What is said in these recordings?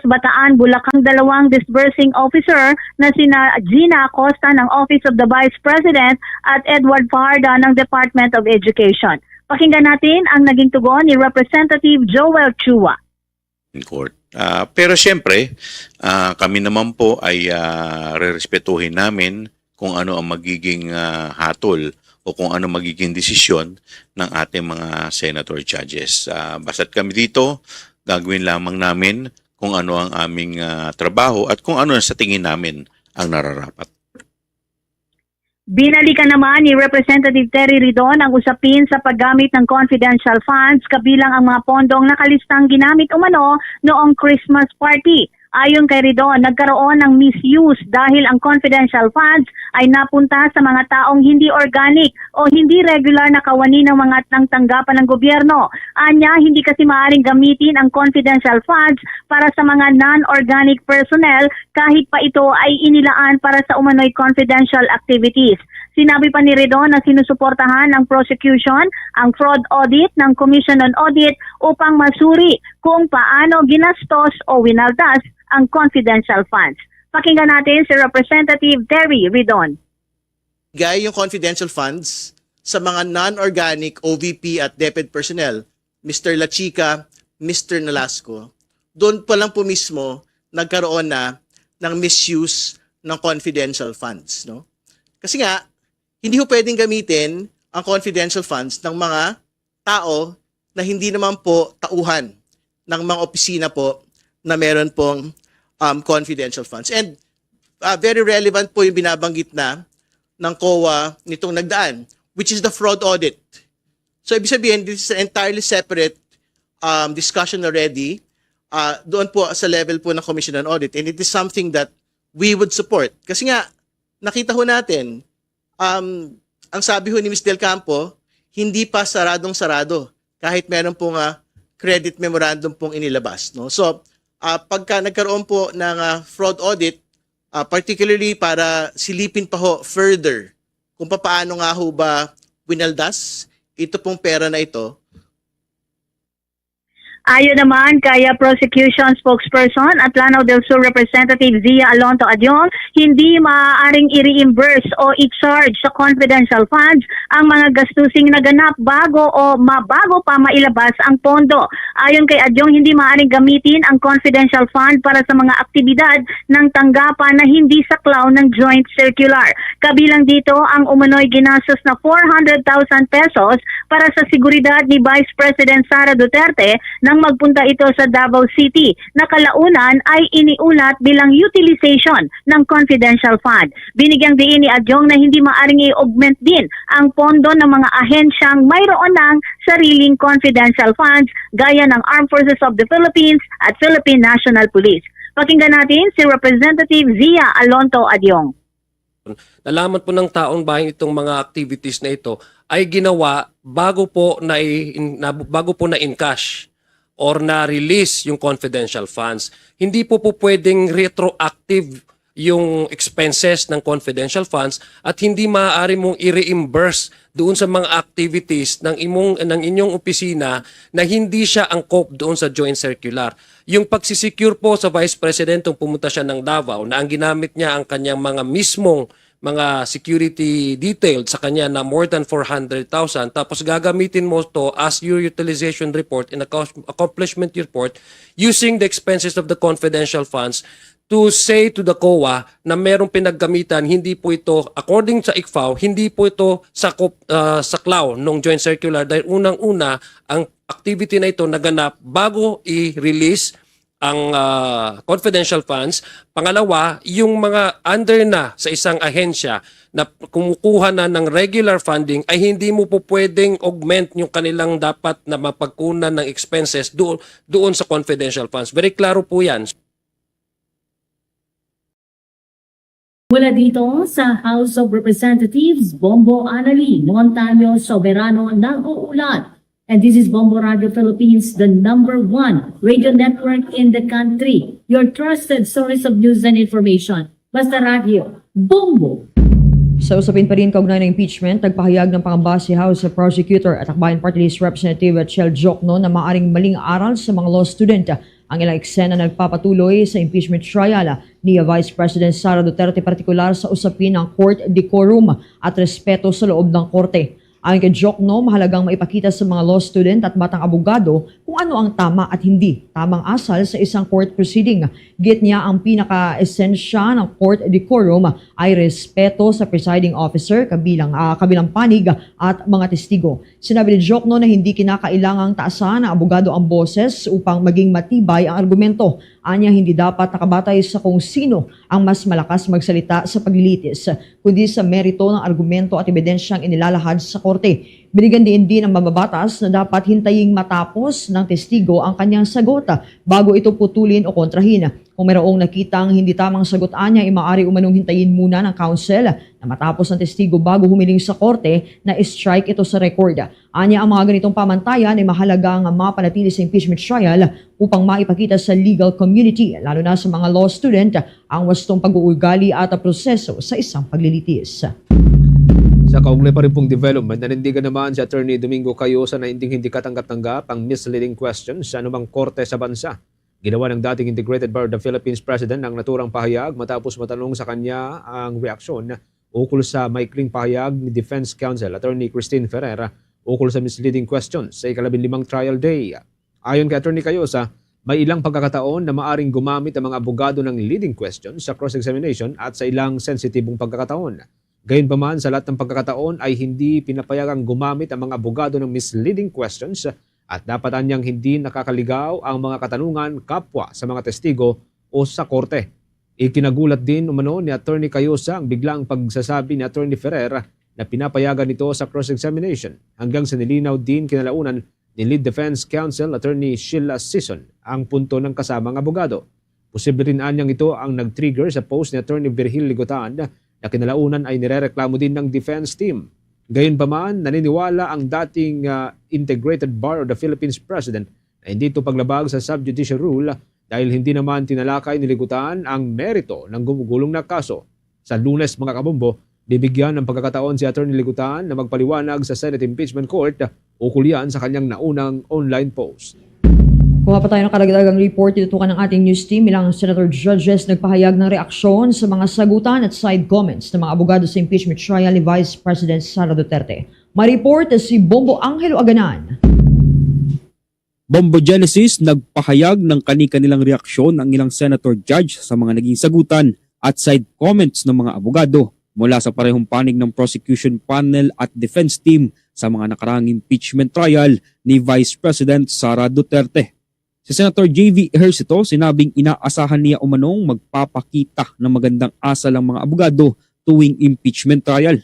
Bataan, Bulacan, dalawang disbursing officer na sina Gina Acosta ng Office of the Vice President at Edward Fajarda ng Department of Education. Pakinggan natin ang naging tugon ni Representative Joel Chua. In court. Pero siyempre, kami naman po ay rerespetuhin namin kung ano ang magiging hatol o kung ano magiging desisyon ng ating mga senator judges. Basta't kami dito, gagawin lamang namin kung ano ang aming trabaho at kung ano sa tingin namin ang nararapat. Binalikan naman ni Representative Terry Ridon ang usapin sa paggamit ng confidential funds kabilang ang mga pondong nakalistang ginamit umano noong Christmas party. Ayon kay Ridon, nagkaroon ng misuse dahil ang confidential funds ay napunta sa mga taong hindi organic o hindi regular na kawani ng mga tanggapan ng gobyerno. Anya, hindi kasi maaaring gamitin ang confidential funds para sa mga non-organic personnel kahit pa ito ay inilaan para sa umano'y confidential activities. Sinabi pa ni Ridon na sinusuportahan ng prosecution ang fraud audit ng Commission on Audit upang masuri kung paano ginastos o winaldas ang confidential funds. Pakinggan natin si Representative Terry Ridon. Yung confidential funds sa mga non-organic OVP at DepEd personnel, Mr. Lachica, Mr. Nolasco, doon pa lang po mismo nagkaroon na ng misuse ng confidential funds. No? Kasi nga, hindi po pwedeng gamitin ang confidential funds ng mga tao na hindi naman po tauhan ng mga opisina po na meron pong confidential funds. And very relevant po yung binabanggit na ng COA nitong nagdaan, which is the fraud audit. So ibig sabihin, this is an entirely separate discussion already doon po sa level po ng Commission on Audit. And it is something that we would support. Kasi nga, nakita ho natin, ang sabi ho ni Ms. Del Campo, hindi pa saradong-sarado kahit meron pong credit memorandum pong inilabas. No? So, pagka nagkaroon po ng fraud audit, particularly para silipin pa ho further kung paano nga ho ba winaldas ito pong pera na ito. Ayon naman kay prosecution spokesperson at Lanao del Sur Representative Zia Alonto Adyong, hindi maaaring i-reimburse o i-charge sa confidential funds ang mga gastusing naganap bago pa mailabas ang pondo. Ayon kay Adyong, hindi maaaring gamitin ang confidential fund para sa mga aktibidad ng tanggapan na hindi saklaw ng joint circular. Kabilang dito ang umano'y ginastos na 400,000 pesos para sa seguridad ni Vice President Sara Duterte nang magpunta ito sa Davao City na kalaunan ay iniulat bilang utilization ng confidential fund. Binigyang diin ni Adyong na hindi maaring i-augment din ang pondo ng mga ahensyang mayroon ng sariling confidential funds gaya ng Armed Forces of the Philippines at Philippine National Police. Pakinggan natin si Representative Zia Alonto Adyong. Nalaman po ng taong bayan itong mga activities na ito ay ginawa bago po na in-cash or na-release yung confidential funds. Hindi po pwedeng retroactive yung expenses ng confidential funds at hindi maaari mong i-reimburse doon sa mga activities ng inyong opisina na hindi siya angkop doon sa joint circular. Yung pagsisecure po sa Vice President nung pumunta siya ng Davao na ang ginamit niya ang kanyang mga mismong mga security detailed sa kanya na more than 400,000 tapos gagamitin mo to as your utilization report and accomplishment report using the expenses of the confidential funds to say to the COA na merong pinaggamitan, hindi po ito, according sa ICFAO, hindi po ito saklaw ng joint circular dahil unang-una ang activity na ito naganap bago i-release ang confidential funds. Pangalawa, yung mga under na sa isang ahensya na kumukuha na ng regular funding ay hindi mo po pwedeng augment yung kanilang dapat na mapagkunan ng expenses doon sa confidential funds. Very klaro po yan. Mula dito sa House of Representatives, Bombo Anali Montaño Soberano ng uulat. And this is Bombo Radio Philippines, the #1 radio network in the country. Your trusted source of news and information. Basta Radio, Bombo! Sa usapin pa rin kaugnay ng impeachment, nagpahayag ng pangamba si House Prosecutor at Akbayan Party List Representative Chel Jokno na maaring maling aral sa mga law student ang ilang eksena na nagpapatuloy sa impeachment trial ni Vice President Sara Duterte, partikular sa usapin ng court decorum at respeto sa loob ng korte. Ayon kay Jokno, mahalagang maipakita sa mga law student at batang abogado kung ano ang tama at hindi tamang asal sa isang court proceeding. Git niya ang pinaka-esensya ng court decorum ay respeto sa presiding officer, kabilang panig at mga testigo. Sinabi ni Jokno na hindi kinakailangang taasan ng abogado ang boses upang maging matibay ang argumento. Anya, hindi dapat nakabatay sa kung sino ang mas malakas magsalita sa paglilitis, kundi sa merito ng argumento at ebidensyang inilalahad sa korte. Binigyan din ang mababatas na dapat hintaying matapos ng testigo ang kanyang sagot bago ito putulin o kontrahin. Kung mayroong nakitang hindi tamang sagot niya, ay maaari umanong hintayin muna ng counsel na matapos ng testigo bago humiling sa korte na strike ito sa record. Anya, ang mga ganitong pamantayan ay mahalagang mapanatili sa impeachment trial upang maipakita sa legal community, lalo na sa mga law student, ang wastong pag-uugali at proseso sa isang paglilitis. Sa kaugnay pa rin pong development, nanindigan naman si Attorney Domingo Cayosa na hindi katanggap-tanggap ang misleading questions sa anumang korte sa bansa. Ginawa ng dating Integrated Bar of the Philippines President ang naturang pahayag matapos matanong sa kanya ang reaksyon ukol sa maikling pahayag ni Defense Counsel Attorney Christine Ferrer ukol sa misleading questions sa ika-15 trial day. Ayon kay Attorney Cayosa, may ilang pagkakataon na maaring gumamit ang mga abogado ng leading questions sa cross-examination at sa ilang sensitibong pagkakataon. Gayunpaman, sa lahat ng pagkakataon ay hindi pinapayagang gumamit ang mga abogado ng misleading questions at dapat anyang hindi nakakaligaw ang mga katanungan kapwa sa mga testigo o sa korte. Ikinagulat din umano ni Attorney Cayosa ang biglang pagsasabi ni Attorney Ferrer na pinapayagan ito sa cross-examination hanggang sa nilinaw din kinalaunan ni Lead Defense Counsel Attorney Sheila Sison ang punto ng kasamang abogado. Posible rin anyang ito ang nag-trigger sa post ni Attorney Virgil Ligotan na kinalaunan ay nirereklamo din ng defense team. Gayunpaman, naniniwala ang dating Integrated Bar of the Philippines President na hindi ito paglabag sa subjudicial rule dahil hindi naman tinalakay ni Ligotan ang merito ng gumugulong na kaso. Sa Lunes, mga kabombo, bibigyan ng pagkakataon si Attorney Ligotan na magpaliwanag sa Senate Impeachment Court ukol yan sa kanyang naunang online post. Kuha pa tayo ng karagdagang report, itutukan ng ating news team. Ilang senator judges nagpahayag ng reaksyon sa mga sagutan at side comments ng mga abogado sa impeachment trial ni Vice President Sara Duterte. May report si Bombo Angelo Aganan. Bombo Genesis nagpahayag ng kani-kanilang reaksyon ang ilang senator judge sa mga naging sagutan at side comments ng mga abogado mula sa parehong panig ng prosecution panel at defense team sa mga nakaraang impeachment trial ni Vice President Sara Duterte. Si Senator J.V. Ejercito sinabing inaasahan niya umanong magpapakita ng magandang asal ang mga abogado tuwing impeachment trial.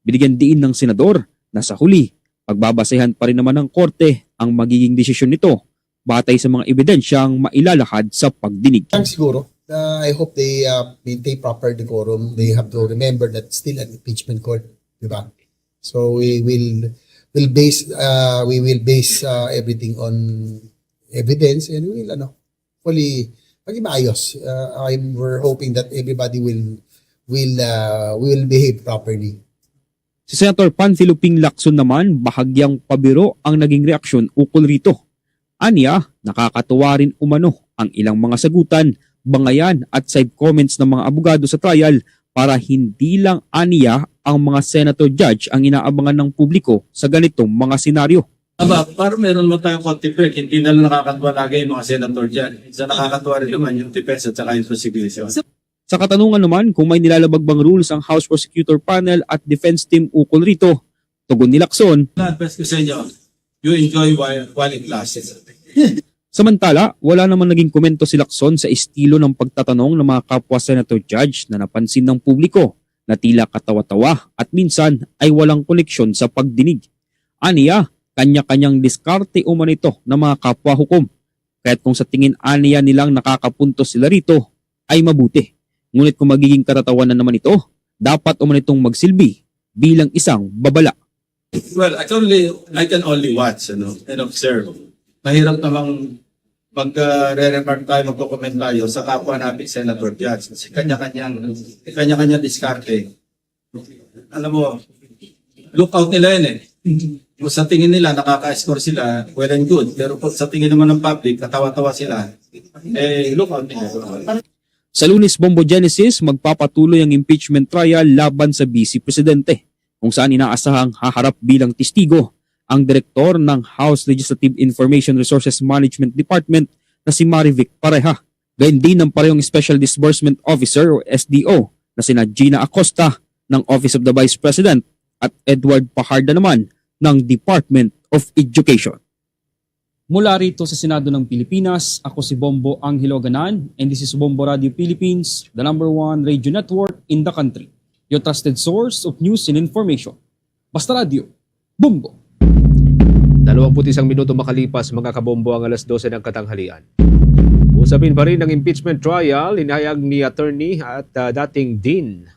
Binigyan diin ng senador na sa huli, pagbabasehan pa rin naman ng korte ang magiging desisyon nito batay sa mga ebidensyang mailalahad sa pagdinig. Siguro, I hope they maintain proper decorum. They have to remember that still an impeachment court, di ba? So we will base everything on evidence and fully maging maayos. We're hoping that everybody will behave properly. Si Senator Panfilo Ping Lacson naman bahagyang pabiro ang naging reaksyon ukol rito. Aniya, nakakatuwa rin umano ang ilang mga sagutan, bangayan at side comments ng mga abogado sa trial para hindi lang aniya ang mga senator judge ang inaabangan ng publiko sa ganitong mga senaryo. Para meron mo tayong konti break, hindi na lang nakakatuwa lagi yung mga senator dyan. Sa nakakatuwa rin naman yung defense at saka yung prosecution. Sa katanungan naman kung may nilalabag bang rules ang House Prosecutor Panel at Defense Team ukol rito, tugon ni Lacson. Na-advise ko sa inyo, you enjoy while in classes. Samantala, wala naman naging komento si Lacson sa estilo ng pagtatanong ng mga kapwa senator judge na napansin ng publiko na tila katawa-tawa at minsan ay walang koneksyon sa pagdinig. Aniya, kanya-kanyang diskarte umano ito ng mga kapwa hukom. Kaya't kung sa tingin aniya nilang nakakapuntos sila rito, ay mabuti. Ngunit kung magiging katatawanan naman ito, dapat umano itong magsilbi bilang isang babala. Well, I can only watch and observe. Mahirap namang mag-re-remark tayo, mag-document tayo sa kapwa natin senator judge. Kasi kanya-kanya diskarte. alam mo, lookout nila yun eh. Kung sa tingin nila, nakaka-score sila, well and good. Pero kung sa tingin naman ng public, natawa-tawa sila, lookout nila. Sa Lunes Bombo Genesis, magpapatuloy ang impeachment trial laban sa Vice Presidente, kung saan inaasahang haharap bilang testigo ang direktor ng House Legislative Information Resources Management Department na si Marivic Pareha. Gayun din ng parehong Special Disbursement Officer o SDO na sina Gina Acosta ng Office of the Vice President at Edward Pajarda naman ng Department of Education. Mula rito sa Senado ng Pilipinas, ako si Bombo Angelo Ganan and this is Bombo Radio Philippines, the #1 radio network in the country. Your trusted source of news and information. Basta Radio, Bombo! 21 minuto makalipas mga kabombo ang alas 12 ng katanghalian. Usapin pa rin ng impeachment trial, inahayag ni attorney at dating Dean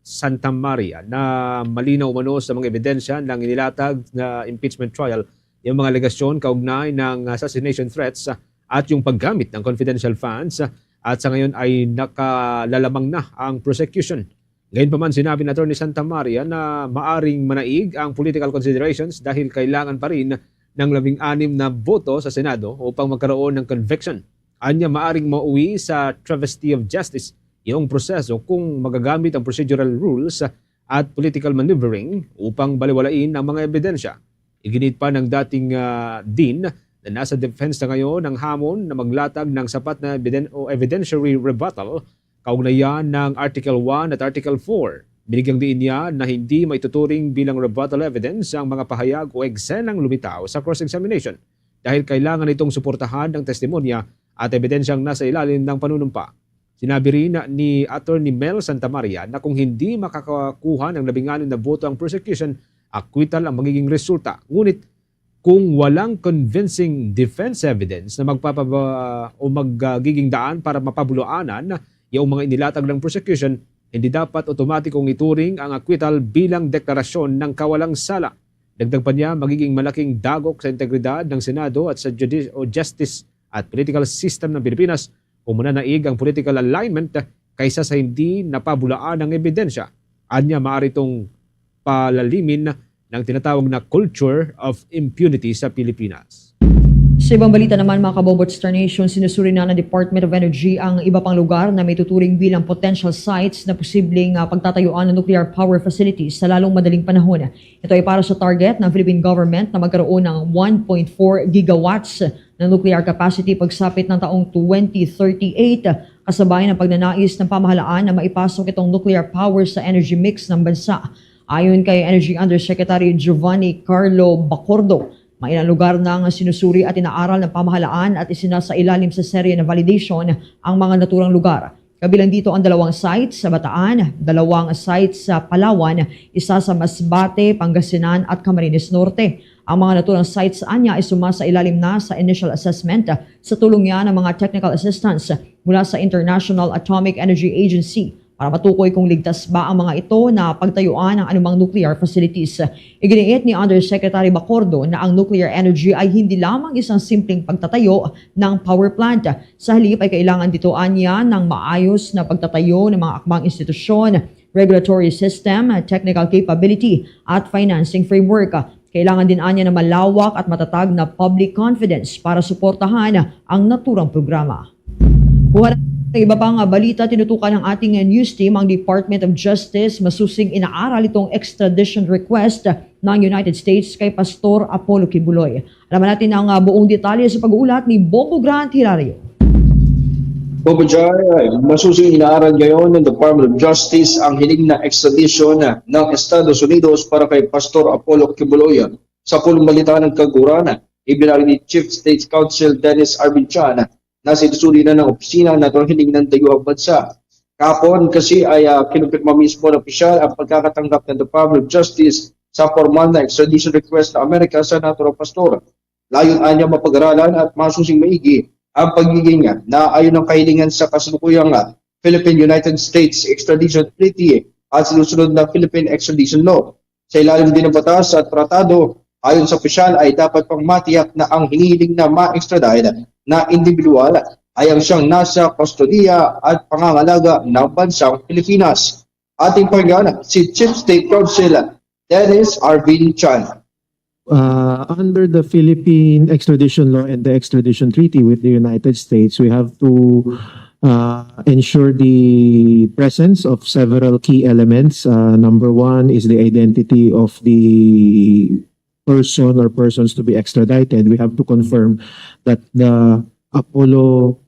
Santa Maria na malinaw umano sa mga ebidensya ng inilatag na impeachment trial yung mga alegasyon kaugnay ng assassination threats at yung paggamit ng confidential funds at sa ngayon ay nakalalamang na ang prosecution. Ngayon pa man sinabi ni Attorney Santa Maria na maaring manaig ang political considerations dahil kailangan pa rin ng 16 na boto sa Senado upang magkaroon ng conviction. Anya maaring mauwi sa travesty of justice yung proseso kung magagamit ang procedural rules at political maneuvering upang baliwalain ang mga ebidensya. Iginit pa ng dating Dean na nasa defense na ngayon ng hamon na maglatag ng sapat na evidentiary rebuttal kaugnayan ng Article 1 at Article 4. Binigyang diin niya na hindi maituturing bilang rebuttal evidence ang mga pahayag o eksenang lumitaw sa cross-examination dahil kailangan itong suportahan ng testimonya at ebidensyang nasa ilalim ng panunumpa. Sinabi rin ni Attorney Mel Santa Maria na kung hindi makakakuha ng 16 na boto ang prosecution, acquittal ang magiging resulta. Ngunit kung walang convincing defense evidence na magiging daan para mapabulaanan yung mga inilatag ng prosecution, hindi dapat otomatikong ituring ang acquittal bilang deklarasyon ng kawalang sala. Dagdag pa niya, magiging malaking dagok sa integridad ng Senado at sa justice at political system ng Pilipinas kung mananaig ang political alignment kaysa sa hindi napabulaan ng ebidensya. Anya maaari itong palalimin ng tinatawag na culture of impunity sa Pilipinas. Sa ibang balita naman mga kabombo at Star Nation, sinusuri na ng Department of Energy ang iba pang lugar na may tuturing bilang potential sites na posibleng pagtatayuan ng nuclear power facilities sa lalong madaling panahon. Ito ay para sa target ng Philippine government na magkaroon ng 1.4 gigawatts ng nuclear capacity pagsapit ng taong 2038, kasabay ng pagnanais ng pamahalaan na maipasok itong nuclear power sa energy mix ng bansa. Ayon kay Energy Undersecretary Giovanni Carlo Bacordo, may ilang lugar nang sinusuri at inaaral ng pamahalaan at isinasa ilalim sa serye na validation ang mga naturang lugar. Kabilang dito ang 2 sites sa Bataan, 2 sites sa Palawan, isa sa Masbate, Pangasinan at Camarines Norte. Ang mga naturang sites anya ay sumasa ilalim na sa initial assessment sa tulong niya ng mga technical assistance mula sa International Atomic Energy Agency para matukoy kung ligtas ba ang mga ito na pagtayuan ng anumang nuclear facilities. Iginiit ni Undersecretary Bacordo na ang nuclear energy ay hindi lamang isang simpleng pagtatayo ng power plant. Sa halip ay kailangan ditoan niya ng maayos na pagtatayo ng mga akmang institusyon, regulatory system, technical capability at financing framework. Kailangan din anya na malawak at matatag na public confidence para suportahan ang naturang programa. Kuha ng iba pang balita, tinutukan ng ating news team ang Department of Justice. Masusing inaaral itong extradition request ng United States kay Pastor Apollo Kibuloy. Alaman natin ang buong detalye sa pag-uulat ni Bongo Grant Hilario. Bobo Jai, masusing inaaral ngayon ng Department of Justice ang hiling na extradition ng Estados Unidos para kay Pastor Apollo Kibuloy. Sa pulong balita ng Kagurana, ibinari ni Chief State Counsel Dennis Arbinchan na sinusuri na ng opisina na itong hiling ng dayuhang bansa. Kahapon kasi ay kinumpirma mismo ng opisyal ang pagkakatanggap ng Department of Justice sa formal na extradition request ng Amerika sa naturang pastor. Layon anya mapag-aralan at masusing maigi ang pagiging na ayon ng kahilingan sa kasalukuyang Philippine-United States Extradition Treaty at sinusunod na Philippine Extradition Law. Sa ilalim din ng batas at tratado, ayon sa opisyal ay dapat pang matiyak na ang hinihiling na ma-extradite na individual ay ang siyang nasa kustodiya at pangangalaga ng bansang Pilipinas. Ating pakinggan si Chief State Counsel Dennis Arvin Chan. Under the Philippine extradition law and the extradition treaty with the United States, we have to ensure the presence of several key elements. Number one is the identity of the person or persons to be extradited. We have to confirm that the Apollo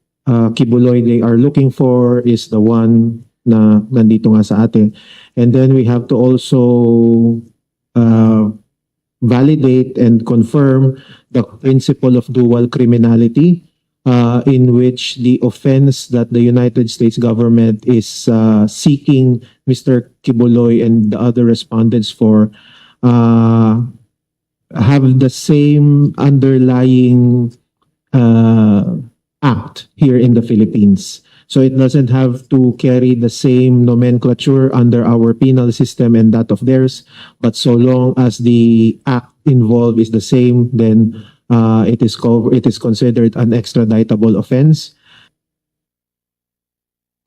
Kibuloy they are looking for is the one na nandito nga sa atin. And then we have to also validate and confirm the principle of dual criminality, in which the offense that the United States government is seeking Mr. Kibuloy and the other respondents for have the same underlying act here in the Philippines. So it doesn't have to carry the same nomenclature under our penal system and that of theirs, but so long as the act involved is the same, then it is considered an extraditable offense.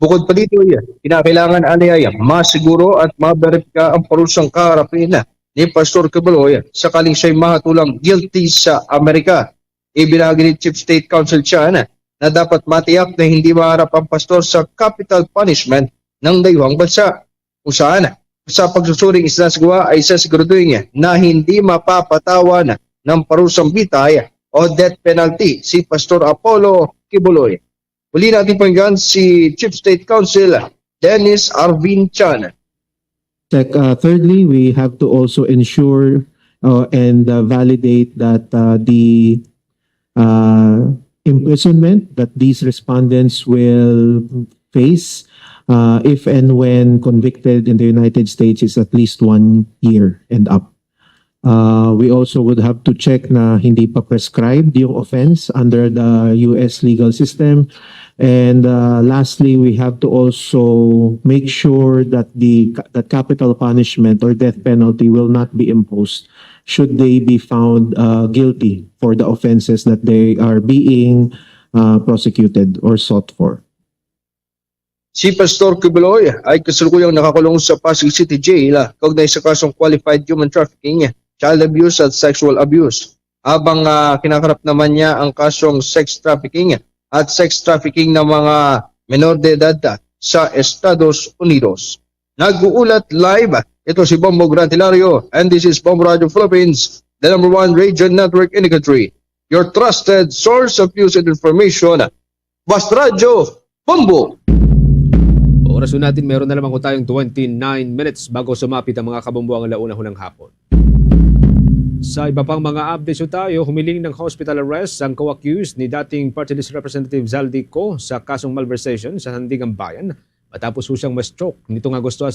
Bukod pa dito, kinakailangan aliyaya masiguro at maberipika ang parusang kaharapin ni Pastor Kibuloy sakaling siya'y mahatulang guilty sa Amerika. Ibinahagi ni Chief State Counsel Chan na dapat matiyak na hindi maharap ang pastor sa capital punishment ng dayuhang bansa. Kung saan sa pagsusuring isinasagawa ay sasiguraduhin na hindi mapapatawan ng parusang bitay o death penalty si Pastor Apollo Kibuloy. Muli natin pakinggan si Chief State Counsel Dennis Arvin Chan. Thirdly, we have to also ensure and validate that the imprisonment that these respondents will face if and when convicted in the United States is at least 1 year and up. We also would have to check na hindi pa prescribed yung offense under the US legal system. And lastly, we have to also make sure that that capital punishment or death penalty will not be imposed should they be found guilty for the offenses that they are being prosecuted or sought for. Si Pastor Kibuloy ay kasalukuyang nakakulong sa Pasig City Jail kaugnay sa kasong qualified human trafficking, child abuse at sexual abuse. Habang kinakarap naman niya ang kasong sex trafficking at sex trafficking ng mga menor de edad sa Estados Unidos. Nag-uulat live, ito si Bombo Grantilario and this is Bombo Radio Philippines, the #1 radio network in the country. Your trusted source of news and information. Basta Radio, Bombo! Oras natin, meron na lamang ko tayong 29 minutes bago sumapit ang mga kabumbuang alauna ng hapon. Sa iba pang mga updates tayo, humiling ng hospital arrest ang co-accused ni dating Party List Representative Zaldico sa kasong malversation sa Sandigan Bayan matapos siyang ma-stroke nitong Agosto 5.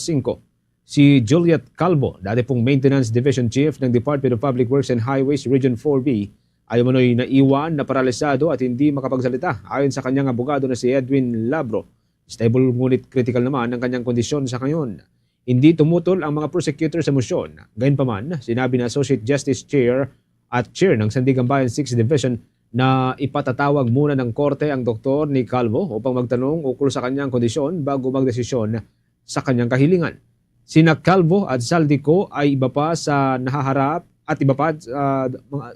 Si Juliet Calvo, dati pong Maintenance Division Chief ng Department of Public Works and Highways Region 4B, ay umano'y naiwan na paralisado at hindi makapagsalita ayon sa kanyang abogado na si Edwin Labro. Stable ngunit critical naman ang kanyang kondisyon sa ngayon. Hindi tumutol ang mga prosecutor sa motion. Gayunpaman, sinabi na Associate Justice Chair at Chair ng Sandigan Bayan 6th Division na ipatatawag muna ng korte ang doktor ni Calvo upang magtanong ukol sa kanyang kondisyon bago magdesisyon sa kanyang kahilingan. Sina Calvo at Zaldico ay iba pa sa nahaharap at iba pa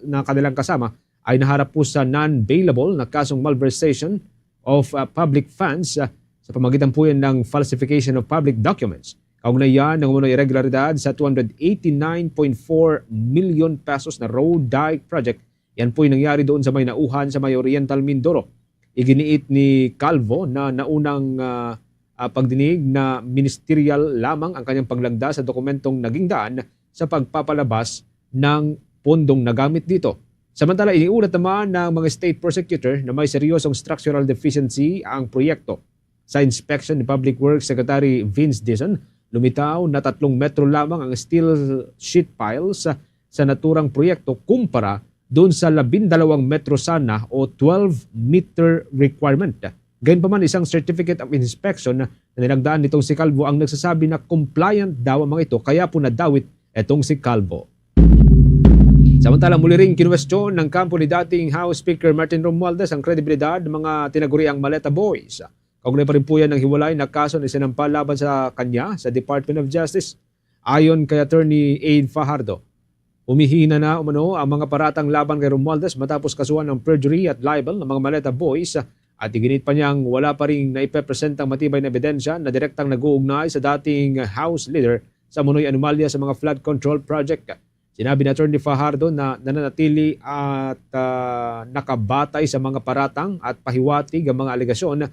na kanilang kasama ay naharap po sa non-bailable na kasong malversation of public funds sa pamagitan po yan ng falsification of public documents. Kaugnay yan ng umano'y irregularidad sa 289.4 million pesos na road dike project. Yan po yung nangyari doon sa may nauhan sa may Oriental Mindoro. Iginiit ni Calvo na naunang pagdinig na ministerial lamang ang kanyang paglagda sa dokumentong naging daan sa pagpapalabas ng pondong nagamit dito. Samantala, iniulat naman ng mga state prosecutor na may seryosong structural deficiency ang proyekto. Sa inspection ni Public Works Secretary Vince Dizon, lumitaw na 3 metro lamang ang steel sheet piles sa naturang proyekto kumpara doon sa 12 metro sana o 12-meter requirement. Gayunpaman, isang certificate of inspection na nilagdaan nitong si Calvo ang nagsasabi na compliant daw ang mga ito, kaya po nadawit itong si Calvo. Samantala, muli ring kinwestiyon ng kampo ni dating House Speaker Martin Romualdez ang kredibilidad ng mga tinaguriang Maleta Boys. Kaugnay pa rin po yan ng hiwalay na kaso na sinampal laban sa kanya sa Department of Justice. Ayon kay Attorney Aid Fajardo, umihina na umano ang mga paratang laban kay Romualdez matapos kasuhan ng perjury at libel ng mga Maleta Boys at iginit pa niyang wala pa rin naipepresentang matibay na ebidensya na direktang nag-uugnay sa dating House Leader sa Munoy anomalya sa mga flood control project. Sinabi ni Attorney Fajardo na nananatili at nakabatay sa mga paratang at pahiwatig ang mga alegasyon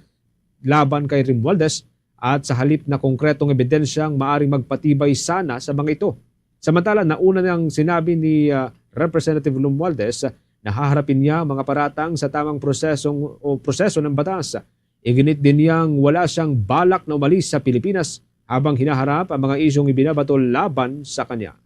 laban kay Romualdez at sa halip na konkretong ebidensyang maaring magpatibay sana sa mga ito. Samantala, nauna niyang sinabi ni Representative Romualdez na haharapin niya mga paratang sa tamang proseso ng batas. Iginit din niyang wala siyang balak na umalis sa Pilipinas habang hinaharap ang mga isyong ibinabato laban sa kanya.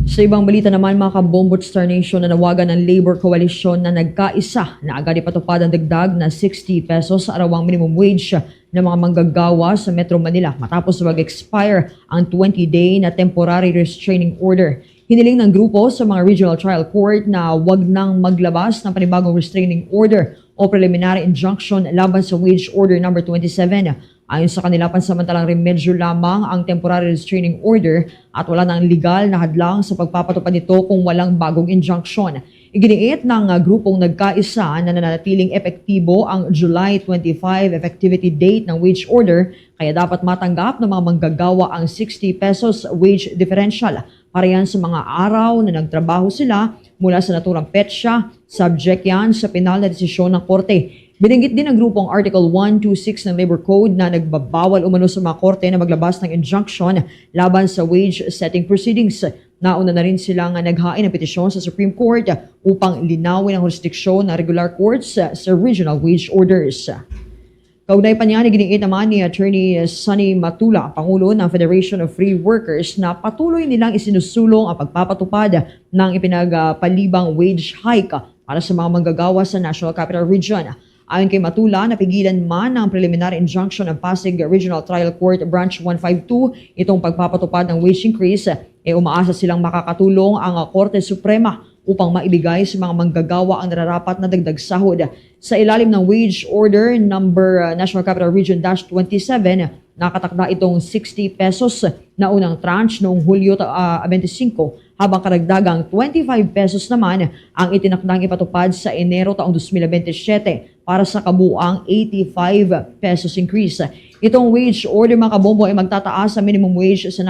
Sa ibang balita naman, mga kabombot Star Nation, na nawagan ng Labor Coalition na nagkaisa na agad ipatupad ang dagdag na 60 pesos arawang minimum wage ng mga manggagawa sa Metro Manila matapos mag-expire ang 20-day na temporary restraining order. Hiniling ng grupo sa mga regional trial court na wag nang maglabas ng panibagong restraining order o preliminary injunction laban sa wage order number 27. Ayon sa kanila, pansamantalang remedyo lamang ang temporary restraining order at wala nang legal na hadlang sa pagpapatupad nito kung walang bagong injunction. Iginiit ng grupong nagkaisa na nananatiling epektibo ang July 25 effectivity date ng wage order, kaya dapat matanggap ng mga manggagawa ang 60 pesos wage differential para yan sa mga araw na nagtrabaho sila mula sa naturang petsa, subject yan sa penal na desisyon ng korte. Binanggit din ng grupong Article 126 ng Labor Code na nagbabawal umano sa mga korte na maglabas ng injunction laban sa wage setting proceedings. Nauna na rin silang naghain ng petisyon sa Supreme Court upang linawin ang jurisdiksyon ng regular courts sa regional wage orders. Kaugnay pa niya, iginiit naman ni Attorney Sonny Matula, Pangulo ng Federation of Free Workers, na patuloy nilang isinusulong ang pagpapatupad ng ipinagpalibang wage hike para sa mga manggagawa sa National Capital Region. Ayon kay Matula, napigilan man ng preliminary injunction ng Pasig Regional Trial Court Branch 152 itong pagpapatupad ng wage increase, umaasa silang makakatulong ang Korte Suprema upang maibigay sa mga manggagawa ang nararapat na dagdag sahod. Sa ilalim ng Wage Order number National Capital Region -27, nakatakda itong 60 pesos na unang tranche noong Hulyo 25, habang karagdagang 25 pesos naman ang itinakdang ipatupad sa Enero taong 2027 para sa kabuuang 85 pesos increase. Itong wage order, mga kabombo, ay magtataas sa minimum wage sa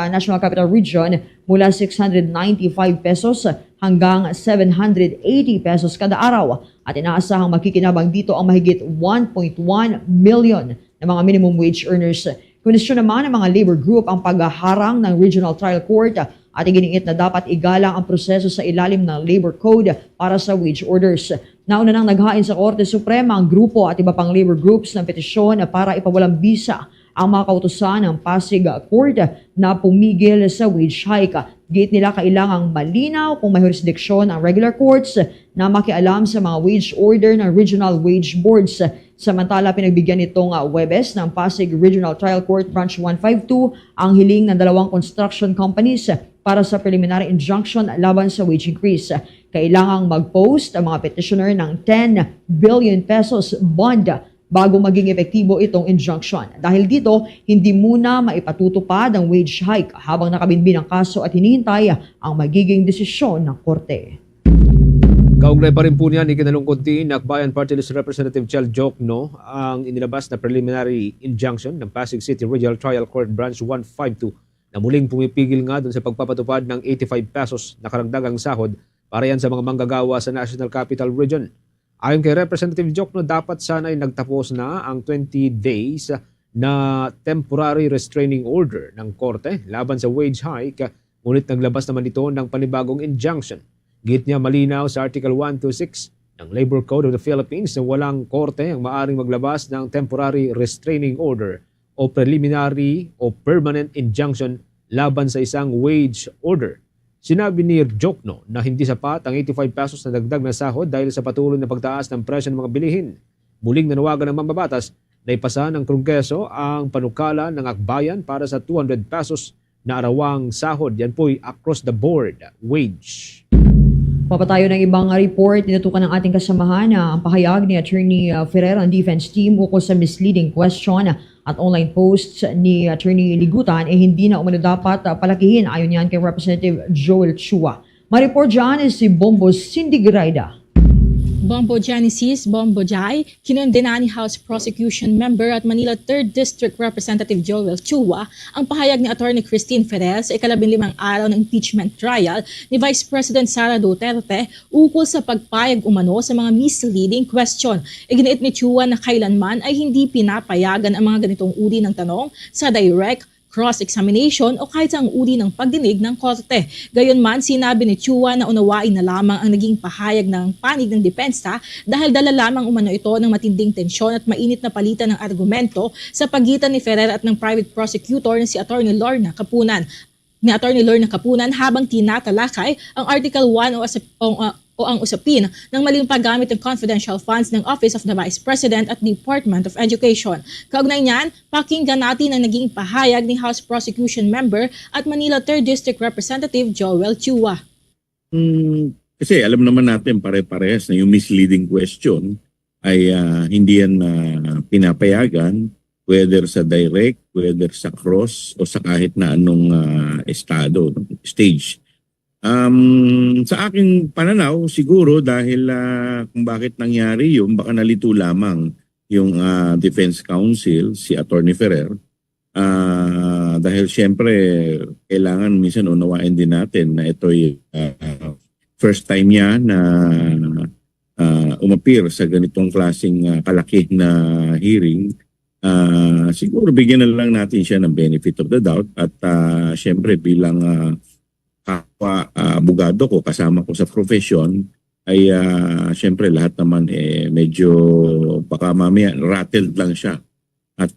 National Capital Region mula 695 pesos hanggang 780 pesos kada araw, at inaasahang makikinabang dito ang mahigit 1.1 million na mga minimum wage earners. Kondisyon naman ng mga labor group ang paghaharang ng Regional Trial Court at iginiit na dapat igalang ang proseso sa ilalim ng Labor Code para sa wage orders. Nauna nang naghain sa Korte Suprema ang grupo at iba pang labor groups ng petisyon para ipawalang bisa ang mga kautusan ng Pasig Court na pumigil sa wage hike. Gate nila kailangang malinaw kung may jurisdiksyon ang regular courts na makialam sa mga wage order ng regional wage boards. Samantala, pinagbigyan nitong Webes ng Pasig Regional Trial Court Branch 152 ang hiling ng dalawang construction companies para sa preliminary injunction laban sa wage increase. Kailangang mag-post ang mga petitioner ng 10 billion pesos bond bago maging epektibo itong injunction. Dahil dito, hindi muna maipatutupad ang wage hike habang nakabinbin ang kaso at hinihintay ang magiging desisyon ng korte. Kaugnay pa rin po niyan, ikinalungkot din ng Akbayan Party List Representative Chel Jokno ang inilabas na preliminary injunction ng Pasig City Regional Trial Court Branch 152 na muling pumipigil nga doon sa pagpapatupad ng 85 pesos na karagdagang sahod para yan sa mga manggagawa sa National Capital Region. Ayon kay Representative Jokno, dapat sana ay nagtapos na ang 20 days na temporary restraining order ng korte laban sa wage hike, ngunit naglabas naman ito ng panibagong injunction. Git niya malinaw sa Article 126 ng Labor Code of the Philippines na walang korte ang maaring maglabas ng temporary restraining order o preliminary o permanent injunction laban sa isang wage order. Sinabi ni Jokno na hindi sapat ang 85 pesos na dagdag na sahod dahil sa patuloy na pagtaas ng presyo ng mga bilihin. Muling nanawagan ng mambabatas na ipasa ng Kongreso ang panukala ng akbayan para sa 200 pesos na arawang sahod. Yan po'y across the board wage. Papatayo ng ibang report, tinutukan ng ating kasamahan na ang pahayag ni Attorney Ferrer ang defense team ukol sa misleading question at online posts ni Attorney Ligutan hindi na umano dapat palakihin ayon yan kay Representative Joel Chua. Mareport dyan is si Bombo Cindy Graida. Bombo Genesis Bombo Jai, kinondena ni House Prosecution Member at Manila 3rd District Representative Joel Chua ang pahayag ni Attorney Christine Ferrer sa 15 araw ng impeachment trial ni Vice President Sara Duterte ukol sa pagpayag umano sa mga misleading question. Iginiit ni Chua na kailanman ay hindi pinapayagan ang mga ganitong uri ng tanong sa direct cross-examination o kahit sa ang uri ng pagdinig ng korte. Gayunman, sinabi ni Chua na unawain na lamang ang naging pahayag ng panig ng depensa dahil dala lamang umano ito ng matinding tensyon at mainit na palitan ng argumento sa pagitan ni Ferrer at ng private prosecutor na si Attorney Lorna Capunan. Habang tinatalakay ang Article 1 o ang usapin ng maling paggamit ng confidential funds ng Office of the Vice President at Department of Education. Kaugnay niyan, pakinggan natin ang naging pahayag ni House Prosecution Member at Manila 3rd District Representative Joel Chua. Kasi alam naman natin pare-parehas na yung misleading question ay hindi yan pinapayagan, whether sa direct, whether sa cross o sa kahit na anong stage. Sa aking pananaw, siguro dahil kung bakit nangyari yun, baka nalito lamang yung Defense Counsel, si Attorney Ferrer. Dahil syempre, kailangan minsan unawain din natin na ito'y first time niya na umapir sa ganitong klaseng kalaki na hearing. Siguro bigyan na lang natin siya ng benefit of the doubt at syempre bilang kapwa abogado ko, kasama ko sa profession, ay syempre lahat naman medyo baka mamaya rattled lang siya. At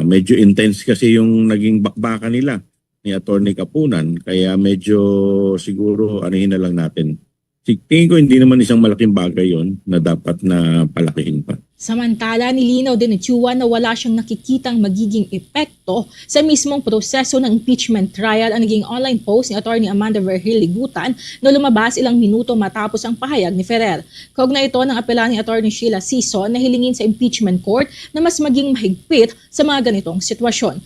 medyo intense kasi yung naging bakbakan nila ni Attorney Capunan, kaya medyo siguro anuhin na lang natin. Tingin ko hindi naman isang malaking bagay yon na dapat na palakihin pa. Samantala, nilinaw din ni Chua na wala siyang nakikitang magiging epekto sa mismong proseso ng impeachment trial ang naging online post ni Attorney Amanda Vergil Ligutan na lumabas ilang minuto matapos ang pahayag ni Ferrer. Kaugnay ito ng apela ni Attorney Sheila Sison na hilingin sa impeachment court na mas maging mahigpit sa mga ganitong sitwasyon.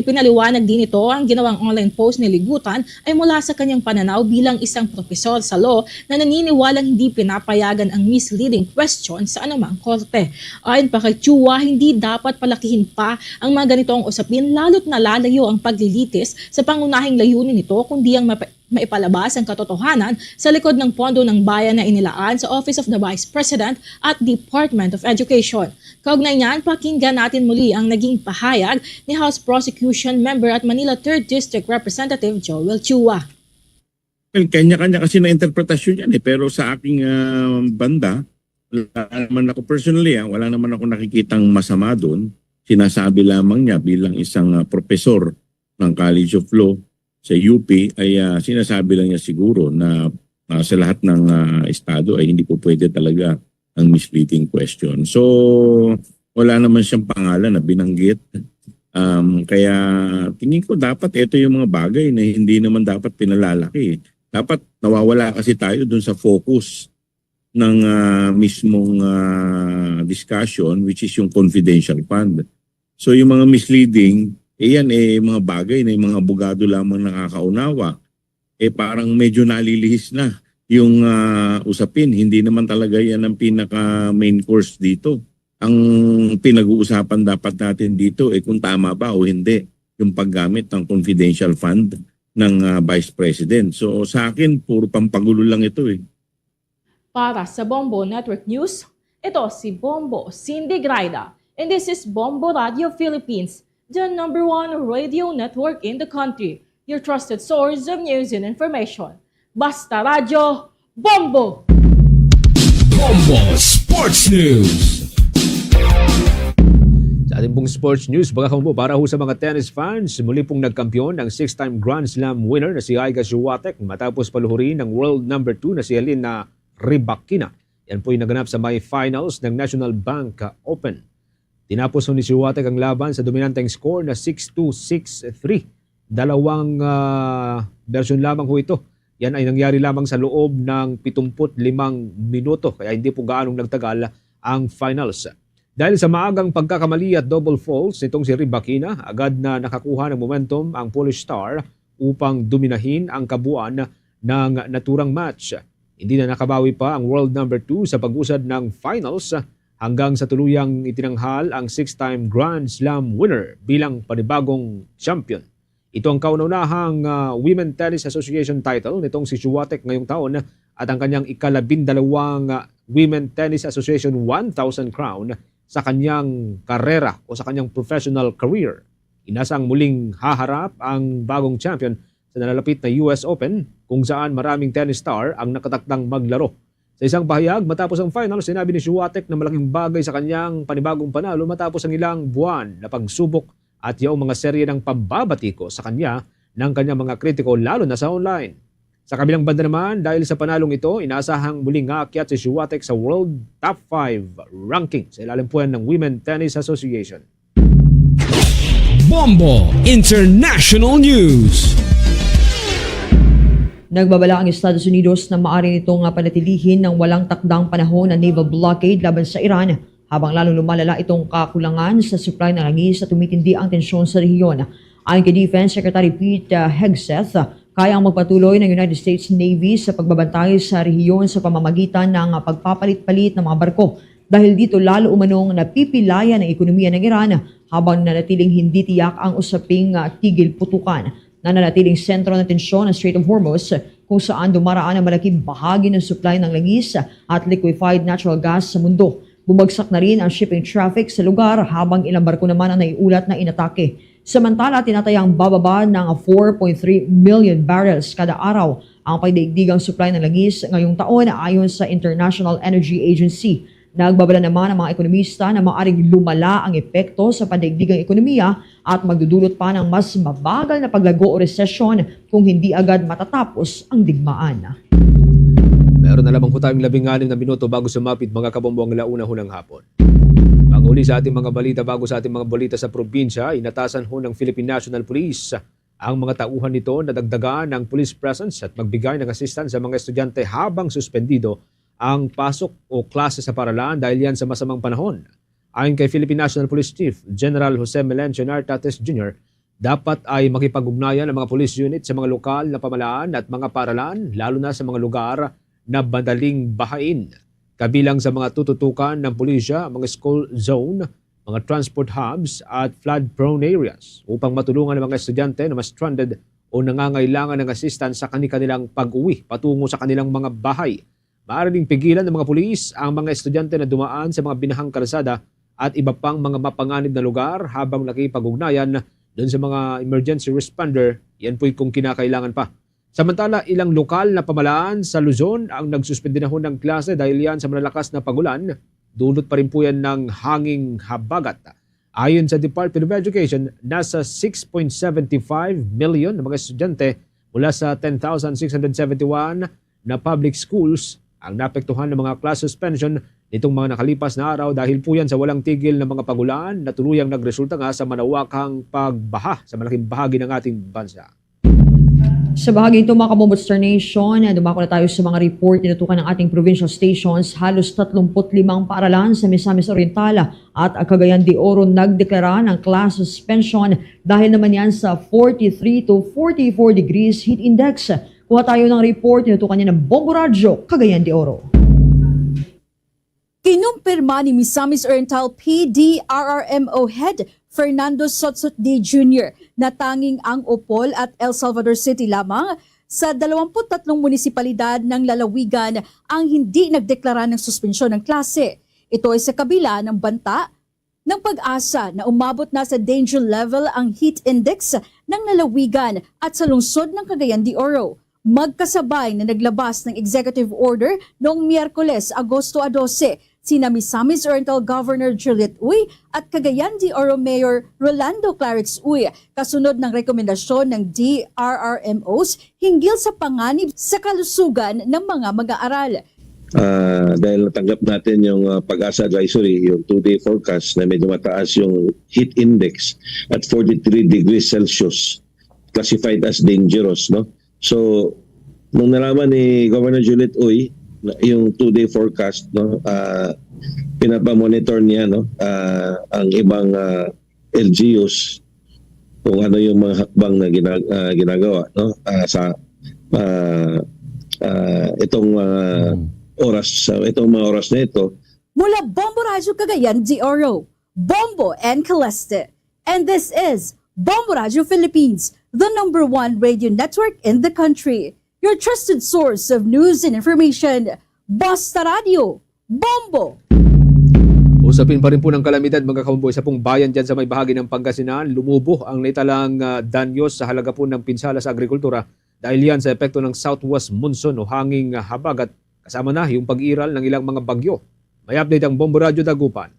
Ipinaliwanag din ito ang ginawang online post ni Ligutan ay mula sa kanyang pananaw bilang isang propesor sa law na naniniwalang hindi pinapayagan ang misleading question sa anumang korte. Ayon pa kay Chua, hindi dapat palakihin pa ang mga ganitong usapin lalo't nalalayo ang paglilitis sa pangunahing layunin nito kundi ang maipalabas ang katotohanan sa likod ng pondo ng bayan na inilaan sa Office of the Vice President at Department of Education. Kaugnay niyan, pakinggan natin muli ang naging pahayag ni House Prosecution Member at Manila 3rd District Representative Joel Chua. Well, kanya-kanya kasi na interpretasyon yan pero sa aking banda, wala naman ako personally, wala naman ako nakikitang masama doon. Sinasabi lamang niya bilang isang profesor ng College of Law sa UP ay sinasabi lang niya siguro na sa lahat ng estado ay hindi po pwede talaga ang misleading question. So wala naman siyang pangalan na binanggit. Kaya tingin ko dapat ito yung mga bagay na hindi naman dapat pinalalaki. Dapat nawawala kasi tayo doon sa focus ng mismong discussion which is yung confidential fund. So yung mga misleading, yan mga bagay na yung mga abogado lamang nakakaunawa. Parang medyo nalilihis na yung usapin. Hindi naman talaga yan ang pinaka main course dito. Ang pinag-uusapan dapat natin dito kung tama ba o hindi yung paggamit ng confidential fund ng Vice President. So sa akin, puro pampagulo lang ito Para sa Bombo Network News, ito si Bombo Cindy Graida. And this is Bombo Radio Philippines, the #1 radio network in the country. Your trusted source of news and information. Basta Radio, Bombo! Bombo Sports News! Sa ating pong sports news, baka po para ho sa mga tennis fans, muli pong nagkampiyon ng 6-time Grand Slam winner na si Iga Swiatek matapos paluhurin ng world number 2 na si Elina Rybakina. Yan po yung naganap sa may finals ng National Bank Open. Tinapos ni Swiatek ang laban sa dominanteng score na 6-2, 6-3. Dalawang version lamang ho ito Yan ay nangyari lamang sa loob ng 75 minuto kaya hindi po gaanong nagtagal ang finals. Dahil sa maagang pagkakamali at double faults nitong si Rybakina, agad na nakakuha ng momentum ang Polish star upang dominahin ang kabuuan ng naturang match. Hindi na nakabawi pa ang world number 2 sa pag-usad ng finals hanggang sa tuluyang itinanghal ang 6-time Grand Slam winner bilang panibagong champion. Ito ang kauna-unahang Women Tennis Association title nitong si Swiatek ngayong taon at ang kanyang ika-12 Women Tennis Association 1,000 crown sa kanyang karera o sa kanyang professional career. Inasang muling haharap ang bagong champion sa nalalapit na US Open kung saan maraming tennis star ang nakatakdang maglaro. Sa isang pahayag matapos ang final, sinabi ni Swiatek na malaking bagay sa kanyang panibagong panalo matapos ang ilang buwan na pagsubok at yung mga serye ng pambabatiko sa kanya ng kanyang mga kritiko lalo na sa online. Sa kabilang banda naman, dahil sa panalong ito, inaasahang muling aakyat si Swiatek sa World Top 5 ranking sa ilalim po yan ng Women Tennis Association. Bombo International News. Nagbabala ang Estados Unidos na maaari nitong panatilihin ng walang takdang panahon na naval blockade laban sa Iran habang lalong lumalala itong kakulangan sa supply ng langis at tumitindi ang tensyon sa rehiyon. Ayon kay Defense Secretary Pete Hegseth, kaya ang magpatuloy ng United States Navy sa pagbabantay sa rehiyon sa pamamagitan ng pagpapalit-palit ng mga barko dahil dito lalo umanong napipilayan ang ekonomiya ng Iran habang nanatiling hindi tiyak ang usaping tigil putukan. Nananatiling sentro ng tensyon ang Strait of Hormuz kung saan dumaraan ang malaking bahagi ng supply ng langis at liquefied natural gas sa mundo. Bumagsak na rin ang shipping traffic sa lugar habang ilang barko naman ang naiulat na inatake. Samantala, tinatayang bababa ng 4.3 million barrels kada araw ang pagdaigdigang supply ng langis ngayong taon ayon sa International Energy Agency. Nagbabala naman ang mga ekonomista na maaaring lumala ang epekto sa pandaigdigang ekonomiya at magdudulot pa ng mas mabagal na paglago o resesyon kung hindi agad matatapos ang digmaan. Meron na lamang po tayong 16 na minuto bago sumapit mga kabombo ang launa ng hapon. Ang uli sa ating mga balita bago sa ating mga balita sa probinsya, inatasan ho ng Philippine National Police ang mga tauhan nito na dagdagan ng police presence at magbigay ng assistance sa mga estudyante habang suspendido ang pasok o klase sa paralan dahil yan sa masamang panahon. Ayon kay Philippine National Police Chief General Jose Melencio Nartates Jr., dapat ay makipag-ugnayan ang mga police unit sa mga lokal na pamalaan at mga paralan lalo na sa mga lugar na madaling bahain. Kabilang sa mga tututukan ng pulisya, mga school zone, mga transport hubs at flood-prone areas upang matulungan ang mga estudyante na mas stranded o nangangailangan ng assistance sa kanilang pag-uwi patungo sa kanilang mga bahay. Maaari ding pigilan ng mga pulis ang mga estudyante na dumaan sa mga binahang kalsada at iba pang mga mapanganib na lugar habang nakipag-ugnayan doon sa mga emergency responder, yan po'y kung kinakailangan pa. Samantala, ilang lokal na pamalaan sa Luzon ang nagsuspende na ho ng klase dahil yan sa malalakas na pagulan. Dulot pa rin po yan ng hanging habagat. Ayon sa Department of Education, nasa 6.75 million na mga estudyante mula sa 10,671 na public schools ang naapektuhan ng mga class suspension nitong mga nakalipas na araw dahil po yan sa walang tigil ng mga pagulan na tuluyang nagresulta nga sa manawakang pagbaha sa malaking bahagi ng ating bansa. Sa bahagi ito mga kabombo Star Nation, dumako na tayo sa mga report tinutukan ng ating provincial stations. Halos 35 paaralan sa Misamis Oriental at Cagayan de Oro nagdeklara ng class suspension dahil naman yan sa 43 to 44 degrees heat index. Kuha tayo ng report tinutukan niya ng Bombo Radyo, Cagayan de Oro. Kinumpirma ni Misamis Oriental PDRRMO Head Fernando Sotsot D. Jr. na tanging ang Opol at El Salvador City lamang sa 23 munisipalidad ng lalawigan ang hindi nagdeklara ng suspensyon ng klase. Ito ay sa kabila ng banta ng Pag-asa na umabot na sa danger level ang heat index ng lalawigan at sa lungsod ng Cagayan de Oro. Magkasabay na naglabas ng executive order noong Miyerkules, Agosto 12, sina Misamis Oriental Governor Juliet Uy at Cagayan de Oro Mayor Rolando Clarix Uy kasunod ng rekomendasyon ng DRRMOs hinggil sa panganib sa kalusugan ng mga mag-aaral. Dahil natanggap natin yung Pag-asa advisory, yung 2-day forecast na medyo mataas yung heat index at 43 degrees Celsius, classified as dangerous, no? So, nung nalaman ni Governor Juliet Uy yung 2-day forecast, no, pinapamonitor niya, no, ang ibang LGUs kung ano yung mga hakbang na ginagawa, no, sa itong mga oras na ito. Mula Bombo Radyo Cagayan de Oro, Bombo and Caleste. And this is Bombo Radyo Philippines, the #1 radio network in the country. Your trusted source of news and information. Basta Radio, Bombo! Usapin pa rin po ng kalamidad mga kabombo sa pong bayan dyan sa may bahagi ng Pangasinan. Lumubo ang naitalang danyos sa halaga po ng pinsala sa agrikultura dahil yan sa epekto ng southwest monsoon o hanging habag at kasama na yung pag-iral ng ilang mga bagyo. May update ang Bombo Radio Dagupan.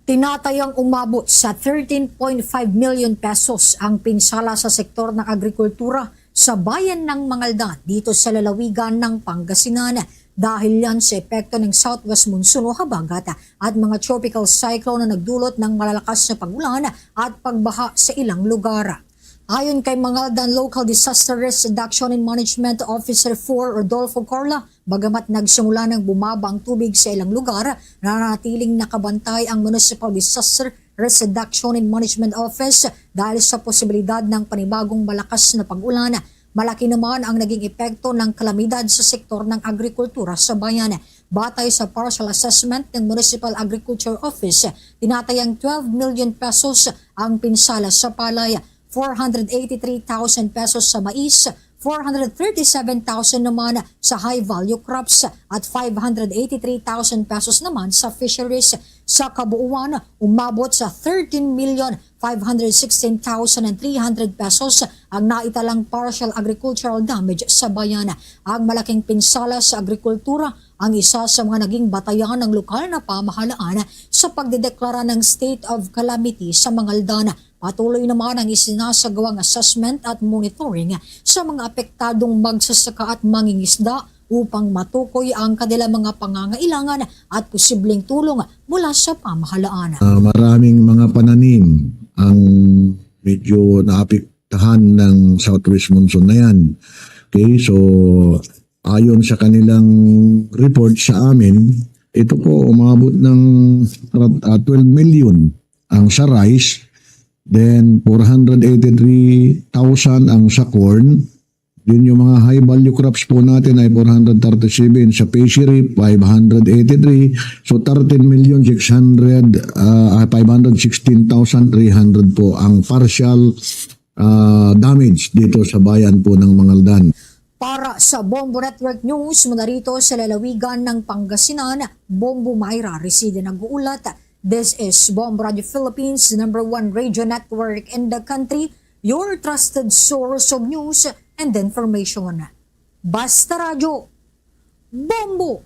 Tinatayang umabot sa 13.5 million pesos ang pinsala sa sektor ng agrikultura sa bayan ng Mangaldan dito sa lalawigan ng Pangasinan dahil yan sa epekto ng southwest monsoon o habagat at mga tropical cyclone na nagdulot ng malalakas na pagulan at pagbaha sa ilang lugar. Ayon kay Mangaldan Local Disaster Risk Reduction and Management Officer 4 Rodolfo Corla, bagamat nagsimula ng bumaba ang tubig sa ilang lugar, nananatiling nakabantay ang Municipal Disaster Risk Reduction and Management Office dahil sa posibilidad ng panibagong malakas na pag-ulan. Malaki naman ang naging epekto ng kalamidad sa sektor ng agrikultura sa bayan. Batay sa partial assessment ng Municipal Agriculture Office, tinatayang 12 million pesos ang pinsala sa palay, 483,000 pesos sa mais, 437,000 naman sa high-value crops at 583,000 pesos naman sa fisheries. Sa kabuuan, umabot sa 13,516,300 pesos ang naitalang partial agricultural damage sa bayan. Ang malaking pinsala sa agrikultura ang isa sa mga naging batayan ng lokal na pamahalaan sa pagdedeklara ng state of calamity sa Mangaldan. Patuloy naman ang isinasagawang assessment at monitoring sa mga apektadong magsasaka at mangingisda upang matukoy ang kanilang mga pangangailangan at posibleng tulong mula sa pamahalaan. Maraming mga pananim ang medyo naapektahan ng southwest monsoon na yan. Okay, so ayon sa kanilang report sa amin, ito po umabot ng 12 million ang sa rice, then 483,000 ang sa corn. Yun yung mga high value crops po natin ay 437, sa fishery 583, so 516,300 po ang partial damage dito sa bayan po ng Mangaldan. Para sa Bombo Network News, mula rito sa lalawigan ng Pangasinan, Bombo Mayra Reside nag-uulat. This is Bombo Radio Philippines, the #1 radio network in the country, your trusted source of news and information. Basta Radio, Bombo!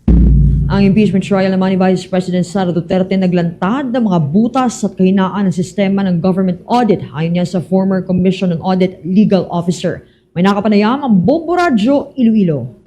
Ang impeachment trial naman ni Vice President Sara Duterte naglantad ng mga butas at kahinaan ng sistema ng government audit ayon niya sa former Commission on Audit Legal Officer. May nakapanayam ang Bombo Radio Iloilo.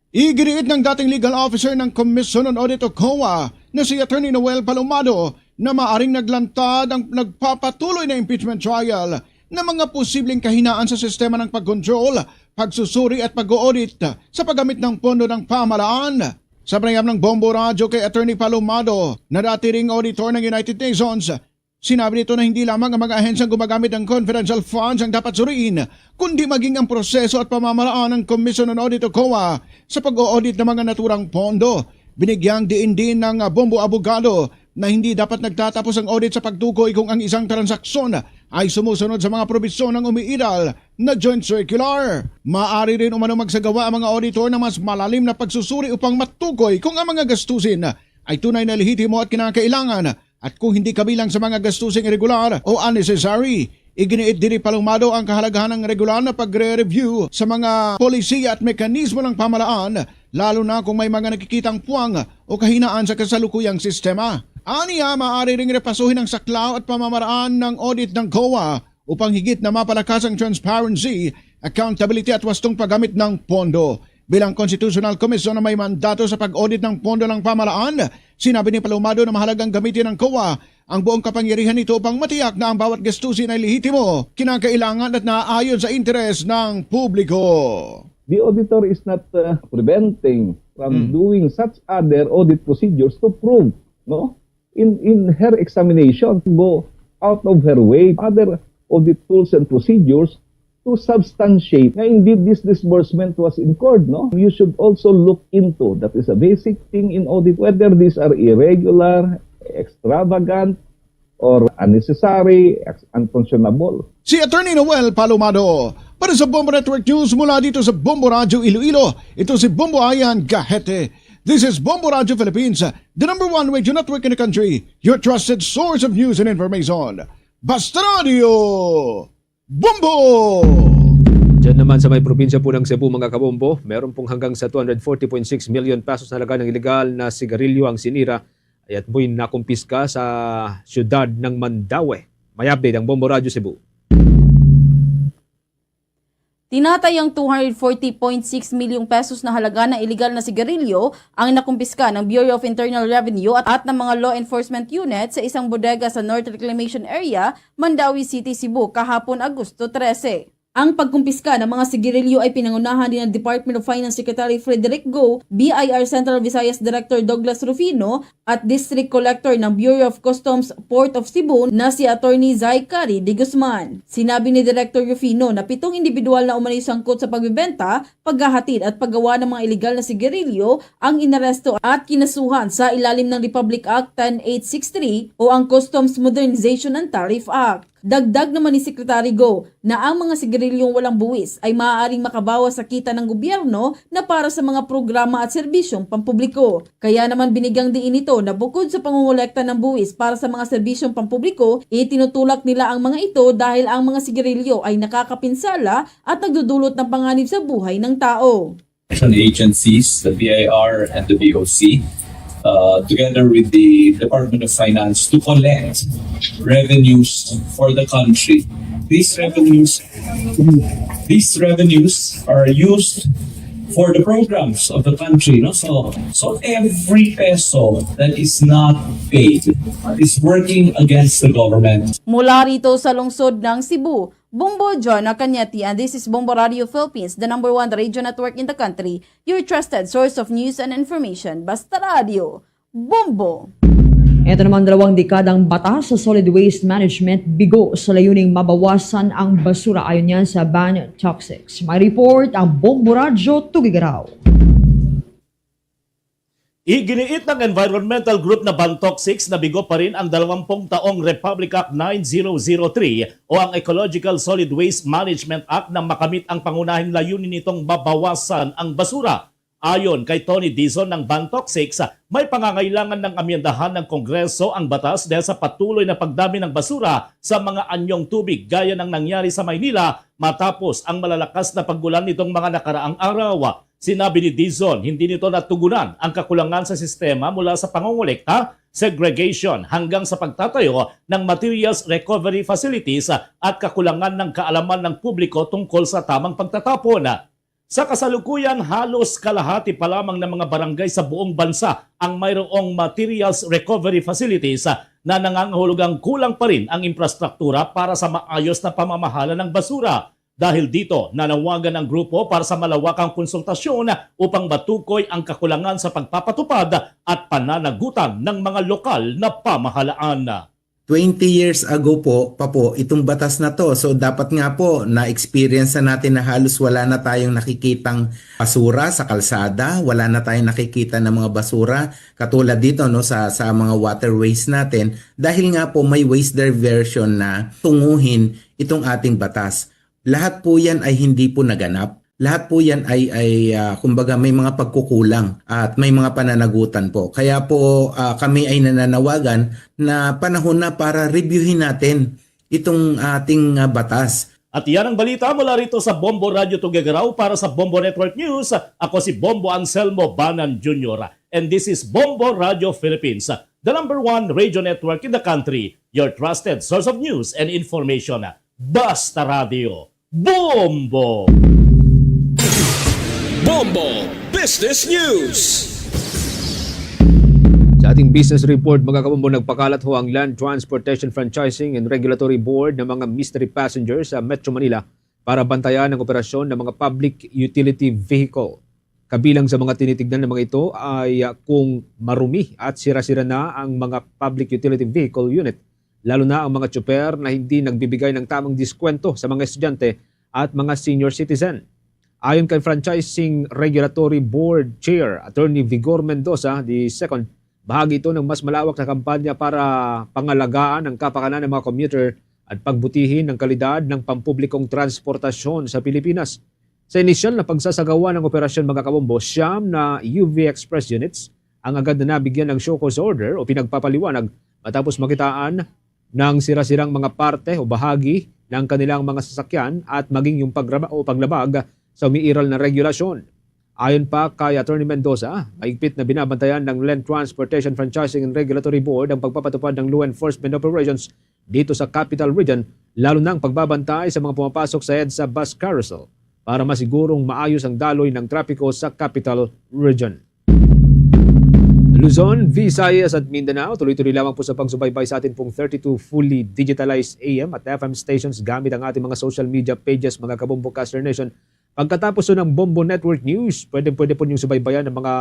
Iginiit ng dating legal officer ng Commission on Audit o COA na si Attorney Noel Palomado na maaring naglantad ang nagpapatuloy na impeachment trial na mga posibleng kahinaan sa sistema ng pagkontrol, pagsusuri at pag-audit sa paggamit ng pondo ng pamahalaan. Sa panayam ng Bombo Radio kay Attorney Palomado na dati ring auditor ng United Nations, sinabi nito na hindi lamang ang mga ahensyang gumagamit ng confidential funds ang dapat suriin, kundi maging ang proseso at pamamaraan ng Commission on Audit o COA sa pag-audit ng mga naturang pondo. Binigyang diin din ng Bombo Abogado na hindi dapat nagtatapos ang audit sa pagtukoy kung ang isang transaksyon ay sumusunod sa mga probisyon ng umiiral na joint circular. Maaari rin umano magsagawa ang mga auditor ng mas malalim na pagsusuri upang matukoy kung ang mga gastusin ay tunay na lehitimo at kinakailangan at kung hindi kabilang sa mga gastusing irregular o unnecessary. Iginiit din ni Palomado ang kahalagahan ng regular na pagre-review sa mga polisiya at mekanismo ng pamahalaan, lalo na kung may mga nakikitang puwang o kahinaan sa kasalukuyang sistema. Aniya, maaari ring repasuhin ang saklaw at pamamaraan ng audit ng COA upang higit na mapalakas ang transparency, accountability at wastong paggamit ng pondo. Bilang Constitutional Commission na may mandato sa pag-audit ng pondo ng pamahalaan, sinabi ni Palomado na mahalagang gamitin ng COA ang buong kapangyarihan nito upang matiyak na ang bawat gastusin ay lehitimo, kinakailangan at naaayon sa interes ng publiko. The auditor is not preventing from doing such other audit procedures to prove, no, in her examination, to go out of her way, other audit tools and procedures to substantiate na indeed this disbursement was incurred, no? You should also look into, that is a basic thing in audit, whether these are irregular, extravagant, or unnecessary, unconscionable. Si Attorney Noel Palomado, para sa Bombo Network News mula dito sa Bombo Radio Iloilo, ito si Bombo Ayan Gahete. This is Bombo Radio Philippines, the #1 radio network in the country, your trusted source of news and information. Basta Radio Bombo! Diyan naman sa may probinsya po ng Cebu, mga kabombo, meron pong hanggang sa 240.6 million pesos na halaga ng ilegal na sigarilyo ang sinira at po'y nakumpiska sa siyudad ng Mandaue. May update ang Bombo Radio Cebu. Tinatayang 240.6 milyong pesos na halaga ng iligal na sigarilyo ang nakumpiska ng Bureau of Internal Revenue at ng mga law enforcement unit sa isang bodega sa North Reclamation Area, Mandaue City, Cebu kahapon Agosto 13. Ang pagkumpiska ng mga sigarilyo ay pinangunahan din ng Department of Finance Secretary Frederick Go, BIR Central Visayas Director Douglas Rufino at District Collector ng Bureau of Customs Port of Cebu na si Attorney Zay Cari de Guzman. Sinabi ni Director Rufino na 7 individual na umano'y sangkot sa pagbebenta, paghahatid at paggawa ng mga iligal na sigarilyo ang inaresto at kinasuhan sa ilalim ng Republic Act 10863 o ang Customs Modernization and Tariff Act. Dagdag naman ni Secretary Go na ang mga sigarilyong walang buwis ay maaaring makabawas sa kita ng gobyerno na para sa mga programa at serbisyong pampubliko. Kaya naman binigyang diin ito na bukod sa pangungulekta ng buwis para sa mga serbisyong pampubliko, itinutulak nila ang mga ito dahil ang mga sigarilyo ay nakakapinsala at nagdudulot ng panganib sa buhay ng tao. Agencies, the BIR and the BOC, together with the Department of Finance to collect revenues for the country. These revenues are used for the programs of the country. No? So every peso that is not paid is working against the government. Mula rito sa lungsod ng Cebu, Bombo John Acanyeti, and this is Bombo Radio Philippines, the #1 radio network in the country, your trusted source of news and information. Basta Radio Bombo! Ito naman 2 dekadang batas sa solid waste management bigo sa layuning mabawasan ang basura ayon yan sa Ban Toxics. May report ang Bombo Radio Tugigaraw. Iginiit ng environmental group na Bantoxics na bigo pa rin ang 20 taong Republic Act 9003 o ang Ecological Solid Waste Management Act na makamit ang pangunahing layunin nitong mabawasan ang basura. Ayon kay Tony Dizon ng Bantoxics, may pangangailangan ng amyendahan ng Kongreso ang batas dahil sa patuloy na pagdami ng basura sa mga anyong tubig gaya ng nangyari sa Maynila matapos ang malalakas na pag-ulan nitong mga nakaraang araw. Sinabi ni Dizon, hindi nito natugunan ang kakulangan sa sistema mula sa pangongolekta, segregation hanggang sa pagtatayo ng materials recovery facilities at kakulangan ng kaalaman ng publiko tungkol sa tamang pagtatapon. Sa kasalukuyan, halos kalahati pa lamang ng mga barangay sa buong bansa ang mayroong materials recovery facilities na nangangahulugang kulang pa rin ang infrastruktura para sa maayos na pamamahala ng basura. Dahil dito, nanawagan ang grupo para sa malawakang konsultasyon upang matukoy ang kakulangan sa pagpapatupad at pananagutan ng mga lokal na pamahalaan. 20 years ago pa po itong batas na to. So dapat nga po na-experience na natin na halos wala na tayong nakikitang basura sa kalsada, wala na tayong nakikita ng mga basura katulad dito no sa mga waterways natin dahil nga po may waste diversion na tunguhin itong ating batas. Lahat po yan ay hindi po naganap. Lahat po yan ay kumbaga may mga pagkukulang at may mga pananagutan po. Kaya po kami ay nananawagan na panahon na para reviewin natin itong ating batas. At yan ang balita mula rito sa Bombo Radio Tugigaraw para sa Bombo Network News. Ako si Bombo Anselmo Banan Jr. And this is Bombo Radio Philippines, the #1 radio network in the country, your trusted source of news and information. Basta Radio Bombo! Bombo Business News. Sa Sa ating business report, mga kabombo, nagpakalat ho ang Land Transportation Franchising and Regulatory Board ng mga mystery passengers sa Metro Manila para bantayan ang operasyon ng mga public utility vehicle. Kabilang sa mga tinitignan ng mga ito ay kung marumi at sira-sira na ang mga public utility vehicle unit, lalo na ang mga tsuper na hindi nagbibigay ng tamang diskwento sa mga estudyante at mga senior citizen. Ayon kay Franchising Regulatory Board Chair Attorney Vigor Mendoza II, bahagi ito ng mas malawak na kampanya para pangalagaan ang kapakanan ng mga commuter at pagbutihin ang kalidad ng pampublikong transportasyon sa Pilipinas. Sa inisyal na pagsasagawa ng operasyon, mga kabombo, 9 na UV Express units ang agad na nabigyan ng show cause order o pinagpapaliwanag matapos makitaan ng sira-sirang mga parte o bahagi ng kanilang mga sasakyan at maging yung paglabag sa umiiral na regulasyon. Ayon pa kay Attorney Mendoza, mahigpit na binabantayan ng Land Transportation Franchising and Regulatory Board ang pagpapatupad ng law enforcement operations dito sa Capital Region, lalo na ang pagbabantay sa mga pumapasok sa EDSA bus carousel para masigurong maayos ang daloy ng trapiko sa Capital Region. Luzon, Visayas at Mindanao, tuloy-tuloy lamang po sa pagsubaybay sa atin pong 32 fully digitalized AM at FM stations gamit ang ating mga social media pages, mga kabombo Caster Nation. Pagkatapos ng Bombo Network News, pwede po niyong subaybayan ng mga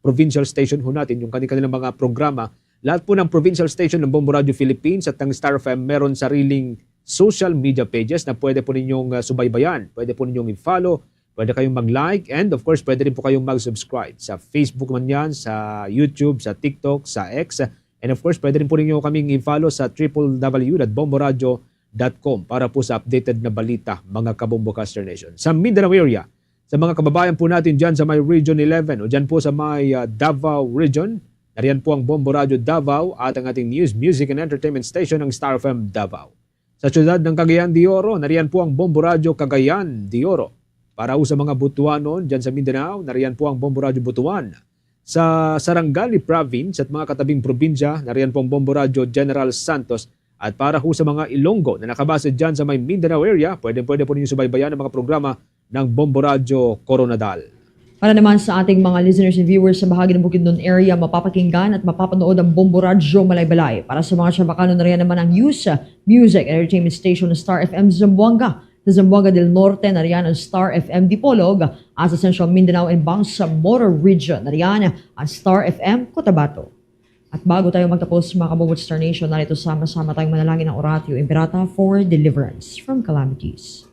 provincial station ho natin, yung kanilang mga programa. Lahat po ng provincial station ng Bombo Radio Philippines at ng Star FM meron sariling social media pages na pwede po ninyong subaybayan. Pwede po ninyong i-follow, pwede kayong mag-like, and of course, pwede rin po kayong mag-subscribe. Sa Facebook man yan, sa YouTube, sa TikTok, sa X, and of course, pwede rin po ninyo kaming i-follow sa www.bomboradio.com para po sa updated na balita, mga kabombo Caster Nation. Sa Mindanao area, sa mga kababayan po natin dyan sa may Region 11 o dyan po sa may Davao Region, nariyan po ang Bombo Radio Davao at ang ating news, music and entertainment station ng Star FM Davao. Sa siyudad ng Cagayan de Oro, nariyan po ang Bombo Radio Cagayan de Oro. Para sa mga Butuanon dyan sa Mindanao, nariyan po ang Bombo Radio Butuan. Sa Sarangani Province at mga katabing probinsya, nariyan po ang Bombo Radio General Santos. At para sa mga Ilonggo na nakabase dyan sa may Mindanao area, pwede po ninyo subaybayan ang mga programa ng Bombo Radio Coronadal. Para naman sa ating mga listeners and viewers sa bahagi ng Bukidnon area, mapapakinggan at mapapanood ang Bombo Radio Malaybalay. Para sa mga Chabacano, nariyan naman ang USA Music and Entertainment Station ng Star FM Zamboanga. Sa Zamboanga del Norte, nariyan ang Star FM Dipolog. At sa Central Mindanao and Bangsamoro Region, nariyan ang Star FM Cotabato. At bago tayo magtapos, mga kabombo Star Nation, narito sama-sama tayong manalangin ng Oratio Imperata for deliverance from calamities.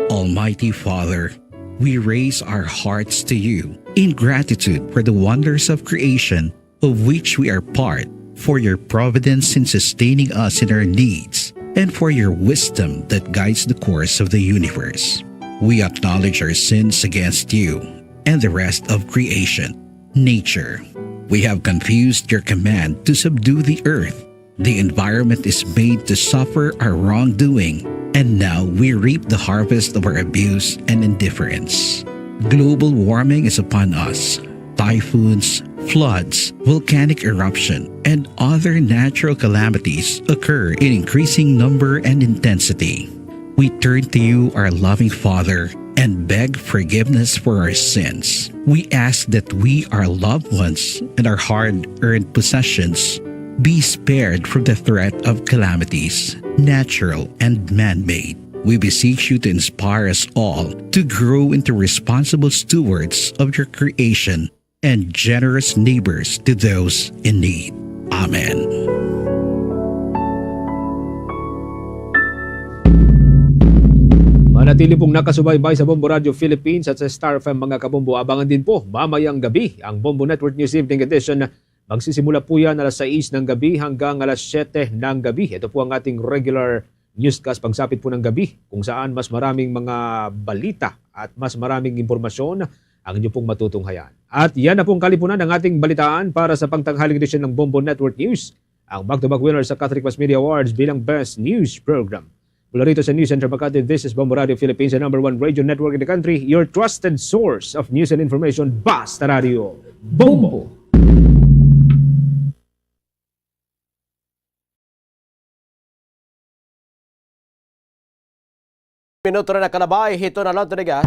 Almighty Father, we raise our hearts to you in gratitude for the wonders of creation of which we are part, for your providence in sustaining us in our needs, and for your wisdom that guides the course of the universe. We acknowledge our sins against you and the rest of creation, nature. We have confused your command to subdue the earth. The environment is made to suffer our wrongdoing, and now we reap the harvest of our abuse and indifference. Global warming is upon us. Typhoons, floods, volcanic eruption, and other natural calamities occur in increasing number and intensity. We turn to you, our loving Father, and beg forgiveness for our sins. We ask that we, our loved ones, and our hard-earned possessions be spared from the threat of calamities, natural and man-made. We beseech you to inspire us all to grow into responsible stewards of your creation and generous neighbors to those in need. Amen. Manatili pong nakasubaybay sa Bombo Radio Philippines at sa Star FM, mga kabombo. Abangan din po mamayang gabi ang Bombo Network News Evening Edition. Magsisimula po yan alas 6 ng gabi hanggang alas 7 ng gabi. Ito po ang ating regular newscast pagsapit po ng gabi, kung saan mas maraming mga balita at mas maraming impormasyon ang inyo pong matutunghayan. At yan na pong kalipunan ng ating balitaan para sa pangtanghaling edisyon ng Bombo Network News, ang back-to-back winner sa Catholic Mass Media Awards bilang Best News Program. Mula rito sa News Center Makati, this is Bombo Radio Philippines, the #1 radio network in the country, your trusted source of news and information, Basta Radio Bombo! Minuto na nakalabay, hito na lang tunigas.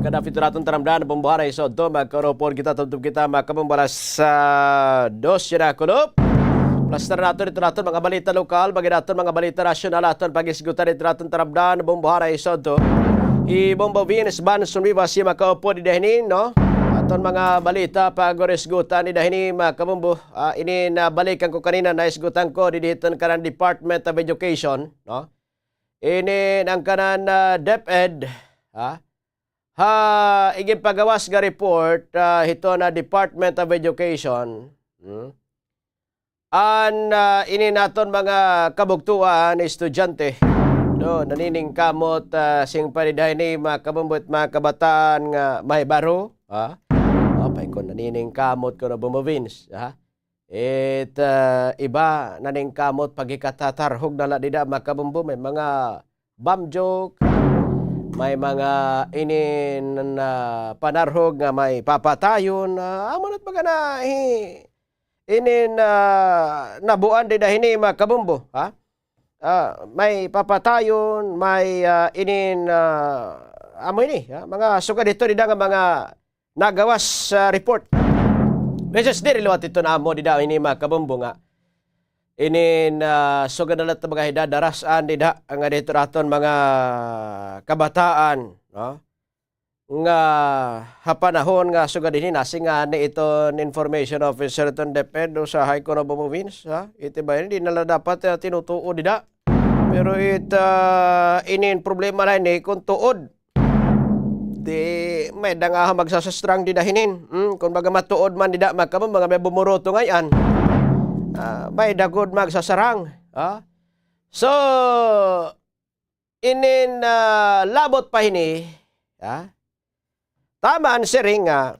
Kadapit natin taramdaan na pambuharay so do magkaropon kita tubtub kita makabumbalas sa dos yun na kulop. Plus na natin ito natin mga balita lokal, bagi natin mga balita nasyonal aton pag-isgutan ito natin taramdaan na pambuharay so do. Ibombo Venus Banson Viva siya makaupo di dahinin, no? Aton mga balita pag-isgutan di dahinin makabumbo. Ini nabalikan ko kanina na isgutan ko di dito kanan Department of Education, no? Ini ang kanan DepEd, iging pagawas nga report ito na Department of Education. Ini naton mga kabugtuan estudyante. No, nanining kamot sing paniday ni mga kabumbot mga kabataan nga may baro. Apay ko nanining kamot ko na bumuvins. Iba naning kamot pagikatatarhog na ladida mga kabumbo. May mga bam joke. May mga inin panarhog nga may papatayon. Amunot baga na inin nabuan din dahil ni mga kabumbo. May papatayon, may inin amoy ni. Mga suga dito dida nga mga nagawas report. Beses diri liwat ito na amo dida ini mga kabumbo nga. Inin suga na lahat mga hidadarasan dida nga dito raton mga kabataan, no? Nga hapanahon nga suga din nasi nga ni iton information officer iton DepEd sa High Court of Province, iti ba hindi nala dapat tinutuo dida. Pero inin problema na ini kung tuod di may nga magsasastrang didahinin. Kung baga matuod man dida makamo mga may bumuroto ngayon. May dagod magsasarang. So, inin labot pa hini, tamaan siring nga,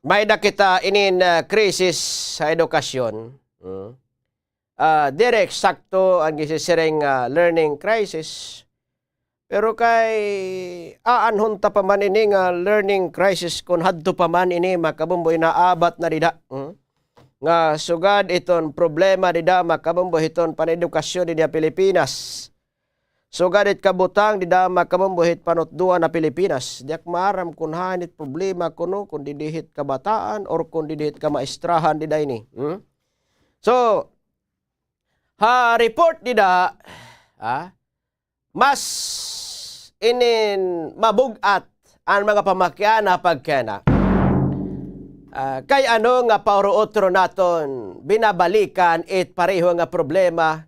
may nakita inin krisis sa edukasyon. Direct sakto ang gisisiring learning crisis. Pero kay aanhon ta pa man ini nga learning crisis kung hadto pa man ini makabumboy na abat na dida. Nga sugad iton problema dida makabumbo hiton panedukasyon di Pilipinas. Sugad it kabutang dida makabumbo hit panutduan na Pilipinas. Diak maaram kun hanit problema kuno kun didihit kabataan or kun didihit ka maestrahan dida ini. So report dida mas inin mabugat ang mga pamakyana pagkena. Kay ano nga pauro otro naton binabalikan it pareho nga problema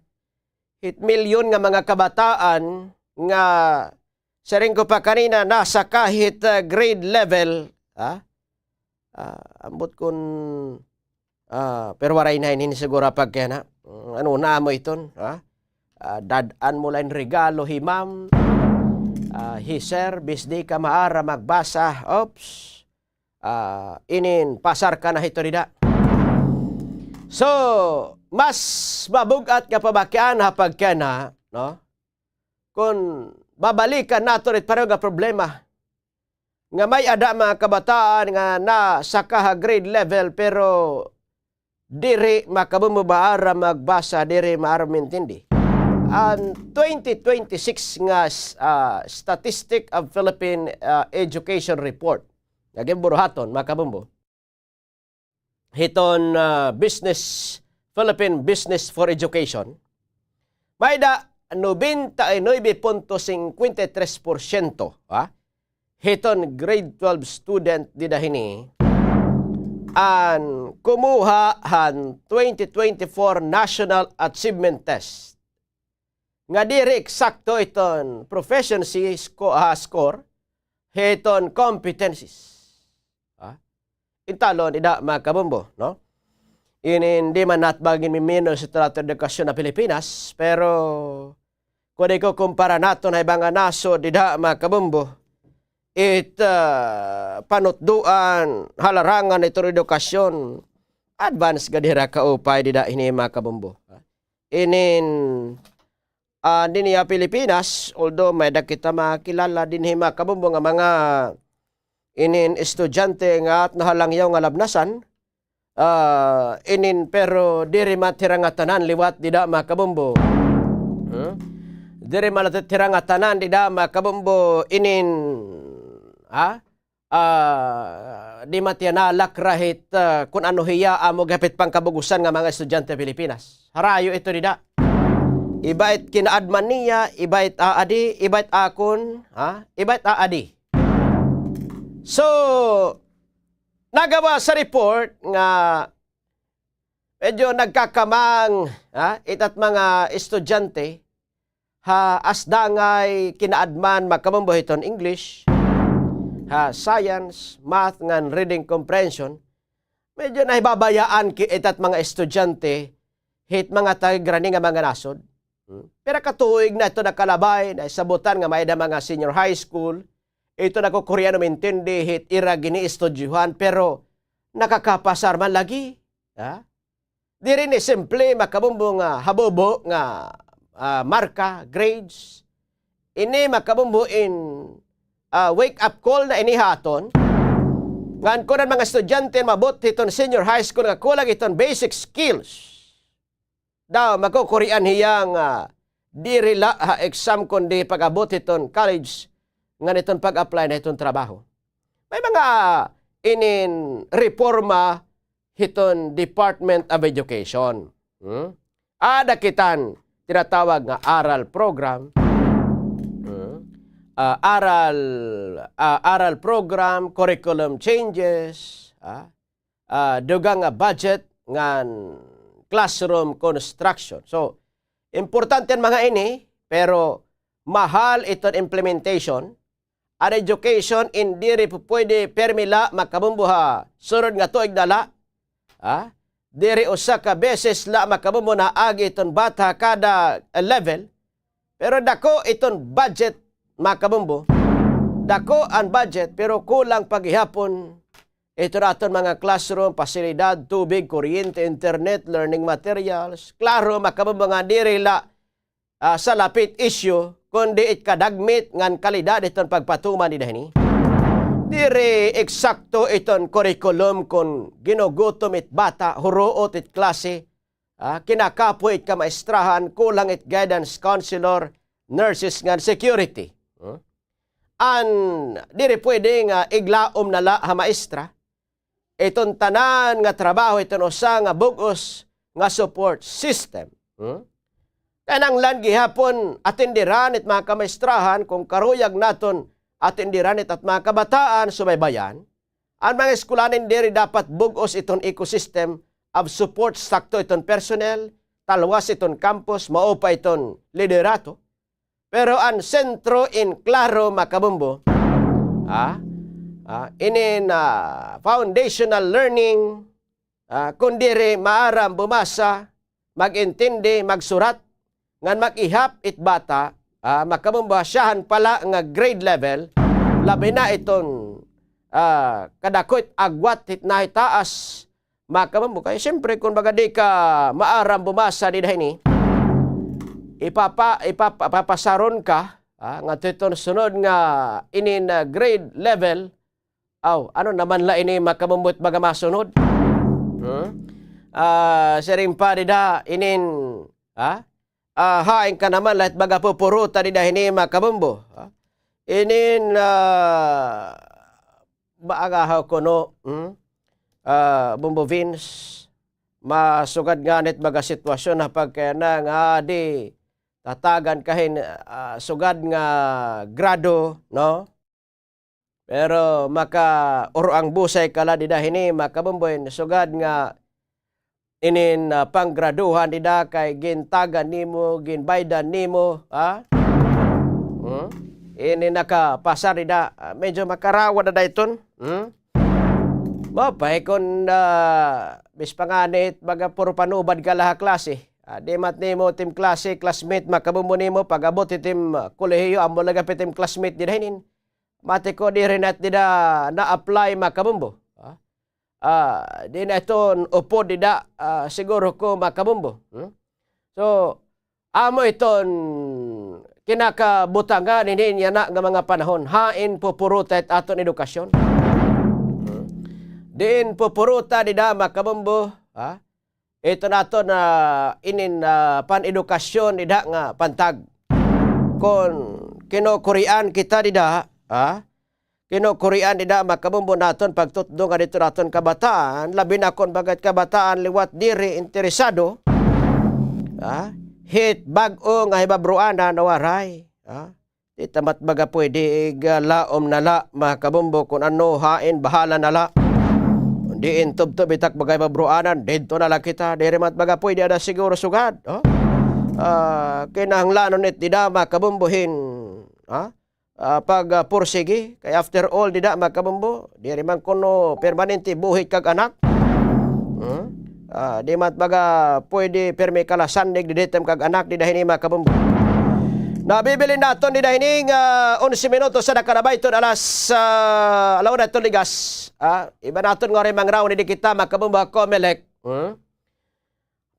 it milyon nga mga kabataan nga saring ko pa kanina nasa kahit grade level ambot kun pero waray na hindi siguro pagkena ano na mo iton dadaan mo lang regalo himam hiser bisdi ka maara magbasa inin pasar ka na hito nida. So, mas mabugat ka pabakyan hapag ka na, no? Kung babalikan nato rin pareho nga problema. Nga may ada mga kabataan nga nasa kaha grade level pero diri makabumubaara magbasa, diri maara mintindi. Ang 2026 nga Statistic of Philippine Education Report Naging buruhaton, makabumbo. Hiton Philippine Business for Education. May da 99.53%. Hiton grade 12 student di dahini. An kumuha han 2024 National Achievement Test. Nga diri eksakto iton proficiency score. Hiton competencies. Intalon, ida mga kabumbo, no? Hindi man natbagin mimino sa trato edukasyon na Pilipinas, pero kung di ko kumpara nato na ibang naso, ida mga kabumbo, panutduan, halarangan ito edukasyon, advance gadira kaupay, ida ini mga kabumbo. Din niya Pilipinas, although may da kita makilala din mga kabumbo nga mga inin estudyante nga at nahalangyaw nga labnasan, pero diri matira nga tanan liwat dida makabumbo. Diri matira nga tanan dida makabumbo di matiyanalak rahit kung ano hiya amo gapit pang kabugusan nga mga estudyante Pilipinas. Harayo ito dida. Ibait kinaadman niya, ibait aadi, ibait akon, ibait aadi. So, nagawa sa report nga medyo nagkakamang itat mga estudyante asdangay kinaadman makamambuhiton English, science, math, ngan reading comprehension. Medyo nahibabayaan itat mga estudyante hit mga tagigrani nga mga nasod. Pero katuig na ito nakalabay na sabutan nga may da mga senior high school. Ito na ko Koreano mintindi hit ira gini estudyuhan pero nakakapasar man lagi. Di rin simple makabumbo nga habobo nga marka, grades. Ini makabumbo in wake up call na inihaton. Ngan ko ng mga estudyante mabot iton senior high school nga kulang iton basic skills. Daw magkukurian hiyang dirila exam kundi pag-abot iton college nga niton pag-apply na iton trabaho. May mga reforma hiton Department of Education. Ada kitan tinatawag nga aral program. Aral program, curriculum changes, dugang nga budget ngan classroom construction. So, importante mga ini, pero mahal iton implementation. Ang education, hindi rin pwede permila makabumbuha sunod nga tuig dala. Diri usa ka beses la makabumbu na agi iton bata kada level. Pero dako iton budget makabumbu. Dako ang budget, pero kulang paghihapon. Ito naton mga classroom, pasilidad, tubig, kuryente, internet, learning materials. Klaro, makabumbu nga diri la sa lapit issue, kundi kadagmit ngan kalidad iton pagpatuman ni dahini. Diri eksakto iton curriculum kung ginugutom it bata, huruot it klase, kinakapo it kamaistrahan, kulang it guidance counselor, nurses ngan security. Diri pwede nga iglaom na la ha maestra. Iton tanan nga trabaho iton usa nga bugos nga support system. Kanang gihapon atindiran it mga kamaistrahan kung karuyag naton atindiran it at mga kabataan subaybayan. Ang mga eskulanin diri dapat bugos iton ecosystem of support sakto iton personnel, talwas iton campus, maupa iton liderato. Pero ang sentro in klaro makabumbo, inin foundational learning, kundiri maaram bumasa, magintindi, magsurat, ngan mag-ihap it bata, makabumbo siyahan pala nga grade level, labi na iton kadakot agwat it na itaas, makabumbo. Kaya siyempre kung baga di ka maaram bumasa di dahini, ipapasaron ka nga titon sunod nga inin grade level ano naman la ini makabumot baga masunod siring pa dida inin haing ka naman lahat baga pupuruta dida hini makabumbo inin baagahaw ko no Bumbo Vince masugad ganit baga sitwasyon na pagkaya na nga di tatagan kahin sugad nga grado, no? Pero maka uruang busay kala dida hini makabumboy sugad nga inin panggraduhan dida kay gintagan nimo, ginbaydan nimo, Ini nakapasar dida medyo makarawa na dayton, Mapay kung bispanganit baga puro panubad ka laha klase. Di mat nimo team klase, classmate, makabumbo nimo, pag-abot team kolehiyo, amo laga team classmate din hinin. Mati ko di rin at dida na-apply makabumbo. Di na ito upo dida siguro ko makabumbo. So, amo iton kinakabutangan niya na nga mga panahon. Hain pupurutat aton edukasyon. Diin pupuruta dida makabumbo, ito nato na inin pan-edukasyon dida nga pantag. Kung kinukurian kita dida, kinukurian nila makabumbo naton pagtutdo nga dito naton kabataan, labi na kon bagat kabataan liwat diri interesado, hit bag-o nga hibabruana nawaray. Di tamat baga pwede laom nala makabumbo kung ano hain bahala nala. Di intub-tub itak bagay babruanan, dito nala kita, di mat baga pwede ada siguro sugad. Kinahanglanon it di da makabumbuhin pag pursigi kay after all di da makabumbo di man kuno permanente buhit kag anak. Di mat baga pwede permi kalasandig di detem kag anak di dahini makabumbo. Nabibili naton di dahining 11 minutos sa nakarabayton alas alaw na ligas. Iba naton nga rin mangraw ni di kita makabumbo Comelec.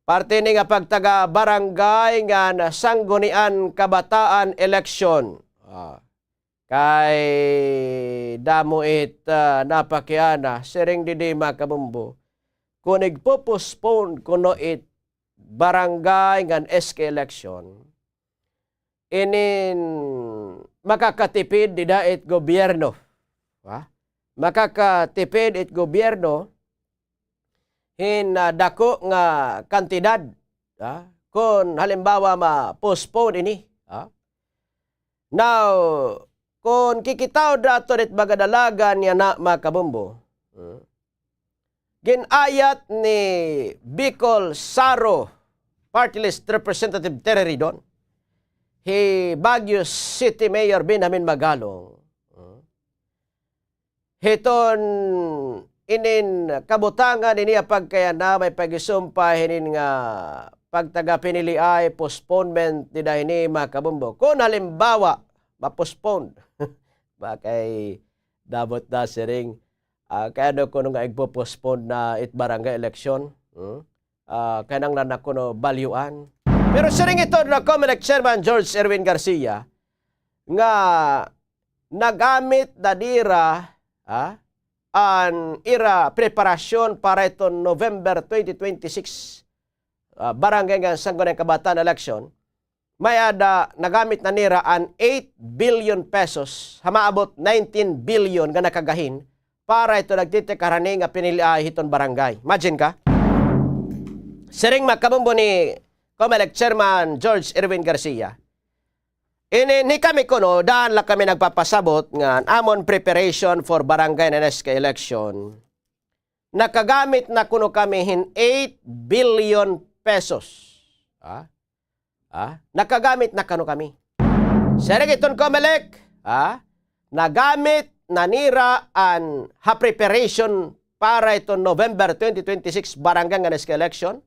Parte ni nga pagtaga barangay nga sanggunian kabataan election. Kay damo it napakiana sering didi makabumbo. Kung nagpo-postpone kuno it barangay nga SK election, inin makakatipid di dait gobyerno. Makakatipid it gobyerno dako nga kantidad kung halimbawa ma-postpone ini. Now, kung kikitaw dato rit bagadalagan niya na makabumbo, ginayat ni Bicol Saro Party List Representative Terry Ridon, Baguio City Mayor Benjamin Magalong, hiton inin kabutangan ini pagkaya na may pag-isumpay hinin nga pagtaga pinili ay postponement di dahini makabumbo. Kung halimbawa ma-postpone bakay dabot na siring kaya na ko nga igpo-postpone na it barangay election kaya nang lanak ko no balyuan. Pero siring ito na Comelec Chairman George Erwin Garcia nga nagamit na dira an ira preparasyon para ito November 2026 barangay nga sangguniang kabataan election, may ada nagamit na nira an 8 billion pesos, hamaabot 19 billion nga nakagahin para ito nagtitikaraning nga piniliay hiton barangay. Imagine ka? Siring makabumbo ni Comelec Chairman George Erwin Garcia. Ni kami kuno, daan lang kami nagpapasabot nga amon preparation for barangay na SK election. Nakagamit na kuno kami 8 billion pesos. Nakagamit na kano kami. Siring iton Comelec, nagamit na nira an preparation para ito November 2026 barangay nga SK election,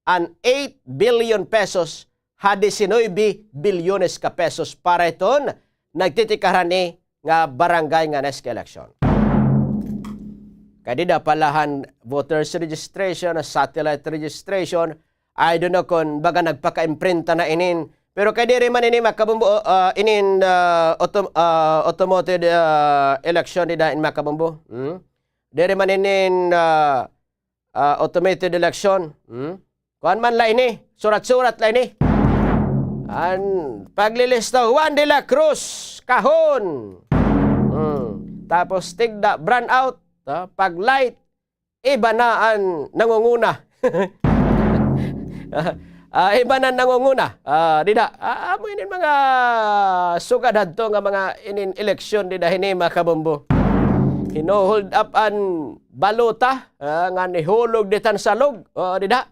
an 8 billion pesos, 19 bilyones ka pesos para iton nagtitikarani nga barangay nga SK election. Kadida palahan voters registration, satellite registration, I don't know kung baga nagpaka-imprinta na inin. Pero kay diri man ini makabumbo inin automated election di dain makabumbo. Diri man inin automated election. Kuan man la ini, surat-surat la ini. An paglilista Juan de la Cruz kahon. Tapos tigda brand out, pag light iba na ang nangunguna. Iba na nangunguna. Dida, amo inin mga sugad hadto nga mga inin eleksyon dida hini makabumbo. Hino-hold up an balota nga nihulog ditan salog. Dida,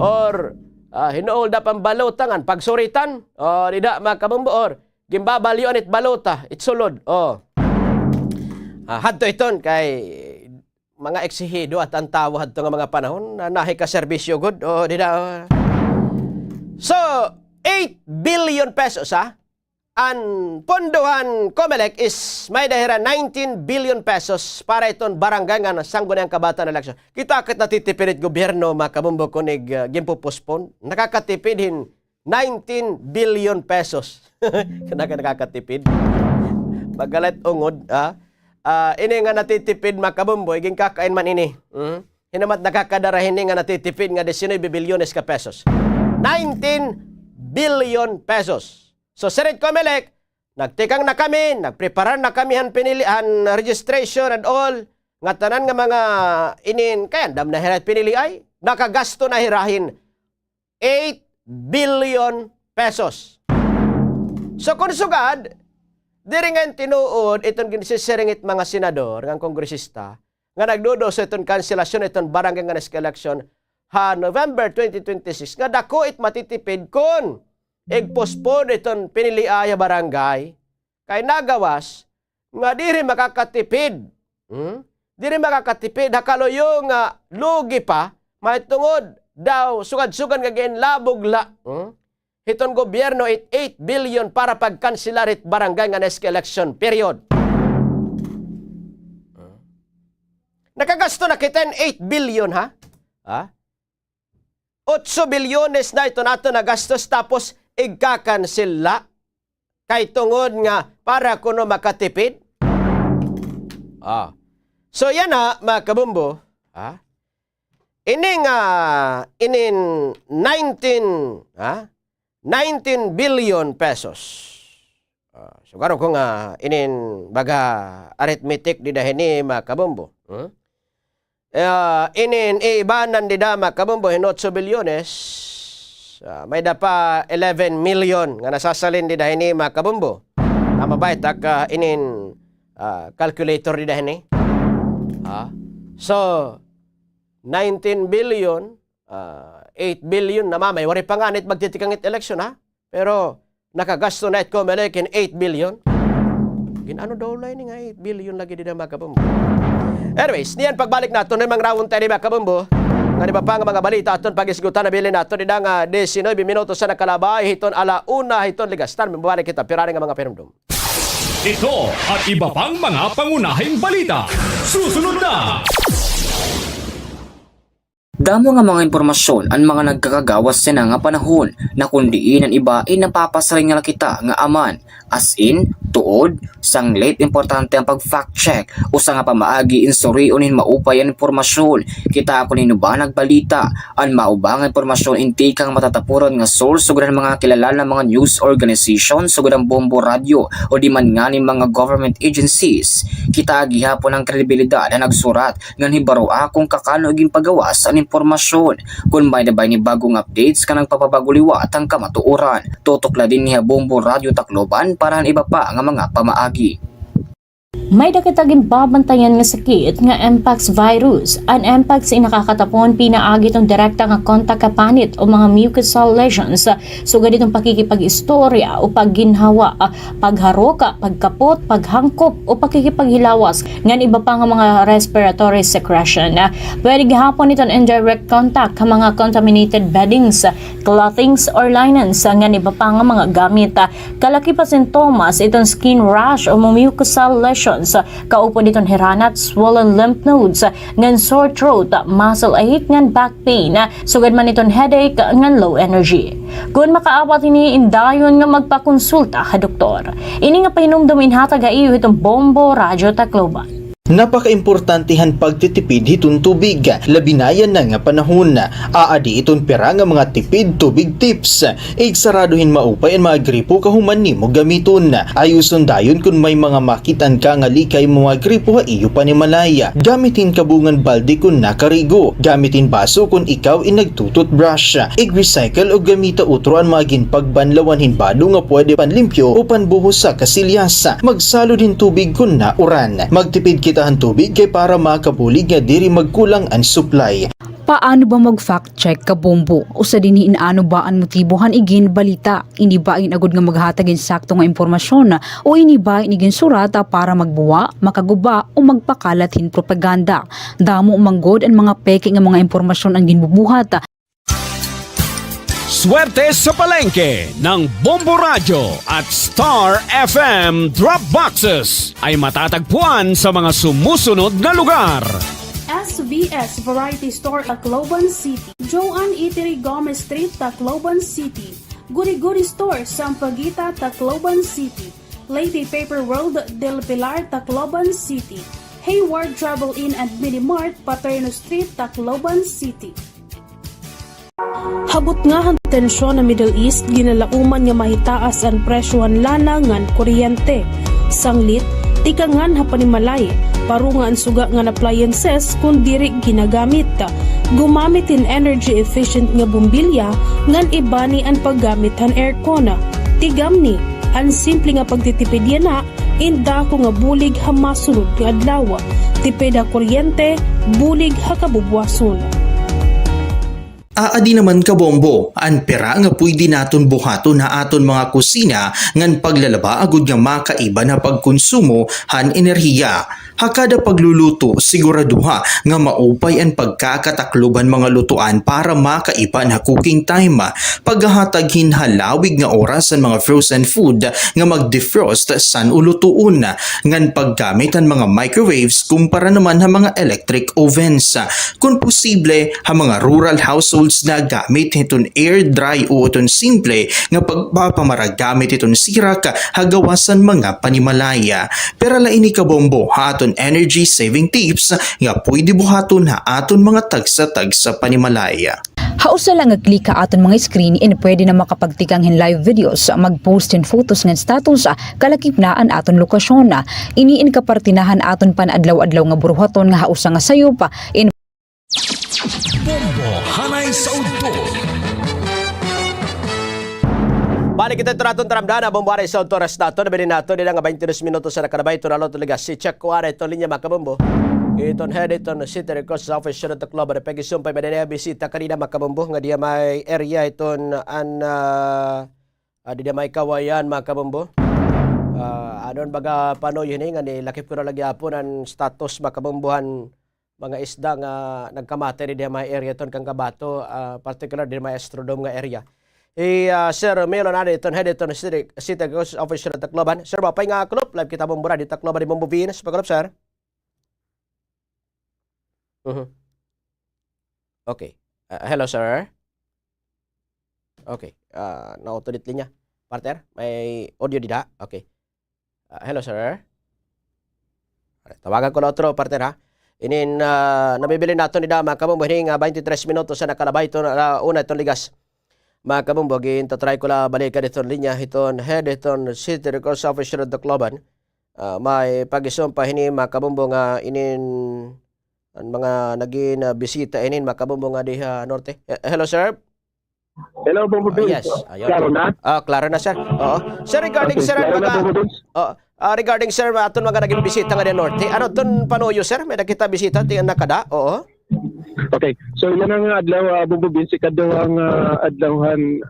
or hino-hold up ang balota nga pagsuritan. Dida makabumbo or gimbabalyon it balota, itsulod. Hadto iton kay mga eksihido at ang tawo hadto nga mga panahon na nahi ka serbisyo good dida. So 8 billion pesos ang pondohan Comelec is may dahira 19 billion pesos para iton barangay nga sangguniang kabataan election. Kita ket natitipid gobyerno makabumbo kunig gimpo-postpone, nakakatipid hin 19 billion pesos. Nakakatipid magalit ungod ini nga natitipid makabumbo, iging kakain man ini. Hinamat nakakadara hindi nga natitipid nga 19 bilyones ka pesos. 19 billion pesos. So, Senate Comelec, nagtikang na kami, nagpreparar na kami han pinilian, registration and all, nga tanan nga mga inin, kaya dam na hirat pinili ay, nakagasto na hirahin 8 billion pesos. So kung sugad, diri nga tinuod itong ginsisiringit mga senador, nga kongresista, nga nagdudo sa itong kanselasyon itong barangay nga next election ha November 2026, nga dako it matitipid kun ig-postpone itong piniliaya barangay, kay nagawas, nga diri makakatipid. Diri makakatipid, hakaloyo nga lugi pa, maitungod daw, sugad-sugad nga labog la. Itong gobyerno 8 billion para pagkansilarit barangay nga next election period. Nakagasto na kita 8 billion ha? 8 bilyones na ito nato nagastos tapos igkakansila kay tungod nga para kuno makatipid. So yan na mga kabumbo, ining 19 billion pesos. Siguro kung inin baga arithmetic di dahini mga kabumbo. Inin ibanan di da mga kabumbo 8 bilyones. May da pa 11 million nga nasasalin di dahini mga kabumbo. Tama ba itak inin calculator di dahini? So 19 billion 8 billion na mamay wari pa nga nit magtitikangit election ha, pero nakagasto na it ko malikin 8 billion. Ginano daw lang nga 8 billion lagi di na mga kabumbo. Anyways, niyan pagbalik nato na mga rawon tayo mga kabumbo. Nga di ba pa nga mga balita aton pag-isgutan na bilin nato di na nga 19 minutos sa nakalabay hiton ala una hiton ligastan. Mabalik kita pirari nga mga perumdum. Ito at iba pang mga pangunahing balita. Susunod na! Damo nga mga impormasyon ang mga nagkakagawas sa nga panahon na kundiin ang iba ay napapasaring nga kita nga aman as in, tuod, sanglit importante ang pag-fact check o sa nga pamaagi insuriunin maupay ang impormasyon. Kita ako ba nagbalita ang maubang impormasyon inti kang matatapuran nga source sugod ang mga kilala na mga news organization sugod ang Bombo Radio o di man nga ni mga government agencies. Kita gihapon ang kredibilidad na nagsurat nga hibaroa kung kakano iging pagawas ang impormasyon. Kung may nabay ni bagong updates ka nang papabaguliwat ang kamatuoran. Tutok la din niya Bombo Radio Tacloban para iba pa nga mga pamaagi. May dakitaging babantayan nga sakit nga Mpox virus. Ang Mpox ay nakakatapon pinaagi itong direkta nga kontak kapanit o mga mucosal lesions. Sugad itong pakikipag-istorya o pagginhawa, pagharoka, pagkapot, paghangkop o pakikipaghilawas ngan iba pa nga mga respiratory secretion. Pwede gihapon itong indirect contact ka mga contaminated beddings, clothings or linens ngan iba pa nga mga gamit. Kalaki pa sintomas itong skin rash o mucosal lesions. Kaupo ditong hiranat, swollen lymph nodes, ngan sore throat, muscle ache, ngan back pain, sugad man itong headache, ngan low energy. Kung makaawat ini indayon nga magpakonsulta ka doktor. Ini nga pahinumdumin hatag iyo itong Bombo Radio Tacloban. Napaka-importantihan pagtitipid hitong tubig, labinayan na nga panahon. Aadi iton pera nga mga tipid tubig tips. Igsaraduhin maupay ang mga gripo kahuman nimo gamiton. Ayuson dayon kung may mga makitan ka nga likay mga gripo ha iyo panimalaya. Gamitin kabungan balde kung nakarigo. Gamitin baso kung ikaw inagtutut brush. Ig-recycle o gamita utro ang mga ginpagbanlawan hinbado nga pwede panlimpyo o panbuhos sa kasilyas. Magsalo din tubig kung nauran. Magtipid kita ang tubig kay para makabulig nga diri magkulang ang supply. Paano ba mag-fact check ka Bombo? O sa diniin ano ba ang motibohan igin balita? Ini ba agud nga maghatagin sakto nga impormasyon o ini ba igin surata para magbuwa, makaguba o magpakalatin propaganda? Damo manggod ang mga peke nga mga impormasyon ang ginbubuhat. Swerte sa palengke ng Bombo Radio at Star FM Drop Boxes ay matatagpuan sa mga sumusunod na lugar. SVS Variety Store, Tacloban City. Joanne Eatery, Gomez Street, Tacloban City. Guri-Guri Store, Sampaguita, Tacloban City. Lady Paper World, Del Pilar, Tacloban City. Hayward Travel Inn and Mini Mart, Paterno Street, Tacloban City. Habot nga ang tensyon na Middle East, ginalauman nga mahitaas ang presyohan lana ngan kuryente. Sanglit, tikangan hapanimalay, paro nga ang suga nga appliances kung diri ginagamit. Gumamit in energy efficient nga bumbilya ngan ibani ang paggamit han aircon. Tigamni, ang simple nga pagtitipid yana, inda ko nga bulig ha masunod nga adlaw. Tipid ha kuryente, bulig ha kabubwason. Aadi naman kabombo, ang pera nga pwede naton buhato na aton mga kusina ngan paglalaba agud nga makaiba na pagkonsumo han enerhiya. Hakada pagluluto, siguraduha nga maupay ang pagkakatakluban mga lutuan para makaiba na cooking time. Paghahatag hinhalawig nga oras ang mga frozen food nga mag-defrost san ulutuon. Ngan paggamit ang mga microwaves kumpara naman ha mga electric ovens. Kung posible, ha mga rural households na gamit iton air dry o iton simple nga pagpapamaragamit iton sirak hagawasan mga panimalaya. Pero laini kabombo ha aton energy saving tips nga pwede buhaton ha aton mga tagsa-tagsa panimalaya. Hausa lang nga klika aton mga screen and pwede na makapagtikang hin live videos, mag-post in photos ng status, kalakip na ang aton lokasyon. Iniin kapartinahan aton panadlaw-adlaw nga buruhaton nga hausa nga sayop in Bombo Hanay sa Udto. Balik kita teraton teramdana bombaray sa oras nato na nato nila nga 22 minutos sa nakarabay ito na lot liga si check ko ara ito linya makabombo iton head iton City Records Office sa Club na pegisyon pa madaya bisita kanina makabombo nga diya may area iton an diya may kawayan makabombo anon baga pano yun nga ni lakip ko na lagi apon ang status makabombohan mga isda nga nagkamate diya may area iton kang Kabato particular diya may Astrodome nga area. Sir Melo na dito head ito City Coast Official at Tacloban. Sir, mapay nga klub. Live kita mong mura di Tacloban di Mombo Venus. Pagkalop, sir. Okay. Hello, sir. Okay. Nautulit linya. Partner, may audio dida. Okay. Hello, sir. Tawagan ko na otro, partner, ha. Inin, nabibili nato ni Dama. Kamong buhining 23 minutos sa nakalabay ito una itong ligas. Mga kabumbogin, tatry ko lang balikan itong linya, itong head, itong City Records Officer of the Cluban. May pag-isong pahini, mga kabumbong inin, ang mga naging bisita inin, mga kabumbong diha norte. Hello, sir. Hello, Bombodons. Yes. Klaro na? Klaro na, sir. Oo. Sir, regarding, sir, regarding, sir, aton mga naging bisita nga diha norte, ano itong panuyo, sir? May nakita bisita, tingnan nakada? Oo. Okay, so yan ang adlaw bububin si kadawang adlawhan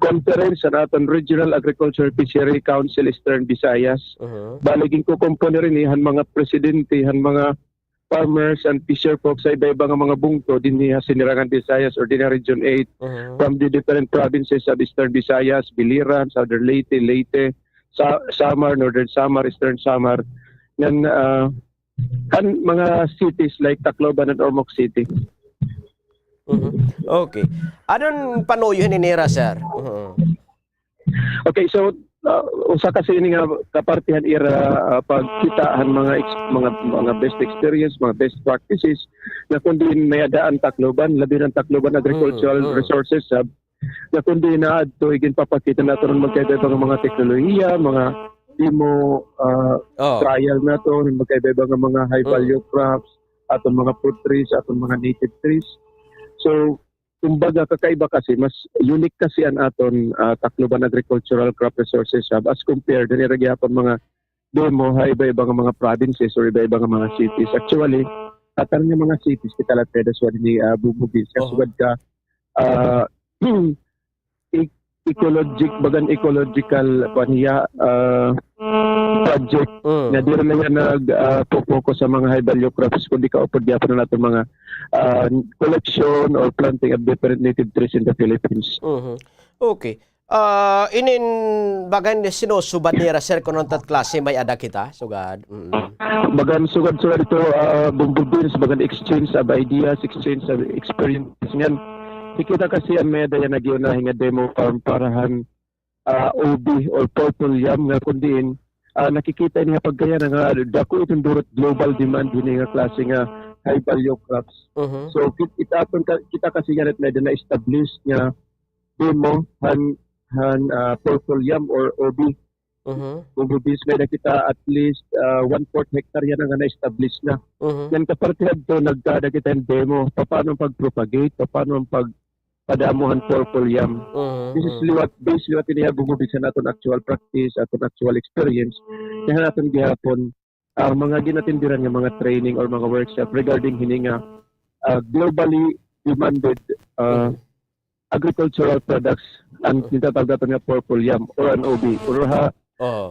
conference sa aton Regional Agriculture Fishery Council Eastern Visayas. Baliging ko komponer rin han mga presidente, han mga farmers and fisher folks sa iba-iba nga mga bungto din ni Sinirangan Visayas or din Region 8 from the different provinces of Eastern Visayas, Biliran, Southern Leyte, Samar, Northern Samar, Eastern Samar. Yan kan mga cities like Tacloban and Ormoc City. Okay. Anong panuyo hinira, sir? Okay, so usa kasi ini nga kapartihan ira pagkitaan mga best experience, mga best practices na kundi may adaan Tacloban, labi ng Tacloban Agricultural Resources Hub na kundi na adto igin papakita nato ng magkaiba mga teknolohiya, mga demo trial na to, magkaiba ng mga high value crops, atong mga fruit trees, atong mga native trees. So, kumbaga kakaiba kasi, mas unique kasi ang aton Tacloban Agricultural Crop Resources Hub as compared na niragyapan mga demo ha iba-iba ng mga provinces or iba-iba ng mga cities. Actually, atan ng mga cities kita latedas wala ni bubugis. Kasugad ka ecological paniya project na di rin lang nag-focus sa mga high value crops kundi kaupod yapon na natin mga collection or planting of different native trees in the Philippines. Okay. Inin bagan sinusubad ni Sir konontat klase may ada kita sugad. Bagan sugad ito bumbubins bagan exchange of ideas, exchange of experiences ngan. Kita kasi ang may daya nagyunahin nga demo farm parahan OB or purple yam nga kundiin nakikita niya pagkaya nga dako itong durot global demand din nga klase nga high value crops. So kita kasi nga na establish nga demo purple yam or OB. Kung bubis may kita at least 1/4 hectare yan ang na-establish na. Yan kapartihan to nagdada kita yung demo. Paano pag-propagate, paano padamuhan purple yam. This is basically what niya bumubis sa natin actual practice, aton actual experience. Kaya natin gihapon mga ginatindiran ng mga training or mga workshop regarding hininga globally demanded agricultural products ang tinatawag natin nga purple yam or an OB or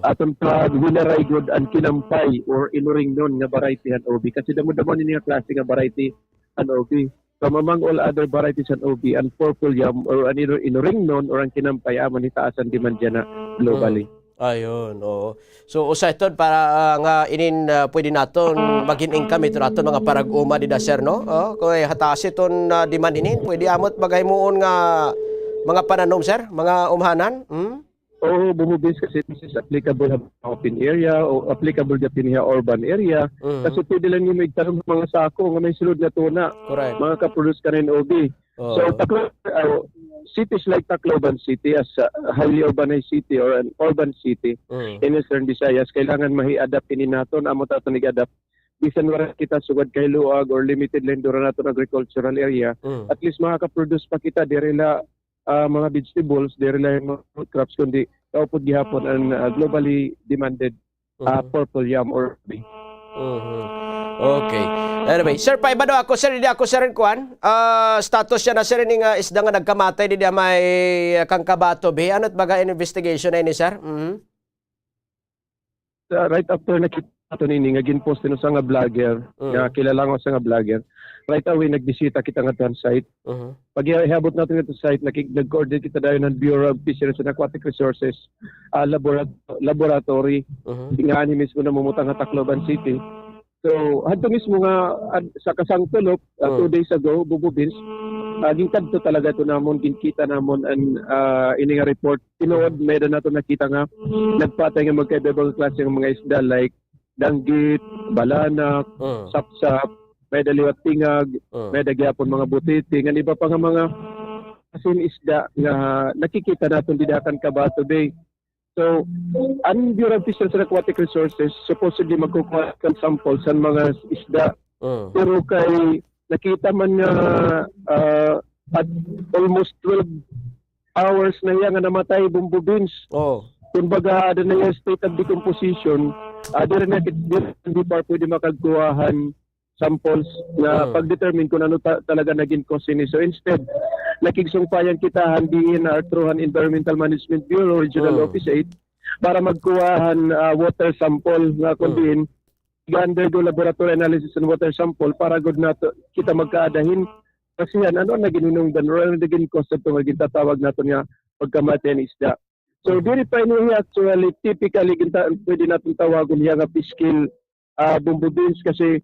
aton pa winaray good ang kinampay or inuring nun nga variety an OB kasi damo-damo ni nga klase nga variety an OB. From among all other varieties an OB, ang purple yam or an inuring nun or ang kinampay amon ni taas ang demand dyan na globally. Ayun, oo. So usa ito para nga pwede naton maging income ito naton mga parag-uma di da sir, no? Kung hataas iton demand inin, pwede amot magaymuon nga mga pananom sir, mga umhanan. Oo, bumubis kasi this is applicable sa open area o applicable sa piniha urban area. Kasi pwede lang yung magtanong mga sako nga may sulod na tuna. Correct. Mga kaproduce ka rin OB. So, cities like Tacloban City as a highly urbanized city or an urban city in Eastern Visayas, kailangan mahi-adapt ini naton, amo tato nig-adapt. Bisan wala kita sugad kay luag or limited lang dura naton agricultural area, at least makaka-produce pa kita diri la mga vegetables, diri la mga fruit crops kundi kaupod gihapon ang globally demanded purple yam or OB. Okay. Anyway, sir, paibado ako, sir, hindi ako, sir, kuan. Status siya na, sir, ini nga isda nga nagkamatay, hindi may kangkabato, be. Ano't baga investigation na ini, sir? Right after nakita ito nini, nga ginpost din sa nga vlogger, nga kilala ko sa nga vlogger, right away, nagbisita kita nga doon site. Pag ihabot natin ito site, nag-coordinate kita dahil ng Bureau of Fisheries and Aquatic Resources laboratory. Tingahan mismo na mumutang nga Tacloban City. So, hadto mismo nga sa kasangtulok 2 days ago, bububins, ginkadto talaga ito namon, ginkita namon ang ini nga report. Tinuod, meron nato nakita nga, nagpatay nga magkaibang klase ng mga isda like danggit, balanak, sapsap, may daliwat tingag, may dagyapon mga butiti, nga iba pa nga mga asin isda nga nakikita natin didakan Cabato Bay. So, ang Bureau of Fisheries and Aquatic Resources supposedly magkukuha ng samples sa mga isda. Pero kay nakita man nga at almost 12 hours na yan nga namatay bumbubins. Kumbaga, na yung state of decomposition, hindi pa pwede makagkuhahan samples na pag-determine kung ano talaga naging cause ni. So instead, nakigsungpayan kita handiin na Artruhan Environmental Management Bureau Regional Office 8 para magkuhahan water sample na kundiin undergo laboratory analysis and water sample para good na kita magkaadahin kasi yan ano naging inungdan or ano naging cause ito maging tatawag nato nga pagkamatay ng isda. So verify niya actually typically pwede natin tawagon niya nga fiscal bumbubins kasi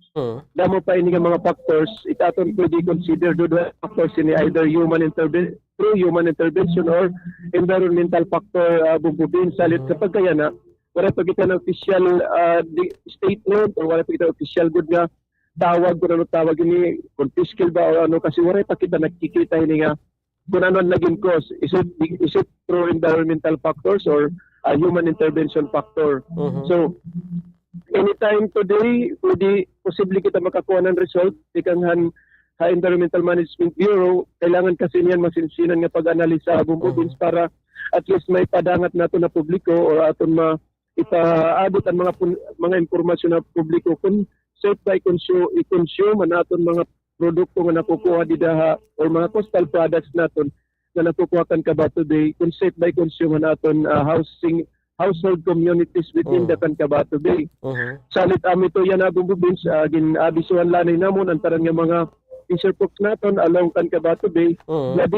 damo pa ini nga mga factors itaton pwede consider do factors in either human intervention or environmental factor bumbubins salit kapag kaya na wala pa kita ng official statement or wala pa kita official good nga tawag kung ano tawag ini kung fiscal ba o ano kasi wala pa kita nakikita ini nga kung ano naging cause is it through environmental factors or human intervention factor. So anytime today, pwede posible kita makakuha ng result. Ikanghan sa Environmental Management Bureau, kailangan kasi niyan masinsinan nga pag-analisa bumbubins para at least may padangat nato na publiko o aton ipaabot ang mga impormasyon na publiko kung safe by i-consume naton mga produkto nga nakukuha didaha or mga coastal products naton na nakukuha kan Cabato Bay kung safe by consume naton household communities within the Cabato Bay. Salit amito yan bumbubins ginabisuhan lanay namon ang tarang nga mga fisher folks naton along Cabato Bay na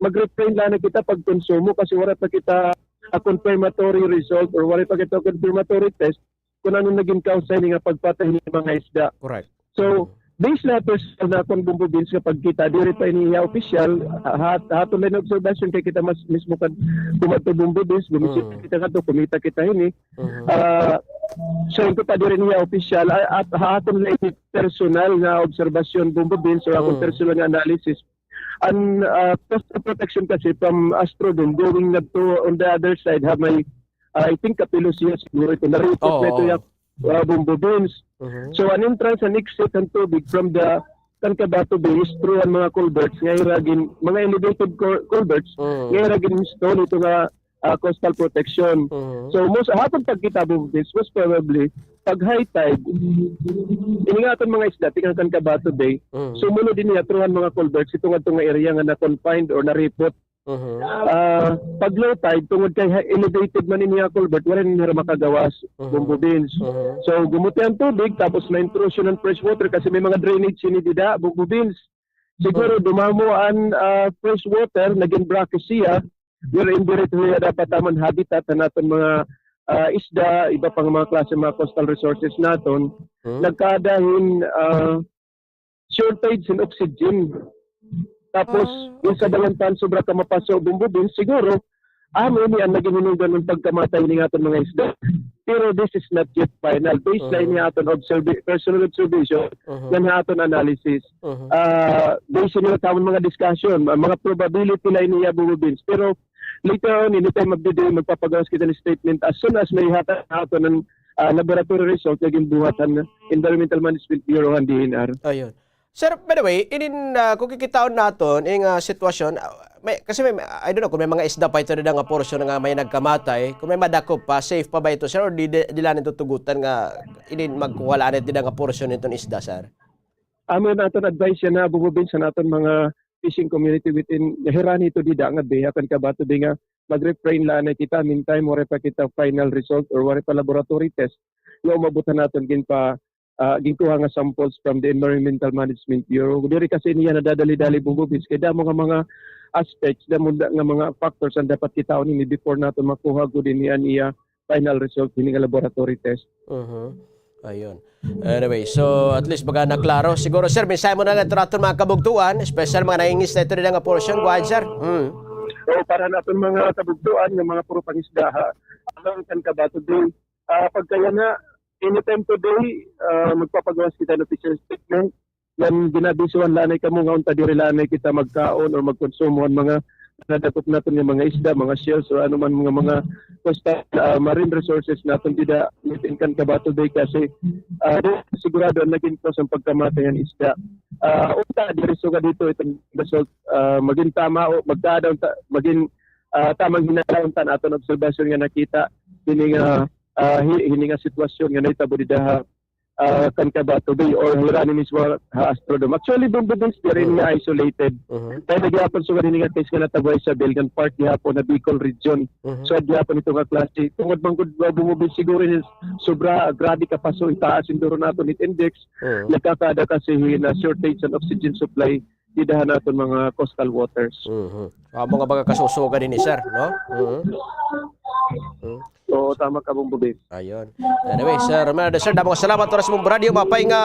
mag-refrain lang kita pag konsumo kasi wala pa kita a confirmatory result or wala pa kita confirmatory test kung ano naging cause nga pagpatay ng mga isda. Correct. So, based na na kung bumbubins kapag kita diri pa iniya official hato line observation kay kita mas mismo kad kumadto bumbubins gumisit kita kadto kumita kita ini So ito pa din niya official at haton lang personal nga obserbasyon Bumbo Beans or akong personal nga analysis. And coastal protection kasi from Astrodome going na to on the other side have my I think kapilo siya siguro ito na-report na ito yung Bumbo Beans. So an entrance and exit ang tubig from the Cancabato Bay is through ang mga culverts ngayon mga elevated culverts ngayon install ito nga coastal protection. So most hapon pagkita Bumbo Beans was probably pag high tide iningatan mga isda tingnan Cancabato Bay sumunod din niya through ang mga culverts itong nga area nga na-confined or na-report. Pag low tide tungod kay elevated man niya culvert wala niya makagawas Bumbo Beans. So gumuti ang tubig tapos may intrusion ng fresh water kasi may mga drainage sinidida Bumbo Beans. Siguro dumamo ang fresh water naging brackish siya wherein dito dapat taman habitat na natin mga isda, iba pang mga klase mga coastal resources naton nagkadahin shortage in oxygen. Tapos yung sa dalantan sobra ka mapaso Bumbo Beans siguro amin ang naging hinugan ng pagkamatay ni aton mga isda. Pero this is not yet final. Baseline ni aton personal observation ng aton analysis. Based on mga discussion, mga probability na niya Bumbo Beans. Pero later on, anytime magpapagawas kita ng statement as soon as may hata aton ng laboratory result naging buhatan ng Environmental Management Bureau ang DNR. Ayun. Sir, by the way, kung kikitaon naton yung sitwasyon, kasi I don't know, kung may mga isda pa ito nga portion nga may nagkamatay, kung may madakop pa, safe pa ba ito, sir? Or di lang ito tugutan nga magkuwalaan ito nga portion itong isda, sir? Amin natin advice yan na bumubin sa natin mga fishing community within hirani ito di nga be akan kabato di nga mag-refrain lang na kita meantime wala pa kita final result or wala pa laboratory test nga umabutan natin ginkuha nga samples from the Environmental Management Bureau. Diri kasi niya nadadali-dali bumubis kaya damo nga mga aspects damo nga mga factors ang dapat kitaon ni before natin makuha gud niya final result ini nga laboratory test. Ayun. Anyway, so at least baga naklaro. Siguro sir, mensahe mo na lang ito mga kabugtuan, special mga naingis na ito rin nga portion. Go ahead, sir. So para natin mga kabugtuan, yung mga puro pangisda, alam kan kabato din. Pagkaya na, anytime today, magpapagawas kita ng official statement. Yan ginabisuan lanay ka mo nga unta diri lanay kita magkaon o magkonsumo ang mga nadakop natin yung mga isda, mga shells o ano man mga coastal marine resources natin tidak mitinkan kabato day kasi sigurado ang naging cause ang pagkamatay ng isda. Unta diri suga dito itong result maging tama o maging tamang hinalauntan aton observation nga nakita hininga sitwasyon nga naitabo diha kan kabato bay or hirani mismo Astrodome. Actually Bumbo Beans rin nga isolated. Kaya nagyapon suga hininga case nga natabay sa Belgan Park gihapon na Bicol region. So gihapon ito nga klase. Tungod bang Bumbo Beans siguro sobra grabe ka paso itaas induro naton it index. Nagkakada kasi na shortage ng oxygen supply didahan naton mga coastal waters. Mga baga kasusuga din ni sir, no? So, tama ka Bumbo Beans. Ayun. Anyway, sir, sir, damo salamat oras mong radio, mapay nga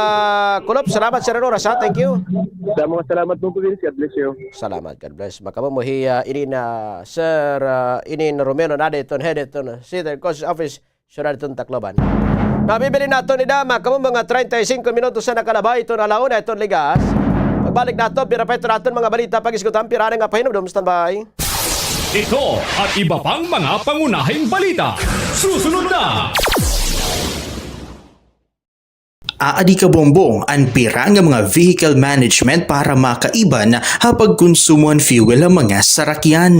kulop. Salamat sir Oras, ha? Thank you. Damo salamat Bumbo Beans. God bless you. Salamat, God bless. Makamuhi inin sir inin Romero na dito head ito City Coast Office Syudad itong Tacloban. Nabibili nato ni Dama kamo mga 35 minutos sa nakalabay ito na launa itong ligas. Pagbalik nato, pira pa ito natin mga balita pag-isgutan, pira nga pahinum. Standby. Ito at iba pang mga pangunahing balita. Susunod na! Aadi ka bombong ang pira nga mga vehicle management para makaiban hapag konsumoan fuel ang mga sarakyan.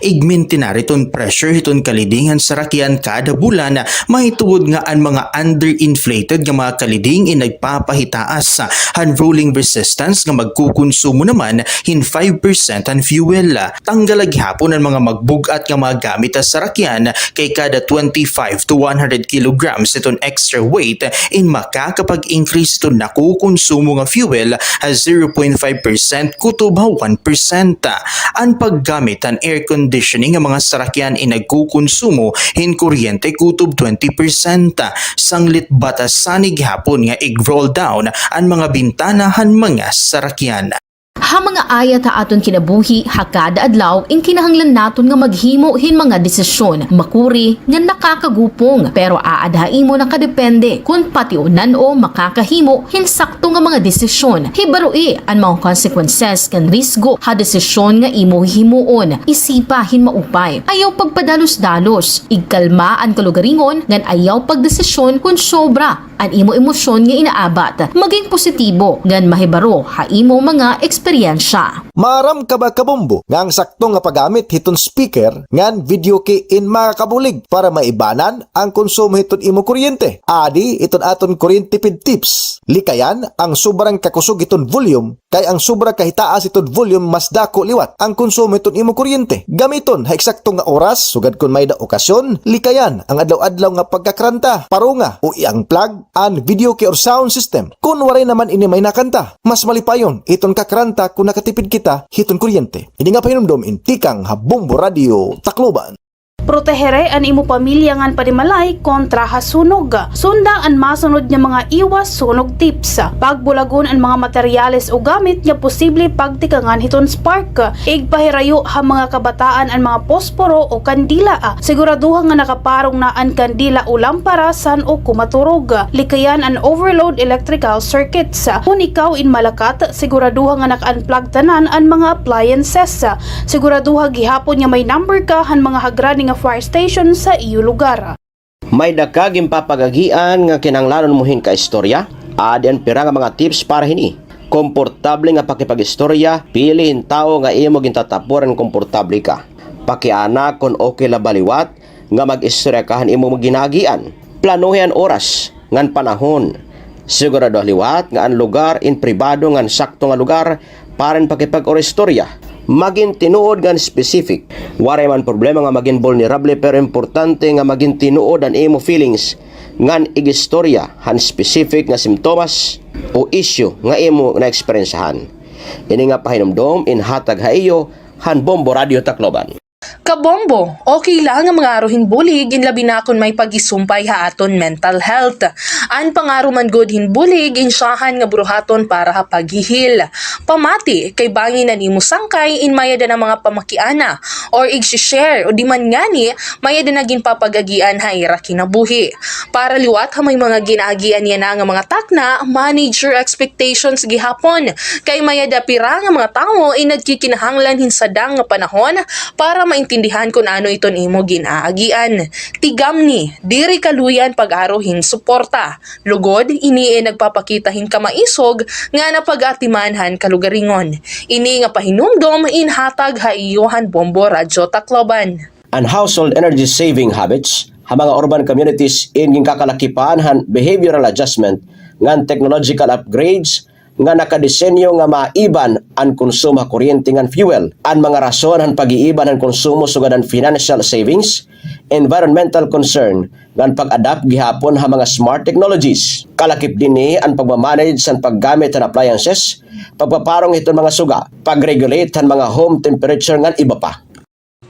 Igmin tinariton pressure hiton kaliding ang sarakyan kada bulan may tuod nga ang mga underinflated nga mga kaliding nagpapahitaas han rolling resistance nga magkukonsumo naman hin 5% ang fuel. Tanggalag hapon ang mga magbugat nga mga gamit sa sarakyan kay kada 25 to 100 kilograms iton extra weight in makakapag increase ito nakukonsumo nga fuel as 0.5% kutob 1%. Ang paggamit ang air conditioning ng mga sarakyan nagkukonsumo hin kuryente kutob 20%. Sanglit batasanig hapon nga i-roll down ang mga bintanahan mga sarakyan. Ha mga ayat ha aton kinabuhi, hakada adlaw, in kinahanglan naton nga maghimo hin mga desisyon, makuri nga nakakagupong, pero aadhain mo nakadepende kung patiunan o makakahimo hin sakto nga mga desisyon. Hibarui ang mga consequences kan risgo ha desisyon nga imo himuon, isipa hin maupay. Ayaw pagpadalos-dalos, igkalma ang kalugaringon, ngan ayaw pagdesisyon kung sobra ang imo emosyon nga inaabat. Maging positibo, ngan mahibaro ha imo mga eksperyensya. Maram ka ba kabombo nga ang sakto nga paggamit hiton speaker ngan video kay in makakabulig para maibanan ang konsumo hiton imo kuryente. Adi iton aton kuryente tipid tips. Likayan ang sobrang kakusog iton volume kay ang sobra kahitaas iton volume mas dako liwat ang konsumo hiton imo kuryente. Gamiton ha eksakto nga oras sugad kun may da okasyon. Likayan ang adlaw-adlaw nga pagkakranta, parunga o iyang plug an video key or sound system. Kung waray naman ini may nakanta, mas malipayon iton kakranta kung nakatipid kita hiton kuryente. Hindi nga pahinumdom intikang ha Bombo Radio Tacloban. Protehere an imo pamilya ngan panimalay kontra hasunog. Sunda ang masunod nga mga iwas sunog tips. Pagbulagon ang mga materyales o gamit nga posible pagtikangan hiton spark. Igpahirayo ha mga kabataan ang mga posporo o kandila. Siguraduhan nga nakaparong na ang kandila o lampara san o kumaturog. Likayan ang overload electrical circuits. Kung ikaw in Malacat, siguraduhan nga naka-unplug tanan ang mga appliances. Siguraduhan gihapon nga may number ka han mga hagrani nga fire station sa iyo lugar. May dakaging papagagian nga kinanglanon mo hin ka istorya, adian pira nga mga tips para hini. Komportable nga pakipag-istorya, piliin tao nga imo gintatapuran komportable ka. Pakiana kon okay la baliwat nga mag-istorya kahan imo maginagian. Planuhin oras ngan panahon. Sigurado liwat nga ang lugar in pribado ngan sakto nga lugar para pakipag-istorya. Maging tinuod gan specific. Waray man problema nga maging vulnerable pero importante nga maging tinuod ang imo feelings ngan igistorya han specific nga simptomas o issue nga imo na eksperyensahan. Ini nga pahinumdom in hatag haiyo han Bombo Radio Tacloban. Kabombo, okay lang ang mga aruhin bulig inlabi na kung may pag-isumpay ha aton mental health. An pangaro man good hinbulig insyahan nga buruhaton para ha paghihil. Pamati kay bangin na nimo sangkay in mayada na mga pamakiana or i-share o di man ngani mayada na ginpapagagian ha ira kinabuhi. Para liwat ha may mga ginagian niya na nga mga takna, manage your expectations gihapon. Kay mayada pira nga mga tao inagkikinahanglan hinsadang nga panahon para maintindihan kung ano iton imo ginaagian. Tigamni, diri kaluyan pag-arohin suporta. Lugod, ini nagpapakitahin ka maisog nga napag-atimanhan kalugaringon. Ini nga pahinumdom inhatag haiyohan Bombo Radio Tacloban. Ang household energy saving habits, ha mga urban communities in kakalakipan han behavioral adjustment ngan technological upgrades nga nakadesenyo nga maiban ang konsumo kuryente ngan fuel. Ang mga rason han pag-iiban ang konsumo sugad ang financial savings, environmental concern ngan pag-adapt gihapon ha mga smart technologies. Kalakip dinhi ang pagmamanage san paggamit han appliances, pagpaparong iton mga suga, pag-regulate han mga home temperature ngan iba pa.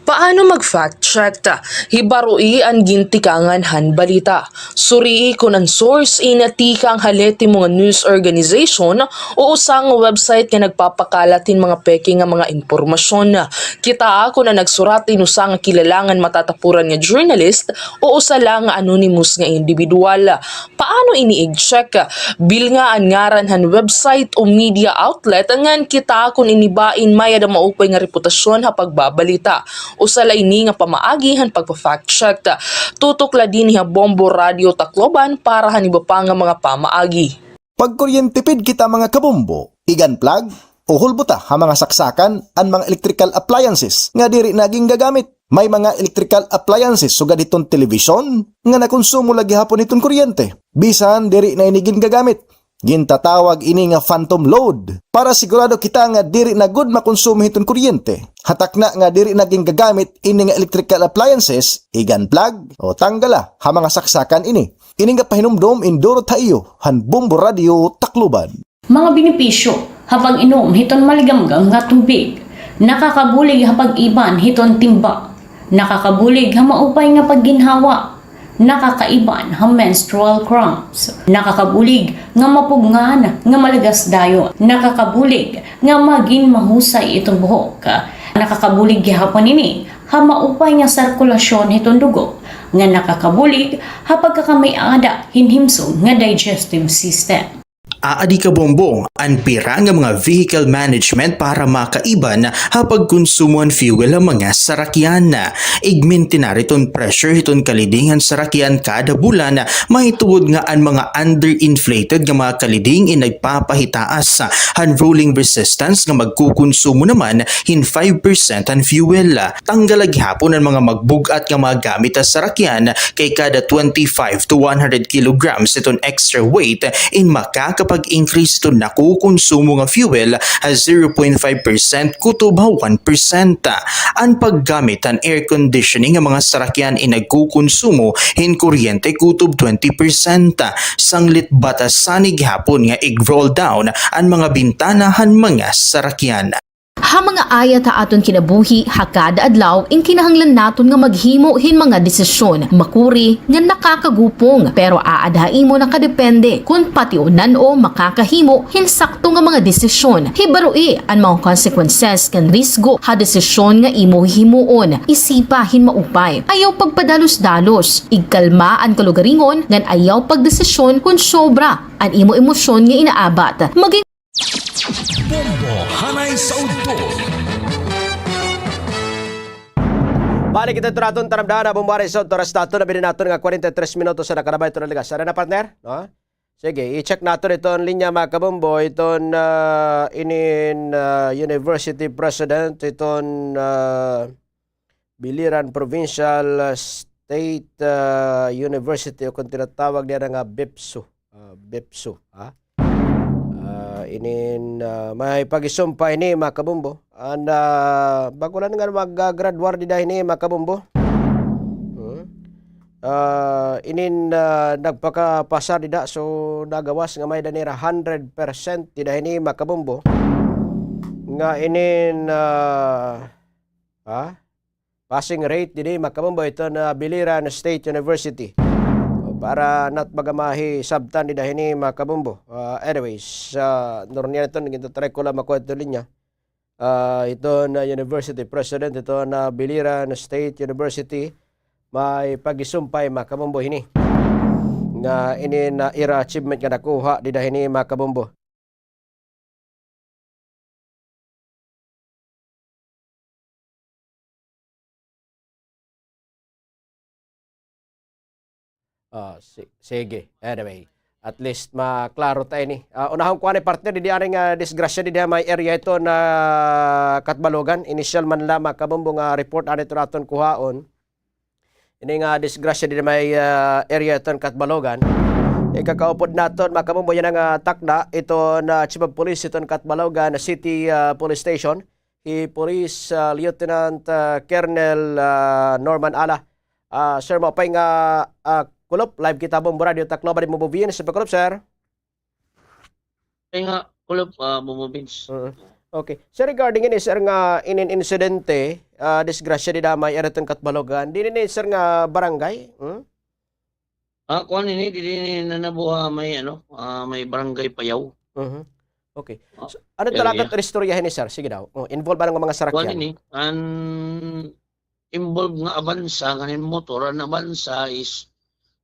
Paano mag-fact check ta? Hibarui ang gintikangan han balita. Suri kung ang source inatikang haleti mga news organization o usang website nga nagpapakalatin mga peke nga mga impormasyon. Kita ako na nagsurat inusang kilalangan matatapuran nga journalist o usa lang nga anonymous nga individual. Paano ini-check? Bil nga ang ngaran han website o media outlet ngan kita ako inibain mayada maupay nga reputasyon ha pagbabalita. Usalay ni nga pamaagihan pagpa-fact check. Tutok la din ha Bombo Radio Tacloban para haniba pa nga mga pamaagi. Pagkuryentipid kita mga kabombo, igan plug o hulbuta ha mga saksakan ang mga electrical appliances nga diri naging gagamit. May mga electrical appliances sugad itong television nga nakonsumo lagi hapon itong kuryente. Bisan diri na inigin gagamit. Gintatawag ini nga phantom load para sigurado kita nga diri na good makonsumo hiton kuryente. Hatak na nga diri naging gagamit ini nga electrical appliances, igan plug o tanggala ha mga saksakan ini. Ini nga pahinumdom induro tayo han Bombo Radio Tacloban. Mga benepisyo habang inom hiton maligamgam nga tubig, nakakabulig hapag iban hiton timba, nakakabulig ha maupay nga pagginhawa, nakakaiban ang menstrual cramps, nakakabulig nga mapugngan nga malagas dayon, nakakabulig nga maging mahusay itong buhok, nakakabulig gihapon ini ha maupay nga sirkulasyon itong dugo, nga nakakabulig ha pagkakamay-ada hinhimsog nga digestive system. Aadi ka bombong, ang pira nga mga vehicle management para makaiban hapag konsumoan fuel ang mga sarakyan. Igminti na riton pressure hiton kalidingan sarakyan kada bulan, mahituod nga ang mga underinflated nga mga kaliding nagpapahitaas han rolling resistance nga magkukonsumo naman hin 5% ang fuel. Tanggalag hapon ang mga magbugat nga mga gamit sa sarakyan kay kada 25 to 100 kilograms iton extra weight pag-increase ito nakukonsumo nga fuel as 0.5% kutob 1%. Ang paggamit ang air conditioning ng mga sarakyan nagkukonsumo hin kuryente kutob 20%. Sanglit batas sanig hapon nga i-roll down ang mga bintanahan mga sarakyan. Ha mga ayat ha aton kinabuhi, hakada adlaw, in kinahanglan naton nga maghimo hin mga desisyon, makuri, nga nakakagupong, pero aadhain mo nakadepende kung patiunan o makakahimo hin sakto nga mga desisyon. Hibarui ang mga consequences kan risgo ha desisyon nga imo himuon, isipa hin maupay. Ayaw pagpadalos-dalos, igkalma ang kalugaringon, ngan ayaw pagdesisyon kung sobra ang imo emosyon nga inaabat. Maging Bombo Hanay sa Udto. Balik kita turaton taramdana bumari sa oras nato na naton nga 43 minutos sa nakarabay ito na ligas. Sana na partner? No? Sige, i-check natin itong linya mga kabombo, itong University President, itong Biliran Provincial State University o kung tinatawag niya nga BEPSU. BEPSU. May pag-isumpa ini mga kabombo. Bago lang nga mag-graduar di dahil ini mga kabombo. Nagpakapasar di da, so nagawas nga may danira 100% di dahil ini mga kabombo. Nga passing rate di mga kabombo ito na Biliran State University. Para not bagamahi sabtan di dahil ni mga kabombo. Anyways, norniya ito, naging ko lang makwento linya. Ito na University President, ito na Biliran State University, may pag-isumpay mga kabombo hini. Nga ini na era achievement nga nakuha di dahil ni mga kabombo. Sige. Anyway, at least maklaro tayo ni. Unahang kuha ni partner, di aring disgrasya di may area ito na Katbalogan. Initial man lamang kabombo nga report anito naton kuhaon. Ini nga disgrasya di may area ito na Katbalogan. Ikakaupod naton makabombo yan ang takda. Ito na Chief of Police ito na Katbalogan City Police Station. Police Lieutenant Colonel Norman Ala. Sir, mapay nga Kulop, live kita Bombo Radio Tacloban mo bubin sa Kulop, sir. Ay nga, Kulop, bumubins. Okay. Sir, regarding ini, sir, nga incidente, disgrasya di damay, eraton Katbalogan, di ni, sir, nga barangay? Kuan ini, di nanabuha may, may barangay Payaw. Okay. So, ano talaga istoryahin ni, sir? Sige daw. Involve ba ng mga sarakyan? Kuan ini, involve nga abansa, nganin motor, ang abansa is,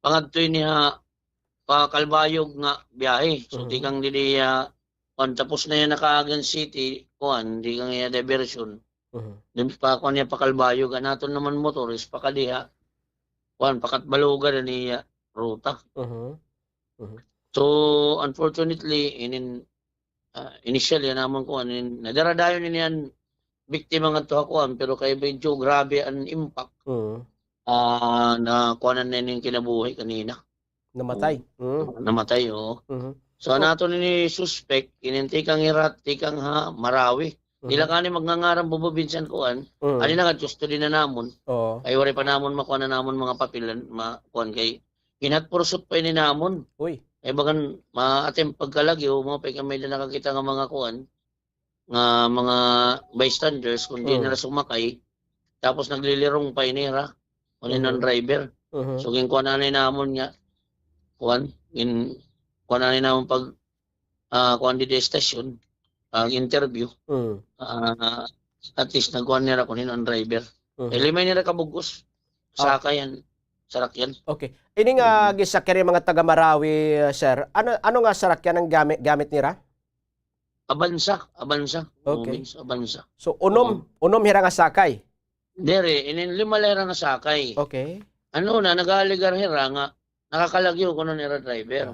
pangadtoy niya Kalbayog nga biyahe. So di kang tapos na yan nakaagan city, kuan, di kang iya diversion. Di pa kuan niya Kalbayog, anaton naman motor is pakadiha. Kuan, Pakatbalugan na niya ruta. So unfortunately, initially naman kuan, nadaradayon niyan biktima nga to kuan, pero kay medyo grabe ang impact. Na kuanan na yung kinabuhi kanina. Namatay. Namatay, oo. So, nato ni suspect, inintikang irat, tikang marawi. Nila kani magngangarang bububinsan kuan. Ani na nga, custody na namon. Ay, wari pa namon makuha na namon mga papilan, kuan kay kinatpursot pa ini namon. Ay, bagan, maatim pagkalagi, mo pa may na nakakita nga mga kuan, nga mga bystanders, kung di nila sumakay, tapos naglilirong pa inira. Kunin ng driver. So kuan ani namon nga kuan ani namon pag kuan di station ang interview. At least nagkuhan nila kung ang driver. Limay nila kabugos. Sakayan. Sarakyan. Okay. Ini nga gisakyan yung mga taga Marawi, sir. Ano nga sarakyan ang gamit nila? Abansa. Okay. Abansa. So unom hira nga sakay. Dere, inin 5 lera nga sakay. Okay. Ano na nagaligar hira nga nakakalagyo ko nira driver.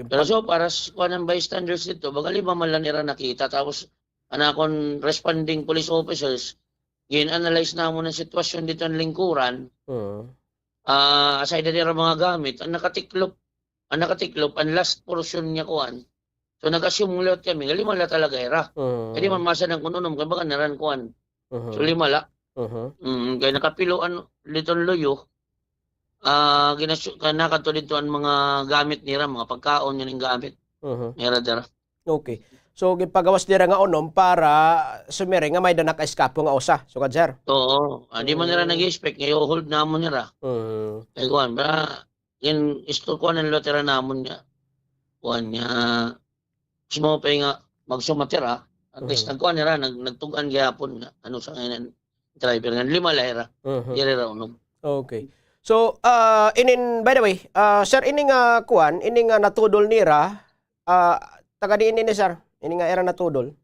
Pero so para kuan ang bystanders dito, baga 5 man lang nira nakita tapos anakon responding police officers gin-analyze na mo ng sitwasyon dito ng lingkuran. Aside nila mga gamit, ang nakatiklop ang last portion niya kuan. So nag-assume lot kami, 5 la talaga era. Hindi man masa ng kununom kaya baka naran kuan. So 5 la. Kaya nakapiloan dito ng loyo. Nakato dito ang mga gamit nila, mga pagkaon yun yung gamit. Nira dira. Okay. So gipagawas dira nga unom para sumire nga may danak eskapo nga usa. So sir. Oo. Di man nila nag-expect ngayon hold namon nila. Kaya kuan ba yan isto ko ng lotera namon niya. Kuan niya sumo pa nga magsumatira. At least nagkuan nila nagtugan gyapon nga ano sa ngayon driver nga 5 lahera. Diri ra unom. Okay. So by the way, sir ining kuan ining natudol nira taga diin ni sir. Ini nga era natudol.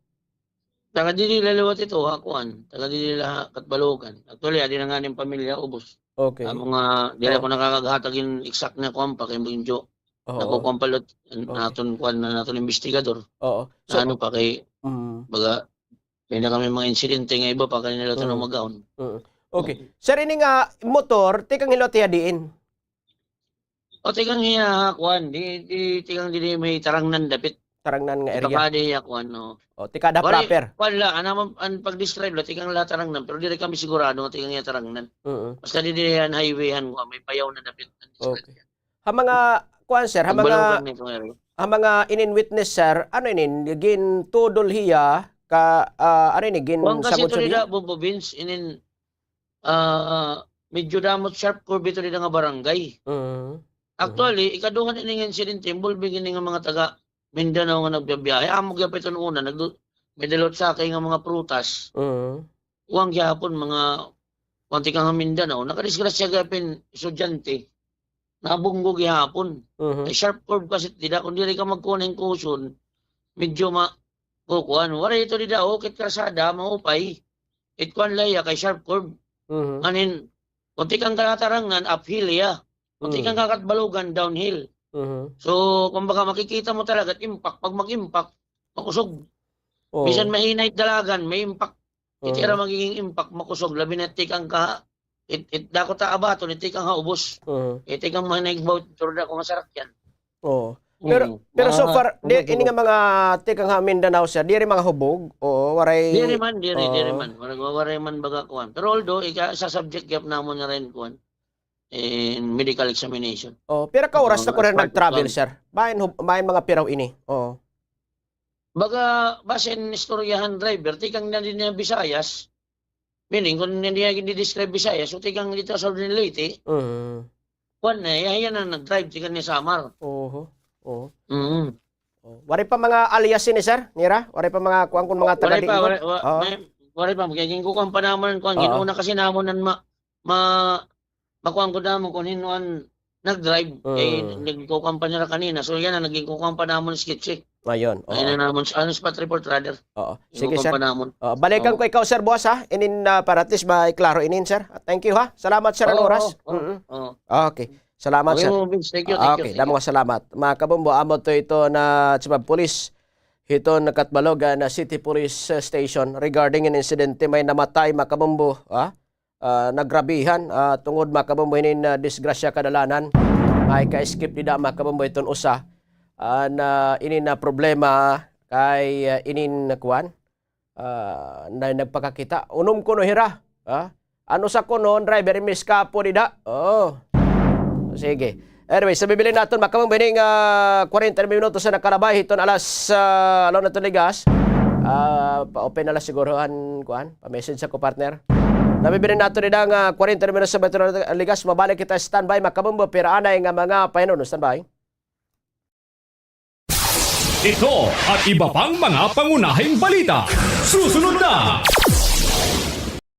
Taga dili lalawat ito, kuan. Taga dili lahat katbalugan. Actually, adi na nga ng pamilya, ubos. Okay. Mga, dili ako nakakaghatagin exact na kuan pa kay Bunjo. Nakukuan palot naton kuan na naton investigador. Oo. So, ano pa kay, baga, kaya na kami mga insidente nga iba pa kanila ito na magaon. Okay. Sir, ini nga motor, tikang hilot diin. O, tikang hiya, kuan. Tikang dili may tarangnan dapit. Tarangnan nga area. Kapade yak ano. O tikada proper. Wala ana ang pag-describe lo tikang la tarangnan pero dili kami sigurado nga tikang ya tarangnan. Basta dili yan highwayhan ko may payaw na dapit. Okay. Ha mga kuan sir, ha mga inin witness sir, ano inin gin tudol hiya ka ano ini gin sagot sa niya. Bombo Vince inin medyo damot sharp curve ito nga barangay. Actually ikaduhan ini nga incident involving ini nga mga taga Mindanao nga nagbiyahe. Amo gyapon ito una medalot sa kay nga mga prutas. Uwang gyapon mga konti kang Mindanao nakadisgrasya gyapon estudyante. Nabunggo gyapon. Sharp curve kasi tidak kun dili ka magkuning kuson medyo kuan wala ito dida okit krasada maupay. Kuan laya kay sharp curve. Anin konti kang kalatarangan uphill ya. Konti kang kakatbalugan downhill. So, kung baka makikita mo talaga at impact, pag mag-impact, makusog. Bisan mahinay dalagan, may impact. Itira magiging impact, makusog. Labi na tikang ka, dako ta abaton, itikang ha ubos. Itikang mahinay voucher na kung masarap yan. Pero so far, ini nga mga tikang ha Mindanao siya, di rin mga hubog? O waray... Di rin man. Waray man baga kuwan. Pero although, sa subject gap na mo na rin kuwan. In medical examination. Pero ka oras na ko rin nag-travel, sir. Bayan mga piraw ini. Baga, basin istoryahan driver, tikang na din niya Visayas. Meaning, kung hindi niya describe Visayas, so tikang dito sa Southern Leyte, kuwan na, yan na nag-drive, tikang ni Samar. Wari pa mga alias ni sir, Nira? Wari pa mga kuwan kung mga taga-liingon? Wari pa, magiging kukuhan pa naman, kuwan, ginoon na kasi naman makuha ko naman kung hinuan nag-drive. Naging kukuhan pa nila kanina. So yan na, naging kukuhan pa naman sketchy. Ayun. Ayun na naman, spot report rather. Sige sir. Balikan ko ikaw sir, boss ha. Inin para at least ma-klaro inin sir. Thank you ha. Salamat sir ang oras. Okay. Salamat sir. Thank you. Okay, damo salamat. Mga kabumbo, amo to ito na Chibab Police. Ito nakatbalogan na City Police Station regarding an incident may namatay mga kabumbo. Nagrabihan tungod makabumboy na disgrasya kadalanan ay ka-skip nida makabumboy ton usa na inin na problema kay inin kuan na nagpakakita unom kuno hira ano sa kuno driver miskapo nida sige anyway sa bibili naton makabumboy ning 40 minutos sa nakalabay hiton alas alaw na to ligas pa-open na lang sigurohan kuan, pa-message sa ko partner. Nabibirin nato rin ang 40 minutos sa Metro Ligas. Mabalik kita standby makabumbo pero anay nga mga pahinon. Standby. Ito at iba pang mga pangunahing balita. Susunod na!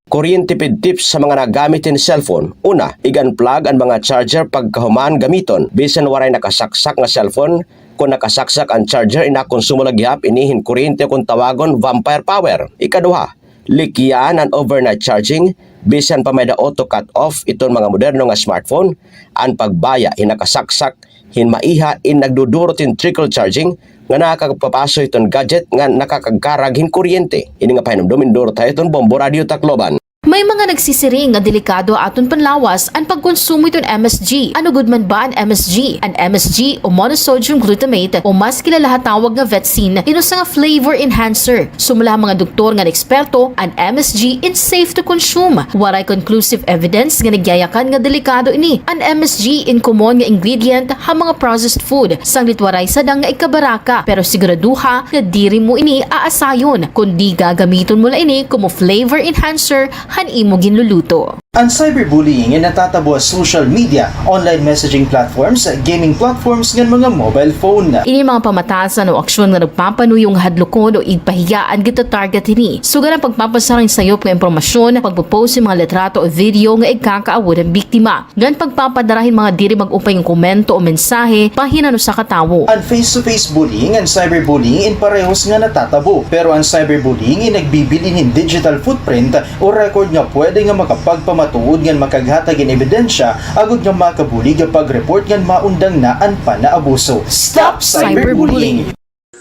Kuryentipid tips sa mga nagamitin cellphone. Una, i-unplug ang mga charger pagkahuman gamiton. Bisan waray nakasaksak nga cellphone, kung nakasaksak ang charger, inakonsumo lagyap, inihin kuryente kung tawagon vampire power. Ikaduha, likyan ang overnight charging. Bisan pa may da auto cut off itong mga moderno nga smartphone, ang pagbaya inakasaksak, hinmaiha in nagdudurotin trickle charging, nga nakakagpapaso itong gadget nga nakakagkaraghin kuryente. Ini nga pahinumdumin duro tayo itong Bombo Radio Tacloban. May mga nagsisiring nga delikado aton panlawas ang pagkonsumo iton MSG. Ano good man ba ang MSG? Ang MSG o monosodium glutamate o mas kilala tawag nga Vetsin inusa nga flavor enhancer. Sumula mga doktor nga eksperto, ang MSG is safe to consume. Waray conclusive evidence nga nagyayakan nga delikado ini. Ang MSG in common nga ingredient ha mga processed food. Sanglit waray sadang nga ikabaraka pero siguraduha nga diri mo ini aasayon kundi gagamiton mo la ini como flavor enhancer han imo ginluluto. Ang cyberbullying ay natatabo sa social media, online messaging platforms, gaming platforms ng mga mobile phone. Ini mga pamatasan o aksyon nga nagpapanuyong hadlokon o igpahiyaan kita target ini. Sugan ang pagpapasarang sayop ng impormasyon, pagpopost ng mga litrato o video nga ikakaawod ang biktima. Gan pagpapadarahin mga diri mag-upay ng komento o mensahe, pahinano sa katawo. Ang face-to-face bullying and cyberbullying in parehos nga natatabo. Pero ang cyberbullying ay nagbibilin ng digital footprint o record nga pwede nga makapagpamatuod nga makaghatag in ebidensya agud nga makabulig nga pag-report nga maundang na ang panaabuso. Stop cyberbullying!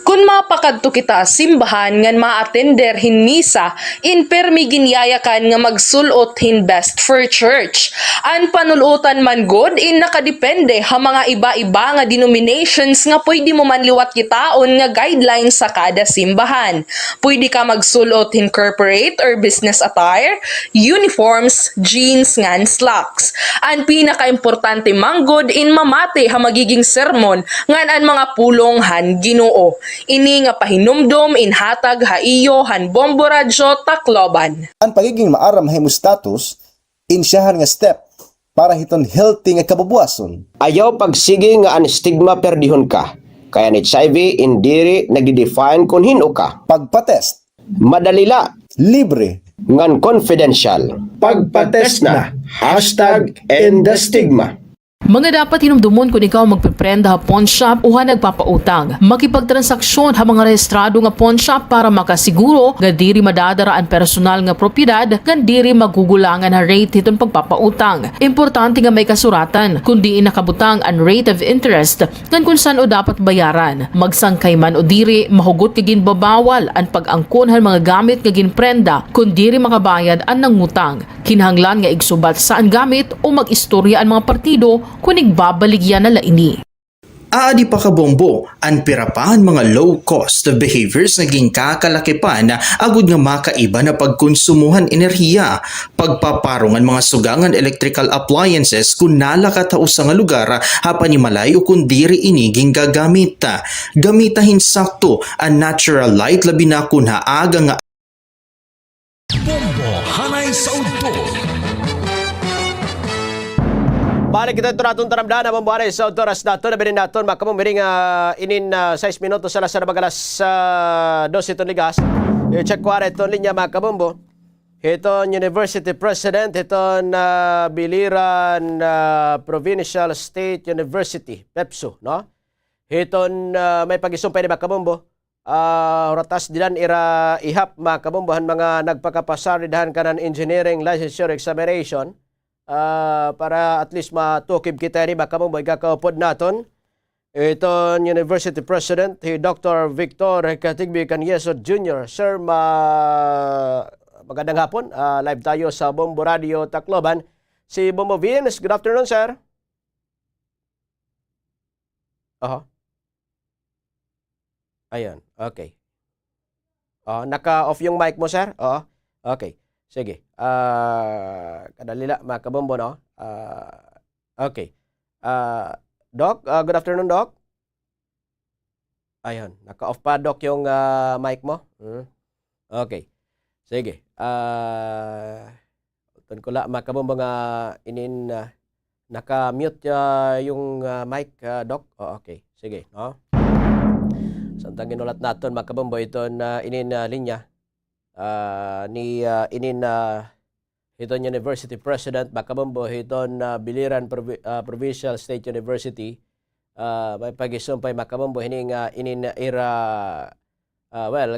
Kung mapakadto kita simbahan ngan ma-attender hin misa, in permi ginyayakan nga magsulot hin best for church. An panulutan man god in nakadepende ha mga iba-iba nga denominations nga pwede mo man liwat kitaon nga guidelines sa kada simbahan. Pwede ka magsulot hin corporate or business attire, uniforms, jeans ngan slacks. An pinaka-importante man god in mamate ha magiging sermon ngan an mga pulong han Ginoo. Ini nga pahinumdom inhatag haiyo han Bombo Radio Tacloban. Ang pagiging maaram hemostatus, insyahan nga step para hiton healthy nga kababuason. Ayaw pagsige nga ang stigma perdihon ka. Kaya ni HIV indiri nagdi-define kung hino ka. Pagpatest, Madalila, libre, ngan confidential. Pagpatest na. #End the stigma. Mga dapat hinumdumon kung ikaw magpiprenda ha pawn shop o ha nagpapautang. Makipagtransaksyon ha mga rehistrado nga pawn shop para makasiguro nga diri madadara ang personal nga propiedad nga diri magugulangan ha rate hiton pagpapautang. Importante nga may kasuratan kundi nakabutang ang rate of interest ngan kung saan o dapat bayaran. Magsangkay man o diri mahugot kagin babawal ang pag-angkon ha mga gamit nga ginprenda kung diri makabayad ang nangutang. Kinahanglan nga igsubat saan gamit o mag-istorya ang mga partido kung igbabaligyan na laini. Aadi pa kabombo, ang pirapahan mga low-cost behaviors naging kakalaki pa na agud nga makaiba na pagkonsumuhan enerhiya, pagpaparungan mga sugangan electrical appliances kung nalakatao sa nga lugar hapanimalay o kung diri iniging gagamit. Gamitahin sakto ang natural light labi na kung haaga nga Bombo hanay sa udto. Balik kita ito natin taramdaan na mambuhanay sa oras nato na binin natin makamumiring inin 6 minutos sa lasa na magalas 12 itong ligas. I-check ko rin itong linya mga kabumbo. Itong University President, itong Biliran Provincial State University, PEPSU, no? Itong may pag-isumpay ni mga kabumbo. Ratas dilan ira ihap mga kabumbuhan mga nagpakapasar dihan kanan engineering licensure examination. Para at least matukib kita ni makamumboy kakaupod naton. Ito University President, Dr. Victor Katigbi Canyeso Jr. Sir, magandang hapon. Live tayo sa Bombo Radio Tacloban. Si Bombo Vince, good afternoon, sir. Ayan, okay. Naka-off yung mic mo, sir? Okay. Sige. Kadalila, mga kabombo, no? Okay. Doc, good afternoon, Doc. Ayun, naka-off pa, Doc, yung mic mo. Okay. Sige. Tun ko la makabong mga inin naka-mute yung mic, Doc. Okay. Sige, no? Santang ginulat naton makabombo iton inin linya ni inin Hiton University President makabombo hiton Biliran Provincial State University may pagisumpay makabombo hining inin era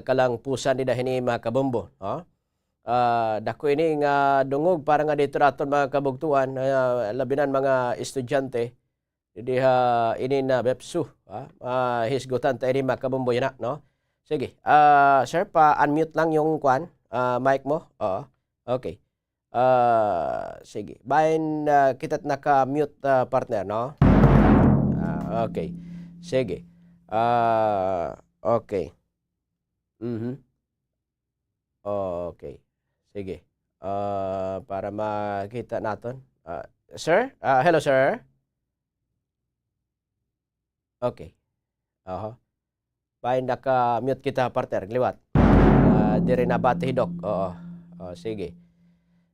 kalang pusan nida hini makabombo, no? Dako ini nga dungog para nga dito naton mga kabugtuan labinan mga estudyante diha ini na BEPSU hisgutan tayo ini makabombo yan, no? Sige, sir, pa-unmute lang yung mic mo. Oo. Okay. Sige. Bayan kita't naka-mute partner, no? Okay. Sige. Okay. Okay. Sige. Para makita natin. Sir? Hello, sir? Okay. Bayan naka-mute kita, partner. Liwat. Di rin nabati hidok. Oo. Sige.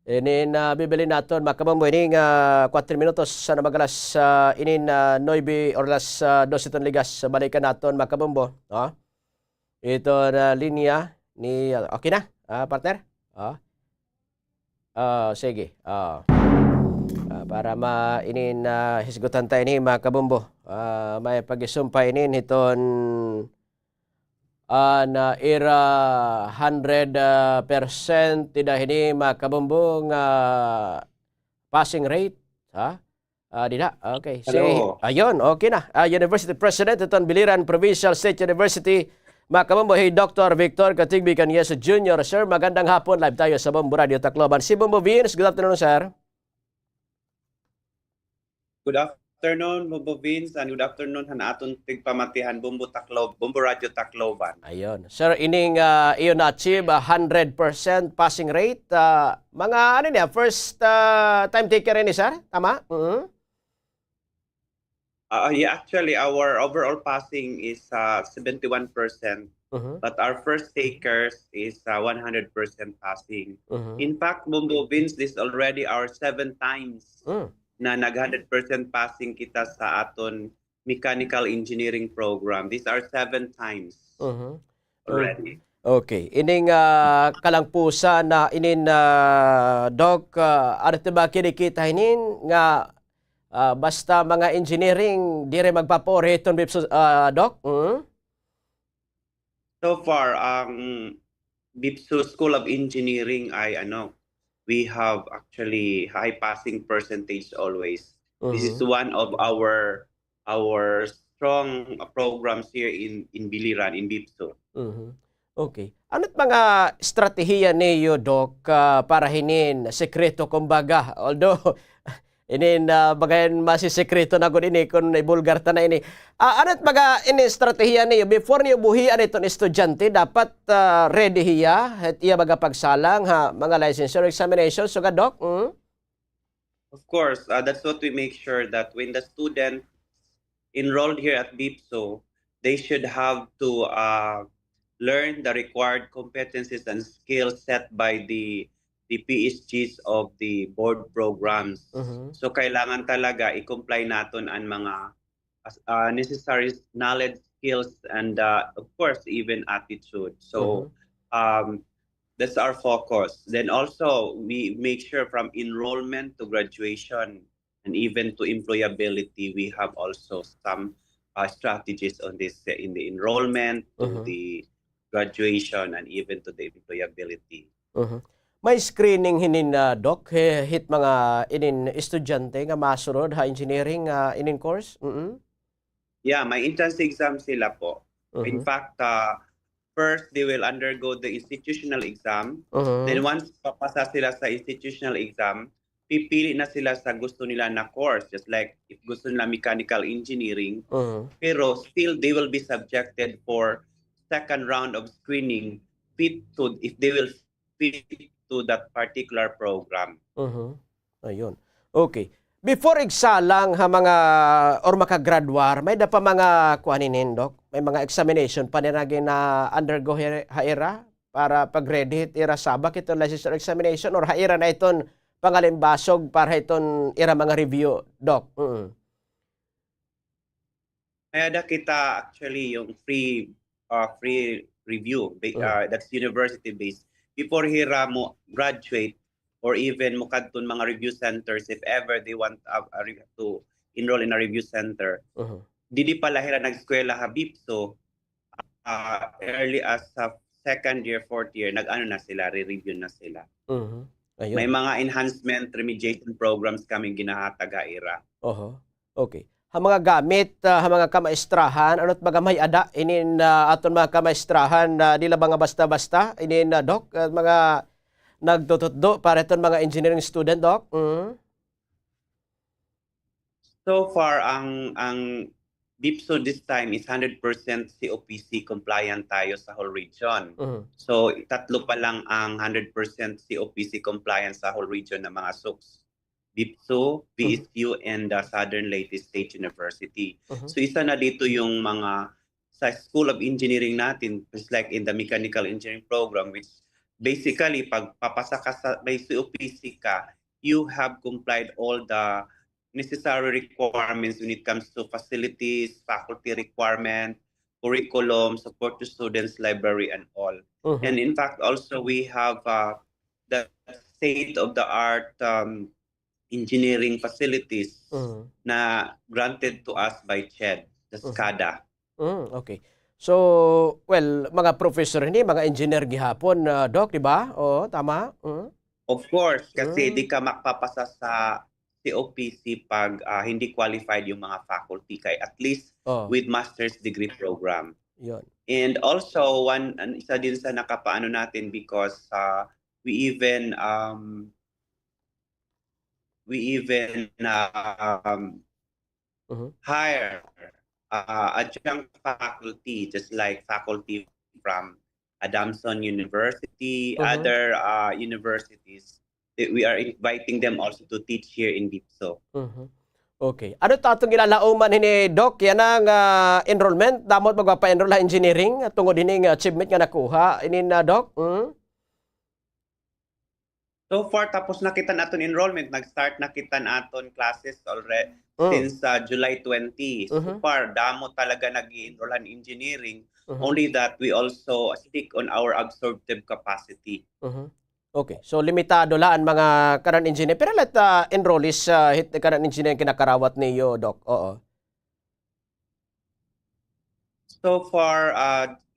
Inin bibili natin makabambo ining 4 minutos sa namagalas inin 9 or las 12 ligas balikan natin makabambo. Ito na linya ni okay na partner? Sige. Para inin hisgutan tayo ni makabambo. May pag-isumpay inin iton na era 100% tidak ini makabumbong passing rate, tidak. Okay. Hello. Ayun, okay na. University President iton Biliran Provincial State University makabumbo Dr. Victor Katigbi Canyeso Jr. Sir, magandang hapon. Live tayo sa Bombo Radio Tacloban. Si Bombo Vince, good afternoon, sir. Good afternoon, Bombo Vince, and good afternoon aton tigpamatihan Bombo Radio Tacloban. Ayun. Sir, ining iyon na-achieve 100% passing rate. Mga ano niya, first time taker ni sir? Tama? Yeah, actually, our overall passing is 71%, but our first takers is 100% passing. In fact, Bombo Vince, this is already our 7 times na nag 100% passing kita sa aton mechanical engineering program. These are 7 times already. Okay. Ining kalangpusa na inin Doc, ano ba kinikita hinin nga basta mga engineering dire magpapore iton Doc? So far, BIPSU School of Engineering ay we have actually high passing percentage always. This is one of our strong programs here in Biliran, in BIPSU. Okay. Ano't mga estratehiya niyo, Doc, para hinin sekreto kumbaga? Although inin bagayan masisekreto na gud ini kun ibulgar ta na ini. Ano't mga ini estratehiya niyo before niyo buhian iton estudyante dapat ready hiya at iya baga pagsalang mga licensure examination so Doc? Of course, that's what we make sure that when the student enrolled here at BIPSO, they should have to learn the required competencies and skills set by the PSGs of the board programs. So kailangan talaga i-comply naton ang mga necessary knowledge, skills, and of course even attitude. So that's our focus. Then also we make sure from enrollment to graduation and even to employability, we have also some strategies on this in the enrollment, to the graduation, and even to the employability. May screening hinin Doc hit mga inin estudyante nga masurod engineering inin course? Yeah, may entrance exam sila po. In fact, first they will undergo the institutional exam. Then once papasa sila sa institutional exam, pipili na sila sa gusto nila na course, just like if gusto nila mechanical engineering. Pero still they will be subjected for second round of screening if they will fit to that particular program. Ayun. Okay. Before exalang mga or makagraduar, may da pa mga kuaninin, Doc? May mga examination pa niragin na undergo haera para pag-ready ira sabak itong licensure examination or haira na iton pangalimbasog para iton ira mga review, Doc? Kaya da kita actually yung free review that's university based before hira mo graduate or even mo kadton mga review centers if ever they want to enroll in a review center. Didi pala hira nag-eskwela habib, so early as sa second year, fourth year, nag-ano na sila, re-review na sila. Ayun. May mga enhancement remediation programs kaming ginahataga ira. Okay. Ha mga gamit, ha mga kamaestrahan, ano't mga may ada, inin aton mga kamaestrahan, dila mga basta-basta, inin Doc, mga nagtututdo para iton mga engineering student, Doc? So far, ang BIPSO this time is 100% COPC compliant tayo sa whole region. So, tatlo pa lang ang 100% COPC compliant sa whole region ng mga SUCs. BIPSO, VSU, and Southern Leyte State University. So, isa na dito yung mga sa School of Engineering natin, just like in the Mechanical Engineering Program, which basically, pag papasa ka sa may COPC ka, you have complied all the necessary requirements when it comes to facilities, faculty requirement, curriculum, support to students, library, and all. And in fact, also we have the state-of-the-art engineering facilities na granted to us by CHED, the SCADA. Okay. So, well, mga professor hindi, mga engineer gihapon, Doc, di ba? Tama? Of course, kasi di ka makapapasa sa COPC pag hindi qualified yung mga faculty kay at least with master's degree program. Yun. And also isa din sa nakapaano natin because we even hire adjunct faculty, just like faculty from Adamson University, other universities. We are inviting them also to teach here in BIPSO. Okay. Ano tatong ilalauman ni Doc? Yan ang enrollment. Damot magpapa-enroll sa engineering tungod dining achievement nga nakuha. Inin Doc? So far, tapos na kita naton enrollment. Nag-start na kita naton classes already since July 20. So far, damo talaga nag-i-enroll in engineering. Only that we also stick on our absorptive capacity. Okay. So, limitado lang mga karan engineer. Pero let enrollees hit karan engineer kinakarawat niyo, Doc. So far,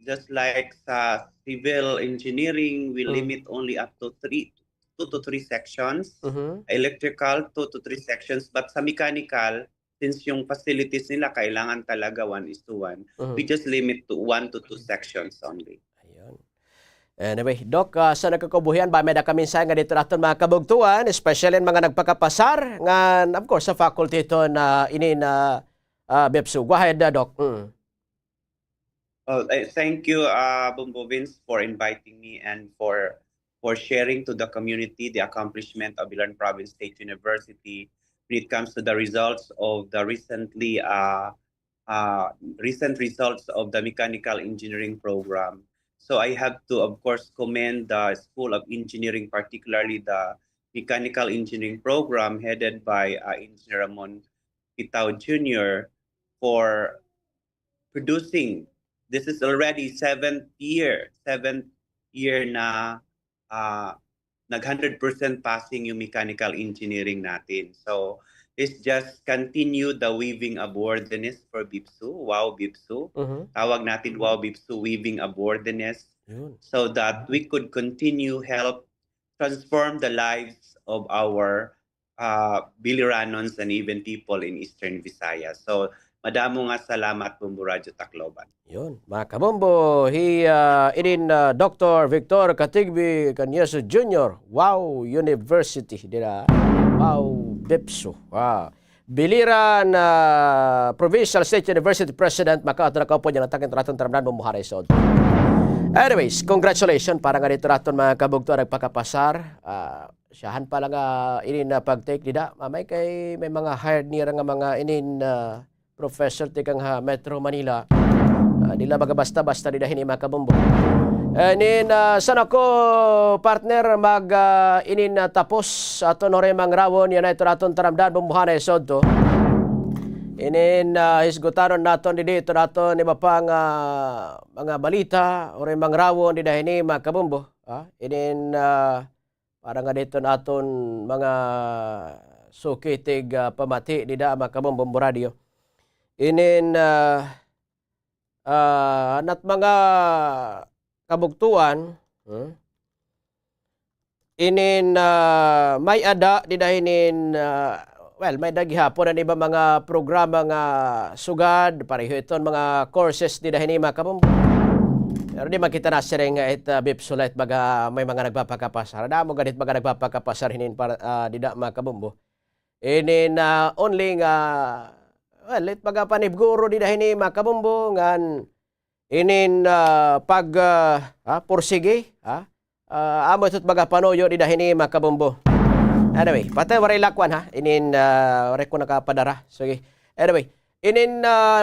just like sa civil engineering, we limit only up to 2 to 3 sections. Electrical, 2 to 3 sections. But sa mechanical, since yung facilities nila kailangan talaga 1:1, we just limit to 1 to 2 sections only. Anyway, Doc, sa nagkakabuhian, ba may nakaminsay nga dito natin mga kabugtuan, especially mga nagpakapasar, nga, of course, sa faculty ito na BIPSO. Go ahead, Doc. Thank you, Bumbo Vince, for inviting me and for sharing to the community the accomplishment of Iloilo Province State University when it comes to the results of the recent results of the mechanical engineering program. So I have to, of course, commend the School of Engineering, particularly the Mechanical Engineering Program headed by Engineer Ramon Pitao Jr. for producing. This is already 7th year na nag 100% passing yung mechanical engineering natin. So let's just continue the weaving awardedness for BIPSO. Wow, BIPSO. Tawag natin Wow, BIPSO, weaving awardedness. So that we could continue help transform the lives of our Biliranons and even people in Eastern Visayas. So madamo nga salamat, Bumbo Radio Tacloban. Yun, mga kabombo, Dr. Victor Katigbi Canyeso Jr. Wow University, dira. Wow BIPSO. Biliran Provincial State University President, makaato na po niya natakin raton taramnan mumuharay sa odto. Anyways, congratulations para nga dito raton mga kabugto nagpakapasar. Siyahan pa lang pag-take dida. May mga hired niya nga mga professor tikang Metro Manila. Dila baga basta-basta di dahin mga kabumbo. Sana ko partner inin tapos aton hore mangrawon yan ito naton taramdan bumbuhanay sodto. Hisgutaron naton dito naton iba pang mga balita hore mangrawon di dahin mga kabumbo. Para nga dito naton mga sukitig pamati di da mga kabumbo radio. Nat mga kabugtuan may ada di dahinin may daghapon ang iba mga programa nga sugad pareho iton mga courses di dahinin mga kabumbo. Pero di makita na siya nga bipsulit baga may mga nagpapakapasar. Damo ganit mga nagpapakapasar hinin para di da mga kabumbo. Only nga lit baga panibguro di dahinin mga kabumbo ngan pursige amo itut baga panoyo di dahini makabumbo. Anyway, patay waray lakwan ha. Waray ko nakapadara. Sige. Anyway,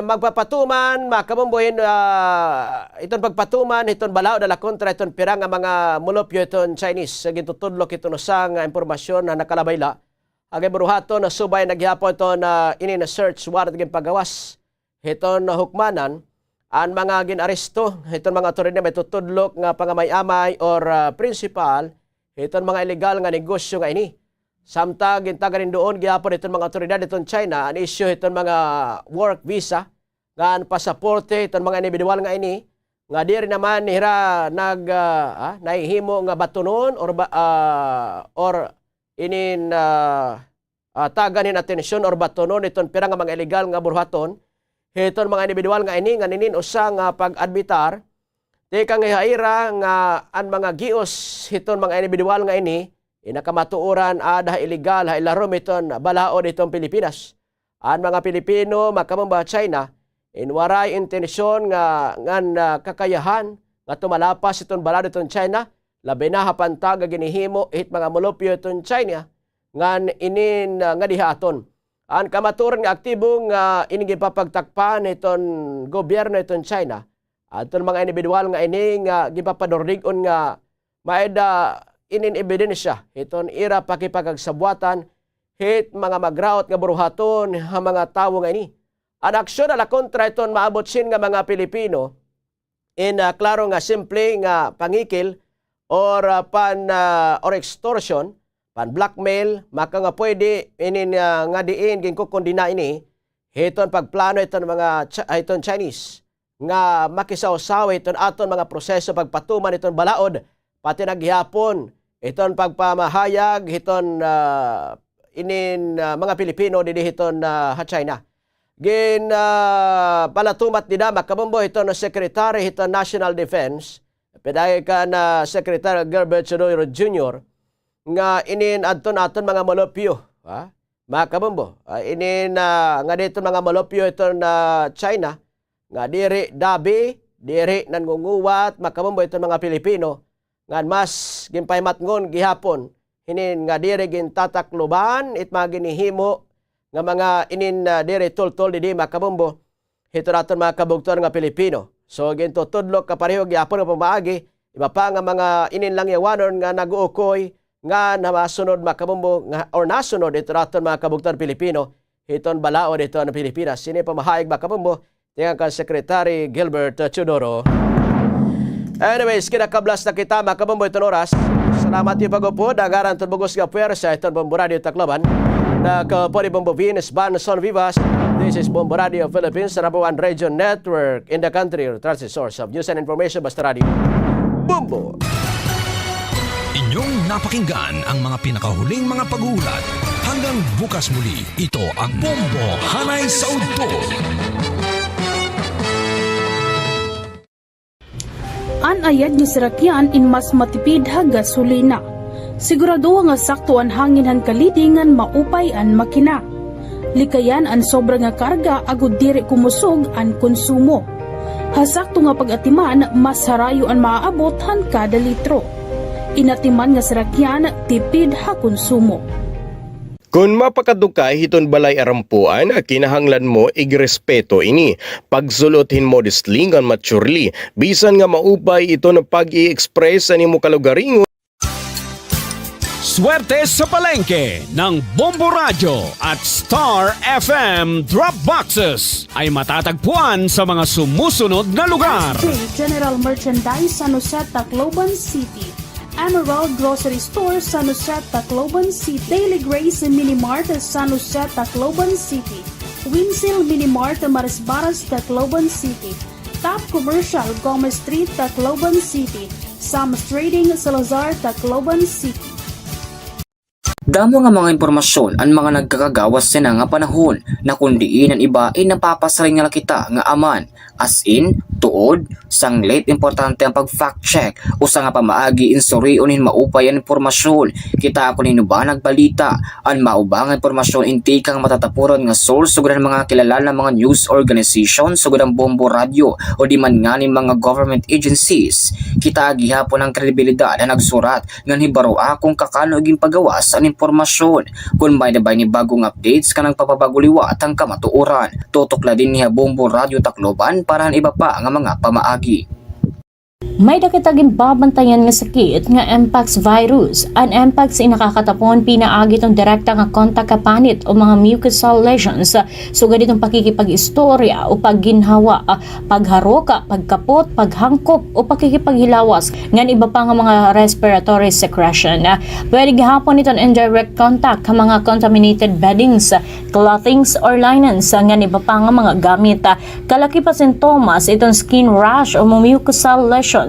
magpapatuman makabumbo iton pagpatuman iton balao dala kontra iton pirang nga mga mulopyo iton Chinese. Gintutudlok iton usang impormasyon na nakalabayla. Agay buruhaton na subay naghihapon iton na search warrant gin pagawas iton hukmanan ang mga ginaresto, itong mga otoridad may tutudlok nga pangamay-amay or principal, itong mga illegal nga negosyo nga ini. Samtang gintaga rin doon, gihapon itong mga otoridad itong China, ang issue itong mga work visa, nga ang pasaporte, itong mga individual nga ini, nga di rin naman nihira naihimo nga batunon or taganin atensyon or batunon itong pirang nga mga illegal nga burhaton, itong mga individual nga ini nga ninin usang pag-admitar di kang ihaira nga ang mga gios itong mga individual nga ini inakamatuuran ada illegal ha ilarom iton balaod itong Pilipinas. Ang mga Pilipino makamamba China inwaray intensyon nga kakayahan nga tumalapas itong balado itong China labi na hapantag ginihimo it mga mulupyo itong China nga inin nga dihaton. Ang kamaturan nga aktibong inigipapagtakpan itong gobyerno itong China at itong mga individual nga ini nga gipapadordigon nga maeda inin ebidensya itong ira pakipagagsabuatan hit mga magraot nga buruhaton ha mga tawo nga ini. Ang aksyon ala kontra itong maabot sin nga mga Pilipino klaro nga simple nga pangikil or extortion pan blackmail maka nga pwede nga diin ginkukundina ini hiton pagplano iton mga iton Chinese nga makisawsaw iton aton mga proseso pagpatuman iton balaod pati naghihapon iton pagpamahayag hiton mga Pilipino didi hiton China palatumat dida makabombo hiton Secretary hiton National Defense pedagay ka na Secretary Gilbert Chodoro Jr. nga adton mga molopyo mga kabumbo nga dito mga molopyo ito na China nga diri dabi diri nangunguwat makabumbo ito mga Pilipino nga mas gimpaymatngon gihapon nga diri gintatakluban it mga ginihimo nga mga diri tol-tol didi makabumbo ito naton mga kabugtuan nga Pilipino. So gintutudlok kapareho gihapon nga pamaagi iba pa nga mga lang yawanon nga naguukoy nga namasunod makabumbo or nasunod ito naton mga kabugtuan Pilipino hiton balaod ito ng Pilipinas. Sini pamahayag makabumbo tingnan ka Secretary Gilbert Chodoro. Anyways, kinakablas na kita makabumbo itong oras. Salamat yung pag-upod. Agaran itong bugos nga puwersa itong Bombo Radio Tacloban. Nakapori Bombo Venus Ban Son Vivas. This is Bombo Radio Philippines, the number one radio network in the country, or trusted source of news and information. Basta Radio Bombo. Inyong napakinggan ang mga pinakahuling mga pag-uulat. Hanggang bukas muli, ito ang Bombo Hanay sa Udto. Anayad ni Sirakyan in mas matipid ha gasolina. Sigurado nga sakto ang hangin han kalidingan maupay an makina. Likayan ang sobra nga karga agud diri kumusog ang konsumo. Hasakto nga pag-atiman mas harayo ang maaabot han kada litro. Inatiman nga Sirakyan tipid ha konsumo. Kung mapakadukay hiton balay arampuan, kinahanglan mo igrespeto ini. Pagsulothin modestly ngan maturely, bisan nga maupay ito na pag-i-express sa nimo kalugaringon. Swerte sa palengke ng Bombo Radio at Star FM Drop Boxes ay matatagpuan sa mga sumusunod na lugar. General Merchandise San Jose, Tacloban City. Emerald Grocery Store San Jose, Tacloban City. Daily Grace Mini Mart San Jose, Tacloban City. Winsil Mini Mart Marisbaras, Tacloban City. Top Commercial Gomez Street, Tacloban City. Sam's Trading Salazar, Tacloban City. Damo nga mga impormasyon ang mga nagkakagawas sa nga panahon na kundiin ang iba ay napapasaring nga kita nga aman as in tuod sang late importante ang pag-fact check o sa nga pamaagi insuriunin maupay ang impormasyon kita ako ninuba nagbalita ang maubang impormasyon inti kang matatapuran nga source sugod mga kilala mga news organization sugod ang Bombo Radio o di man nga ni mga government agencies kita gihapon ang kredibilidad na nagsurat nga hibaroa kung kakano iging pagawas ang impormasyon kung may nabay ni bagong updates kanang papabaguliwat ang kamatuoran tutok din niya Bombo Radio Tacloban para iba pa nga mga pamaagi. May dakitaging babantayan nga sakit nga Mpox virus. Ang Mpox ay nakakatapon pinaagi itong direkta nga kontak kapanit o mga mucosal lesions. Sugad itong pakikipag-istorya o pagginhawa, pagharoka, pagkapot, paghangkop o pakikipaghilawas ngan iba pa nga mga respiratory secretion. Pwede gihapon itong indirect contact ka mga contaminated beddings, clothings or linens ngan iba pa nga mga gamit. Kalaki pa sintomas itong skin rash o mucosal lesions.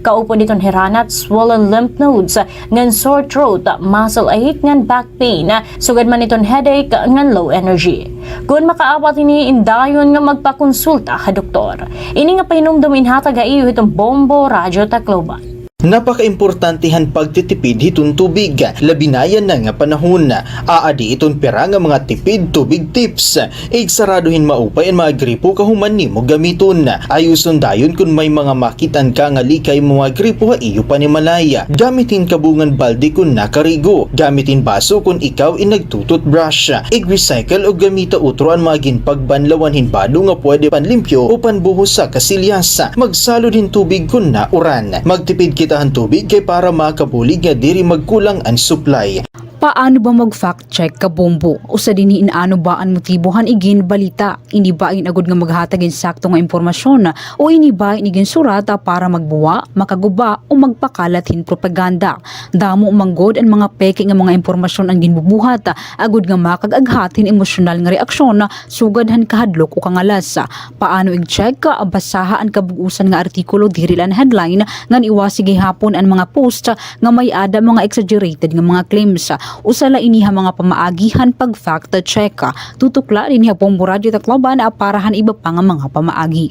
Kaupo nitong hiranat, swollen lymph nodes, ngan sore throat, muscle ache, ngan back pain, sugad man itong headache, ngan low energy. Kung makaapat ini indayon nga magpakonsulta ka doktor. Ini nga pahinumdumin hatag iyo itong Bombo Radio Tacloban. Napaka-importantihan pagtitipid hiton tubig, labinayan na nga panahon. Aadi iton pera nga mga tipid tubig tips. Igsaraduhin maupay ang mga gripo kahuman nimo gamiton. Ayuson dayon kung may mga makitan ka nga likay mga gripo ha iyo panimalaya. Gamitin kabungan balde kung nakarigo. Gamitin baso kung ikaw inagtutut brush. Ig-recycle o gamita utro ang mga ginpagbanlawan hinbado nga pwede panlimpyo o panbuhos sa kasilyas. Magsalod hin tubig kung nauran. Magtipid tahan tubig kay para makabulig nga diri magkulang ang supply. Paano ba mag-fact check ka Bombo? O sa diniin ano ba ang motibohan igin balita? Ini ba agud nga maghatagin sakto nga impormasyon o ini ba igin surata para magbuwa, makaguba o magpakalatin propaganda? Damo manggod ang mga peke nga mga impormasyon ang ginbubuhat agud nga makagaghatin emosyonal nga reaksyon sugadhan kahadlok o kangalas. Paano i-check ka basaha ang kabugusan nga artikulo diri lan headline ngan iwasi gihapon ang mga post nga may ada mga exaggerated nga mga claims. Usala iniha mga pamaagihan pag fact check. Tutukla iniha Bombo Radio Tacloban aparahan iba pa nga mga pamaagi.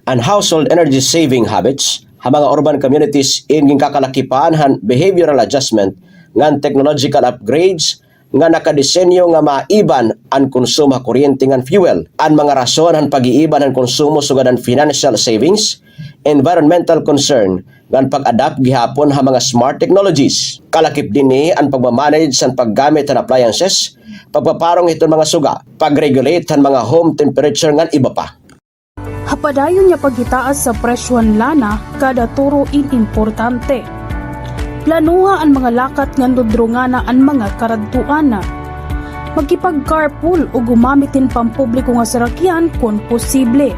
Ang household energy saving habits ha mga urban communities ingin kakalakipan han behavioral adjustment ngan technological upgrades nga nakadesenyo nga maiban ang konsumo kuryente ngan fuel. Ang mga rason han pag-iiban ang konsumo sugad ang financial savings, environmental concern ngan pag-adapt gihapon ha mga smart technologies. Kalakip din ni ang pagmamanage sa paggamit ng appliances, pagpaparong itong mga suga, pag-regulate ang mga home temperature ngan iba pa. Hapadayon niya pagitaas sa presyon lana kada turo importante. Planuha ang mga lakat ngan dudrungana ang mga karadtuana. Magkipag-carpool o gumamitin pampubliko nga sarakyan kung posible.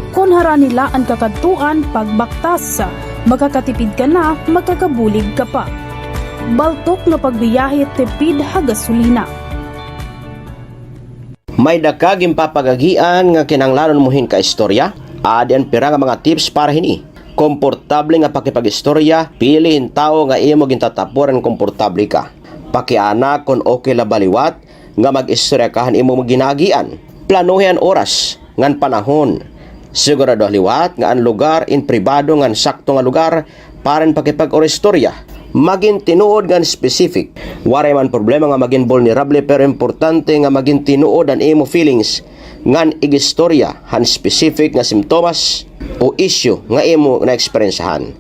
Kung hara nila ang kakadtuan pagbaktas, makakatipid ka na, makakabulig ka pa. Baltok nga pagbiyahe tipid ha gasolina. May dakaging papagagian nga kinanglanon muhin ka istorya, adi ang pira nga mga tips para hini. Komportable nga pakipag-istorya, pilihin tao nga imo gintatapuran komportable ka. Pakiana kung okay la baliwat nga mag-istorya kahan imo maginagian. Planuhin oras ngan panahon. Sigurado liwat nga ang lugar in pribado ngan sakto nga lugar para pakipag-istorya. Maging tinuod ngan specific. Waray man problema nga maging vulnerable pero importante nga maging tinuod ang imo feelings ngan igistorya han specific nga simptomas o issue nga imo na eksperyensahan.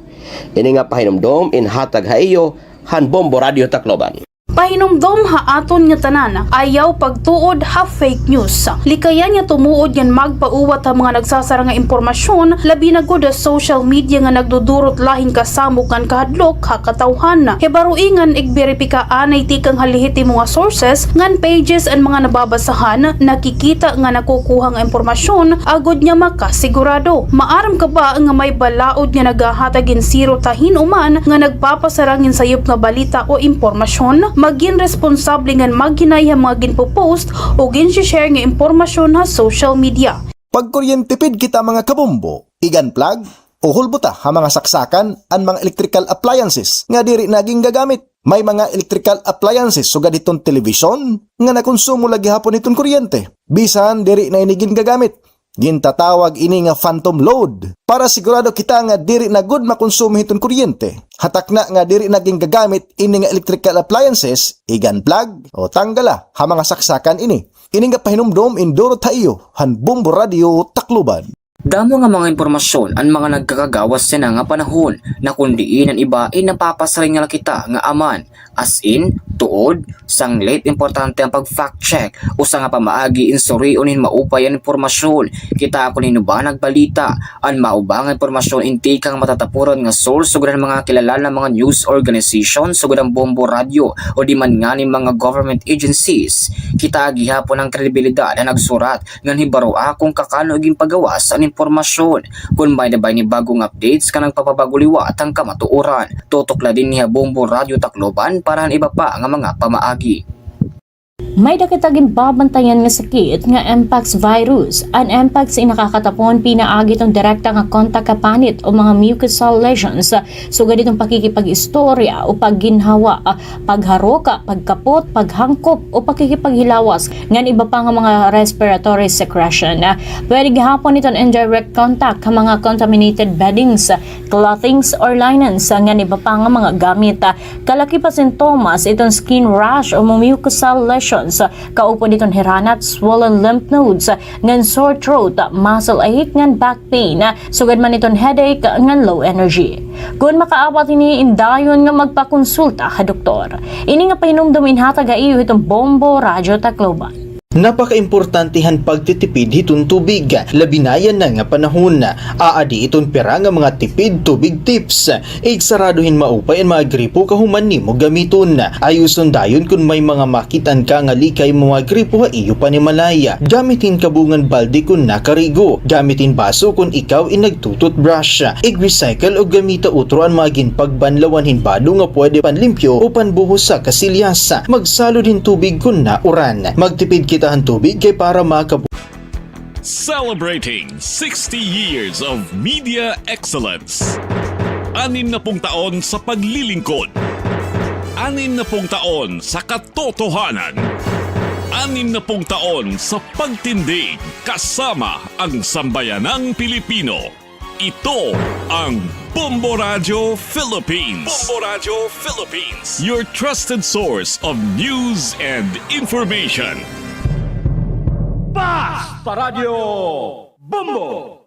Ini nga pahinumdom in hatag ha iyo han Bombo Radio Tacloban. Pahinumdom ha aton nga tanan, ayaw pagtuod ha fake news. Likayan nga tumuod yan magpauwat ha mga nagsasara nga impormasyon, labi na gud sa social media nga nagdudurot lahing kasamok kan kahadlok ha katawhan. Hibaruingan igberipika anay tikang halihiti mga sources ngan pages and mga nababasahan nakikita nga nakukuha nga impormasyon agod nya makasigurado. Maaram ka ba nga may balaod nga nagahatagin zero tahin uman nga nagpapasarangin sayop nga balita o impormasyon? Maging responsable nga maghinay mga ginpopost o gin-share nga impormasyon ha social media. Pagkuryentipid kita mga kabombo, igan plug o hulbuta ha mga saksakan ang mga electrical appliances nga diri naging gagamit. May mga electrical appliances sugad itong television nga nakonsumo lagi hapon itong kuryente. Bisan diri na inigin gagamit. Gintatawag ini nga phantom load para sigurado kita nga diri na good makonsumo itong kuryente. Hatak na nga diri naging gagamit ini nga electrical appliances, igan plug o tanggala ha mga saksakan ini. Ini nga pahinumdom induro tayo han Bombo Radio Tacloban. Damo nga mga impormasyon ang mga nagkakagawas sa nga panahon na kundiin ang iba ay napapasaring nga kita nga aman as in, tuod, sanglit importante ang pag-fact check o sa nga pamaagi insuriunin maupay ang impormasyon. Kita ako ba nagbalita ang maubang impormasyon inti kang matatapuran nga source sugod ang mga kilala ng mga news organization sugod ang Bombo Radio o di man nga ni mga government agencies. Kita gihapon ang kredibilidad na nagsurat nga hibaro akong kakano iging pagawas ang impormasyon. Kung may nabay ni bagong updates ka ng papabaguliwat ang kamatuoran. Tutok din niya Bombo Radio Tacloban para iba pa nga mga pamaagi. May dakitaging babantayan nga sakit nga Mpox virus. Ang Mpox ay nakakatapon pinaagi itong direkta nga kontak kapanit o mga mucosal lesions. Sugad itong pakikipag-istorya o pagginhawa, pagharoka, pagkapot, paghangkop o pakikipaghilawas. Ngan iba pa nga mga respiratory secretion. Pwede gihapon itong indirect contact ka mga contaminated beddings, clothings or linens. Ngan iba pa nga mga gamit. Kalaki pa sintomas itong skin rash o mga mucosal lesions. Kaupo ditong hiranat, swollen lymph nodes, ngan sore throat, muscle ache, ngan back pain, sugad man itong headache, ngan low energy. Kung makaawat ini indayon nga magpakonsulta ka doktor. Ini nga pahinumdumin hatag iyo itong Bombo Radio Tacloban. Napaka-importantihan pagtitipid hitong tubig, labinayan na nga panahon. Aadi itong pera nga mga tipid tubig tips. Igsaraduhin maupay ang mga gripo kahuman ni mo gamiton. Ayuson dayon kung may mga makitan ka nga likay mga gripo ha iyo pa ni malaya. Gamitin kabungan balde kung nakarigo. Gamitin baso kung ikaw inagtututbrush. I-recycle o gamita utro ang mga ginpagbanlawan hinbado nga pwede panlimpyo o panbuhos sa kasilyas. Magsalo din tubig kung nauran. Magtipid kitahan tubig kay para Celebrating 60 years of media excellence. 60 taon sa paglilingkod. 60 taon sa katotohanan. 60 taon sa pagtindig kasama ang sambayanang Pilipino. Ito ang Bombo Radio Philippines. Bombo Radio Philippines. Your trusted source of news and information. Basta Radio Bombo!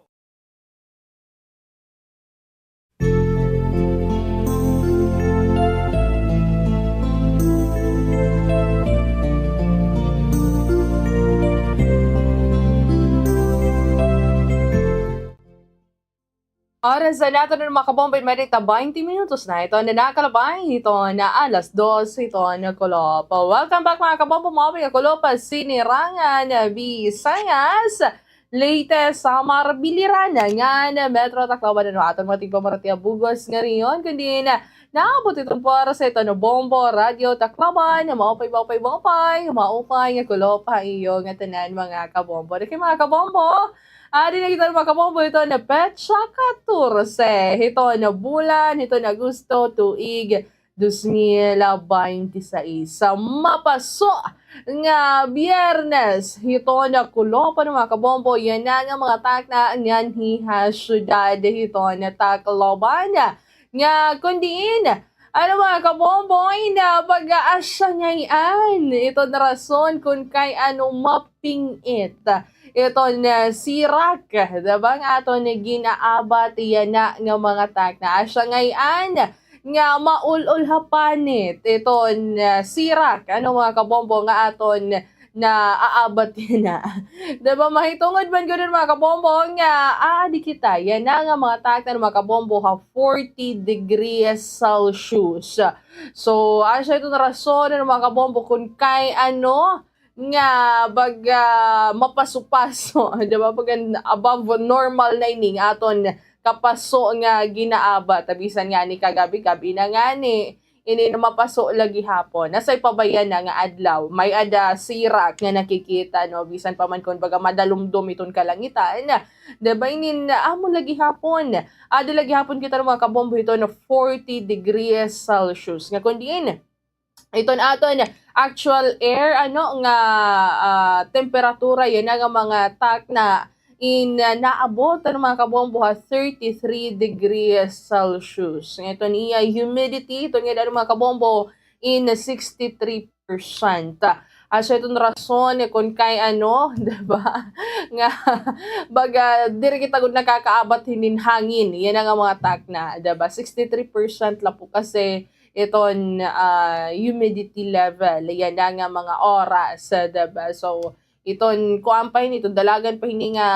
Oras na natin na mga kabombay, may 20 minutos na. Ito na nakalabay, ito na alas 2, ito na Kulopa. Welcome back mga kabombo, mga Kulopa, sinirangan, Visayas, latest sa marbiliran nga na Metro Tacloban na aton mga tigpamaratia bugos nga riyon, kundi na naabot itong para sa ito na Bombo Radio Tacloban, na maupay, nga Kulopa iyo nga tanan mga kabombo. Dahil mga kabombo, di na kita mga kabombo, ito na Petsa 14. Ito na bulan, ito na Agosto, tuig 2026. Sa mapaso nga Biyernes, ito na Kulopa ng mga kabombo. Yan na nga mga takna ngan hiha syudad. Ito na Tacloban. Nga kundiin, ano mga kabombo, na pag-aasya ngayon. Ito na rason kung kay ano mapping it. Ito na sirak, diba nga ito na ginaabat yan na ng mga takna. Asya ngayon, nga maulol hapanit iton sirak ano mga kabombo nga aton na aabat yan na. Diba mahitungod man ko mga kabombo nga di kita yan na nga mga takta ng mga kabombo ha 40 degrees Celsius. So asya ito na rason ng mga kabombo kung kay ano nga baga mapasupaso, diba? Pag above normal na ining aton kapaso nga ginaaba, tabisan nga ni kagabi-gabi na nga ni, ini na mapaso lagi hapon. Nasay pabayan na nga adlaw, may ada sirak nga nakikita, no? Bisan pa man kung baga madalumdum iton kalangitan, diba? Ini na amo lagi hapon. Ada lagi hapon kita ng mga kabombo ito na 40 degrees Celsius. Nga kundiin, iton aton actual air ano nga temperatura yan nga mga tak na naabot ng mga kabombo 33 degrees Celsius. Ito niya humidity ito nga mga kabombo in 63%. So itong rason kung kay ano, diba? Nga baga diri kita gud nakakaabat hinin hangin. Yan nga mga tak na, diba? 63% la po kasi iton humidity level. Yan nga mga oras, diba? So, iton kuampay nito, dalagan pa hini nga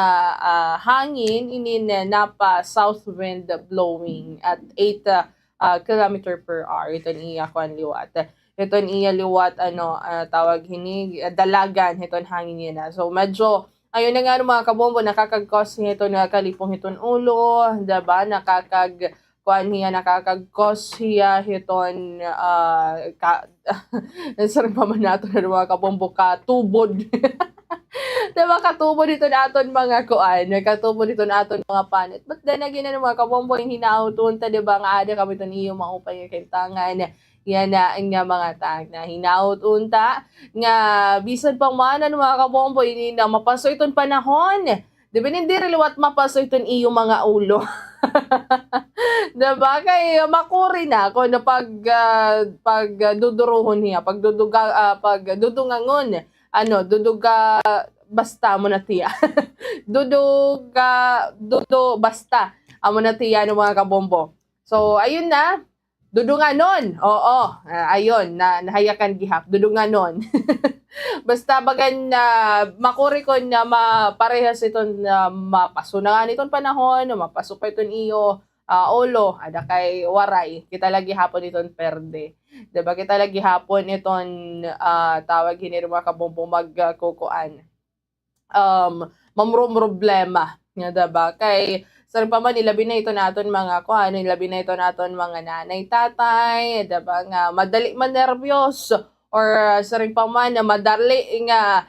hangin, inin napa south wind blowing at 8 km per hour. Iton iya kuan liwat. Iton iya liwat, ano, tawag hini, dalagan, iton hangin yan na. So, medyo, ayun na nga mga kabombo, nakakag-cause nito na kalipong iton ulo, diba? Kuan hiya nakakag-cause hiya hiton sarang pa man nato na mga kabombo katubod. Diba katubod dito naton mga kuan, katubod dito naton mga panit. But then again na mga kabombo yung hinauton ta diba nga ada kami ton iyo maupay kay tangan. Yan na nga mga tag na hinauton ta nga bisan pang mana mga kabombo ini na mapaso iton panahon. Diba hindi reliwat mapaso iton iyo mga ulo. Diba? Kay makuri na ako na pag duduruhon niya, pag dudungangon, ano, duduga basta mo na tiya. Basta amo na tiya ng mga kabombo. So, ayun na. Dudunganon. Oo. Ayun, nahayakan gihap. Dudunganon. Basta bagan na makuri ko na maparehas iton na mapaso na nga niton panahon, mapaso pa iton iyo ulo, ada kay waray. Kita lagi hapon iton perde. Diba? Kita lagi hapon iton tawag hinir mga kabombo magkukuan. Mamrumroblema. Diba? Kay sarang pa man ilabi na ito naton mga kuan, ilabi na ito naton mga nanay, tatay, diba? Nga madali man nervyos or saring pa man na madali nga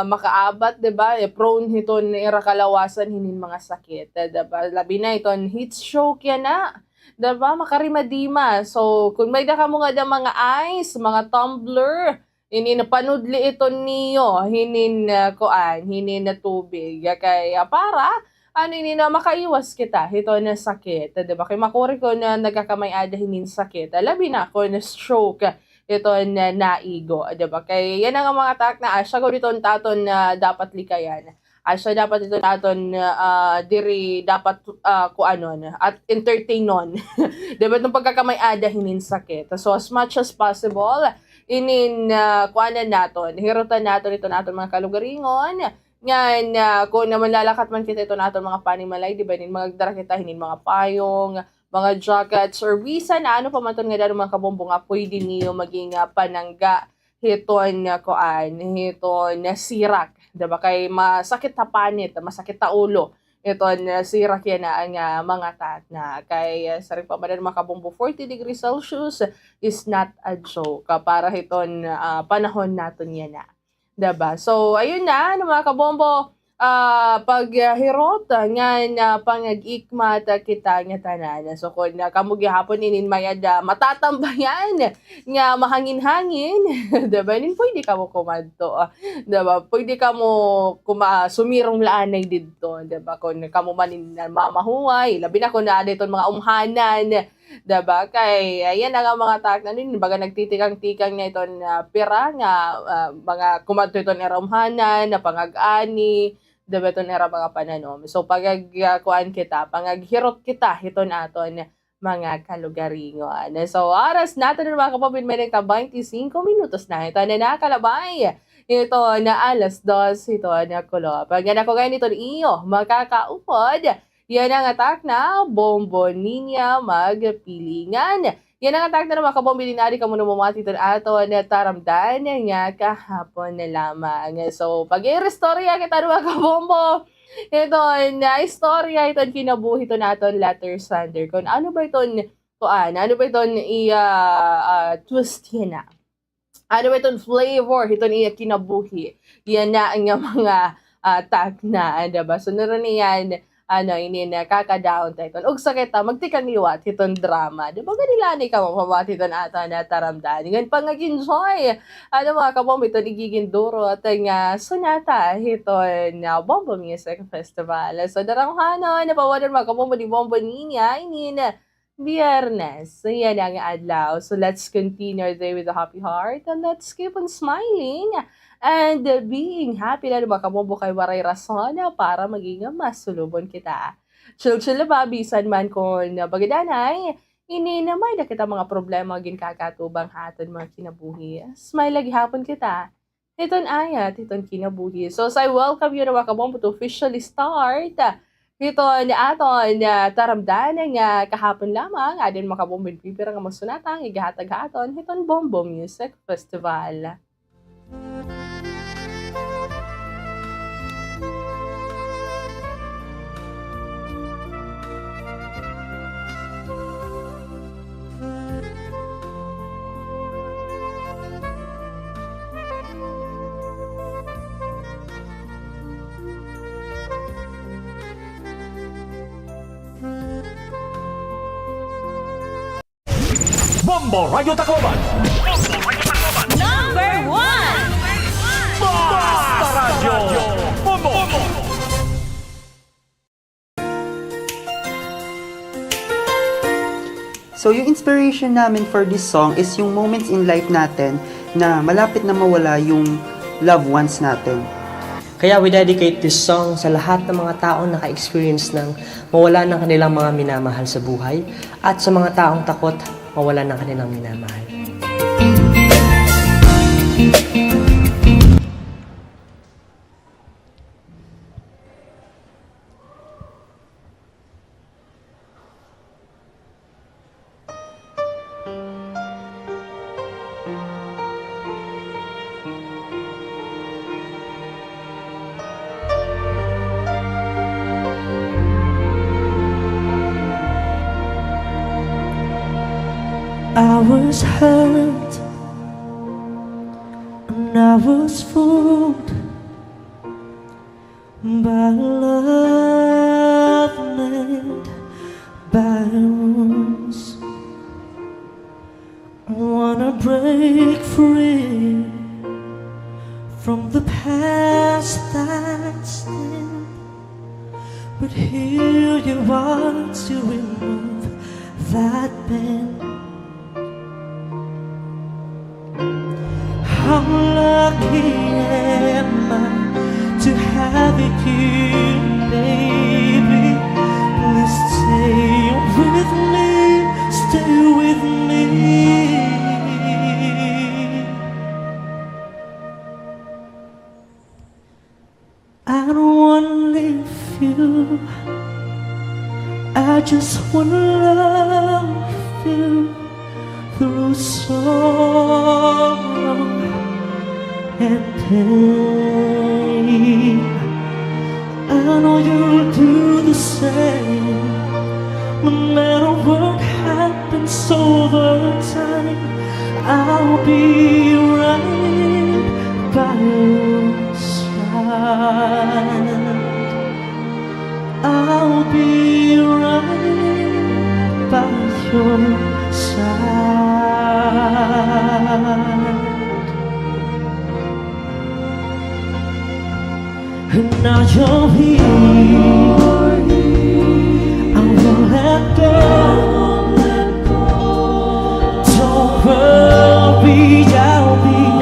makaabat, diba? Prone hiton ira kalawasan hinin mga sakit, diba? Labi na iton heat stroke yan na, diba? Makarimadima. So, kung may da ka mo nga da mga ice, mga tumbler, hinin na panudli iton niyo, hinin kuan, hinin na tubig. Kaya para, ano ini na makaiwas kita, ito na sakit, diba? Kaya makuri ko na nagkakamay ada hinin sakit, labi na ako na stroke, ito na naigo, diba? Kaya yan ang mga tak na asya ko dito taton na dapat likayan. Asya dapat ito naton diri dapat kuanon at entertainon. Diba itong pagkakamay ada hinin sakit. So as much as possible, inin kuanan naton, hirutan naton ito naton mga kalugaringon. Ngayon, kung naman lalakat man kita ito naton mga panimalay, diba? Magdara kita hinin mga payong, mga jackets, or visa na ano pa man ito nga dahil mga kabombo nga pwede niyo maging panangga hiton kuan, hiton sirak. Diba? Kay masakit na panit, masakit na ulo. Hiton sirak yan na ang mga tat na. Kay saring pa man mga kabombo 40 degrees Celsius is not a joke. Para hiton panahon naton yan na. Diba? So, ayun na, mga kabombo, paghirot nga na pangag-ikmat kita nga tanan. So, kung kamugi hapon inin mayada matatambayan nga mahangin-hangin, diba? Inin pwede ka mo kumadto. Diba? Pwede ka mo sumirong laanay dito. Diba? Kung kamo manin mamahuway, labi na kung na dito mga umhanan, diba? Kay ayan nga mga tak na nun, baga nagtitikang-tikang na ito na pira nga mga kumadto ito na umhanan, na pangag-ani, diba ito na mga pananom. So pag kuan kita, pangaghirot kita, ito na aton mga kalugaringon. So, oras natin mga kapapin, may nagka 25 minutos na. Ito na nakalabay. Ito na alas 2, ito na kulo. Pag yan ako ngayon ito iyo, makakaupod. Yan ang atak na Bombo Ninya Magpilingan. Yan ang atak na mga kabombilinari ka muna mamati ito ato na taramdan nga kahapon na lamang. So, pag i-restorya kita mga kabombo, ito na istorya ito kinabuhi ito natin letter sander. Kung ano ba ito twist yan na. Ano ba itong flavor? Ito niya kinabuhi. Yan na ang mga tag na, diba? So, naroon yan, kakadaon tayo. Ug sakit magtikang liwat, itong drama. Diba, ganilani ka mapamati ito na ata na taramdan. Ngayon, pang-enjoy. Mga kabombo, ito nagiginduro at nga sunata, ito na Bombo Music Festival. So, daranghanon, napawanan mga kabombo ni Bombo Ninya, Biyernes. So, yan ang adlaw. So, let's continue our day with a happy heart and let's keep on smiling and being happy na mga kabombo kay waray rason para maging masulubon kita. Chill-chill ba, bisan man kung bagadanay, ininamay na kita mga problema ginakatubang haton mga kinabuhi. Smile lagi hapon kita. Iton ayat, iton kinabuhi. So, I welcome you na mga kabombo to officially start ito na aton na taramdanan nga kahapon lamang adin makabombin pipira nga masunatang igahatag aton hiton Bombo Music Festival. Bombo Radio Tacloban. Number 1. Basta Radio Bombo. So yung inspiration namin for this song is yung moments in life natin na malapit na mawala yung loved ones natin. Kaya we dedicate this song sa lahat ng mga taong naka-experience ng mawala ng kanilang mga minamahal sa buhay at sa mga taong takot mawala ng kanilang minamahal. I was hurt and I was fooled by love made by rules. I wanna break free from the past that's still, but here you are to remove that pain. How lucky am I to have you, baby? Please stay with me, stay with me. I don't wanna leave you, I just wanna love you through sorrow and pain. I know you'll do the same. No matter what happens over time, I'll be right by your side. I'll be right by your side. And now you're here, I won't let go. Don't worry, I'll be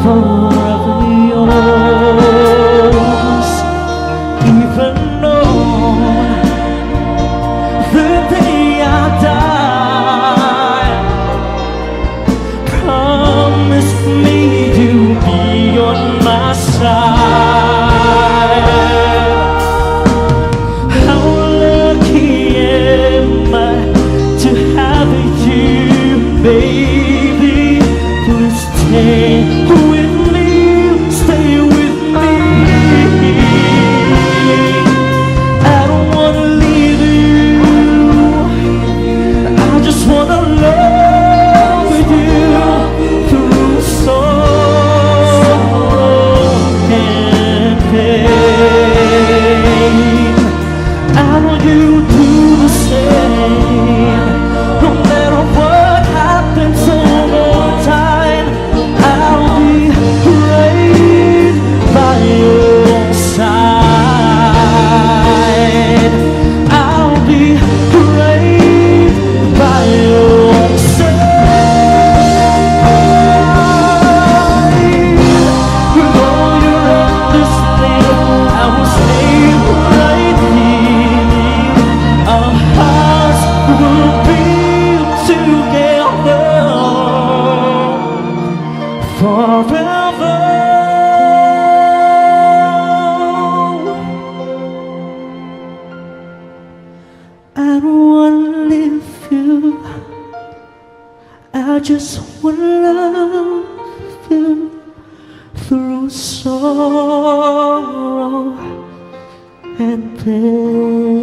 forever yours. Even though the day I die, baby, please stay with me, stay with me. I don't wanna leave you, I just wanna love with you through sorrow and pain. I want you to do the same, no matter what happens over time. I'll be right by your side. I'll be right by your side. With all your understanding, I will stay right here. Our hearts will be together forever. I don't wanna leave you, I just wanna love you through sorrow and pain.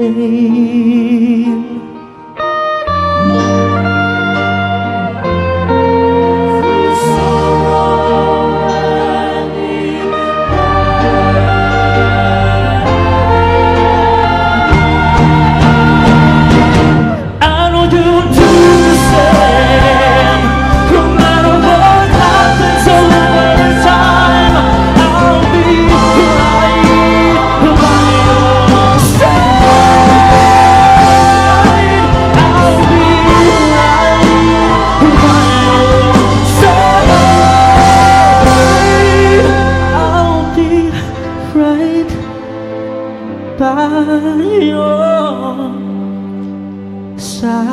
I know you'll do the same, no matter what happens over time. I'll be right by your side. I'll be right by your side. I'll be right by your side.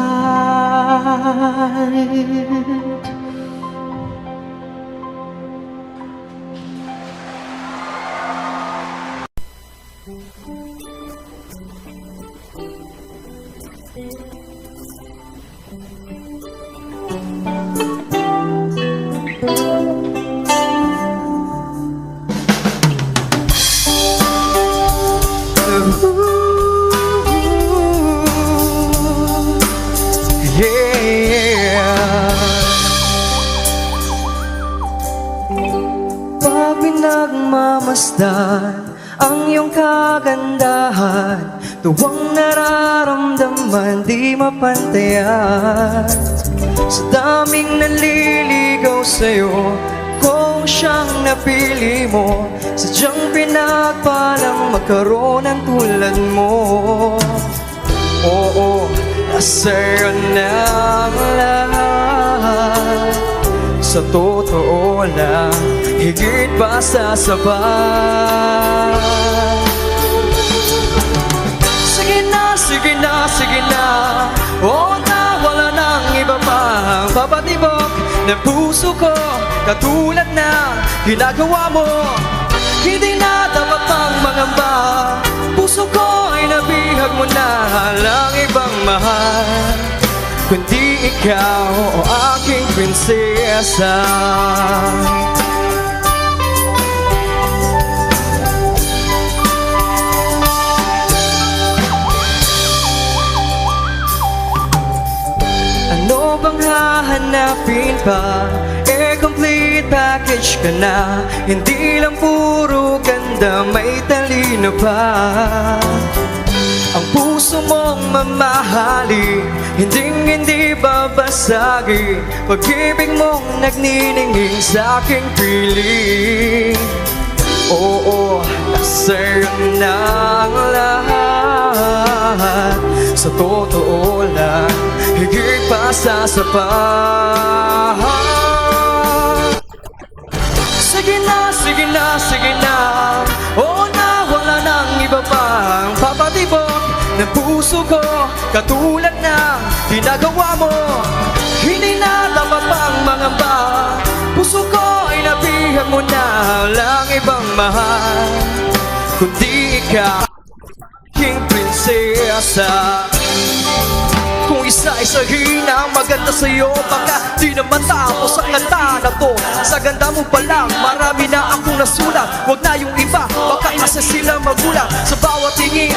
Pag pinagmamasdan ang iyong kagandahan, tuwang nararamdaman di mapantayan. Sa daming naliligaw sa'yo, kung siyang napili mo, sadyang pinagpalang magkaroon ng tulad mo. Oo, nasa'yo na ang lahat. Sa totoo lang, higit pa sa sapat. Sige na, sige na, sige na, oo na, wala nang iba pang papatibok ng puso ko, katulad na ginagawa mo. Hindi na dapat pang mangamba, puso ko ay nabihag mo na, walang ibang mahal kundi ikaw, o aking prinsesa. Ano bang hahanapin pa? Complete package ka na. Hindi lang puro ganda, may talino pa. Ang puso mong mamahali, hindi babasagi. Pag-ibig mong nagniningning sa aking piling. Oo, nasa'yo na ang lahat. Sa totoo lang, higit pa sa sapat. Sige na, sige na, sige na, oo na, wala nang iba pang papatibok ng puso ko, katulad na ginagawa mo. Hindi na dapat pang mangamba, puso ko ay nabihag mo na, walang ibang mahal kundi ikaw, aking prinsesa. Kung isa-isahin ang maganda sa'yo, baka di matapos ang kanta na to. Sa ganda mo pa lang, marami na akong nasulat. Wag na yung iba, baka kasi sila magulat. Sa bawat tingin,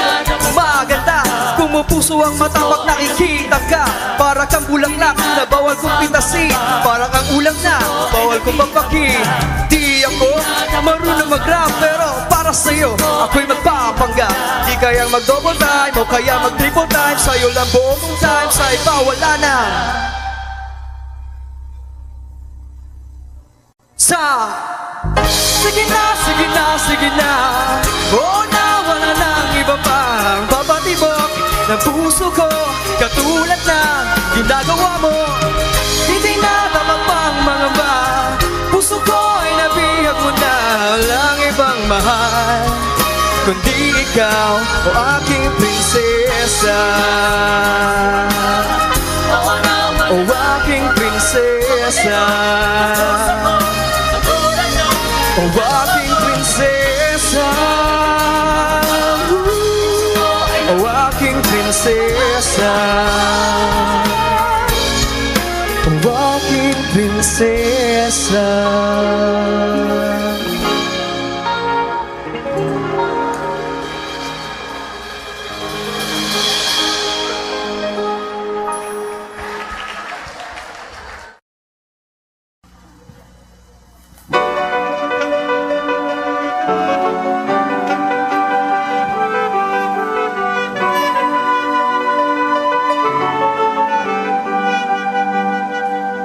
maganda. Kung puso ang mata pag nakikita ka, para kang bulaklak na bawal kong pitasin. Para kang ulang na, bawal kong papakin. Di ako marunong mag-rap, pero para sa'yo, ako'y magpapanggap. Di kayang mag-double time o kaya mag-triple time. Sa'yo lang buong time, sa iba wala na. Sige na, sige na, sige na. Oh, na wala nang iba pang papatibok ng puso ko, katulad ng ginagawa mo. Hindi na dapat pang mga ba, puso ko ay nabihag mo na. Walang ibang mahal kundi ikaw, o aking prinsesa. O aking prinsesa. O aking prinsesa. O aking prinsesa. O aking prinsesa.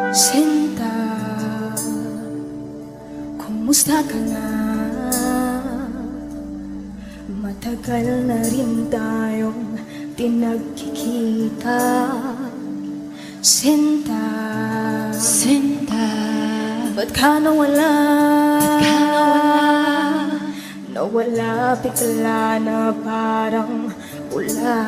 Sinta, kumusta ka na? Matagal na rin tayong pinagkikita. Sinta, Sinta, ba't ka nawala? Nawala bigla na parang wala.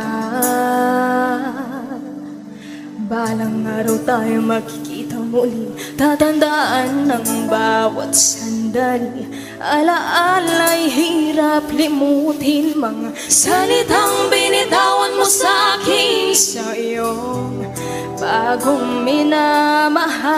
Balang araw tayo makikita muli, tatandaan ng bawat sandali. Alaala'y hirap limutin, mga salitang binitawan mo sa'kin sa iyong bagong minamahal.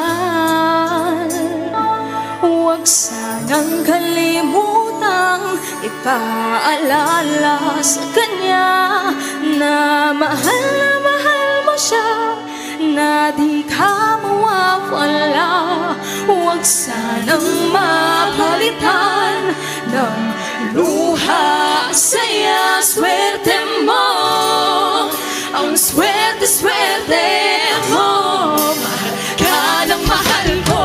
Huwag sanang kalimutang ipaalala sa kanya na mahal mo siya, na di ka mawawala. Huwag sanang mapalitan ng luha, saya, swerte mo. Ang swerte mo, mahal ka ng mahal ko.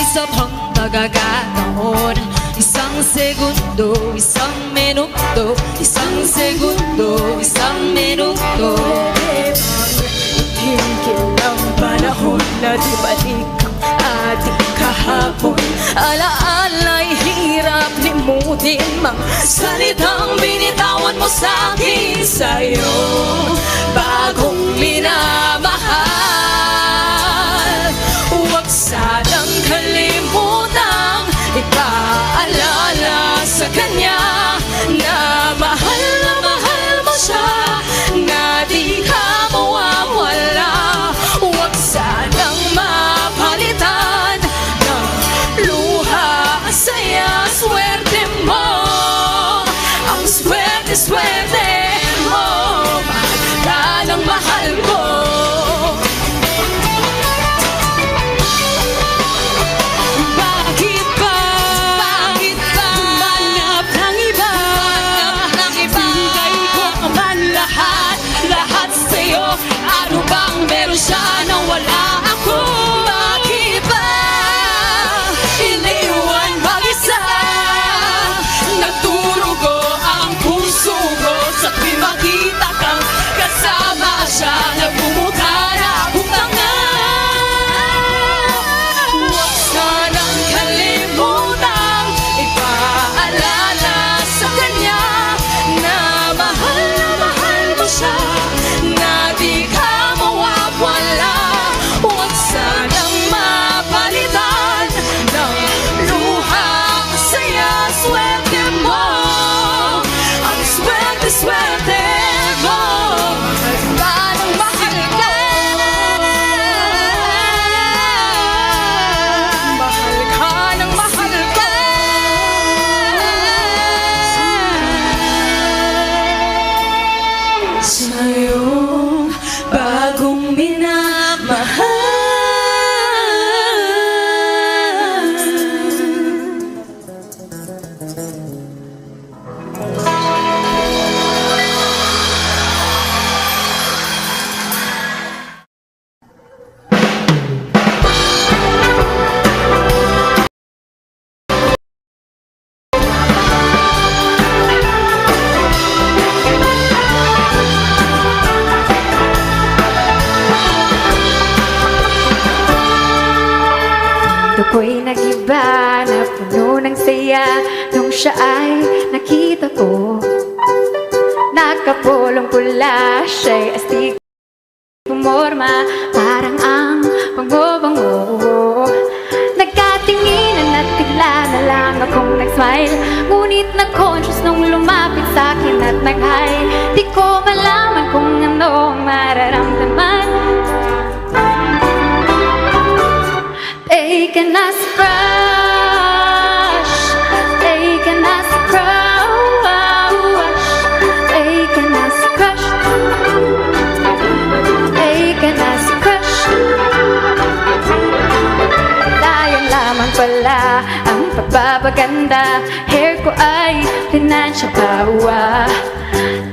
Isa pang pagkakataon, isang segundo, isang minuto, isang segundo, isang minuto. Pwede bang itigil ang panahon na di balik ang ating kahapon? Alaala'y hirap limutin, mga salitang binitawan mo sa'kin sa iyong bagong minamahal. Huwag sanang kalimutang ipaalala sa kanya na mahal mo siya, na di ka mawawala. Huwag sanang mapalitan ng luha, saya, swerte mo. Ang swerte mo, mahal ka ng mahal ko. Mundo ko'y nagiba na puno ng saya nung siya ay nakita ko. Nakapulong pula siya'y astig pumorma, parang ang bango-bango. Nagkatinginan at bigla na lang akong nag-smile, ngunit na-conscious nung lumapit sa'kin at nag-hi. Di ko malaman kung ano ang mararamdaman. Taken as a crush, taken as a crush, taken as a crush, taken as a crush. Sayang lamang pala ang pagpapaganda, hair ko ay financial power.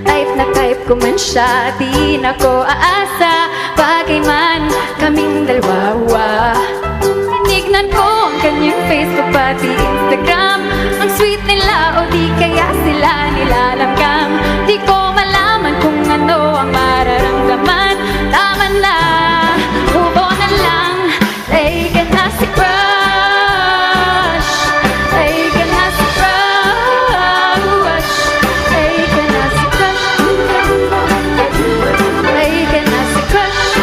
Type na type ko man siya, di na ko aasa, bagay man kaming dalawa. Tinignan ko ang kanyang Facebook pati Instagram, ang sweet nila o di kaya sila nilalamgam. Di ko malaman kung ano ang mararamdaman. Tama na, move on na lang. Taken as a crush, taken as a crush, taken as a crush, taken as a crush.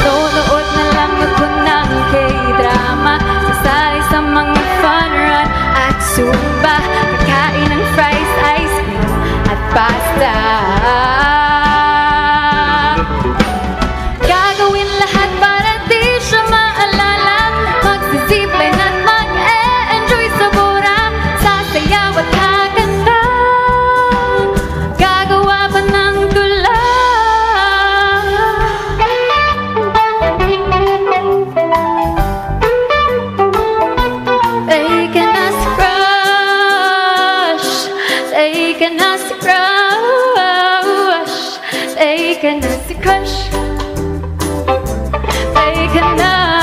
Nonood na lang ako ng K-drama, sasali sa mga fun run at Zumba, kakain ng fries, ice cream at pasta. Gagawin lahat para di siya maalala, magsisipline at mag-e-enjoy sa bura, sasayaw at kakanta, gagawa pa ng tula. Taken as a crush, taken as a crush, taken as a crush, taken na,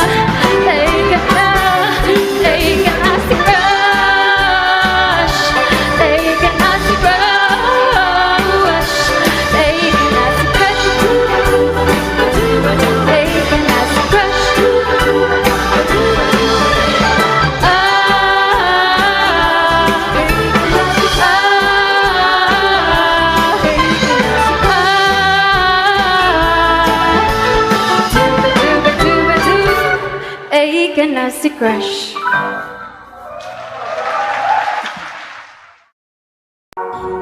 taken na, taken as a crush, taken as a crush, taken as a crush, taken as a crush. Taken as a crush.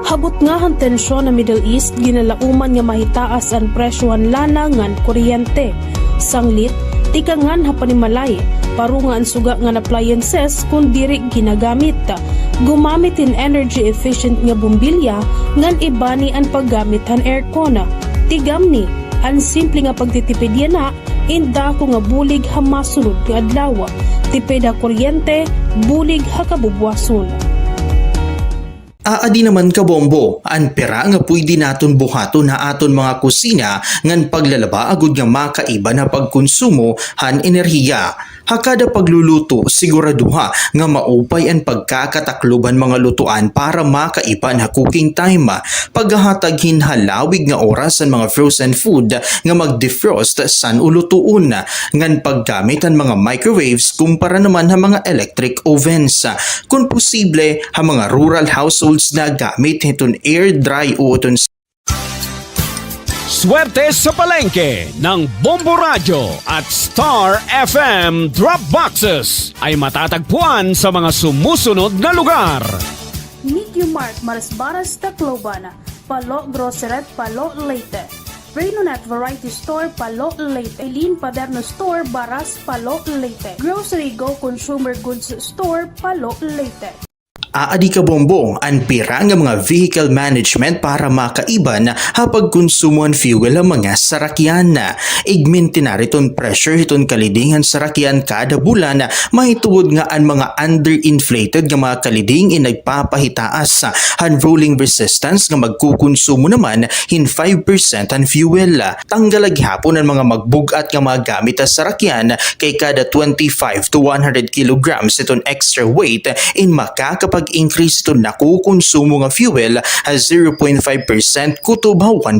Habot nga ang tensyon na Middle East, ginalauman nga mahitaas ang presyohan lanangan kuryente. Sanglit, tikangan hapanimalay, parungan suga nga appliances kung diri ginagamit. Gumamit in energy efficient nga bumbilya ngan ibani ang paggamit han aircon. Tigam ni, ang simple nga pagtitipid yan na, inda ko nga bulig ha masunod nga adlaw. Tipid ha kuryente, bulig ha kabubwason. Aadi naman kabombo, ang pera nga pwede naton buhaton na aton mga kusina ngan paglalaba agud nga makaiba na pagkonsumo han enerhiya. Hakada pagluluto, siguraduha nga maupay ang pagkakatakluban mga lutuan para makaiba na cooking time. Paghahatag hinhalawig nga oras ang mga frozen food nga mag-defrost san ulutuon. Ngan paggamit ang mga microwaves kumpara naman ha mga electric ovens. Kung posible, ha mga rural households na gamit iton air dry o iton Swerte sa palengke ng Bombo Radio at Star FM Drop Boxes ay matatagpuan sa mga sumusunod na lugar. Nikki Mart, Marisbaras, Tacloban, Palo Grocery, Palo Leyte. Renonet Variety Store, Palo Leyte. Eileen Paderno Store, Baras, Palo Leyte. Grocery Go Consumer Goods Store, Palo Leyte. Aadi ka bombo, ang pira nga mga vehicle management para makaiban hapag konsumo ang fuel ang mga sarakyan. Igminti na riton pressure iton kalidingan sarakyan kada bulan, mahituod nga ang mga underinflated nga mga kaliding nagpapahitaas. Han rolling resistance nga magkukonsumo naman hin 5% ang fuel. Tanggalag hapon ang mga magbugat nga mga gamit sa sarakyan kay kada 25 to 100 kilograms iton extra weight in makakapag pag-increase ito nakukonsumo nga fuel 0.5% kutob 1%.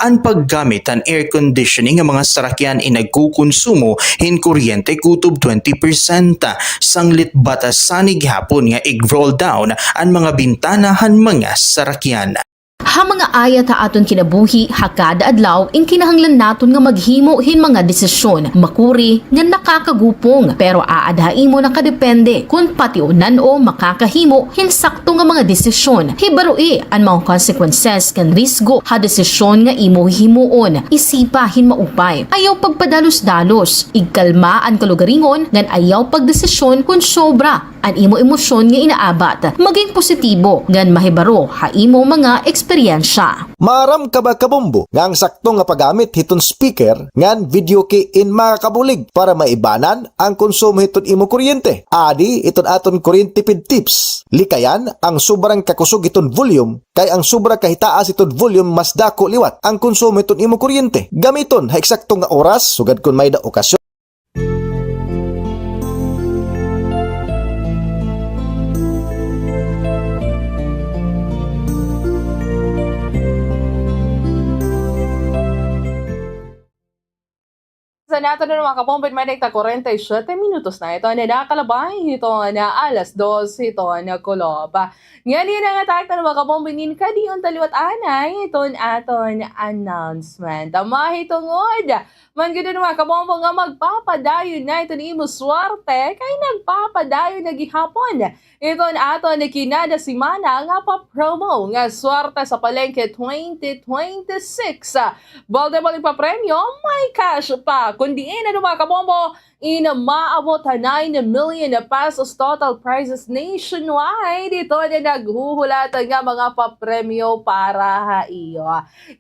Ang paggamit ang air conditioning nga mga sarakyan nagkukonsumo hin kuryente kutob 20%. Sanglit batas sanig hapon nga i-roll down ang mga bintanahan mga sarakyan. Ha mga ayat ha aton kinabuhi, hakada adlaw, in kinahanglan naton nga maghimo hin mga desisyon, makuri, nga nakakagupong, pero aadhain mo nakadepende kung patiunan o makakahimo hin sakto nga mga desisyon. Hibaroi ang mga consequences kan risgo ha desisyon nga imo himuon, isipa hin maupay. Ayaw pagpadalos-dalos, igkalma ang kalugaringon, ngan ayaw pagdesisyon kung sobra ang imo emosyon nga inaabat. Maging positibo, ngan mahibaro ha imo mga eksperyensya. Maram ka ba kabombo nga ang sakto nga paggamit hiton speaker ngan video kay in makakabulig para maibanan ang konsumo hiton imo kuryente. Adi iton aton kuryente tipid tips. Likayan ang sobrang kakusog iton volume kay ang sobra kahitaas iton volume mas dako liwat ang konsumo hiton imo kuryente. Gamiton ha eksakto nga oras sugad kun may da okasyon. Sa nato na mga kapompit, may nagta 47 minutos na ito na nakalabay ito na alas 2 ito na kulob. Ngayon na nga tayo na mga kapompit, kadiyon taliwat anay ito aton announcement. Mahitungod, man ganoon mga kabombo nga magpapadayon na ito ni imo swerte kay nagpapadayon na gihapon. Ito ato na kinada simana nga pa-promo nga swerte sa palengke 2026. Baldebal pa premyo, may cash pa. Kundi mga kabombo, maabot 9 million pesos total prizes nationwide. Ito na naghuhulat nga mga papremyo para ha iyo.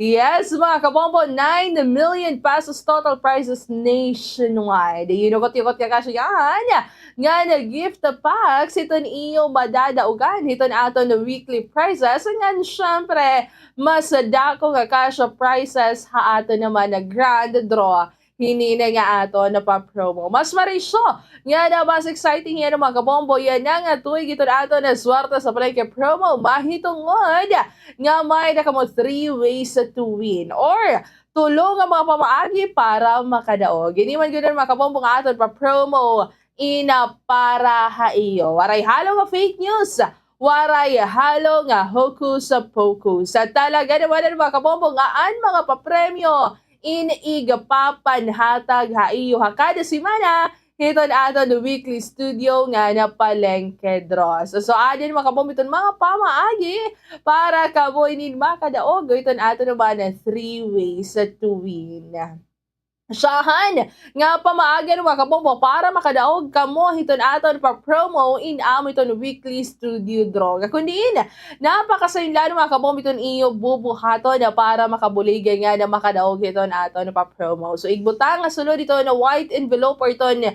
Yes, mga kabombo, 9 million pesos total prizes nationwide. Yunugot-yugot ka kasi yan. Nga na gift packs, ito iyo madadaugan. Ito na ato na weekly prizes. Nga syempre, mas dako nga kasya prizes ha ato naman na grand draw. Hinina nga ato na pa-promo. Mas marisyo. Nga na mas exciting yan mga kabombo. Yan nga tuwig ito na ato na swerte sa palengke promo. Mahitungod nga may nakamo 3 ways to win. Or tulong ang mga pamaagi para makadaog. Giniman ganoon mga kabombo nga ato pa-promo para ha iyo. Waray halo nga fake news. Waray halo nga hocus pocus. At talaga naman mga kabombo nga ang mga papremyo igapapanhatag ha iyo ha kada semana hiton ato the weekly studio nga na palengke draws. So adin makabom iton mga pamaagi para kamo inin makadaog iton ato naman na 3 ways to win. Sahan nga pamaagan mga kabombo para makadaog kamo hiton aton pa promo amo iton weekly studio draw. Kundiin napakasaynlan mga kabombo iton iyo bubuhaton na para makabuligan nga na makadaog hiton aton pa promo. So igbutang nga sulod ito na white envelope or iton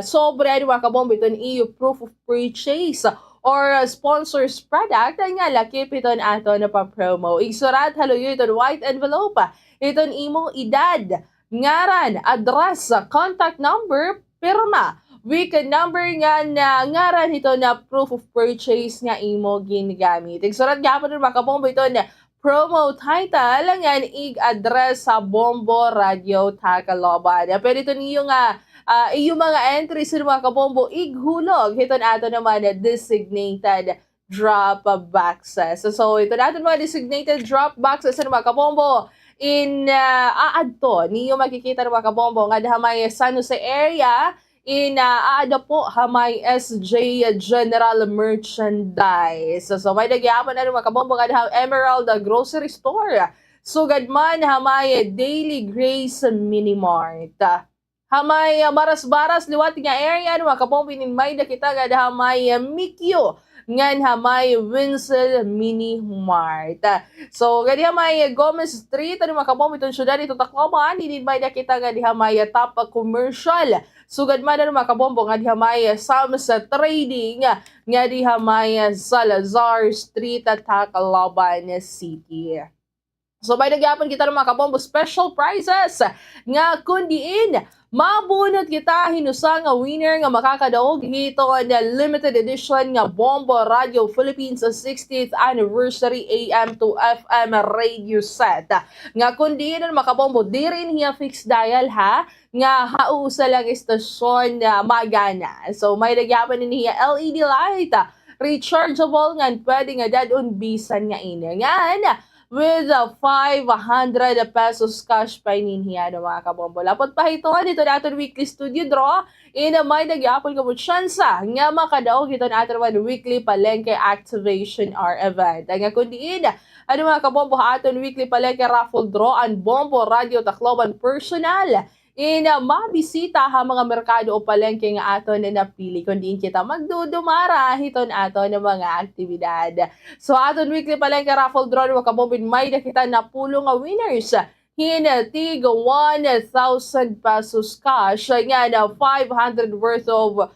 sobre mga kabombo iton iyo proof of purchase or sponsors product nga lakip iton aton na pa promo. Igsurat haluyo iton white envelope iton imong edad, ngaran, address, contact number, pirma, weekend number nga na ngaran ito na proof of purchase nga imo ginagamit. Igsurat gapon rin makabombo ito na promo title nga ig-address sa Bombo Radio Tacloban. Pwede ito niyo nga yung mga entries sa mga kabombo ighulog. Ito na ato naman na designated drop boxes. So ito na ato mga designated drop boxes sa mga kabombo. Aad to, niyo makikita ng mga kabombo nga dahamay San Jose area, aad po hamay SJ General Merchandise. So may nagyapan na ng mga kabombo nga daham Emerald Grocery Store. Sugad man hamay Daily Grace Minimart. Hamay Maras-Baras liwat nga area ng mga kabombo may nakita nga dahamay Mikyo ngan hamay Winsel Mini Mart. So gadi hamay Gomez Street ano makabom itong syudad ito Tacloban hindi may nakita nga di hamay Top Commercial. Sugad man ano makabombo nga di hamay Sam's Trading nga di hamay Salazar Street at Tacloban City. So may nagyapon kita ng mga kabombo special prizes nga kundiin mabunot kita hinusa nga winner nga makakadaog hito nga limited edition nga Bombo Radio Philippines 60th anniversary AM to FM radio set. Nga kundiin ang mga kabombo di rin hiya fixed dial ha nga hausa lang istasyon na magana. So may nagyapon niya LED light rechargeable nga pwede nga dadon bisan nga ini. Nga with 500 pesos cash pa ininhiya ng mga kabombo. Lapot pa ito dito natin weekly studio draw. May nagyapon ka mo tsansa nga makadaog ito natin weekly palengke activation or event. Nga kundiin, mga kabombo aton weekly palengke raffle draw ang Bombo Radio Tacloban personal. Mabisita ha mga merkado o palengke nga aton na napili kundi kita magdudumara hiton aton ng mga aktibidad. So aton weekly palengke raffle draw mga kabombo may nakita na pulong nga winners. Tig 1,000 pesos cash nga na 500 worth of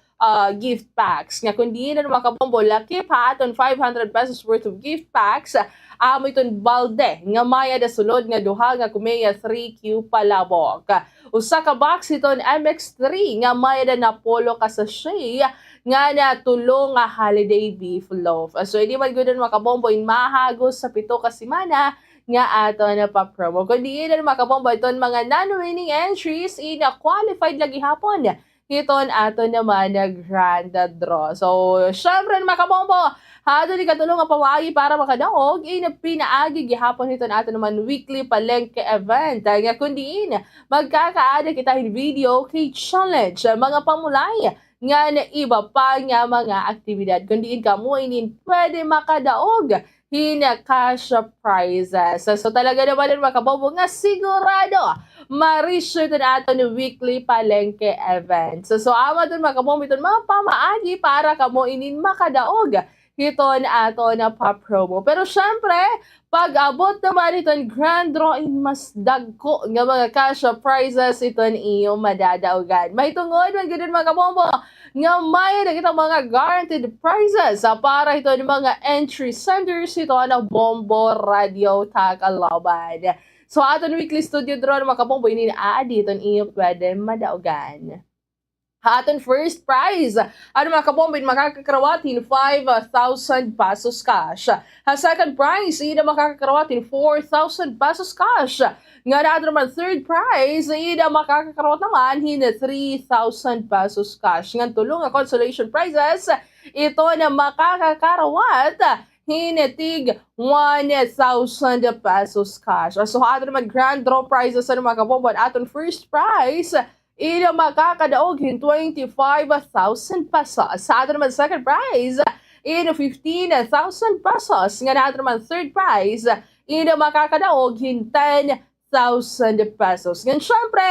gift packs. Nga kundi na mga kabombo, laki pa aton 500 pesos worth of gift packs. Amo iton balde nga maya da sulod nga duha nga kumeya 3Q palabok. Usa ka box iton MX3 nga maya da na polo ka sa shea nga na tulong nga holiday beef loaf. So hindi man gud mga kabombo mahagos sa 7 ka semana nga ato na pa-promo. Kundi na mga kabombo iton mga non-winning entries qualified lagi hapon. Hiton ato naman na grand draw. So, syempre mga kabombo, hado ni katulong nga pawagi para makadaog, pinaagi gihapon hiton ato naman weekly palengke event. Nga kundiin, magkakaada kita in video kay challenge, mga pamulay, nga na iba pa nga mga aktibidad. Kundiin ka mo, pwede makadaog cash prizes. So talaga naman mga kabombo nga sigurado ma-reach na ato ni weekly palengke event. So ama dun mga kabombo iton mga pamaagi para kamo makadaog hiton ato na pa-promo. Pero syempre, pag abot naman iton grand drawing mas dagko nga mga cash prizes iton iyo madadaogan. May tungod man gudon mga kabombo nga may nakita mga guaranteed prizes para ito ng mga entry senders ito na Bombo Radio Tacloban. So aton weekly studio draw mga kabombo ini-aadi ito iyo pwede madaogan. Aton first prize, mga kabombo makakakarawatin 5,000 pesos cash. Second prize, makakakarawatin 4,000 pesos cash. Nga naman third prize, makakakarot naman 3,000 pesos cash. Nga tulong nga consolation prizes, ito na makakakarawat hinitig 1,000 pesos cash. So aton naman grand draw prizes mga kabombo, aton first prize, makakadaog 25,000 pesos. Sa ato naman second prize, 15,000 pesos. Nga nato naman third prize, makakadaog 10,000 pesos. Ngayon syempre,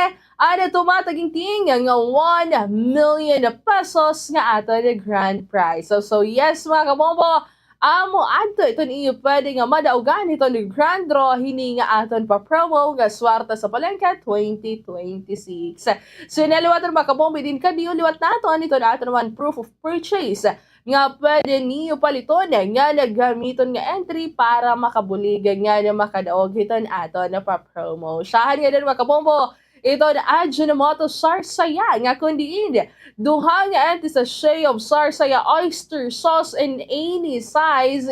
tumataging nga 1 million pesos nga ato na grand prize. So yes mga kabombo, amo adto iton iyo pwede nga madaugan ito ni grand draw hini nga aton pa promo nga swarta sa palengke 2026. So naliwatan mga kabombo din kadiyo liwat nato ito na aton naman proof of purchase nga pwede niyo paliton nga nagamiton nga entry para makabuligan nga na makadaog hiton aton na pa promo. Sahan nga din mga kabombo, ito na Ajinomoto Sarsaya nga kundiin duha nga enti sa sachet of Sarsaya oyster sauce in any size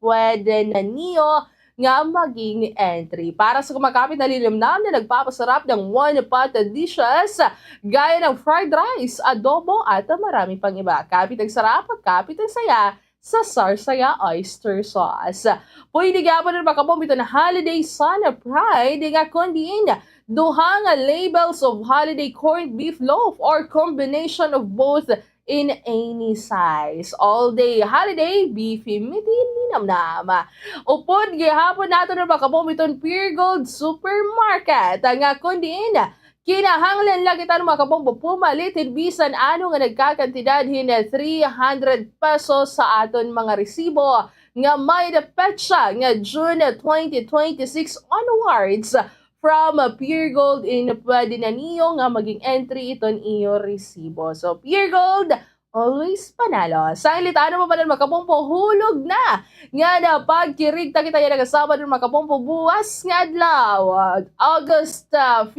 pwede na niyo nga maging entry. Para sa kumakapit na lilimnam na nagpapasarap ng one pot dishes gaya ng fried rice, adobo at marami pang iba. Kapit ang sarap at kapit ang saya sa Sarsaya oyster sauce. Pwede gapon na makabombo ito na holiday sana pride nga kundiin duha nga labels of holiday corned beef loaf or combination of both in any size. All day holiday beefy mitin ninamnama. Upod gihapon nato na makabombo itong Pure Gold Supermarket nga kundiin kinahanglan lang kita ng mga kabombo pumalit bisan ano nga nagkakantidad 300 pesos sa aton mga resibo nga may petsa nga June 2026 onwards from Pure Gold pwede na niyo nga maging entry iton iyo resibo. So Pure Gold always panalo. Sa ilitano mo pa ng makapumpo, hulog na! Nga na pagkirig ta kita yan nagasama ng makapumpo buwas nga adlaw, August 15,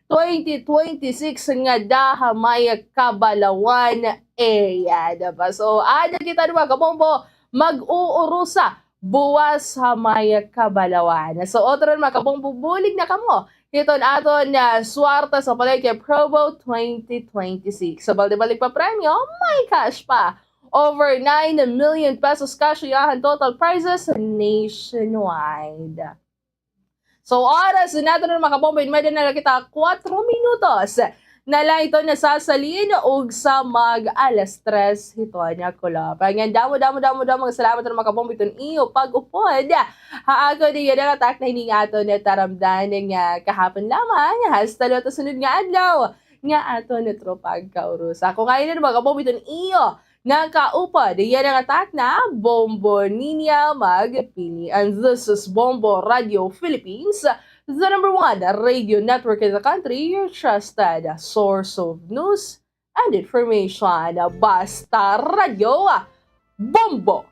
2026 nga daha may Kabalawan area. Diba? So, ada kita ng makapumpo, mag-uurusa buwas sa may Kabalawan. So, otro ng makapumpo, bulig na kamo. Ito aton na suwarta sa Palengke Probo 2026. Sa balik pa premyo, may cash pa. Over 9 million pesos cash yahan total prizes nationwide. So oras natin na makapompo, may na kita 4 minutos. Nala ito nasasalin og sa mag-alas 3 ito niya kulap. Ngayon, damo salamat na makapompo ito iyo pag-upod. Haago din yan ang atak na hindi nga ito na taramdan ng kahapon lamang. Hasta lo sunod nga adlaw nga ato na tropag kaurus. Ako ngayon na makapompo ito iyo nga kaupod. Yan ang atak na Bombo Ninya Magpili. And this is Bombo Radio Philippines, the #1 radio network in the country, your trusted source of news and information. Basta Radio Bombo!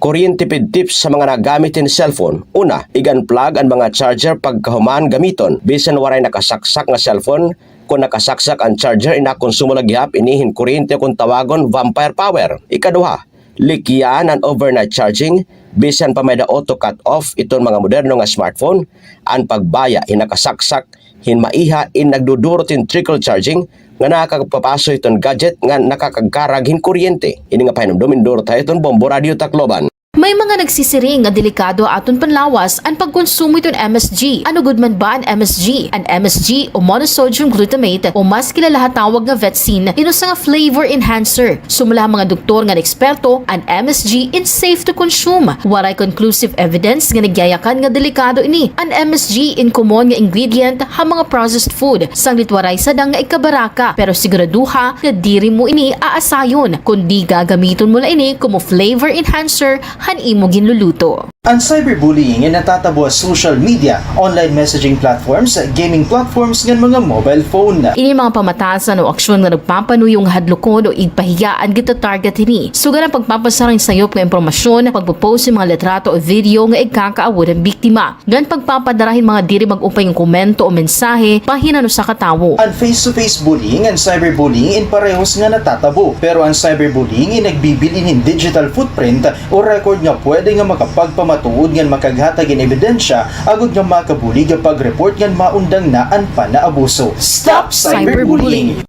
Kuryente tipid tips sa mga nagamitin cellphone. Una, i-unplug ang mga charger pagkahuman gamiton. Bisan waray nakasaksak nga cellphone, kung nakasaksak ang charger, inakonsumo lagyap, inihin kuryente kung tawagon vampire power. Ikaduha, likyan ang overnight charging. Bisan pa may da auto cut off itong mga moderno nga smartphone. Ang pagbaya, hinakasaksak, hinmaiha, nagdudurot in trickle charging, nga nakakapapaso itong gadget nga nakakagkarag hin kuryente. Ini nga pahinumdumin durot tayo itong Bombo Radio Tacloban. May mga nagsisiring nga delikado aton panlawas ang pagkonsumo iton MSG. Ano gud man ba ang MSG? Ang MSG o monosodium glutamate o mas kilala tawag nga Vetsin inusa nga flavor enhancer. Sumula mga doktor nga eksperto, ang MSG is safe to consume. Waray conclusive evidence nga nagyayakan nga delikado ini. Ang MSG in common nga ingredient ha mga processed food. Sanglit waray sadang nga ikabaraka, pero siguraduha nga diri mo ini aasayon kundi gagamiton mo la ini como flavor enhancer han imo ginluluto. Ang cyberbullying ay natatabo sa social media, online messaging platforms, gaming platforms ng mga mobile phone. Ini mga pamatasan o aksyon nga nagpapanuyong hadlokon o igpahiyaan kita target ini. Sugan ang pagpapasarang sayop nga impormasyon, pagpopost ng mga litrato o video nga igkakaawod ang biktima. Gan pagpapadarahin mga diri mag-upay ng komento o mensahe pahinano sa katawo. Ang face-to-face bullying and cyberbullying in parehos nga natatabo. Pero ang cyberbullying ay nagbibilin ng digital footprint o record nga pwede nga makapagpamatuod nga makaghatag in ebidensya agud nga makabuli nga pag-report nga maundang na ang panaabuso. Stop cyberbullying!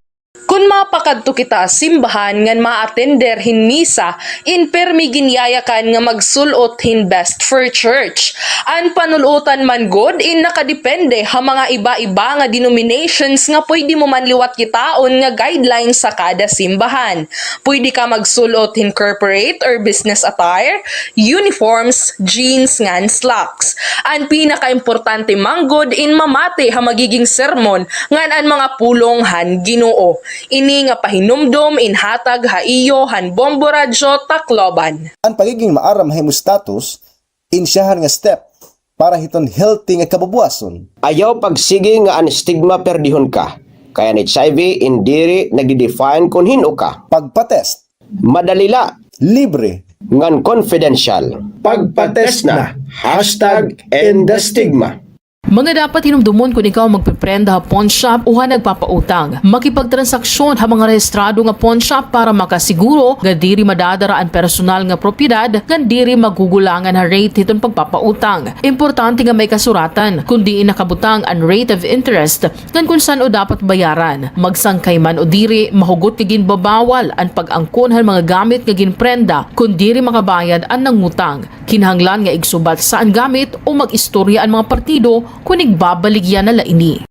Kung mapakadto kita simbahan ngan ma-attender hin misa, in permi ginyayakan nga magsulot hin best for church. An panulutan man god in nakadepende ha mga iba-iba nga denominations nga pwede mo man liwat kitaon nga guidelines sa kada simbahan. Pwede ka magsulot hin corporate or business attire, uniforms, jeans ngan slacks. An pinaka-importante man god in mamate ha magiging sermon ngan an mga pulong han Ginoo. Ini nga pahinumdom inhatag haiyo han Bombo Radyo Tacloban. Ang pagiging maaram hemostatus, insyahan nga step para hiton healthy nga kababuason. Ayaw pagsige nga ang stigma perdihon ka. Kaya ni HIV indiri nagdi-define kung hino ka. Pagpatest. Madalila. Libre. Ngan confidential. Pagpatest na. #End the Stigma. Mga dapat hinumdumon kung ikaw magpiprenda ha pawn shop o ha nagpapautang. Makipagtransaksyon ha mga rehistrado nga pawn shop para makasiguro nga diri madadara ang personal nga propiedad nga diri magugulangan ha rate hiton pagpapautang. Importante nga may kasuratan kung di nakabutang ang rate of interest ngan kung saan o dapat bayaran. Magsangkay man o diri mahugot nga ginbabawal ang pag-angkon ha mga gamit nga ginprenda kung diri makabayad ang nangutang. Kinahanglan nga igsubat saan gamit o mag-istorya ang mga partido kung igbabaligyan na laini.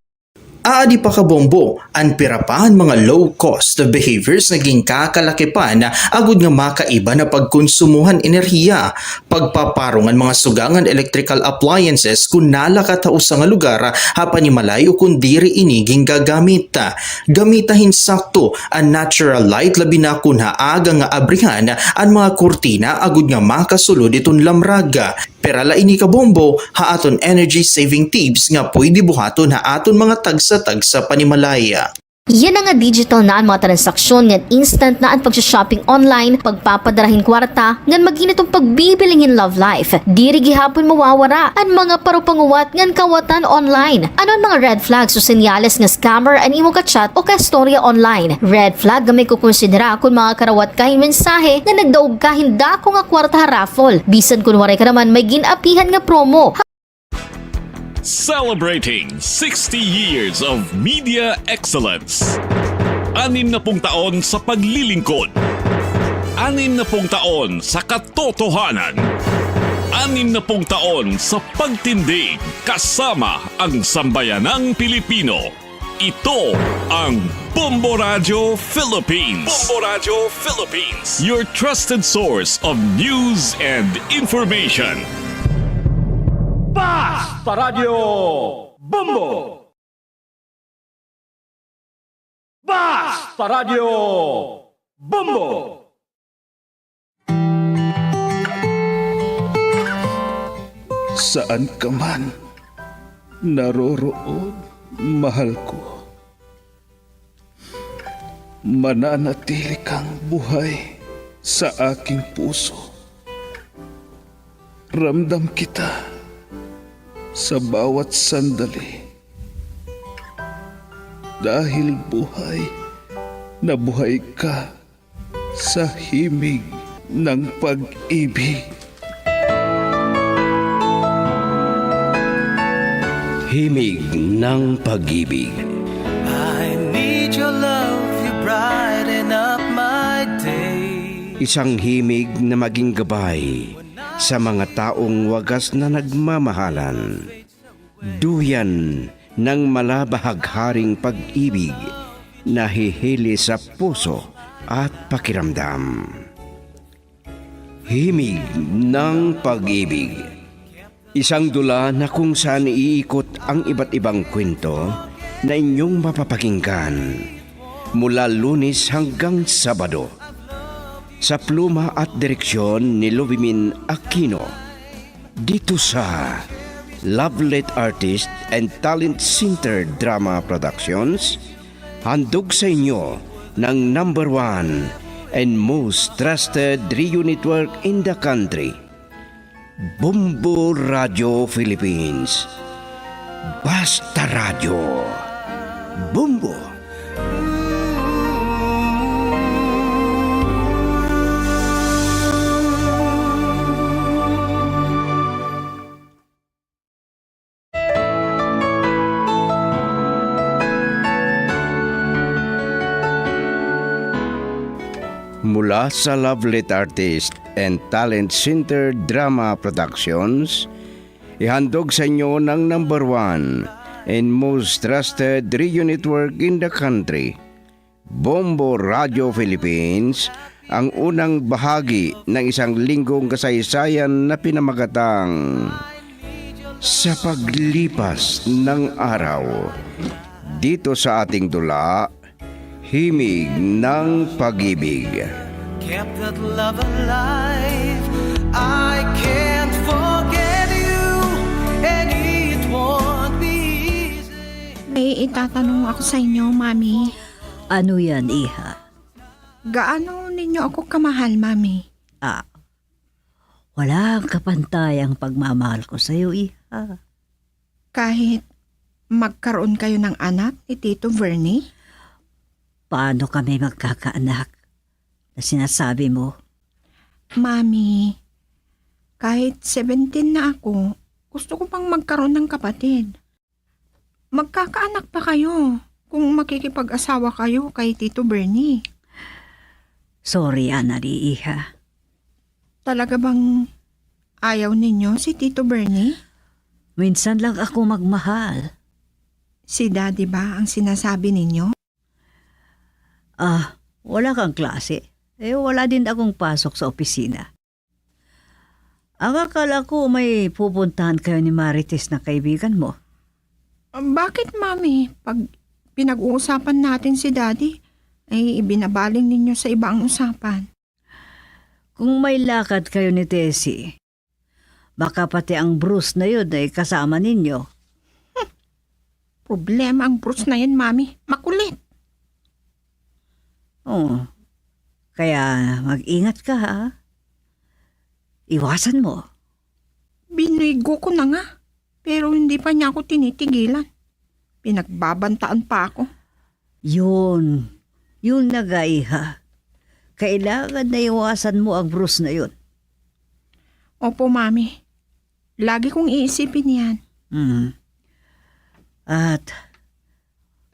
Aadi pa ka bombo, ang pirapahan mga low-cost behaviors naging kakalakipan na agud nga makaiba na pagkonsumuhan enerhiya, pagpaparungan mga sugangan electrical appliances kung nalakatao sa nga lugar hapanimalay o kung diri iniging gagamit. Gamitahin sakto ang natural light labi na kun haaga nga abrihan ang mga kurtina agud nga makasulod iton lamraga. Pero laini ka bombo, haaton energy saving tips nga pwede buhaton haaton mga tagsa-tagsa panimalaya. Yan ang nga digital na ang mga transaksyon ngan instant na ang pag-shopping online, pagpapadarahin kwarta, ngan maginitong pagbibiling in love life. Diri gihapon mawawara ang mga parupanguwat ngan kawatan online. Ano ang mga red flags o senyales nga scammer ang imo ka-chat o ka-storya online? Red flag nga may kukonsidera kung mga karawat kahin mensahe nga nagdaog ka hinda ko nga kwarta raffle. Bisan kung waray ka naman may ginapihan nga promo. Celebrating 60 years of media excellence. 60 taon sa paglilingkod. 60 taon sa katotohanan. 60 taon sa pagtindig kasama ang sambayanang Pilipino. Ito ang Bombo Radyo Philippines. Bombo Radyo Philippines. Your trusted source of news and information. Basta Radio Bombo! Basta Radio Bombo! Saan ka man naroroon, mahal ko, mananatili kang buhay sa aking puso. Ramdam kita sa bawat sandali. Dahil buhay na buhay ka sa himig ng pag-ibig. Himig ng pag-ibig. I need your love, you brighten up my day. Isang himig na maging gabay sa mga taong wagas na nagmamahalan. Duyan ng malabahagharing pag-ibig na hihili sa puso at pakiramdam. Himig ng pag-ibig. Isang dula na kung saan iikot ang iba't ibang kwento na inyong mapapakinggan mula Lunes hanggang Sabado. Sa pluma at direksyon ni Lovimin Aquino, dito sa Lovelet Artist and Talent Center Drama Productions, handog sa inyo ng #1 and most trusted radio network in the country, Bombo Radio Philippines. Basta Radio Bombo. Mula sa Lovelet Artist and Talent Center Drama Productions, ihandog sa inyo ng number 1 and most trusted radio network in the country, Bombo Radio Philippines, ang unang bahagi ng isang linggong kasaysayan na pinamagatang Sa Paglipas ng Araw. Dito sa ating dula, Himig ng Pag-ibig. Kept that love alive. I can't forget you, and it won't be easy. May itatanong ako sa inyo, Mami. Ano yan, Iha? Gaano ninyo ako kamahal, Mami? Walang kapantayang pagmamahal ko sa iyo, Iha. Kahit magkaroon kayo ng anak ni Tito Vernie? Paano kami magkakaanak na sinasabi mo? Mami, kahit 17 na ako, gusto ko pang magkaroon ng kapatid. Magkakaanak pa kayo kung makikipag-asawa kayo kay Tito Bernie. Sorry, Anali, Iha. Talaga bang ayaw ninyo si Tito Bernie? Minsan lang ako magmahal. Si Daddy ba ang sinasabi ninyo? Wala kang klase. Wala din akong pasok sa opisina. Ang akala ko may pupuntahan kayo ni Marites na kaibigan mo. Bakit, Mami? Pag pinag-uusapan natin si Daddy, ay ibinabaling ninyo sa ibang usapan. Kung may lakad kayo ni Tessie, baka pati ang Bruce na yun ay kasama ninyo. Problema ang Bruce na yan, Mami. Makulit. Kaya mag-ingat ka, ha? Iwasan mo. Binigo ko na nga, pero hindi pa niya ako tinitigilan. Pinagbabantaan pa ako. Yun nag-aiha. Kailangan na iwasan mo ang Bruce na yun. Opo, Mami. Lagi kong iisipin yan. At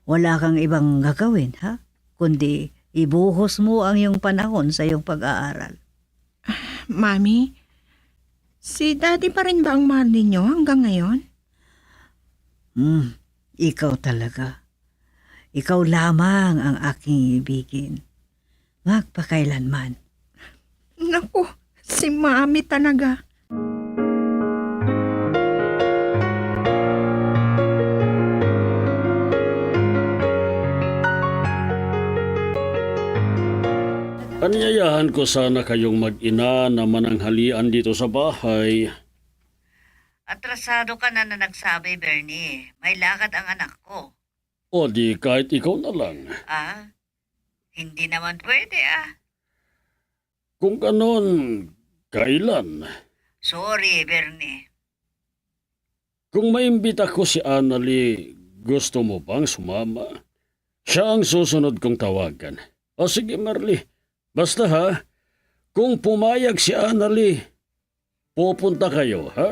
wala kang ibang gagawin, ha? Kundi ibuhos mo ang iyong panahon sa iyong pag-aaral. Mami, si Daddy pa rin ba ang mahal ninyo hanggang ngayon? Ikaw talaga. Ikaw lamang ang aking ibigin. Magpakailanman. Naku, si Mami talaga. Anyayahan ko sana kayong mag-ina na mananghalian dito sa bahay. Atrasado ka na nagsabi, Bernie. May lakad ang anak ko. O di kahit ikaw na lang. Hindi naman pwede, Kung ganon, kailan? Sorry, Bernie. Kung maimbita ko si Annalie, gusto mo bang sumama? Siya ang susunod kong tawagan. O sige, Marley. Basta ha, kung pumayag si Annalie, pupunta kayo, ha?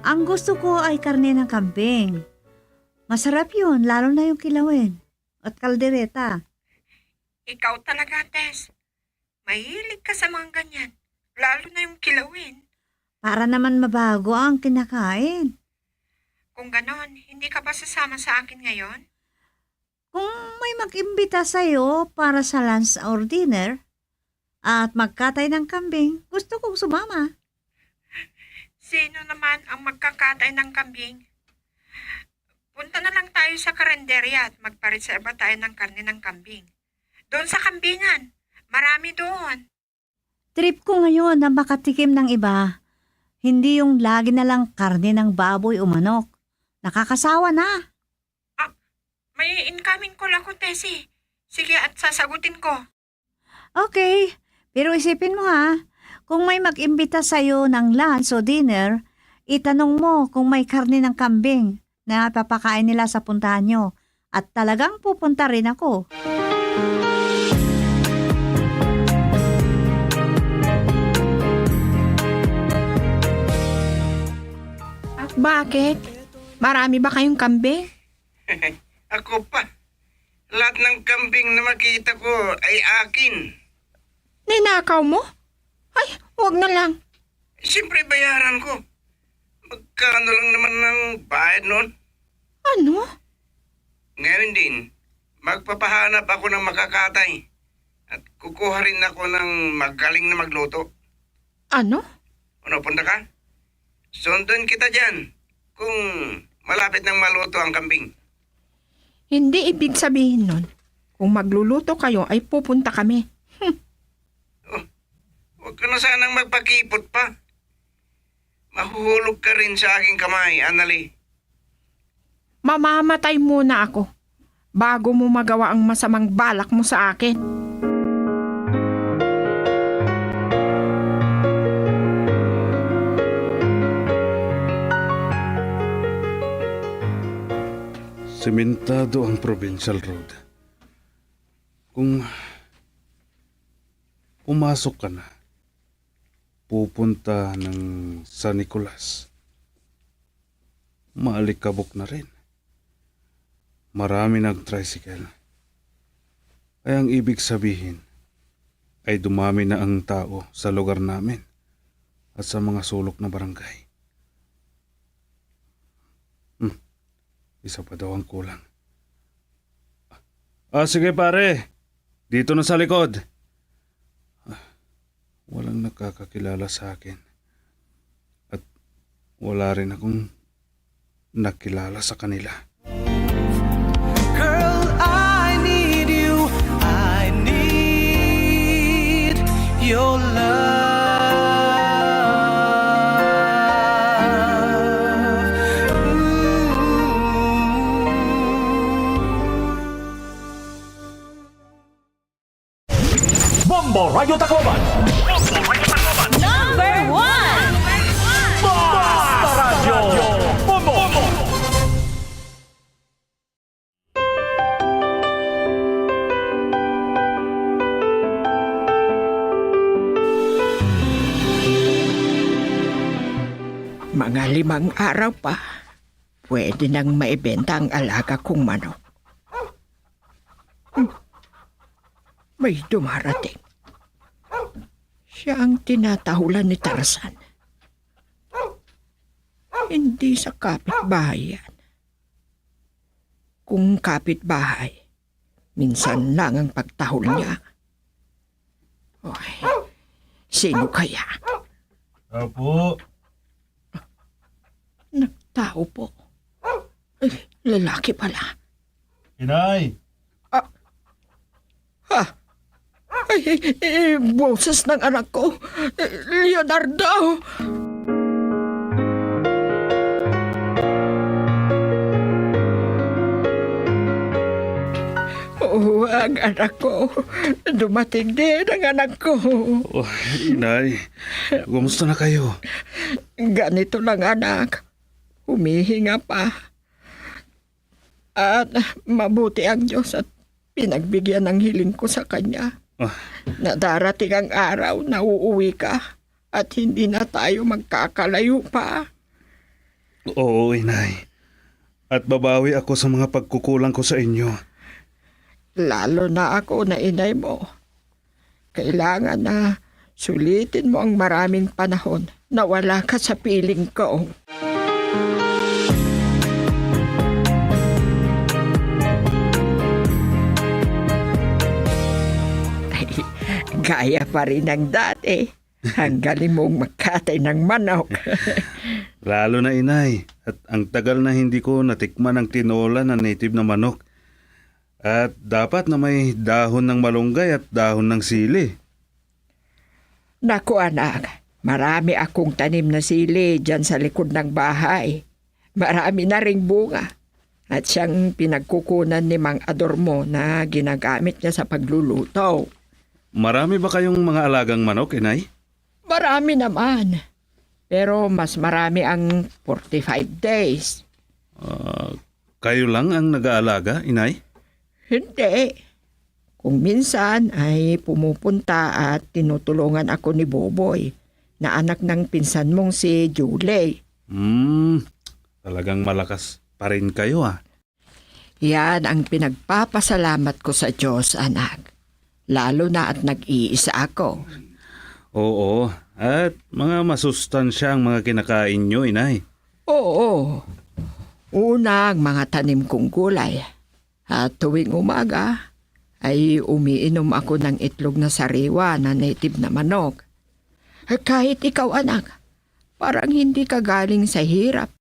Ang gusto ko ay karne ng kambing. Masarap yun, lalo na yung kilawin at kaldereta. Ikaw talaga, Tess. Mahilig ka sa mga ganyan, lalo na yung kilawin. Para naman mabago ang kinakain. Kung ganon, hindi ka ba sasama sa akin ngayon? Kung may mag-imbita sa'yo para sa lunch or dinner at magkatay ng kambing, gusto kong sumama. Sino naman ang magkakatay ng kambing? Punta na lang tayo sa karinderya at magpareserba tayo ng karne ng kambing. Doon sa kambingan, marami doon. Trip ko ngayon na makatikim ng iba. Hindi yung lagi na lang karne ng baboy o manok. Nakakasawa na. May incoming call ako, Tessie. Sige at sasagutin ko. Okay, pero isipin mo ha, kung may mag-imbita sa'yo ng lunch o dinner, itanong mo kung may karne ng kambing na papakain nila sa puntahan nyo. At talagang pupunta rin ako. Bakit? Marami ba kayong kambing? Ako pa. Lahat ng kambing na makita ko ay akin. Ninakaw mo? Ay, huwag na lang. Siyempre bayaran ko. Magkano lang naman ng bayad nun? Ano? Ngayon din, magpapahanap ako ng makakatay. At kukuha rin ako ng magaling na magluto. Ano? Ano, punta ka? Sundon kita dyan kung malapit nang maluto ang kambing. Hindi ibig sabihin nun, kung magluluto kayo ay pupunta kami. Huwag ka na sanang magpakipot pa. Mahuhulog ka rin sa aking kamay, Annalie. Mamamatay muna ako bago mo magawa ang masamang balak mo sa akin. Sementado ang Provincial Road. Kung pumasok ka na, pupunta ng San Nicolas, maalikabok na rin. Marami nag-tricycle. Ay ang ibig sabihin ay dumami na ang tao sa lugar namin at sa mga sulok na barangay. Isa pa daw ang kulang. Sige pare, dito na sa likod. Walang nakakakilala sa akin. At wala rin akong nakilala sa kanila. Girl, I need you. I need your love. Bombo Radio Tacloban. Number 1! Basta Radio Bombo. Mga 5 araw pa, pwede nang maibenta ang alaga kong manok. May dumarating. Siya ang tinatahulan ni Tarzan. Hindi sa kapitbahay yan. Kung kapitbahay, minsan lang ang pagtahol niya. Oy, sino kaya? Apo. Nagtao po. Ay, lalaki pala. Inay! Boses ng anak ko. Leonardo! Oh, ang anak ko. Dumating din ang anak ko. Oh, Inay, kumusta na kayo? Ganito lang anak. Humihinga pa. At mabuti ang Diyos at pinagbigyan ng hiling ko sa Kanya. Na darating ang araw na uuwi ka at hindi na tayo magkakalayo pa. Oo, Inay. At babawi ako sa mga pagkukulang ko sa inyo. Lalo na ako na inay mo. Kailangan na sulitin mo ang maraming panahon na wala ka sa piling ko. Gaya pa rin ng dati. Ang galing mong magkatay ng manok. Lalo na Inay. At ang tagal na hindi ko natikman ang tinola na native na manok. At dapat na may dahon ng malunggay at dahon ng sili. Naku anak, marami akong tanim na sili dyan sa likod ng bahay. Marami na ring bunga. At siyang pinagkukunan ni Mang Adormo na ginagamit niya sa pagluluto. Marami ba kayong mga alagang manok, Inay? Marami naman. Pero mas marami ang 45 days. Kayo lang ang nag-aalaga, Inay? Hindi. Kung minsan ay pumupunta at tinutulungan ako ni Boboy na anak ng pinsan mong si Julie. Talagang malakas pa rin kayo ah. Yan ang pinagpapasalamat ko sa Diyos, anak. Lalo na at nag-iisa ako. Oo, at mga masustansya ang mga kinakain nyo, inay. Oo. Una, ang mga tanim kong gulay. At tuwing umaga, ay umiinom ako ng itlog na sariwa na native na manok. Kahit ikaw, anak, parang hindi ka galing sa hirap.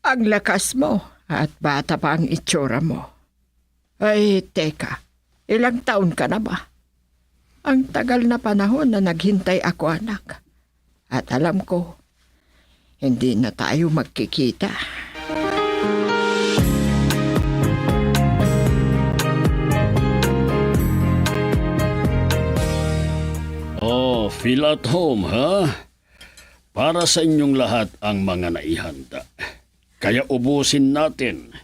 Ang lakas mo at bata pa ang itsura mo. Ay, teka, ilang taon ka na ba? Ang tagal na panahon na naghintay ako, anak. At alam ko, hindi na tayo magkikita. Oh, feel at home, ha? Para sa inyong lahat ang mga naihanda. Kaya ubusin natin.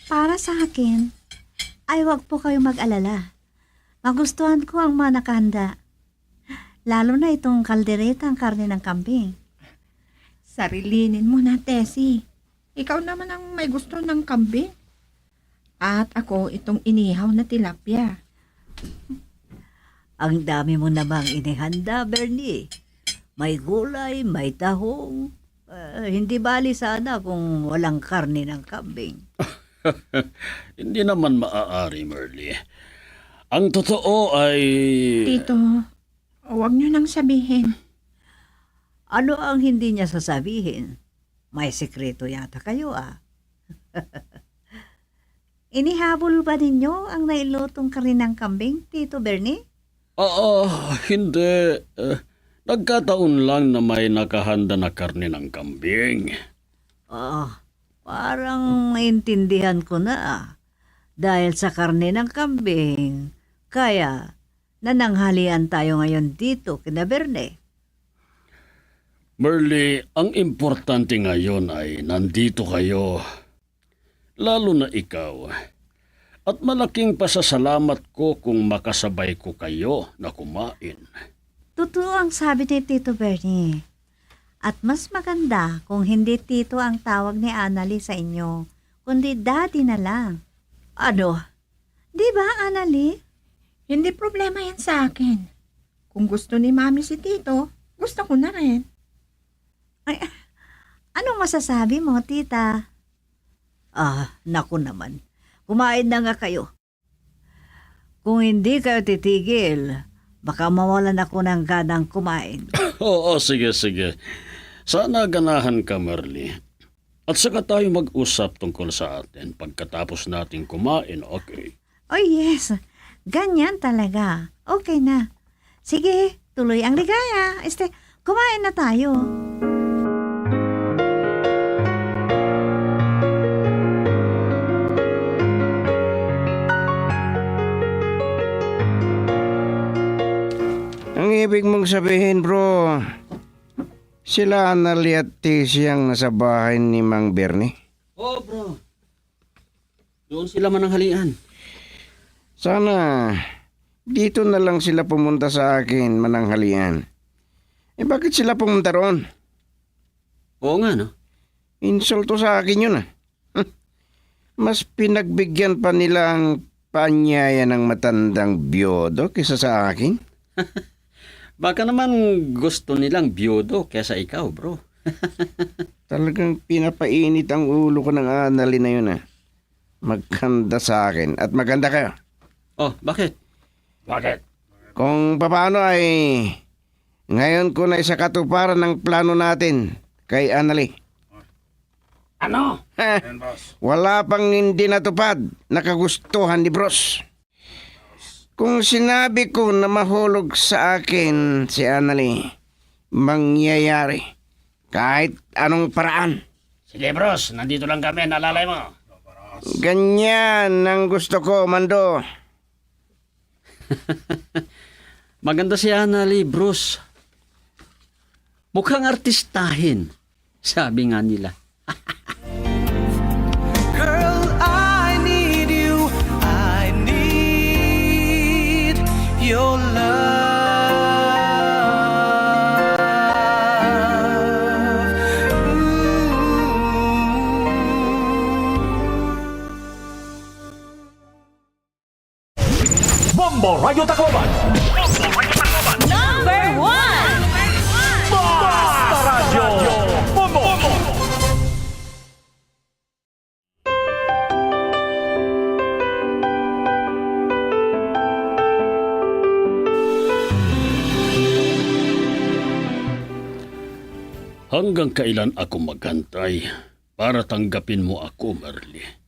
Para sa akin, ay wag po kayo mag-alala. Magustuhan ko ang mga nakahanda. Lalo na itong kalderetang karne ng kambing. Sarilinin mo na, Tessie. Ikaw naman ang may gusto ng kambing. At ako itong inihaw na tilapia. Ang dami mo namang inihanda, Bernie. May gulay, may tahong. Hindi bali sana kung walang karne ng kambing. Hindi naman maaari, Merly. Ang totoo ay... Tito, huwag niyo nang sabihin. Ano ang hindi niya sasabihin? May sekreto yata kayo, ah. Inihabol ba ninyo ang nailutong karne ng kambing, Tito Bernie? Hindi. Nagkataon lang na may nakahanda na karne ng kambing. Parang naintindihan ko na, ah. Dahil sa karne ng kambing, kaya nananghalian tayo ngayon dito kina Bernie. Merly, ang importante ngayon ay nandito kayo. Lalo na ikaw. At malaking pasasalamat ko kung makasabay ko kayo na kumain. Totoo ang sabi ni Tito Bernie. At mas maganda kung hindi Tito ang tawag ni Annalie sa inyo, kundi Daddy na lang. Ano? Di ba, Annalie? Hindi problema yan sa akin. Kung gusto ni Mami si Tito, gusto ko na rin. Ay, anong masasabi mo, Tita? Naku naman. Kumain na nga kayo. Kung hindi kayo titigil, baka mawalan ako ng ganang kumain. Oo, sige. Sana ganahan ka, Merly. At saka tayo mag-usap tungkol sa atin pagkatapos nating kumain, okay? Oh yes, ganyan talaga. Okay na. Sige, tuloy ang ligaya. Kumain na tayo. Ang ibig mong sabihin, bro, sila Annalie at Tessie ang nasa bahay ni Mang Bernie? Oo, bro. Doon sila mananghalian. Sana dito na lang sila pumunta sa akin mananghalian. Bakit sila pumunta roon? Oo nga, no? Insulto sa akin yun, ah. Mas pinagbigyan pa nila ang paanyaya ng matandang biyodo kaysa sa akin. Baka naman gusto nilang biyodo kesa ikaw, bro. Talagang pinapainit ang ulo ko ng Annalie na yun, ah. Maganda sa akin at maganda kayo. Oh, bakit? Bakit? Kung paano ay ngayon ko na isa katuparan ng plano natin kay Annalie. Ano? Wala pang hindi natupad na kagustuhan ni Bros. Kung sinabi ko na mahulog sa akin si Annalie, mangyayari kahit anong paraan. Sige, bros. Nandito lang kami. Nalalay mo. Ganyan ang gusto ko, Mando. Maganda si Annalie, bros. Mukhang artistahin. Sabi nga nila. Girl, I need you. I need your love. Ooh. Bombo Radyo Tacloban. Number 1! Basta Radyo Bombo. Hanggang kailan ako maghantay para tanggapin mo ako, Merly?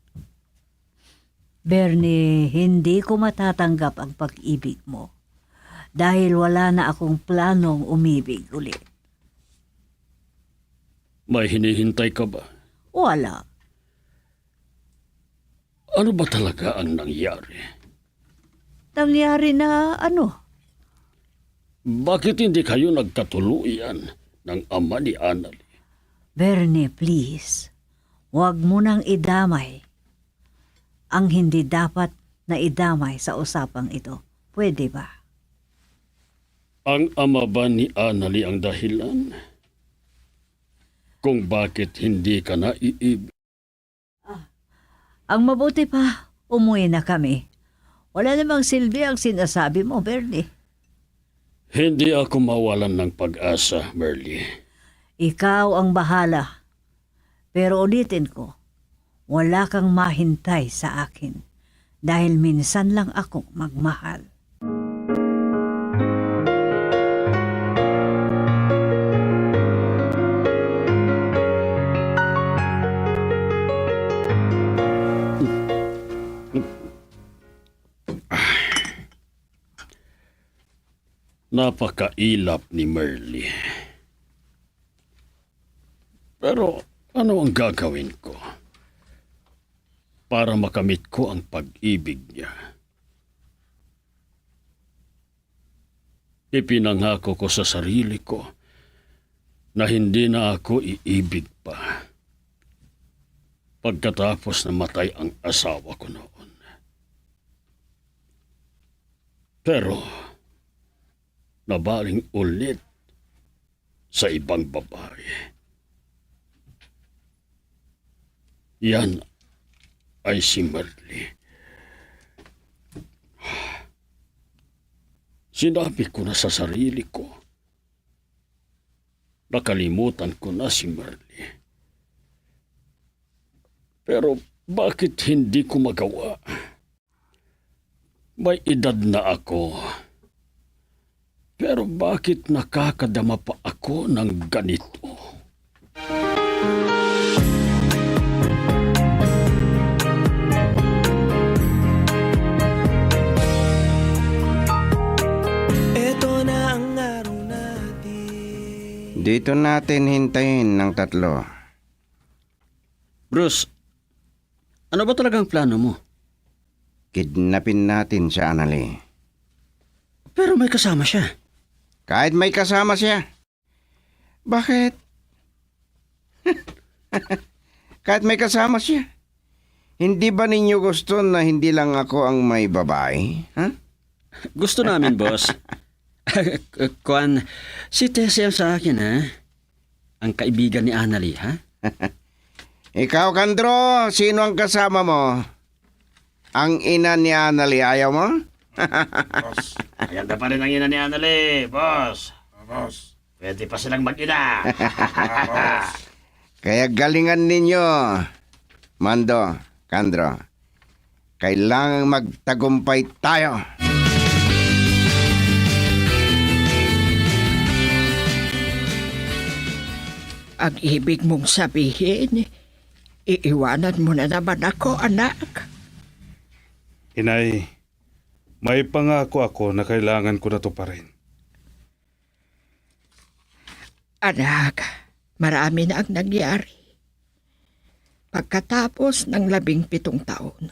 Bernie, hindi ko matatanggap ang pag-ibig mo dahil wala na akong planong umibig ulit. May hinihintay ka ba? Wala. Ano ba talaga ang nangyari? Nangyari na ano? Bakit hindi kayo nagkatuluyan ng ama ni Annalie? Bernie, please. Huwag mo nang idamay ang hindi dapat na idamay sa usapang ito. Pwede ba? Ang ama ba ni Annalie ang dahilan kung bakit hindi ka naiibig? Ang mabuti pa, umuwi na kami. Wala namang silbi ang sinasabi mo, Bernie. Hindi ako mawalan ng pag-asa, Merly. Ikaw ang bahala. Pero ulitin ko, wala kang mahintay sa akin dahil minsan lang ako magmahal. Napakailap ni Merly. Pero ano ang gagawin ko para makamit ko ang pag-ibig niya? Ipinangako ko sa sarili ko na hindi na ako iibig pa pagkatapos namatay ang asawa ko noon. Pero nabaling ulit sa ibang babae. Yan ay si Merly. Sinabi ko na sa sarili ko, nakalimutan ko na si Merly. Pero bakit hindi ko magawa? May edad na ako. Pero bakit nakakadama pa ako ng ganito? Ito na ang araw natin. Dito natin hintayin ng 3. Bruce, ano ba talagang plano mo? Kidnapin natin si Annalie. Pero may kasama siya. Kahit may kasama siya. Bakit? Kahit may kasama siya. Hindi ba ninyo gusto na hindi lang ako ang may babae? Ha? Gusto namin, boss. Kuan, si Tessie sa akin, ha? Ang kaibigan ni Annalie, ha? Ikaw, Kandro, sino ang kasama mo? Ang ina ni Annalie, ayaw mo? Boss, maganda pa rin ang ina ni Annalie, boss. Boss, pwede pa silang mag-ina. Kaya galingan ninyo, Mando, Kandro. Kailangang magtagumpay tayo. Ang ibig mong sabihin, iiwanan mo na naman ako, anak. Inay, may pangako ako na kailangan ko na to pa rin. Anak, marami na ang nangyari. Pagkatapos ng 17 taon,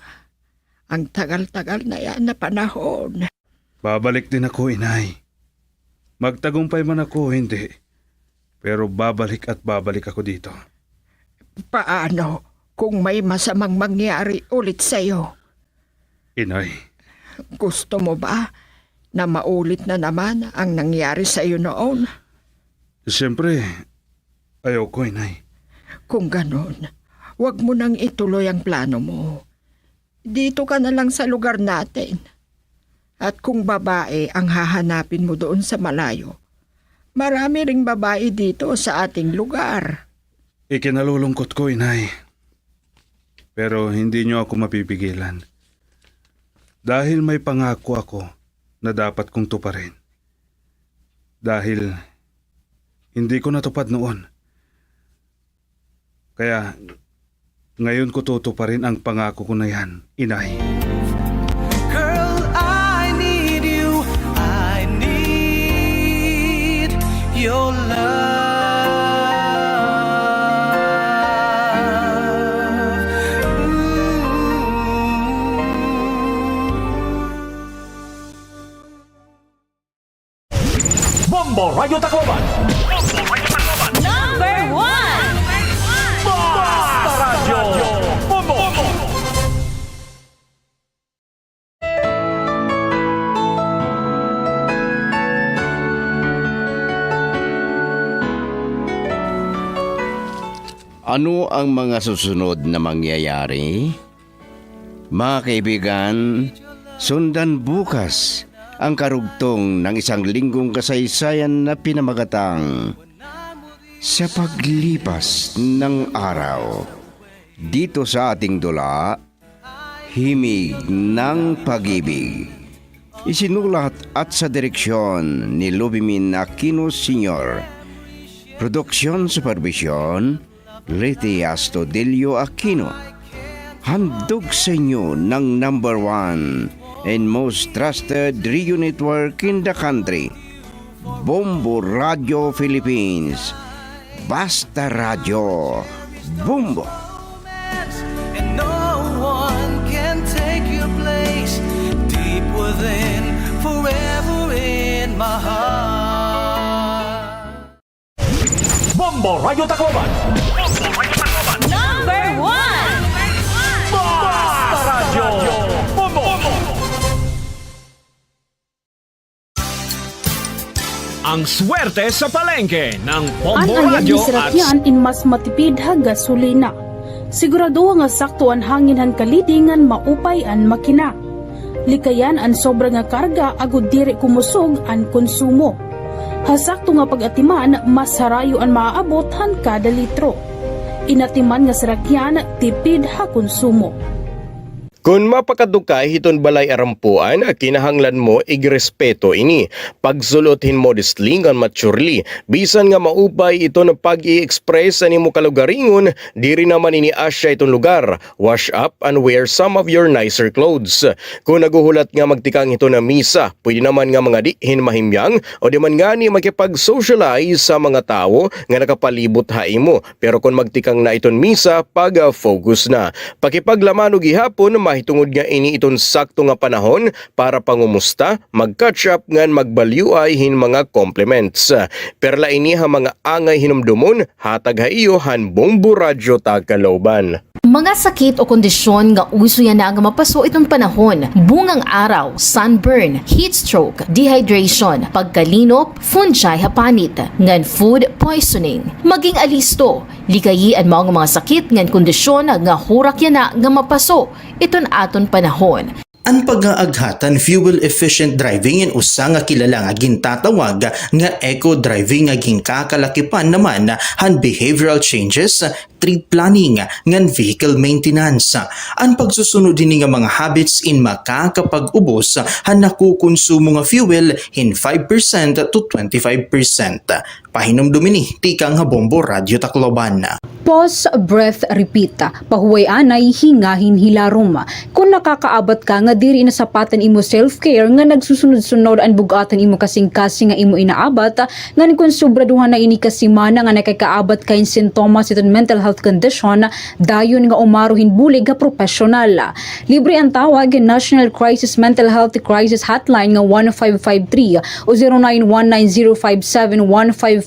ang tagal-tagal na yan na panahon. Babalik din ako, Inay. Magtagumpay man ako, hindi. Pero babalik at babalik ako dito. Paano kung may masamang mangyari ulit sa'yo? Inay, Gusto mo ba na maulit na naman ang nangyari sa'yo noon? siyempre, ayoko, Inay. Kung ganon, huwag mo nang ituloy ang plano mo. Dito ka na lang sa lugar natin. At kung babae ang hahanapin mo doon sa malayo, marami ring babae dito sa ating lugar. Ikinalulungkot ko, inay. Pero hindi niyo ako mapipigilan. Dahil may pangako ako na dapat kong tuparin. Dahil hindi ko natupad noon. Kaya ngayon ko tutuparin ang pangako ko na yan, inay. Girl, I need you. I need your love. Bombo Radio Tacloban. Number 1. Basta Radio Bombo. Ano ang mga susunod na mangyayari? Mga kaibigan, sundan bukas ang karugtong ng isang linggong kasaysayan na pinamagatang Sa Paglipas ng Araw. Dito sa ating dula, Himig ng Pag-ibig. Isinulat at sa direksyon ni Lubimin Aquino Sr. Produksyon Supervision, Leti Astudillo Aquino. Handog sa inyo ng number 1 and most trusted radio network in the country, Bombo Radio Philippines. Basta Radio Bombo. And no one can take your place. Deep within, forever in my heart. Bombo Radio Tacloban. Number 1. Basta Radio Bombo. Ang swerte sa palengke ng Ang Bombo ayat Radio ni Serakyan in mas matipid ha gasolina. Sigurado nga sakto ang hanginhan kalidingan maupay an makina. Likayan ang sobra nga karga agud diri kumusog ang konsumo. Hasakto nga pag-atiman mas harayo ang maaabot han kada litro. Inatiman nga Serakyan tipid ha konsumo. Kung mapakadukay hiton balay arampuan, kinahanglan mo igrespeto ini. Pagsulothin modestly ngan maturely, bisan nga maupay ito na pag-i-express ani mo kalugaringon, diri naman ini asya itong lugar. Wash up and wear some of your nicer clothes. Kung naguhulat nga magtikang ito na misa, pwede naman nga mga dihin mahimyang o di man nga ni makipag-socialize sa mga tao nga nakapalibot haimo. Pero kung magtikang na iton misa, pag-focus na. Pakipaglaman o gihapon, mahitungod nga ini iton sakto nga panahon para pangumusta, mag-catch up ngan magbaliway hin mga compliments. Perla ini ha mga angay hinumdumon, hatag ha iyo han Bombo Radio Tacloban. Mga sakit o kondisyon nga uso yan na nga mapaso itong panahon, bungang araw, sunburn, heat stroke, dehydration, pagkalinop, fungi hapanit, ngan food poisoning. Maging alisto, likayian mo ang mga sakit ngan kondisyon nga hurak yan na nga mapaso iton aton panahon. Ang pag-aaghatan fuel-efficient driving in usa nga kilala nga gintatawag nga eco-driving nga ginkakalakipan naman han behavioral changes, trip planning, ngan vehicle maintenance. Ang pagsusunod din nga mga habits in makakapag-ubos han nakukonsumo nga fuel in 5% to 25%. Pahinom dumini, tikang nga Bombo Radio Tacloban. Pause, breath, repeat. Pahuway anay, hingahin hilarom. Kung nakakaabot ka nga diri na sapatan imo self-care nga nagsusunod-sunod ang bugatan imo kasing-kasing nga imo inaabat, nga kung sobraduhan na ini kasimana nga nakakaabat kain sintomas iton mental health condition, dayon nga umaruhin bulig nga professional. Libre ang tawag National Crisis Mental Health Crisis Hotline nga 1553 o 0919-057-1553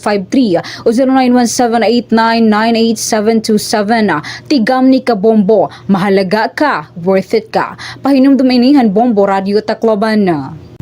o 0917-899-8727. Tigam ni ka Bombo, mahalaga ka, worth it ka. Pahinom duminihan Bombo Radio Tacloban.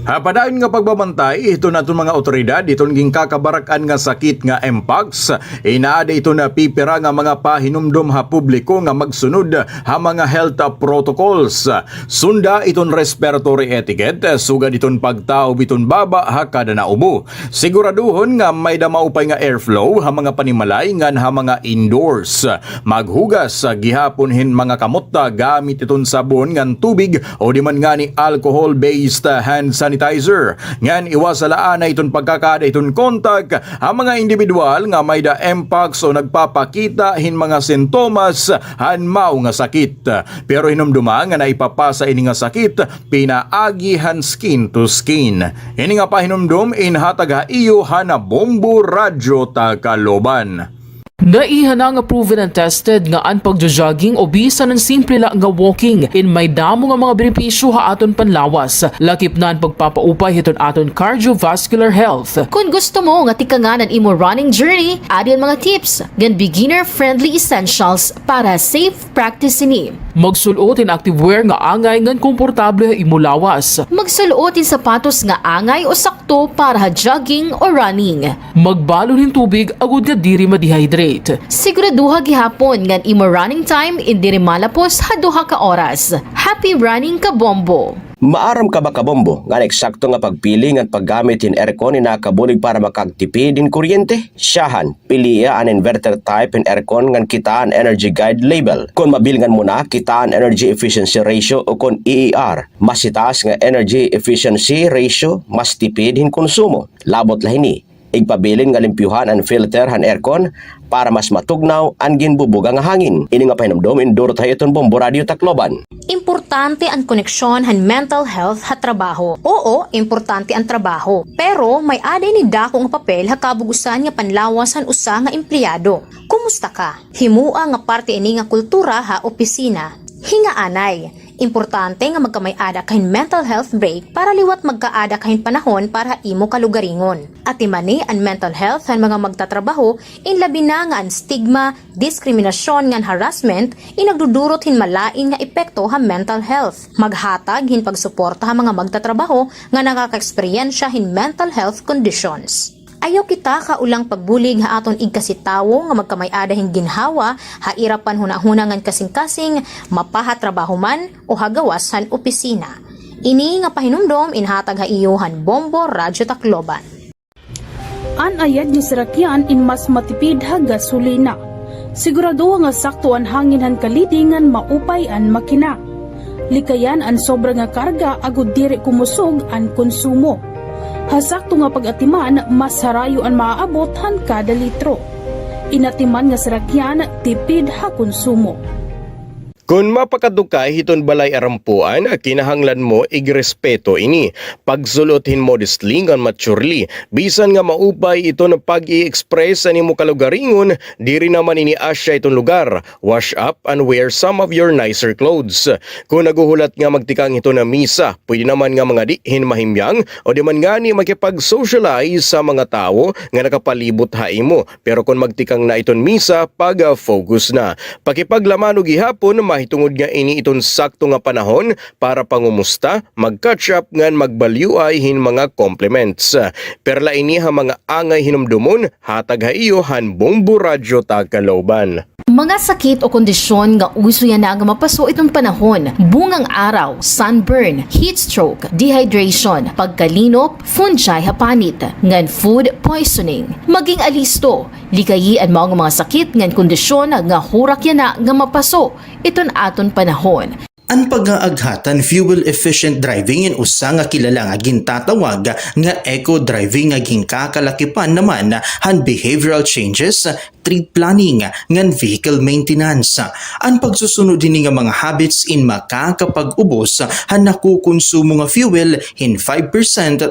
Hapadayon nga pagbabantay, ito na itong mga otoridad, itong ging kakabarakan nga sakit nga Mpox. Inaada ito na pipira nga mga pahinumdom ha publiko nga magsunod ha mga health protocols. Sunda itong respiratory etiquette, sugad itong pagtaob itong baba ha kada naubo. Siguraduhon nga may damaupay nga airflow ha mga panimalay ngan ha mga indoors. Maghugas gihapon hin mga kamotta gamit itong sabon ngan tubig o di man nga ni alcohol-based hand sanitizer. Ngan iwasalaan na itong pagkakada itong kontak ang mga individual nga may da Mpox o nagpapakita hin mga sintomas han mao nga sakit. Pero hinumduma nga naipapasa ini nga sakit pinaagihan skin to skin. Ini nga pahinumdum inhatag ha iyo hana Bombo Radyo Tacloban. Naiha na nga proven and tested nga ang pagjo-jogging o bisan ng simple lang nga walking in may damo nga mga benepisyo ha aton panlawas. Lakip na ang pagpapaupay hiton aton cardiovascular health. Kung gusto mo nga tikanganan imo running journey, adyan mga tips gan beginner-friendly essentials para safe practice ini. Magsulot in activewear nga angay ngan komportable imo lawas. Magsulot in sapatos nga angay o sakto para jogging o running. Magbalon in tubig agud nga diri ma-dehydrate. Siguraduha gihapon ngan imo running time indiri malapos ha 2 ka oras. Happy running ka Bombo! Maaram ka ba kabombo nga eksakto nga pagpili nga paggamit in aircon ni nakabulig para makagtipid din kuryente? Siyahan, piliya an inverter type in aircon nga kitaan energy guide label. Kung mabilingan mo na, kitaan energy efficiency ratio o kung EER. Mas itaas nga energy efficiency ratio, mas tipid hin konsumo. Labot lahini. Igpabilin nga limpyuhan ang filter han aircon para mas matugnaw ang ginbubuga nga hangin. Ini nga pahinumdom indurot hayaton Bombo Radio Tacloban. Importante ang koneksyon han mental health ha trabaho. Oo, importante ang trabaho. Pero may aday ni dako nga papel ha kabugusan nga panlawas han usa nga empleyado. Kumusta ka? Himua nga parte ini nga kultura ha opisina. Hingaanay. Importante nga magkamay-ada kahin mental health break para liwat magkaada kahin panahon para imo kalugaringon. At imani ang mental health ang mga magtatrabaho in labi na nga ang stigma, diskriminasyon nga harassment inagdudurot hin malain nga epekto ha mental health. Maghatag hin pagsuporta ha mga magtatrabaho nga nakaka-eksperyensya hin mental health conditions. Ayaw kita kaulang pagbulig ha aton igkasitawo nga magkamay-ada hin ginhawa ha irapan hunahunangan kasing-kasing mapahatrabaho man o hagawasan opisina. Ini nga pahinumdom inhatag ha iyohan Bombo Radyo Tacloban. Anayad ni Sirakyan in mas matipid ha gasolina. Sigurado nga sakto ang hangin han kalidingan maupay an makina. Likayan an sobra nga karga agud diri kumusog an konsumo. Hasakto nga pag-atiman, mas harayo ang maaabot han kada litro. Inatiman nga Sirakyan, tipid ha konsumo. Kung mapakadukay hiton balay arampuan, kinahanglan mo igrespeto ini. Pagsulothin modestly ngan maturely, bisan nga maupay ito na pag-i-express ani mo kalugaringon, diri naman ini asya itong lugar. Wash up and wear some of your nicer clothes. Kung naguhulat nga magtikang ito na misa, pwede naman nga mga dihin mahimyang o di man nga ni makipag-socialize sa mga tao nga nakapalibot ha imo. Pero kung magtikang na iton misa, pag-focus na. Pakipaglamano gihapon, mahitungod nga ini iton sakto nga panahon para pangumusta, mag-catch up ngan magbalyuay hin mga compliments. Perla ini ha mga angay hinumdumon, hatag ha iyo han Bombo Radyo Tacloban. Mga sakit o kondisyon nga uso yan na nga mapaso itong panahon, bungang araw, sunburn, heat stroke, dehydration, pagkalinop, fungi hapanit, ngan food poisoning. Maging alisto, likayi ang mga sakit ngan kondisyon nga hurak yan na nga mapaso iton aton panahon. Ang pag-aaghatan fuel-efficient driving in usa nga kilala nga gintatawag nga eco-driving nga ginkakalakipan naman han behavioral changes, trip planning, ngan vehicle maintenance. Ang pagsusunod din nga mga habits in makakapag-ubos han nakukonsumo nga fuel in 5%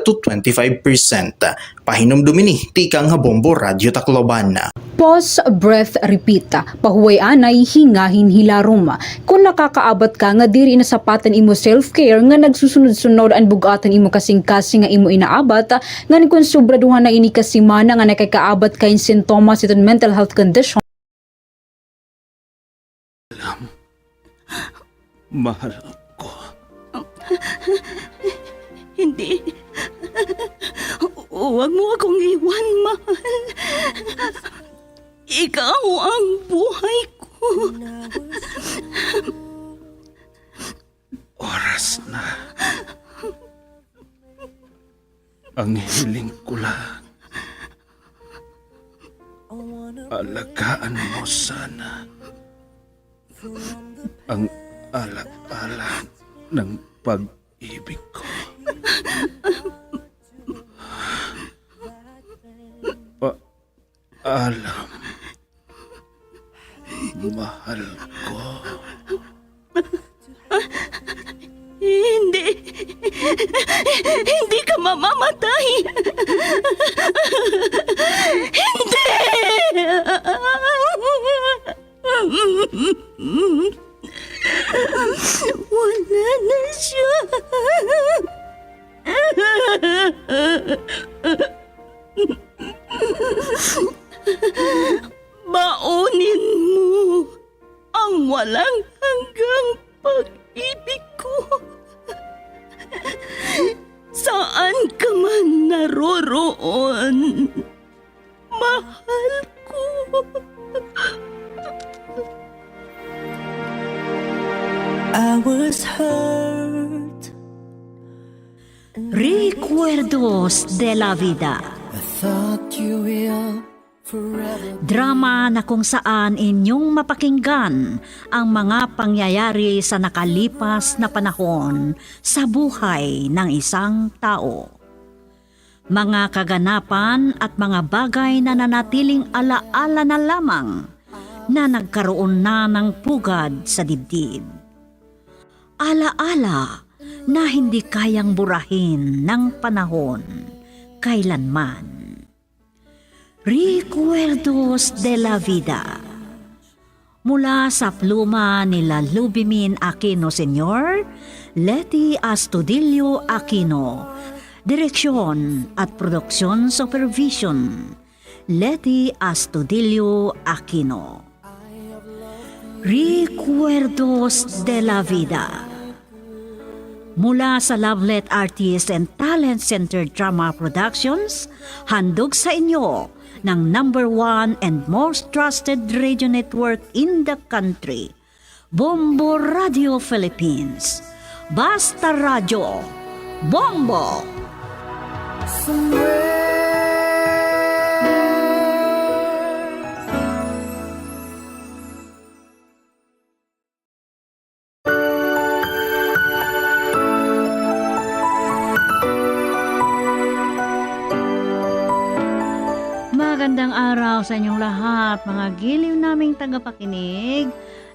to 25%. Pahinumdum ini tikang ha Bombo Radyo Tacloban. Pause, breath, repeat. Pahuway anay, hingahin hilarom. Kung nakakaabat ka nga diri na sapatan imo self-care nga nagsusunod-sunod ang bugatan imo kasing-kasing nga imo inaabat, nga kung sobraduhan na ini kasimana nga nakakaabat kain sintomas iton mental health condition. Mahal ko. Hindi. Huwag mo akong iwan, mahal. Ikaw ang buhay ko. Oras na. Ang hiling ko lang. Alagaan mo sana ang alak-alak ng pag-ibig ko. Alam, mahal ko. Hindi. Hindi ka mamamatay. Hindi. Wala na siya. Baunin mo ang walang hanggang pag-ibig ko. Saan ka man naroroon, mahal ko. I was hurt. Recuerdos de la Vida. I thought you will forever. Drama na kung saan inyong mapakinggan ang mga pangyayari sa nakalipas na panahon sa buhay ng isang tao. Mga kaganapan at mga bagay na nanatiling alaala na lamang na nagkaroon na ng pugad sa dibdib. Alaala na hindi kayang burahin ng panahon kailanman. Recuerdos de la Vida. Mula sa pluma nila Lubimin Aquino Sr., Letty Astudillo Aquino, Direksyon at Produksyon Supervision, Letty Astudillo Aquino. Recuerdos de la Vida. Mula sa Lovelet Artist and Talent Center Drama Productions, handog sa inyo ng #1 and most trusted radio network in the country, Bombo Radio Philippines. Basta Radio, Bombo! Magandang araw sa inyong lahat, mga giliw naming tagapakinig.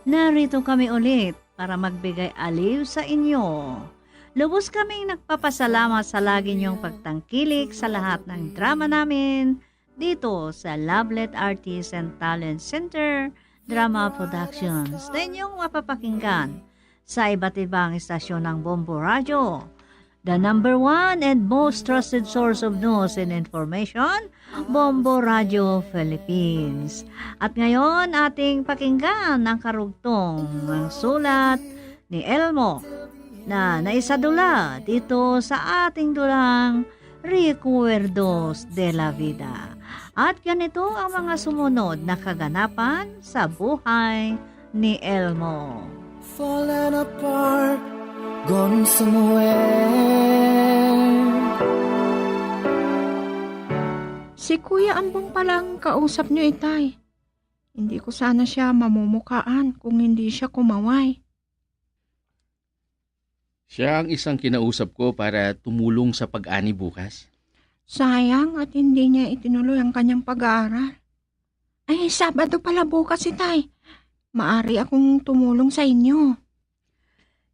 Narito kami ulit para magbigay aliw sa inyo. Lubos kaming nagpapasalamat sa lagi niyong pagtangkilik sa lahat ng drama namin dito sa Lovelet Artist and Talent Center Drama Productions na inyong mapapakinggan sa iba't ibang istasyon ng Bombo Radio. The #1 and most trusted source of news and information, Bombo Radio Philippines. At ngayon, ating pakinggan ang karugtong ng sulat ni Elmo na naisadula dito sa ating dulang Recuerdos de la Vida. At ganito ang mga sumunod na kaganapan sa buhay ni Elmo. Fallen apart, gone somewhere. Si Kuya Ambong palang kausap niyo, Itay. Hindi ko sana siya mamumukaan kung hindi siya kumaway. Siya ang isang kinausap ko para tumulong sa pag-ani bukas. Sayang at hindi niya itinuloy ang kanyang pag-aaral. Ay, Sabado pala bukas, Itay. Maari akong tumulong sa inyo.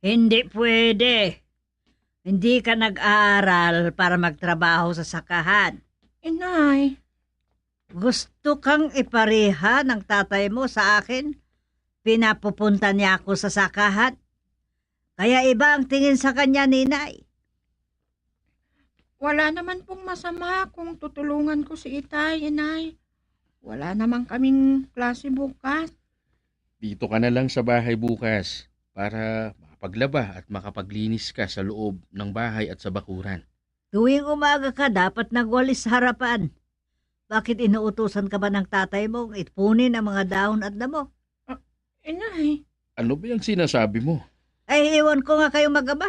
Hindi pwede. Hindi ka nag-aaral para magtrabaho sa sakahan. Inay. Gusto kang ipareha ng tatay mo sa akin? Pinapupunta niya ako sa sakahan. Kaya iba ang tingin sa kanya, Ninay. Wala naman pong masama kung tutulungan ko si Itay, Inay. Wala naman kaming klase bukas. Dito ka na lang sa bahay bukas para makapaglaba at makapaglinis ka sa loob ng bahay at sa bakuran. Tuwing umaga ka, dapat nagwalis sa harapan. Bakit inuutusan ka ba ng tatay mong itpunin ang mga dahon at damo? Inay. Ano ba yung sinasabi mo? Ay, iwan ko nga kayo mag-ama.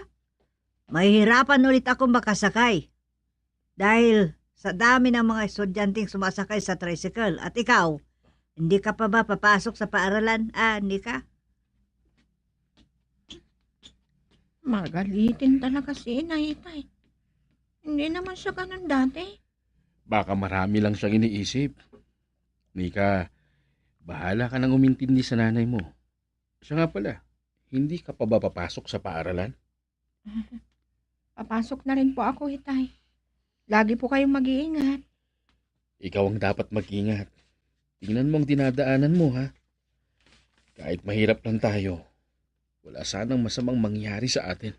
Mahihirapan ulit ako makasakay. Dahil sa dami ng mga estudyanteng sumasakay sa tricycle. At ikaw, hindi ka pa ba papasok sa paaralan? Hindi ka? Magalitin talaga si inay, tay. Hindi naman siya ganun dati. Baka marami lang siyang iniisip. Nika, bahala ka nang umintindi sa nanay mo. Siya nga pala, hindi ka pa ba papasok sa paaralan? Papasok na rin po ako, itay. Lagi po kayong mag-iingat. Ikaw ang dapat mag-ingat. Tingnan mo ang dinadaanan mo, ha? Kahit mahirap lang tayo, wala sanang masamang mangyari sa atin.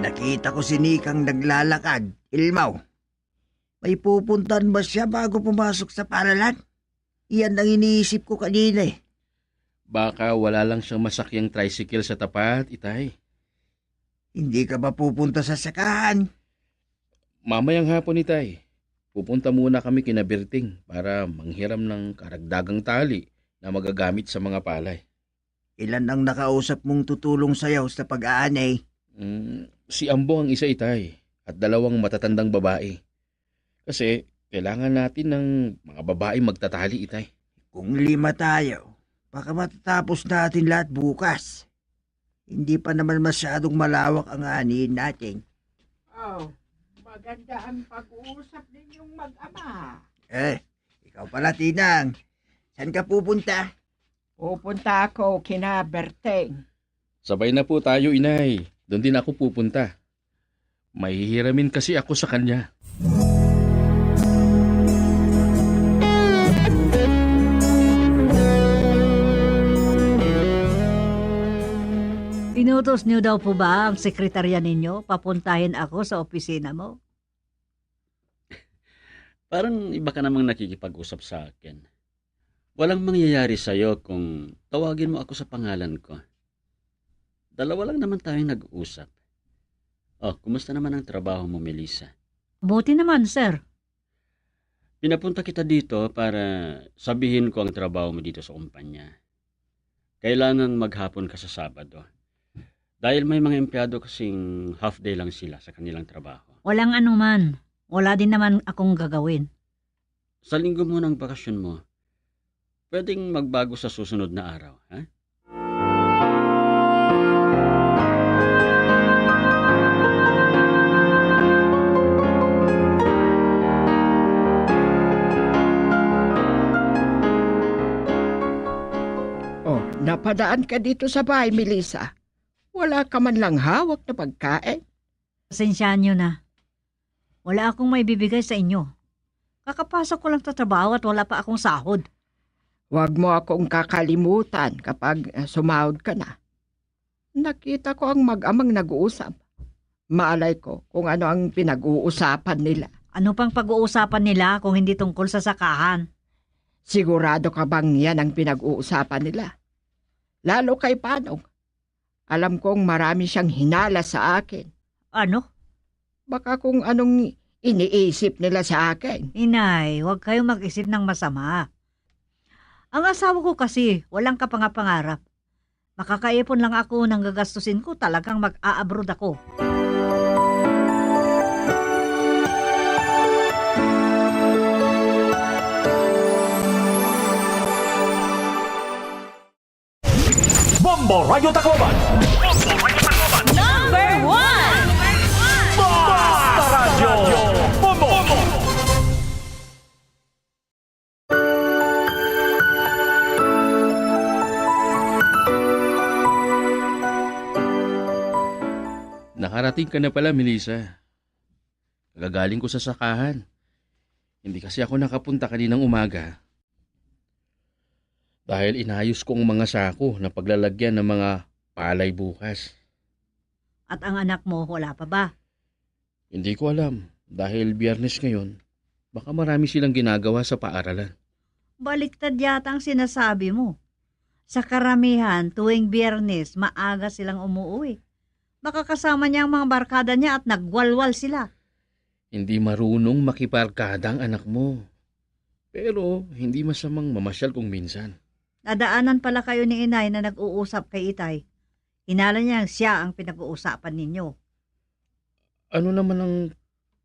Nakita ko si Nikang naglalakad. Ilmaw, may pupuntan ba siya bago pumasok sa paaralan? Iyan ang iniisip ko kanina eh. Baka wala lang siyang masakyang tricycle sa tapat, itay. Hindi ka ba pupunta sa sakahan? Mamayang hapon, itay. Pupunta muna kami kina Berting para manghiram ng karagdagang tali na magagamit sa mga palay. Ilan ang nakausap mong tutulong sayaw sa pag-aanay? Si Ambo ang isa, itay, at 2 matatandang babae. Kasi kailangan natin ng mga babae magtatali, itay. Kung 5 tayo, baka matatapos natin lahat bukas. Hindi pa naman masyadong malawak ang anihin natin. Oh, maganda ang pag-uusap ninyong mag-ama. Ikaw pala, Tinang. Saan ka pupunta? Pupunta ako kina Berteng. Sabay na po tayo, inay. Doon din ako pupunta. Mahihiramin kasi ako sa kanya. Inutos niyo daw po ba ang sekretarya ninyo? Papuntahin ako sa opisina mo? Parang iba ka namang nakikipag-usap sa akin. Walang mangyayari sa'yo kung tawagin mo ako sa pangalan ko. 2 lang naman tayong nag-uusap. Kumusta naman ang trabaho mo, Melissa? Buti naman, sir. Pinapunta kita dito para sabihin ko ang trabaho mo dito sa kumpanya. Kailangan maghapon ka sa Sabado. Dahil may mga empleyado kasing half day lang sila sa kanilang trabaho. Walang anuman. Wala din naman akong gagawin. Sa linggo mo ng bakasyon mo, pwedeng magbago sa susunod na araw, ha? Napadaan ka dito sa bahay, Melissa. Wala ka man lang hawak na pagkain. Pasensyahan nyo na. Wala akong may bibigay sa inyo. Kakapasok ko lang sa trabaho at wala pa akong sahod. Huwag mo akong kakalimutan kapag sumahod ka na. Nakita ko ang mag-amang nag-uusap. Maalay ko kung ano ang pinag-uusapan nila. Ano pang pag-uusapan nila kung hindi tungkol sa sakahan? Sigurado ka bang yan ang pinag-uusapan nila? Lalo kay Panong. Alam kong marami siyang hinala sa akin. Ano? Baka kung anong iniisip nila sa akin. Inay, huwag kayong mag-isip ng masama. Ang asawa ko kasi walang kapangapangarap. Makakaipon lang ako ng gagastusin ko, talagang mag-a-abroad ako. Bombo Radio Tacloban. Number 1! Basta Radio Bombo. Nakarating ka na pala, Melissa. Gagaling ko sa sakahan. Hindi kasi ako nakapunta kaninang umaga. Dahil inayos ko ang mga sako na paglalagyan ng mga palay bukas. At ang anak mo, wala pa ba? Hindi ko alam. Dahil Biyernes ngayon, Baka marami silang ginagawa sa paaralan. Baliktad yata ang sinasabi mo. Sa karamihan, tuwing Biyernes, maaga silang umuwi. Baka kasama niya ang mga barkada niya at nagwalwal sila. Hindi marunong makiparkada ang anak mo. Pero hindi masamang mamasyal kung minsan. Nadaanan pala kayo ni inay na nag-uusap kay Itay. Hinala niya siya ang pinag-uusapan ninyo. Ano naman ang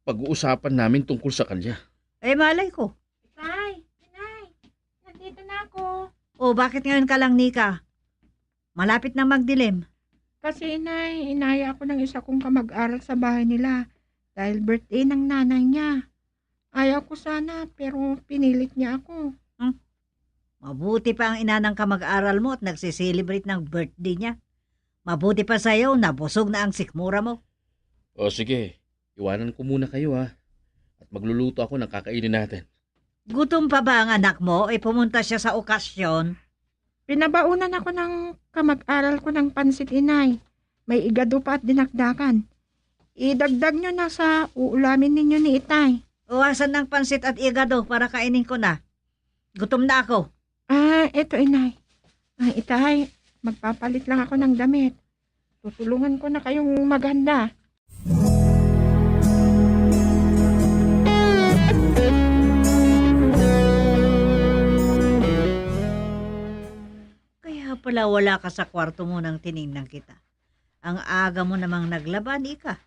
pag-uusapan namin tungkol sa kanya? Eh, malay ko. Tay, inay, nandito na ako. O, bakit ngayon ka lang, Nika? Malapit na magdilim. Kasi inay, inaya ako ng isa kong kamag-aral sa bahay nila dahil birthday ng nanay niya. Ayaw ko sana pero pinilit niya ako. Mabuti pa ang ina ng kamag-aral mo at nagsiselebrate ng birthday niya. Mabuti pa sa'yo, nabusog na ang sikmura mo. O sige, iwanan ko muna kayo ha. At magluluto ako ng kakainin natin. Gutom pa ba ang anak mo? Pumunta siya sa okasyon. Pinabaunan ako ng kamag-aral ko ng pansit inay. May igado pa at dinakdakan. Idagdag nyo na sa uulamin ninyo ni Itay. Uwasan ng pansit at igado para kainin ko na. Gutom na ako. Eto inay. Itay, magpapalit lang ako ng damit. Tutulungan ko na kayong maghanda. Kaya pala wala ka sa kwarto mo nang tinignan kita. Ang aga mo namang naglaba, Nika.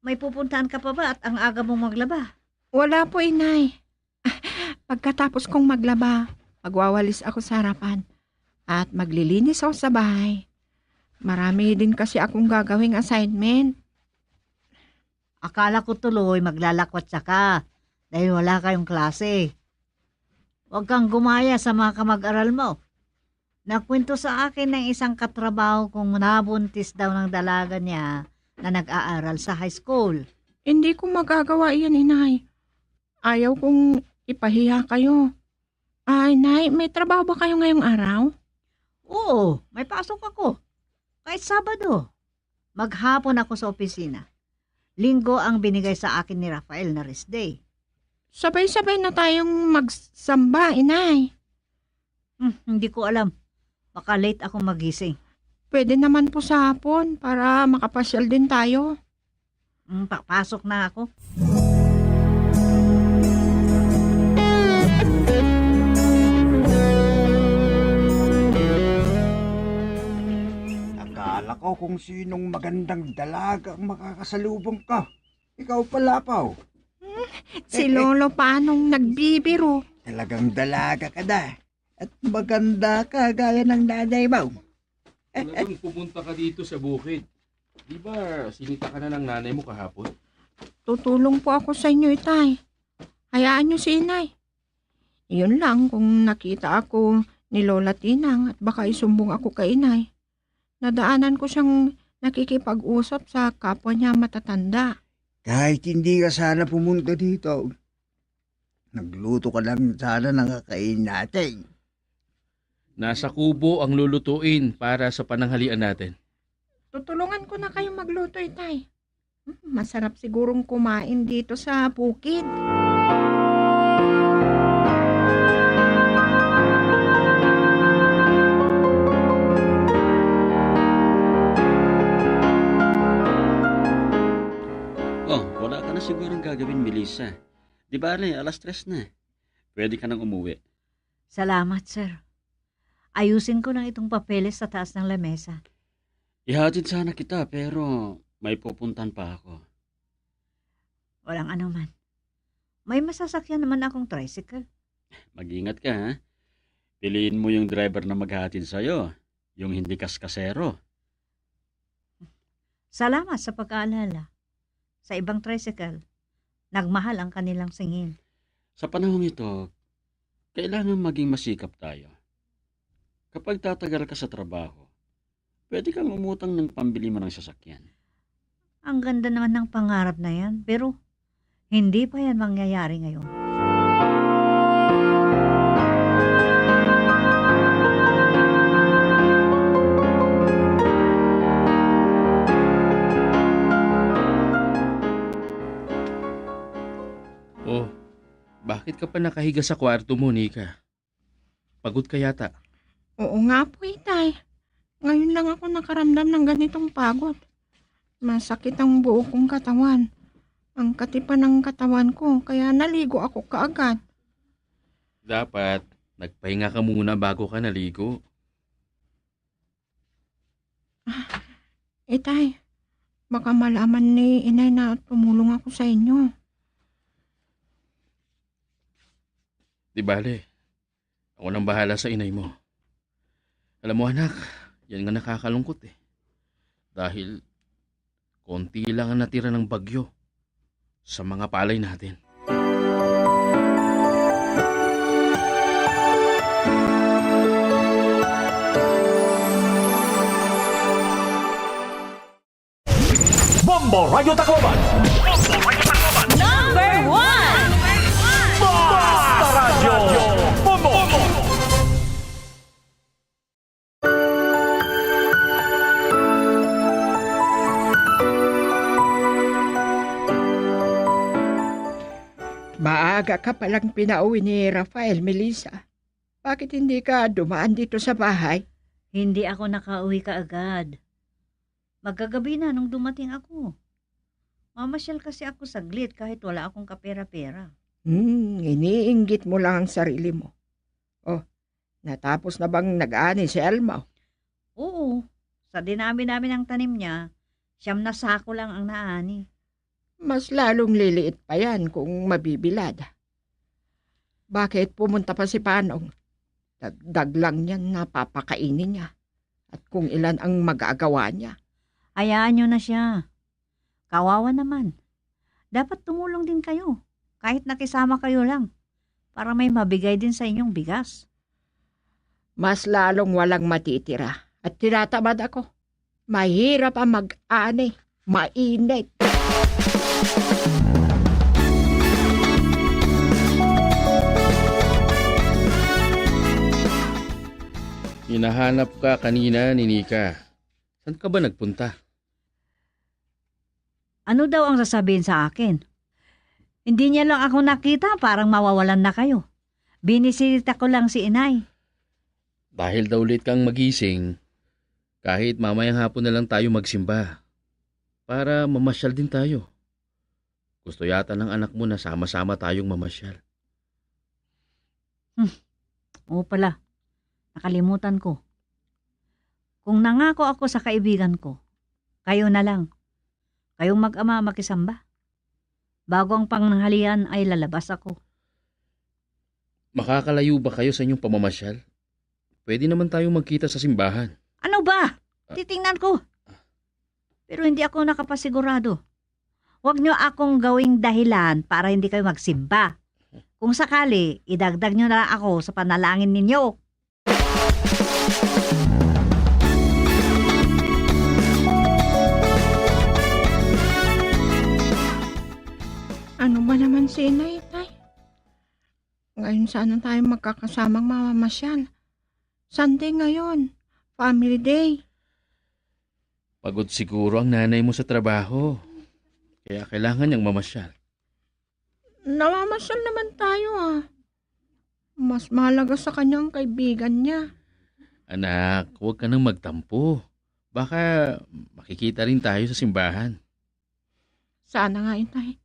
May pupuntahan ka pa ba at ang aga mong maglaba? Wala po inay. Pagkatapos kong maglaba, magwawalis ako sa harapan at maglilinis ako sa bahay. Marami din kasi akong gagawing assignment. Akala ko tuloy maglalakwatsa ka dahil wala kayong klase. Huwag kang gumaya sa mga kamag-aral mo. Nakwento sa akin ng isang katrabaho kung nabuntis daw ng dalaga niya na nag-aaral sa high school. Hindi ko magagawa iyan, inay. Ayaw kong ipahiya kayo. Ay, nay, may trabaho ba kayo ngayong araw? Oo, may pasok ako. Kahit Sabado. Maghapon ako sa opisina. Linggo ang binigay sa akin ni Rafael na rest day. Sabay-sabay na tayong magsamba, inay. Hindi ko alam. Baka late ako magising. Pwede naman po sa hapon para makapasyal din tayo. Papasok na ako. Akala ko kung sinong magandang dalaga ang makakasalubong ka. Ikaw pala, Pao. Si Lolo paanong nagbibiro? Talagang dalaga ka na. At maganda ka gaya ng nanay mo. Talagang pumunta ka dito sa bukid. Di ba sinita ka na ng nanay mo kahapon? Tutulong po ako sa inyo, Itay. Hayaan niyo si inay. Iyon lang kung nakita ako ni Lola Tinang at baka isumbong ako kay inay. Nadaanan ko siyang nakikipag-usap sa kapwa niya matatanda. Kahit hindi ka sana pumunta dito, nagluto ka lang sana ng kakain natin. Nasa kubo ang lulutuin para sa pananghalian natin. Tutulungan ko na kayo magluto, Itay. Masarap sigurong kumain dito sa bukid. Wala ka na sigurong gagawin, Melissa. Di ba, alas 3 na. Pwede ka nang umuwi. Salamat, sir. Ayusin ko na itong papeles sa taas ng lamesa. Ihatid sana kita, pero may pupuntan pa ako. Walang anuman. May masasakyan naman akong tricycle. Mag-ingat ka, ha? Piliin mo yung driver na maghatid sa'yo, yung hindi kaskasero. Salamat sa pag-aalala. Sa ibang tricycle, nagmahal ang kanilang singil. Sa panahong ito, kailangan maging masikap tayo. Kapag tatagal ka sa trabaho, pwede kang umutang ng pambili mo ng sasakyan. Ang ganda naman ng pangarap na yan, pero hindi pa yan mangyayari ngayon. ka pa nakahiga sa kwarto mo, Nika. Pagod ka yata. Oo nga po, Itay. Ngayon lang ako nakaramdam ng ganitong pagod. Masakit ang buo kong katawan. Ang katipan ng katawan ko, kaya naligo ako kaagad. Dapat, nagpahinga ka muna bago ka naligo. Itay, baka malaman ni inay na tumulong ako sa inyo. Di bale, ako nang bahala sa inay mo. Alam mo anak, yan nga nakakalungkot eh. Dahil konti lang ang natira ng bagyo sa mga palay natin. Bombo Radio Tacloban! Number 1! Basta Radio! Bombo! Maaga ka palang pinauwi ni Rafael, Melissa. Bakit hindi ka dumaan dito sa bahay? Hindi ako nakauwi kaagad. Magkagabi na nung dumating ako. Mamasyal kasi ako saglit kahit wala akong kapera-pera. Iniinggit mo lang ang sarili mo. Oh, natapos na bang nag-ani si Elma? Oo, sa dinami namin ng tanim niya, 9 na sako lang ang naani. Mas lalong liliit pa yan kung mabibilad. Bakit pumunta pa si Panong? Dagdag lang yan napapakainin niya. At kung ilan ang magagawa niya. Hayaan nyo na siya. Kawawa naman. Dapat tumulong din kayo. Kahit nakisama kayo lang. Para may mabigay din sa inyong bigas. Mas lalong walang matitira. At tinatamad ako. Mahirap ang mag-ani. Mainit. Hinahanap ka kanina ni Nika. Saan ka ba nagpunta? Ano daw ang sasabihin sa akin? Hindi niya lang ako nakita, parang mawawalan na kayo. Binisita ko lang si inay. Dahil daw late kang magising, kahit mamayang hapon na lang tayo magsimba. Para mamasyal din tayo. Gusto yata ng anak mo na sama-sama tayong mamasyal. Oo pala, nakalimutan ko. Kung nangako ako sa kaibigan ko, kayo na lang. Kayong mag-ama makisamba. Bago ang panghalian ay lalabas ako. Makakalayo ba kayo sa inyong pamamasyal? Pwede naman tayong magkita sa simbahan. Ano ba? Titingnan ko. Pero hindi ako nakapasigurado. Huwag niyo akong gawing dahilan para hindi kayo magsimba. Kung sakali, idagdag niyo na lang ako sa panalangin ninyo. Ano ba naman si inay, Tay? Ngayon sana tayo magkakasamang mamamasyal. Sunday ngayon. Family Day. Pagod siguro ang nanay mo sa trabaho. Kaya kailangan niyang mamasyal. Namamasyal naman tayo Mas mahalaga sa kanyang kaibigan niya. Anak, huwag ka nang magtampo. Baka makikita rin tayo sa simbahan. Sana nga, Itay.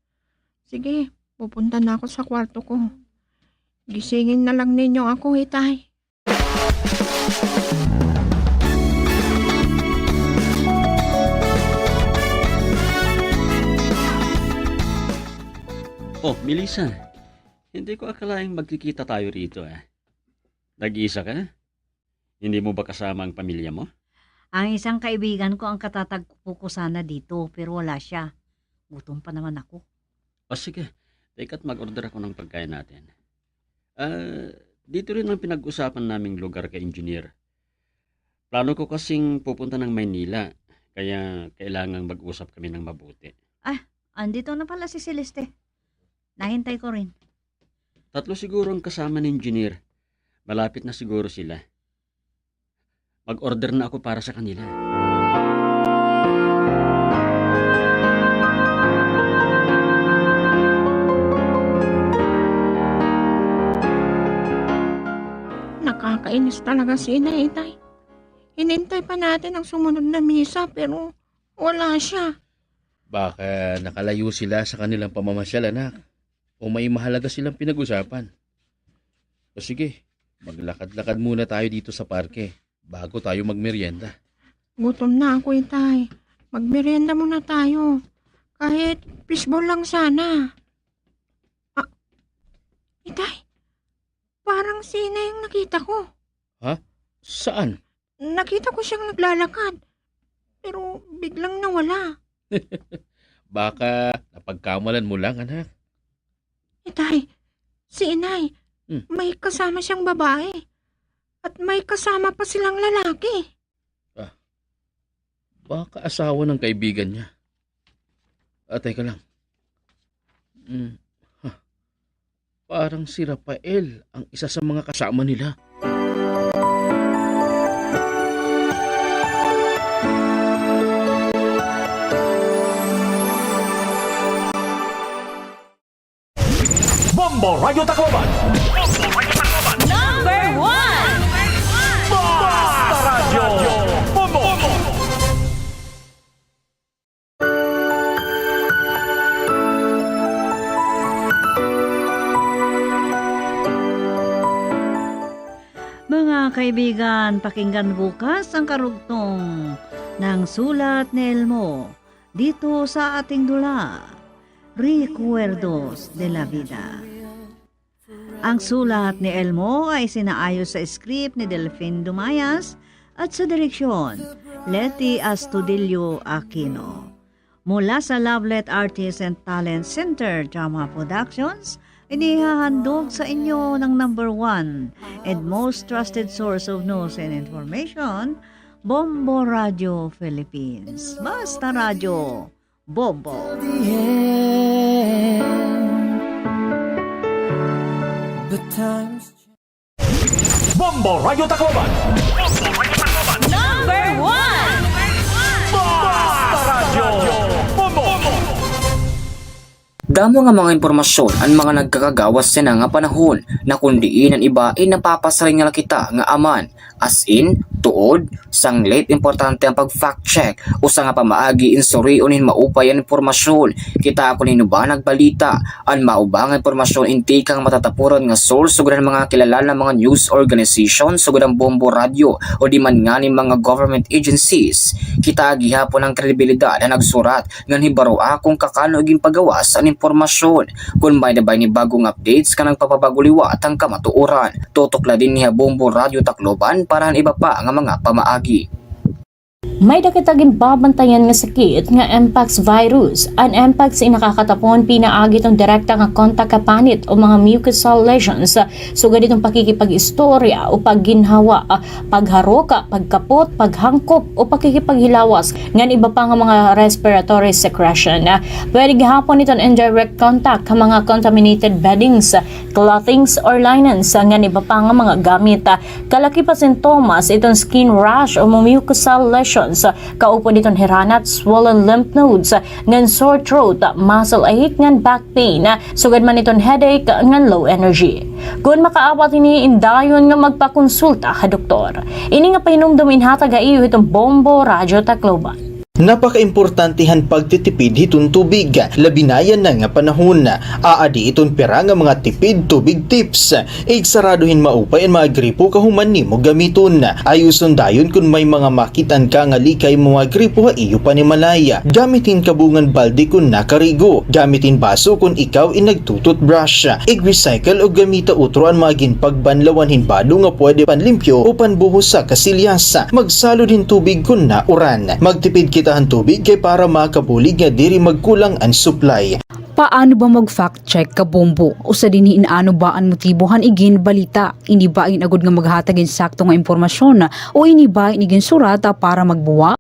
Sige, pupunta na ako sa kwarto ko. Gisingin na lang ninyo ako, Itay. Oh, Melissa. Hindi ko akalaing magkikita tayo rito Nag-iisa ka? Hindi mo ba kasama ang pamilya mo? Ang isang kaibigan ko ang katatagpo ko sana dito pero wala siya. Gutom pa naman ako. O sige, teka't mag-order ako ng pagkain natin. Dito rin ang pinag-usapan naming lugar kay engineer. Plano ko kasing pupunta ng Maynila, kaya kailangang mag-usap kami ng mabuti. Andito na pala si Celeste. Nahintay ko rin. 3 siguro ang kasama ng engineer. Malapit na siguro sila. Mag-order na ako para sa kanila. Nakakainis talaga si inay, Tay. Hinintay pa natin ang sumunod na misa pero wala siya. Baka nakalayo sila sa kanilang pamamasyal, anak. O may mahalaga silang pinag-usapan. O sige, maglakad-lakad muna tayo dito sa parke bago tayo magmerienda. Gutom na ako, Tay. Magmerienda muna tayo. Kahit fishball lang sana. Itay, parang si inay yung nakita ko. Ha? Saan? Nakita ko siyang naglalakad. Pero biglang nawala. Baka napagkamalan mo lang, anak. Itay, si inay, may kasama siyang babae. At may kasama pa silang lalaki. Baka asawa ng kaibigan niya. Teka lang. Parang si Rafael ang isa sa mga kasama nila. Bombo Radio Tacloban. Number 1. Basta Radio Bombo. Mga kaibigan, pakinggan bukas ang karugtong ng sulat ni Elmo dito sa ating dula, Recuerdos de la Vida. Ang sulat ni Elmo ay sinaayos sa script ni Delphine Dumayas at sa direksyon Leti Astudillo Aquino. Mula sa Lovelet Artists and Talent Center Drama Productions, inihahandog sa inyo ng number 1 and most trusted source of news and information, Bombo Radio Philippines. Basta Radio Bombo. Bombo Radio Tacloban. Number 1. Basta Radio Bombo. Damo nga mga impormasyon ang mga nagkakagawas sa nga panahon na kundiin ang iba ay napapasaring nga kita nga aman as in, tuod, sanglit importante ang pag-fact check o sa nga pamaagi insuriunin maupay ang impormasyon. Kita ako ba nagbalita ang maubang impormasyon inti kang matatapuran nga source sugod ang mga kilala na mga news organization sugod ang Bombo Radio o di man nga ni mga government agencies. Kita gihapon ang kredibilidad na nagsurat nga hibaro akong kakano iging pagawas ang impormasyon. Kung may nabay ni bagong updates ka ng papabaguliwat ang kamatuoran. Tutok din niya Bombo Radio Tacloban para ang iba pa nga mga pamaagi. May dakitaging babantayan nga sakit nga Mpox virus. Ang Mpox ay nakakatapon pinaagi itong direkta nga kontak kapanit o mga mucosal lesions. Sugad itong pakikipag-istorya o pagginhawa, pagharoka, pagkapot, paghangkop o pakikipaghilawas. Ngan iba pa nga mga respiratory secretion. Pwede gihapon itong indirect contact ka mga contaminated beddings, clothings or linens. Ngan iba pa nga mga gamit. Kalaki pa sintomas itong skin rash o mucosal lesions. Kaupo ditong hiranat, swollen lymph nodes, ngan sore throat, muscle ache, ngan back pain, sugad man itong headache, ngan low energy. Kung makaawat ini indayon nga magpakonsulta ka doktor. Ini nga pahinumdumin hatag iyo itong Bombo Radio Tacloban. Napaka-importantihan pagtitipid hiton tubig, labinayan na nga panahon. Aadi iton pera nga mga tipid tubig tips. Igsaraduhin maupay ang mga gripo kahuman nimo gamiton. Ayuson dayon kung may mga makitan ka nga likay mga gripo ha iyo pa ni malaya. Gamitin kabungan balde kung nakarigo. Gamitin baso kung ikaw inagtutot brush. I-recycle o gamita utro ang mga ginpagbanlawan hinbado nga pwede panlimpyo o panbuhos sa kasilyas. Magsalo din tubig kung nauran. Magtipid kita ang tubig kay para makabulig nga diri magkulang ang supply. Paano ba mag-fact check ka Bombo? O sa diniin ano ba ang motibohan igin balita? Ini ba in agud nga maghatag insakto nga impormasyon o ini ba igin surata para magbuwa?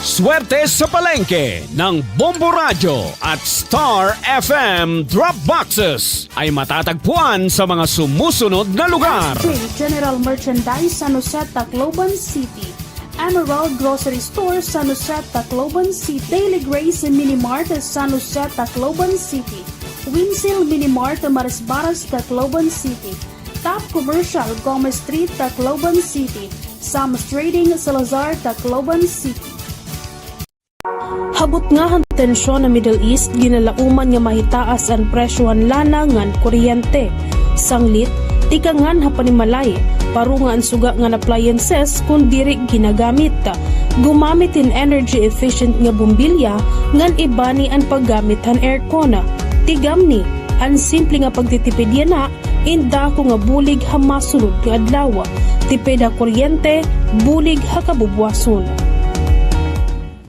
Swerte sa palengke ng Bombo Radio at Star FM Drop Boxes ay matatagpuan sa mga sumusunod na lugar. General Merchandise San Jose, Tacloban City. Emerald Grocery Store, San Jose, Tacloban City. Daily Grace Mini Mart, San Jose, Tacloban City. Winsil Mini Mart, Marisbaras, Tacloban City. Top Commercial, Gomez Street, Tacloban City. Sam's Trading, Salazar, Tacloban City. Habot nga ang tensyon na Middle East, ginalauman nga mahitaas ang presyohan lana ngan kuryente. Sanglit, tikangan hapanimalay, parungan suga nga appliances kung diri ginagamit. Gumamit in energy efficient nga bumbilya ngan ibani ang paggamit han aircon. Tigam ni, ang simple nga pagtitipid yana, inda ko nga bulig ha masunod nga adlaw. Tipid ha kuryente, bulig ha kabubwason.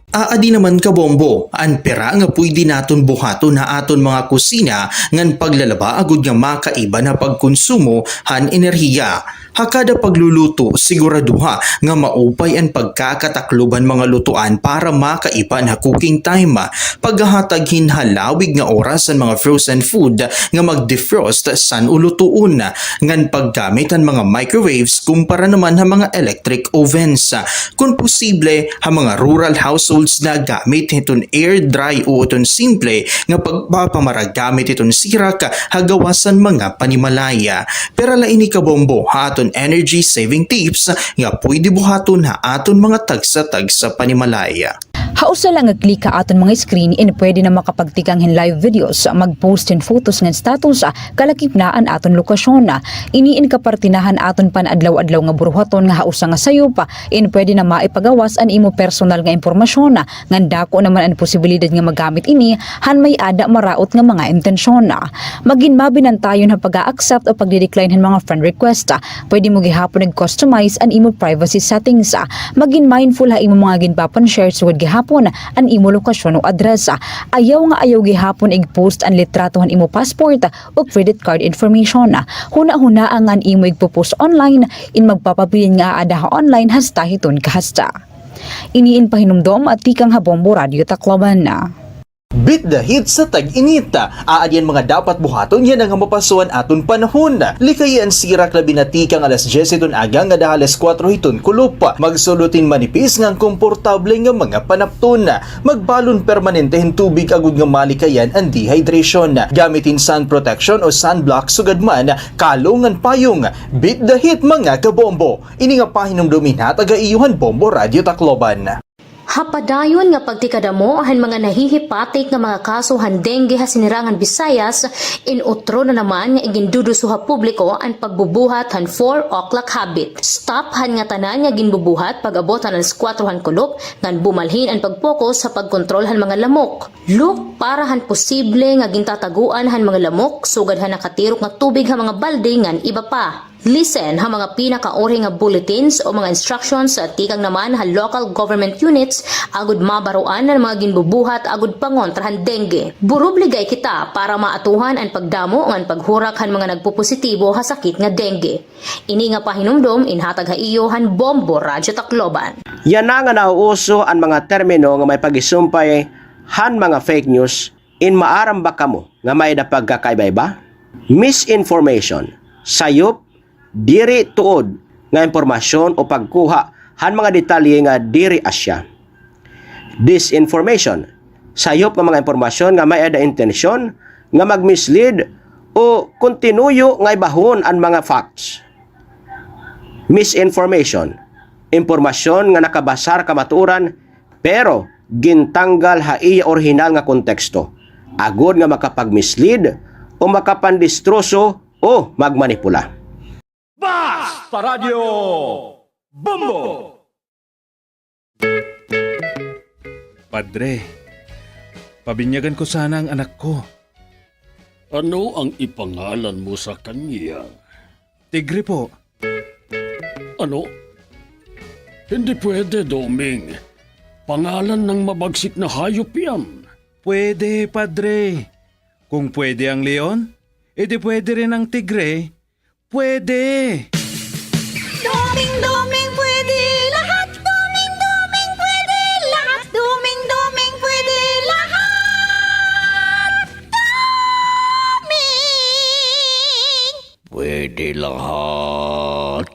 Aadi naman kabombo, ang pera nga pwede naton buhaton na aton mga kusina ngan paglalaba agud nga makaiba na pagkonsumo han enerhiya. Hakada pagluluto, siguraduha nga maupay ang pagkakatakluban mga lutuan para makaiba na cooking time. Paghahatag hinhalawig nga oras ang mga frozen food nga mag-defrost san ulutuon. Ngan paggamit ang mga microwaves kumpara naman ha mga electric ovens. Kung posible, ha mga rural households na gamit iton air dry o iton simple nga pagpapamaragamit iton sirak hagawasan mga panimalaya. Pero laini kabombo ha aton energy saving tips nga pwede buhaton ha aton mga tagsa-tagsa panimalaya. Hausa lang nga-click ka aton mga screen in pwede na makapagtikang hin live videos, mag-post in photos ng status, kalakip na ang aton lokasyon. Iniin kapartinahan aton panadlaw-adlaw nga buruhaton nga hausa nga sayop, in pwede na maipagawas an imo personal nga impormasyon. Ngan dako naman ang posibilidad nga magamit ini, han may ada maraot nga mga intensyon. Magin mabinantayon ha pag-a-accept o pagdi-decline han mga friend request. Pwede mo gihapon nag-customize an imo privacy settings. Magin mindful ha imo mga ginpapan-share sugod gihapon ang imo lokasyon o address. Ayaw nga ayaw gihapon ig-post ang litratohan imo passport o credit card information. Huna-huna ang imo ig-post online in magpapabilin nga ada online hasta hiton kahasta. Iniin pahinumdom at tikang Habombo Radio Tacloban na. Beat the heat sa tag-inita. Aadyan mga dapat buhaton yan ang mapasuan aton panahon. Likayan sirak labi na tikang alas 10 iton agang nga alas 4 iton kulup. Magsulutin manipis ngang komportable nga mga panapton. Magbalon permanentehin tubig agud nga malikayan ang dehydration. Gamitin sun protection o sunblock sugad man kalungan payong. Beat the heat mga kabombo. Ini nga pahinumdumin ha taga-iyuhan Bombo Radio Tacloban. Hapadayon nga pagtikadamo ahan mga nahihipatik nga mga kaso han dengue ha sinirangan Visayas, inutro na naman nga iginduduso ha publiko ang pagbubuhat han 4 o'clock habit. Stop han nga tanan nga ginbubuhat pag-abot han alas 4 han kulop ngan bumalhin ang pagpokus sa pagkontrol han mga lamok. Look para han posible nga gintataguan han mga lamok sugad han nakatirok nga tubig ha mga balde ngan iba pa. Listen ha mga pinakauri nga bulletins o mga instructions sa tikang naman ha local government units agud mabaruan ng mga ginbubuhat agud pangontrahan dengue. Burubligay kita para maatuhan ang pagdamo o ang paghurak han mga nagpupositibo ha sakit nga dengue. Ini nga pahinumdom inhatag ha iyo han Bombo Radio Tacloban. Yan na nga nauuso ang mga termino nga may pagisumpay han mga fake news in maaramba kamo nga may da pagkakaiba-iba, misinformation, sayop, diri tuod nga impormasyon o pagkuha han mga detalye nga diri asya. Disinformation, sayop nga mga impormasyon nga may ada intensyon nga mag-mislead o kontinuyo nga ibahon ang mga facts. Misinformation, impormasyon nga nakabasar kamaturan pero gintanggal ha iya orihinal nga konteksto, agod nga makapag-mislead o makapandistroso o magmanipula. Basta Radio Bombo! Padre, pabinyagan ko sana ang anak ko. Ano ang ipangalan mo sa kanya? Tigre po. Ano? Hindi pwede, Doming. Pangalan ng mabagsik na hayop yan. Pwede, Padre. Kung pwede ang leon, edi pwede rin ang tigre. Pwede! Doming pwede lahat. Doming pwede lahat. Doming pwede lahat. Pwede lahat.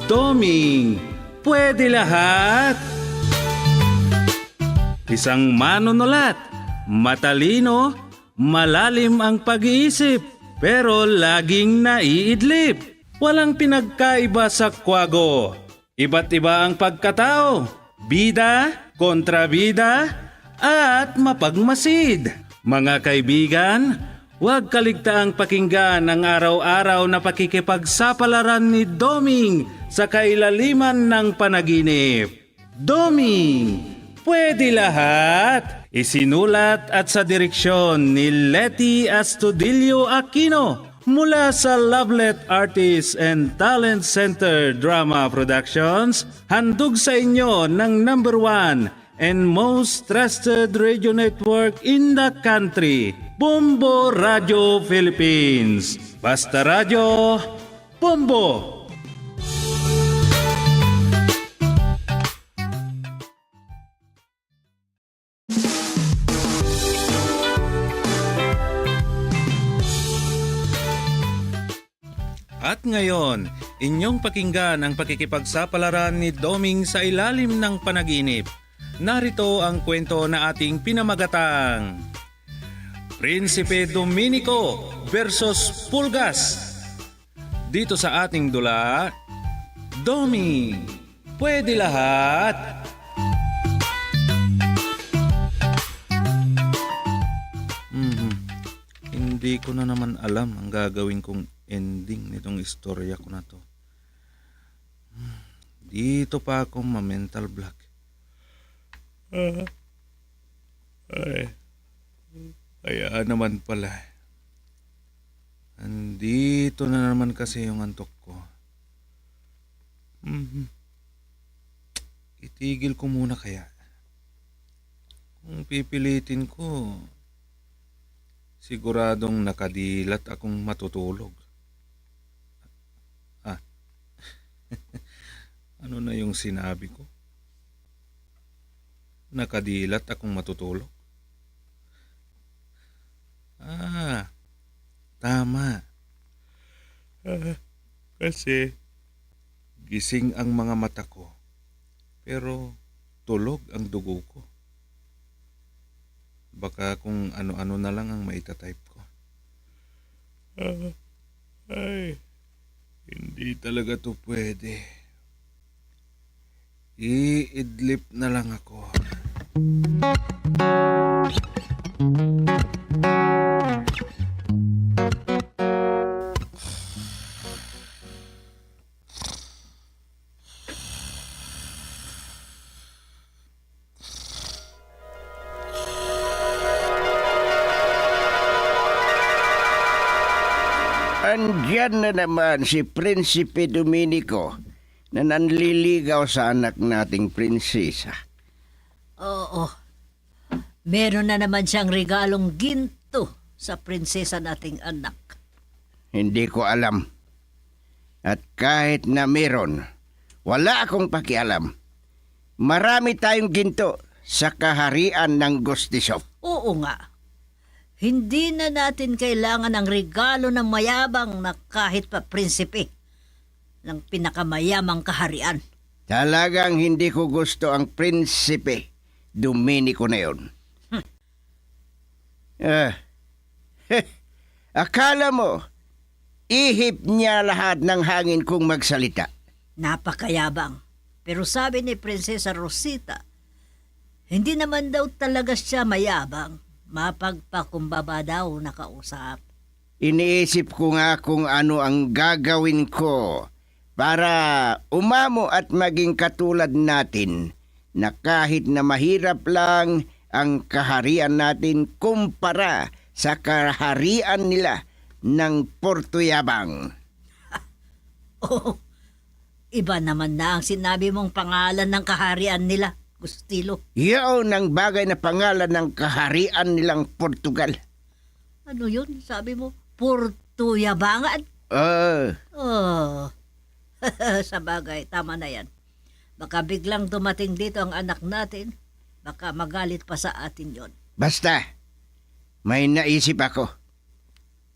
Doming, pwede lahat! Isang manunulat, matalino, malalim ang pag-iisip. pero laging naiidlip. Walang pinagkaiba sa kwago. Iba't iba ang pagkatao. Bida, kontrabida, at mapagmasid. Mga kaibigan, huwag kaligtaang pakinggan ang araw-araw na pakikipagsapalaran ni Doming sa kailaliman ng panaginip. Doming, pwede lahat. Isinulat at sa direksyon ni Letty Astudillo Aquino mula sa Lovelet Artists and Talent Center Drama Productions, handog sa inyo ng number 1 and most trusted radio network in the country, Bombo Radio Philippines. Basta Radio, Bombo! At ngayon, inyong pakinggan ang pakikipagsapalaran ni Doming sa ilalim ng panaginip. Narito ang kwento na ating pinamagatang Prinsipe Dominico versus Pulgas. Dito sa ating dula, Doming, pwede lahat. Hindi ko na naman alam ang gagawin kong ending nitong istorya ko na to. Dito pa ako ma-mental block. Kaya naman pala. Andito na naman kasi yung antok ko. Itigil ko muna kaya. Kung pipilitin ko, siguradong nakadilat akong matutulog. Ano na yung sinabi ko? Nakadilat akong matutulog? Tama. Kasi gising ang mga mata ko, pero tulog ang dugo ko. Baka kung ano-ano na lang ang maitatype ko. Hindi talaga to pwede. Iidlip na lang ako. Andiyan na naman si Prinsipe Dominico na nanliligaw sa anak nating prinsesa. Oo. Meron na naman siyang regalong ginto sa prinsesa nating anak. Hindi ko alam. At kahit na meron, wala akong pakialam. Marami tayong ginto sa kaharian ng Gustisov. Oo nga. Hindi na natin kailangan ng regalo ng mayabang na kahit pa prinsipe ng pinakamayamang kaharian. Talagang hindi ko gusto ang Prinsipe Dominico na yun. Akala mo, ihip niya lahat ng hangin kung magsalita. Napakayabang. Pero sabi ni Prinsesa Rosita, hindi naman daw talaga siya mayabang. Mapagpakumbaba daw nakausap. Iniisip ko nga kung ano ang gagawin ko para umamo at maging katulad natin na kahit na mahirap lang ang kaharian natin kumpara sa kaharian nila ng Porto Yabang. Oh, iba naman na ang sinabi mong pangalan ng kaharian nila. Gustilo. Yun ang bagay na pangalan ng kaharian nilang Portugal. Ano yun? Sabi mo, Porto Yabangan? Sa bagay, tama na yan. Baka biglang dumating dito ang anak natin, baka magalit pa sa atin yon. Basta, may naisip ako.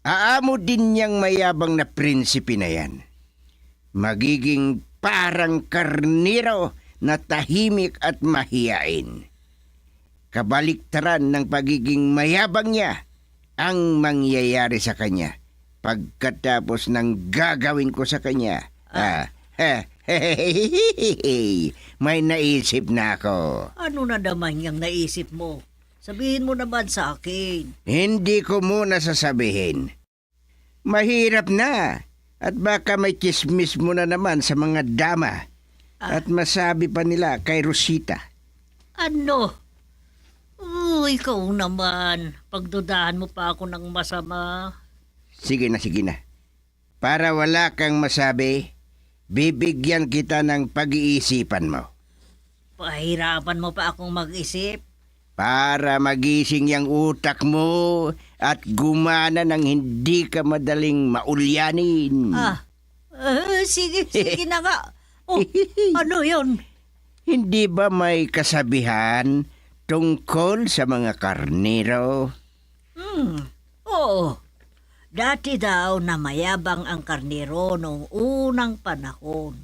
Aamo din niyang mayabang na prinsipe na yan. Magiging parang karniro na tahimik at mahiyain. Kabaliktaran ng pagiging mayabang niya ang mangyayari sa kanya pagkatapos ng gagawin ko sa kanya. May naisip na ako. Ano na naman yung naisip mo? Sabihin mo naman sa akin. Hindi ko muna sasabihin. Mahirap na. At baka may kismis mo na naman sa mga dama. At masabi pa nila kay Rosita. Ano? Ikaw naman. Pagdudahan mo pa ako ng masama. Sige na. Para wala kang masabi, bibigyan kita ng pag-iisipan mo. Pahirapan mo pa akong mag-isip. Para magising yung utak mo at gumana ng hindi ka madaling maulyanin. Sige na nga. Ano yon? Hindi ba may kasabihan tungkol sa mga karnero? Oo. Dati daw na mayabang ang karnero noong unang panahon.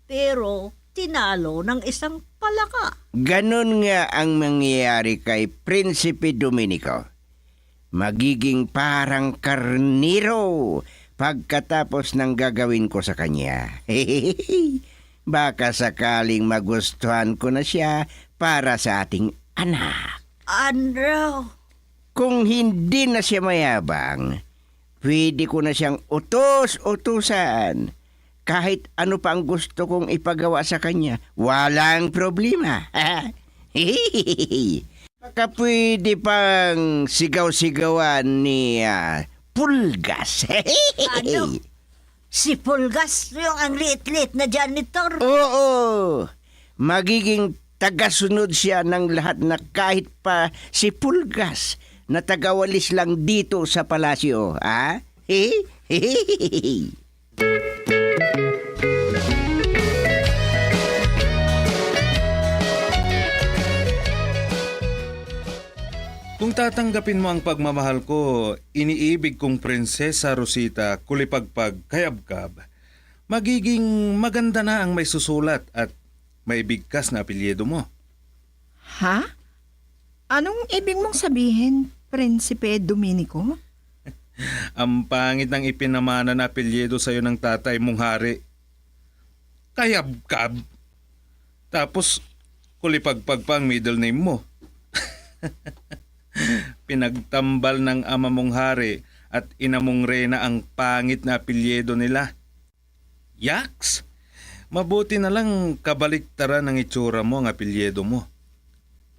Pero tinalo ng isang palaka. Ganon nga ang mangyayari kay Prinsipe Domenico. Magiging parang karnero pagkatapos ng gagawin ko sa kanya. Baka sakaling magustuhan ko na siya para sa ating anak. Ano? Kung hindi na siya mayabang, pwede ko na siyang utos-utusan. Kahit ano pa ang gusto kong ipagawa sa kanya, walang problema. Baka pwede pang sigaw-sigawan ni Pulgas. Ano? Si Pulgas, yung ang liit-liit na janitor? Oo. Magiging tagasunod siya ng lahat na kahit pa si Pulgas na tagawalis lang dito sa palasyo. Kung tatanggapin mo ang pagmamahal ko, iniibig kong Prinsesa Rosita Kulipagpag Kayabkab, magiging maganda na ang may susulat at may bigkas na apelyido mo. Ha? Anong ibig mong sabihin, Prinsipe Domenico? Ang pangit ng ipinamana na apelyido sa'yo ng tatay mong hari. Kayabkab. Tapos, Kulipagpag pa ang middle name mo. Pinagtambal ng ama mong hari at ina mong reyna ang pangit na apelyido nila. Yaks! Mabuti na lang kabaliktaran ng itsura mo ang apelyido mo.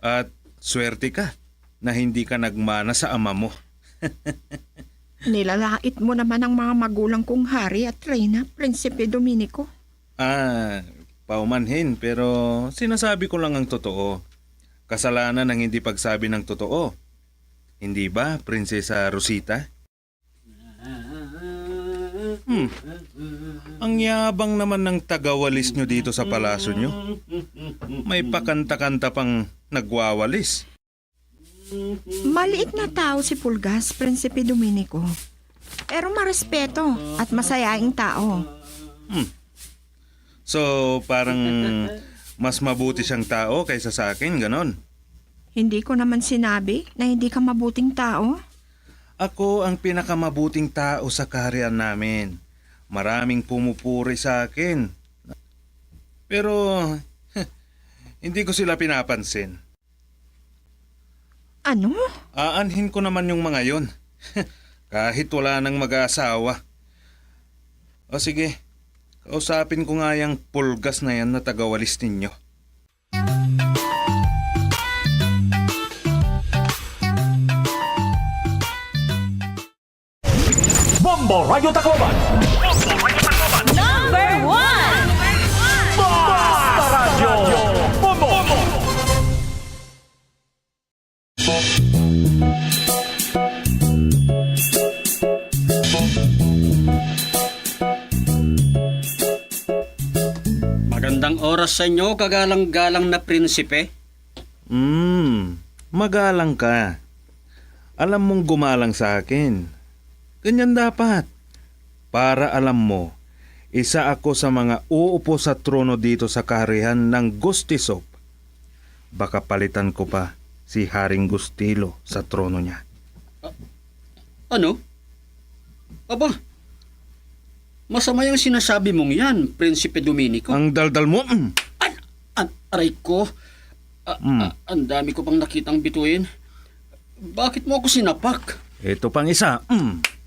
At swerte ka na hindi ka nagmana sa ama mo. Nilalait mo naman ang mga magulang kong hari at reyna, Prinsipe Domenico. Paumanhin pero sinasabi ko lang ang totoo. Kasalanan ng hindi pagsabi ng totoo. Hindi ba, Prinsesa Rosita? Ang yabang naman ng tagawalis nyo dito sa palasyo nyo. May pakanta-kanta pang nagwawalis. Maliit na tao si Pulgas, Prinsipe Domenico. Pero marespeto at masayaing tao. So, parang mas mabuti siyang tao kaysa sa akin, ganon. Hindi ko naman sinabi na hindi ka mabuting tao. Ako ang pinakamabuting tao sa kaharian namin. Maraming pumupuri sa akin. Pero, hindi ko sila pinapansin. Ano? Aanhin ko naman yung mga yon. Kahit wala nang mag-aasawa. O sige, kausapin ko nga yung Pulgas na yan na tagawalis ninyo. Bombo Radio Tacloban. Number 1! Basta Radio Bombo. Magandang oras sa inyo, kagalang-galang na prinsipe. Magalang ka. Alam mong gumalang sa akin. Ganyan dapat. Para alam mo, isa ako sa mga uupo sa trono dito sa kaharian ng Gustisop. Baka palitan ko pa si Haring Gustilo sa trono niya. Ano? Aba, masama yung sinasabi mong yan, Prinsipe Dominico. Ang daldal mo. Aray ko. Ang dami ko pang nakitang bituin. Bakit mo ako sinapak? Ito pang isa.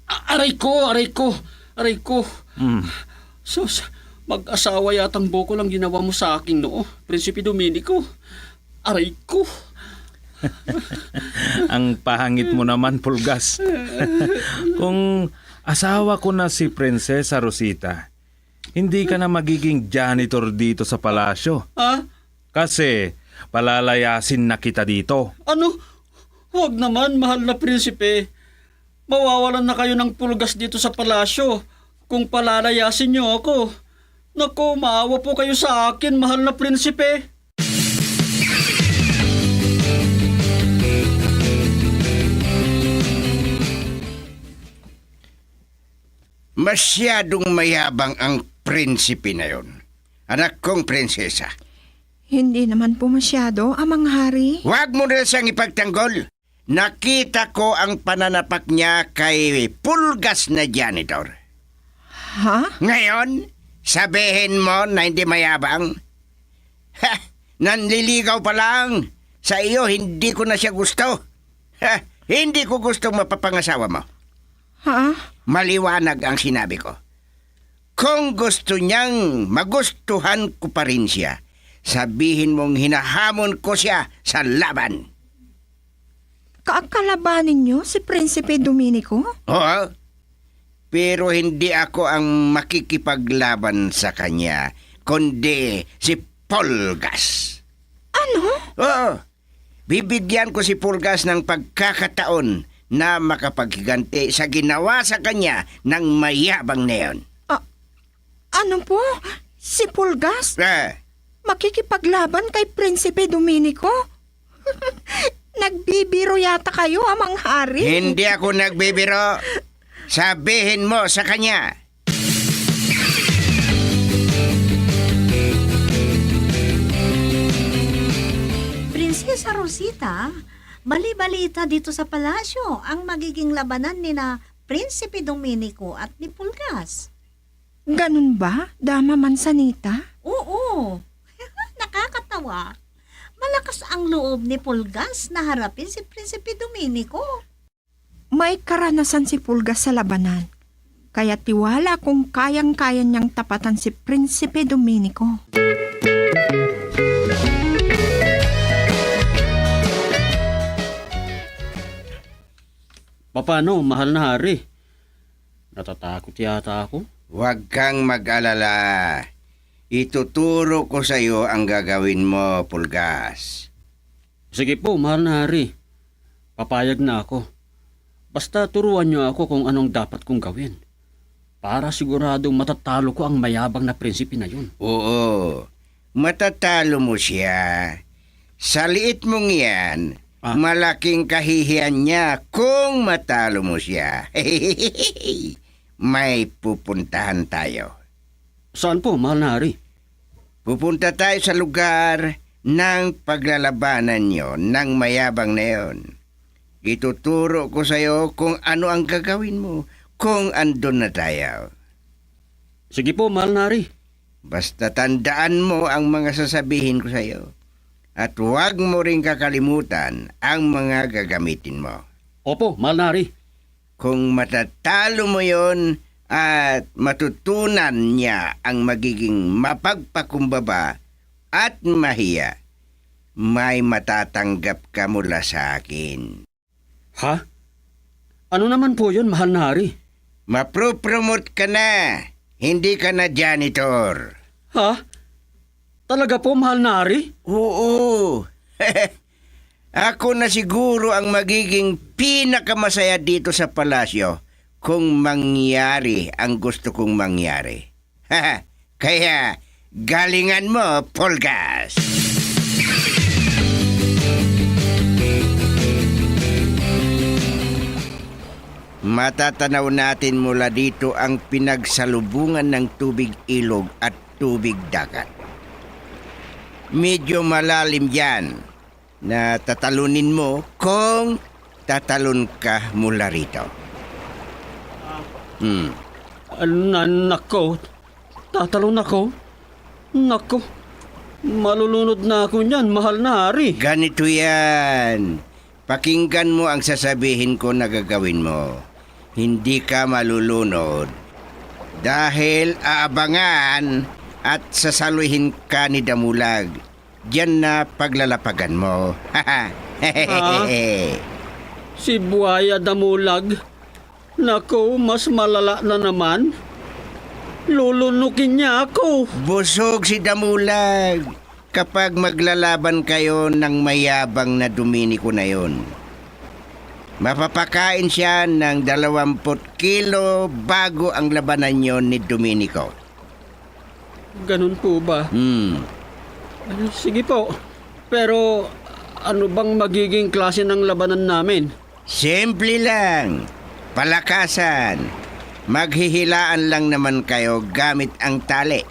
Aray ko. Sus, mag-asawa yatang boko lang ginawa mo sa aking noo, Prinsipe Dominico. Aray ko. Ang pahangit mo naman, Pulgas. Kung asawa ko na si Prinsesa Rosita, hindi ka na magiging janitor dito sa palasyo. Kasi palalayasin na kita dito. Ano? Huwag naman, mahal na prinsipe. Mawawalan na kayo ng pulgas dito sa palasyo kung palalayasin niyo ako. Naku, maawa po kayo sa akin, mahal na prinsipe. Masyadong mayabang ang prinsipe na yon. Anak kong prinsesa. Hindi naman po masyado, Amang Hari. Huwag mo na siyang ipagtanggol. Nakita ko ang pananapak niya kay Pulgas na janitor. Ha? Ngayon, sabihin mo na hindi mayabang? Ha! Nanliligaw pa lang. Sa iyo, hindi ko na siya gusto. Ha! Hindi ko gustong mapapangasawa mo. Ha? Maliwanag ang sinabi ko. Kung gusto niyang magustuhan ko pa rin siya, sabihin mong hinahamon ko siya sa laban. Kaakalabanin niyo si Prinsipe Dominico? Oo. Pero hindi ako ang makikipaglaban sa kanya, kundi si Pulgas. Ano? Oo. Bibigyan ko si Pulgas ng pagkakataon na makapaghiganti sa ginawa sa kanya ng mayabang na yun. Ano po? Si Pulgas? Makikipaglaban kay Prinsipe Dominico? Nagbibiro yata kayo, Amang Hari. Hindi ako nagbibiro. Sabihin mo sa kanya. Prinsesa Rosita, bali-balita dito sa palasyo ang magiging labanan ni na Prinsipe Dominico at ni Pulgas. Ganun ba, Dama Mansanita? Oo. Nakakatawa. Malakas ang loob ni Pulgas na harapin si Prinsipe Dominico. May karanasan si Pulgas sa labanan. Kaya tiwala kung kayang-kaya niyang tapatan si Prinsipe Dominico. Paano, mahal na hari? Natatakot yata ako. Huwag kang mag-alala. Ituturo ko sa iyo ang gagawin mo, Pulgas. Sige po, mahal na hari. Papayag na ako. Basta turuan niyo ako kung anong dapat kong gawin. Para siguradong matatalo ko ang mayabang na prinsipe na yun. Oo, matatalo mo siya. Sa liit mong yan, malaking kahihiyan niya kung matalo mo siya. May pupuntahan tayo. Saan po, mahal na hari? Pupunta tayo sa lugar ng paglalabanan niyo ng mayabang na yon. Ituturo ko sa iyo kung ano ang gagawin mo kung andun na tayo. Sige po, mahal na hari. Basta tandaan mo ang mga sasabihin ko sa iyo. At huwag mo rin kakalimutan ang mga gagamitin mo. Opo, mahal na hari. Kung matatalo mo yon at matutunan niya ang magiging mapagpakumbaba at mahiya, may matatanggap ka mula sa akin. Ha? Ano naman po yun, mahal na hari? Mapropromote ka na. Hindi ka na janitor. Ha? Talaga po, mahal na hari? Oo. Ako na siguro ang magiging pinakamasaya dito sa palasyo kung mangyari ang gusto kong mangyari. Kaya, galingan mo, Pulgas! Matatanaw natin mula dito ang pinagsalubungan ng tubig ilog at tubig dagat. Medyo malalim yan na tatalunin mo kung tatalon ka mula rito. Nako, tatalon ako. Nako, malulunod na ako niyan, mahal na hari. Ganito yan. Pakinggan mo ang sasabihin ko na gagawin mo. Hindi ka malulunod. Dahil aabangan at sasaluhin ka ni Damulag. Diyan na paglalapagan mo. Si Buhaya Damulag? Nako, mas malala na naman. Lulunukin niya ako. Busog si Damulag kapag maglalaban kayo ng mayabang na Dominiko na yon. Mapapakain siya ng 20 kilo bago ang labanan yon ni Dominiko. Ganun po ba? Sige po. Pero ano bang magiging klase ng labanan namin? Simple lang. Palakasan. Maghihilaan lang naman kayo gamit ang tali.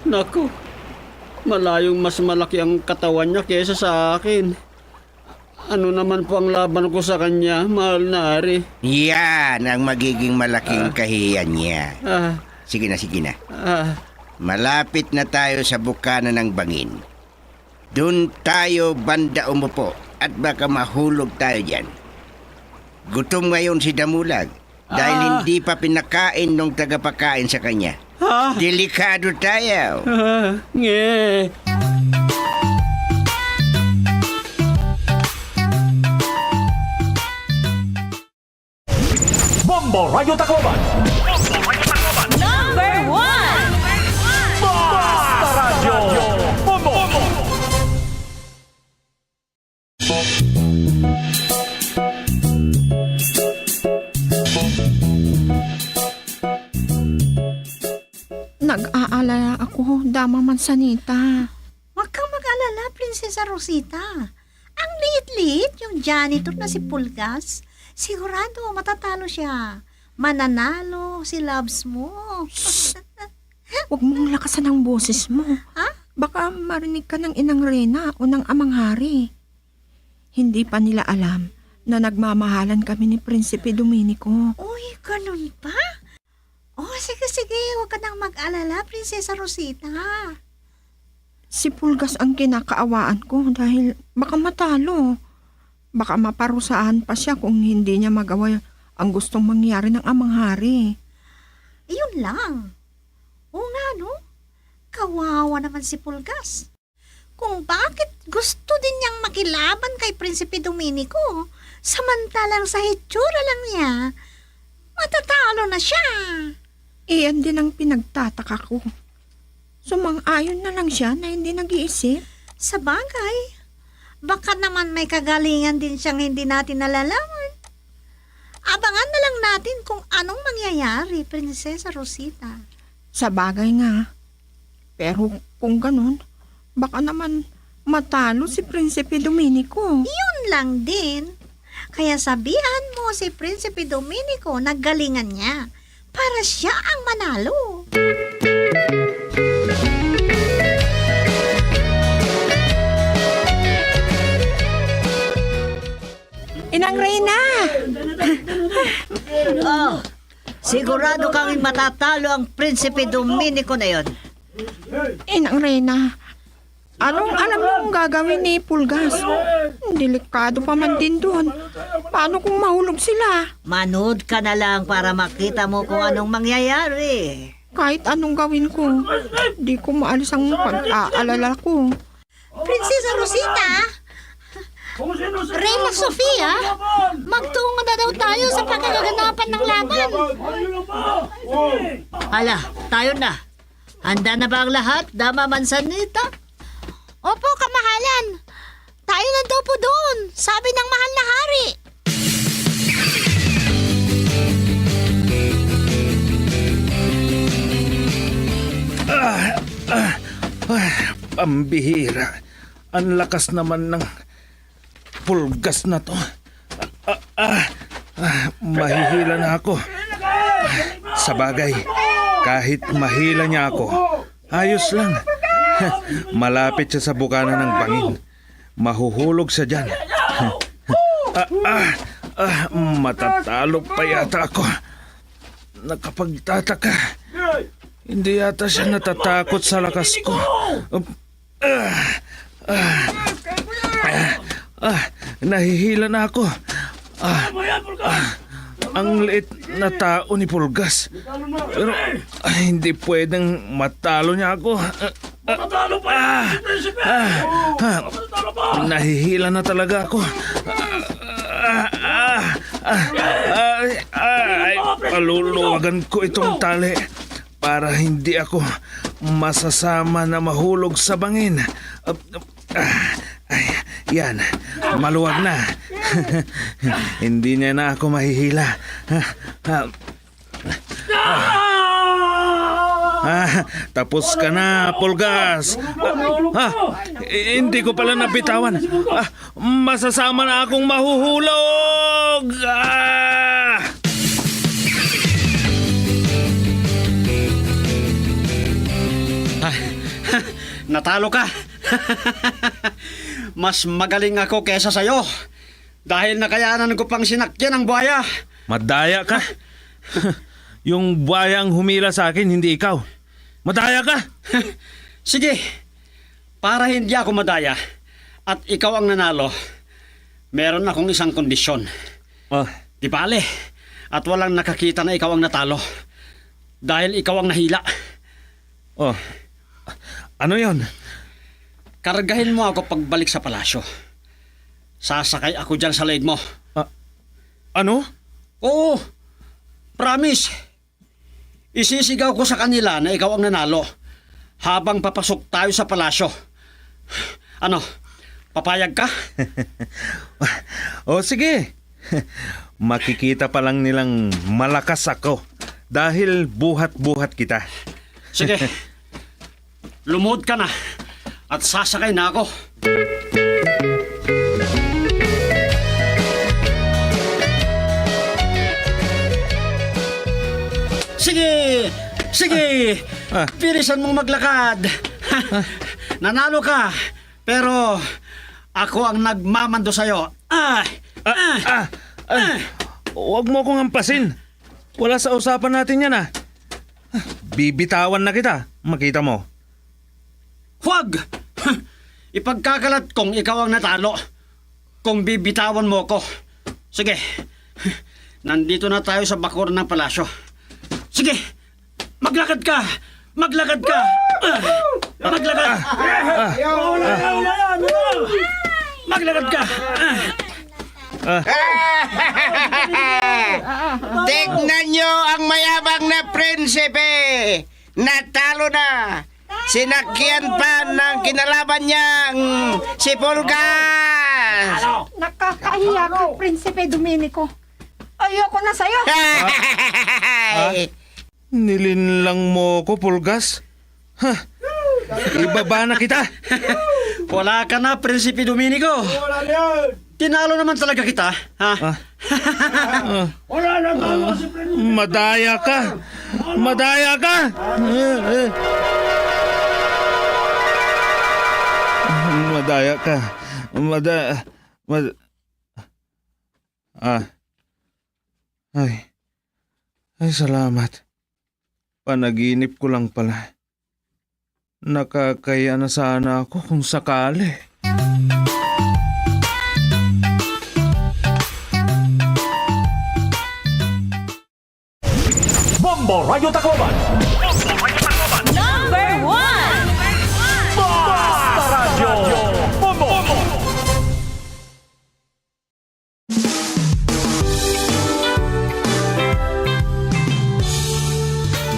Naku. Malayong mas malaki ang katawan niya kaysa sa akin. Ano naman po ang laban ko sa kanya, mahal na hari? Yan ang magiging malaking kahiyan niya. Sige na. Malapit na tayo sa bukana ng bangin. Doon tayo banda umupo at baka mahulog tayo dyan. Gutom ngayon si Damulag dahil hindi pa pinakain nung tagapakain sa kanya. Delikado tayo. Bombo Rayo Tacloban. Number 1. Basta Radyo Bombo. Nag-aalala ako, Dama Mansanita. Huwag kang mag-alala, Prinsesa Rosita. Ang liit-liit yung janitor na si Pulgas. Sigurado matatalo siya. Mananalo si Loves mo. Huwag mong lakasan ang boses mo. Baka marinig ka ng Inang Reyna o ng Amang Hari. Hindi pa nila alam na nagmamahalan kami ni Prinsipe Dominico. Uy, ganun pa? Oh, sige, huwag ka nang mag-alala, Prinsesa Rosita. Si Pulgas ang kinakaawaan ko dahil baka matalo. Baka maparusahan pa siya kung hindi niya magawa ang gustong mangyari ng Amang Hari. Yun lang. Oo nga, no? Kawawa naman si Pulgas. Kung bakit gusto din niyang makilaban kay Prinsipe Dominico, samantalang sa hitsura lang niya, matatalo na siya. Iyan din ang pinagtataka ko. Sumang-ayon na lang siya na hindi nag-iisip. Sa bagay, baka naman may kagalingan din siyang hindi natin nalalaman. Abangan na lang natin kung anong mangyayari, Prinsesa Rosita. Sa bagay nga. Pero kung ganun, baka naman matalo si Prinsipe Dominico. Yun lang din. Kaya sabihan mo si Prinsipe Dominico na galingan niya para siya ang manalo. Inang Reyna! Sigurado kang matatalo ang Prinsipe Dominico na yon. Inang Reyna, anong alam mong gagawin ni Pulgas? Delikado pa man din doon. Paano kung mahulog sila? Manood ka na lang para makita mo kung anong mangyayari. Kahit anong gawin ko, di ko maalis ang pag-aalala ko. Prinsesa Rosita! Reyna Sofia, magtungo na daw tayo sa pagkaganapan ng laban. Hala, tayo na. Handa na ba ang lahat, Dama Mansanita? Opo, kamahalan. Tayo na daw po doon, sabi ng mahal na hari. Pambihira. Ang lakas naman ng Pulgas na to. Mahihila na ako. Sa bagay, kahit mahila niya ako, ayos lang. Malapit siya sa bukana ng bangin. Mahuhulog siya dyan. Matatalo pa yata ako. Nakapagtataka. Hindi yata siya natatakot sa lakas ko. Nahihila na ako. Ang liit na tao ni Pulgas. Pero hindi pwedeng matalo niya ako. Nahihila na talaga ako. Paluluwagan ko itong tali para hindi ako masasama na mahulog sa bangin. Yan, maluwag na. Hindi niya na ako mahihila. Tapos ka na, Pulgas. Hindi ko pala nabitawan. Masasama na akong mahuhulog. Natalo ka. Mas magaling ako kesa sa'yo. Dahil nakayanan ko pang sinakyan ang buhaya. Madaya ka. Yung buhaya ang humila sa akin, hindi ikaw. Madaya ka. Sige, para hindi ako madaya at ikaw ang nanalo, meron akong isang kondisyon. Di bale, at walang nakakita na ikaw ang natalo. Dahil ikaw ang nahila. Ano yon? Kargahin mo ako pagbalik sa palasyo. Sasakay ako dyan sa leeg mo. Ano? Oo, promise. Isisigaw ko sa kanila na ikaw ang nanalo habang papasok tayo sa palasyo. Ano, papayag ka? Sige. Makikita pa lang nilang malakas ako dahil buhat-buhat kita. Sige, lumuhod ka na at sasakay na ako. Sige, bilisan mong maglakad. Nanalo ka, pero ako ang nagmamando sa'yo. Huwag mo akong hampasin. Wala sa usapan natin yan Bibitawan na kita. Makita mo. Huwag! Ipagkakalat kong ikaw ang natalo kung bibitawan mo ko. Sige, nandito na tayo sa bakor ng palasyo. Sige, maglakad ka! Maglakad ka! Maglakad! Maglakad ka! Tignan nyo ang mayabang na prinsipe! Natalo na! Sinakyan pa ng kinalaban niyang si Pulgas! Nakakahiya ka, Prinsipe Domenico. Ayoko na sa'yo. Nilinlang mo ko, Pulgas? Ibaba na kita. Wala ka na, Prinsipe Domenico. Tinalo naman talaga kita, ha? Wala na talo si Prinsipe. Madaya ka. Madaya ka. Madaya ka. Ay, salamat. Panaginip ko lang pala. Nakakaya na sana ako kung sakali. Bombo Radio Tacloban. Number 1. Basta Radio Bombo.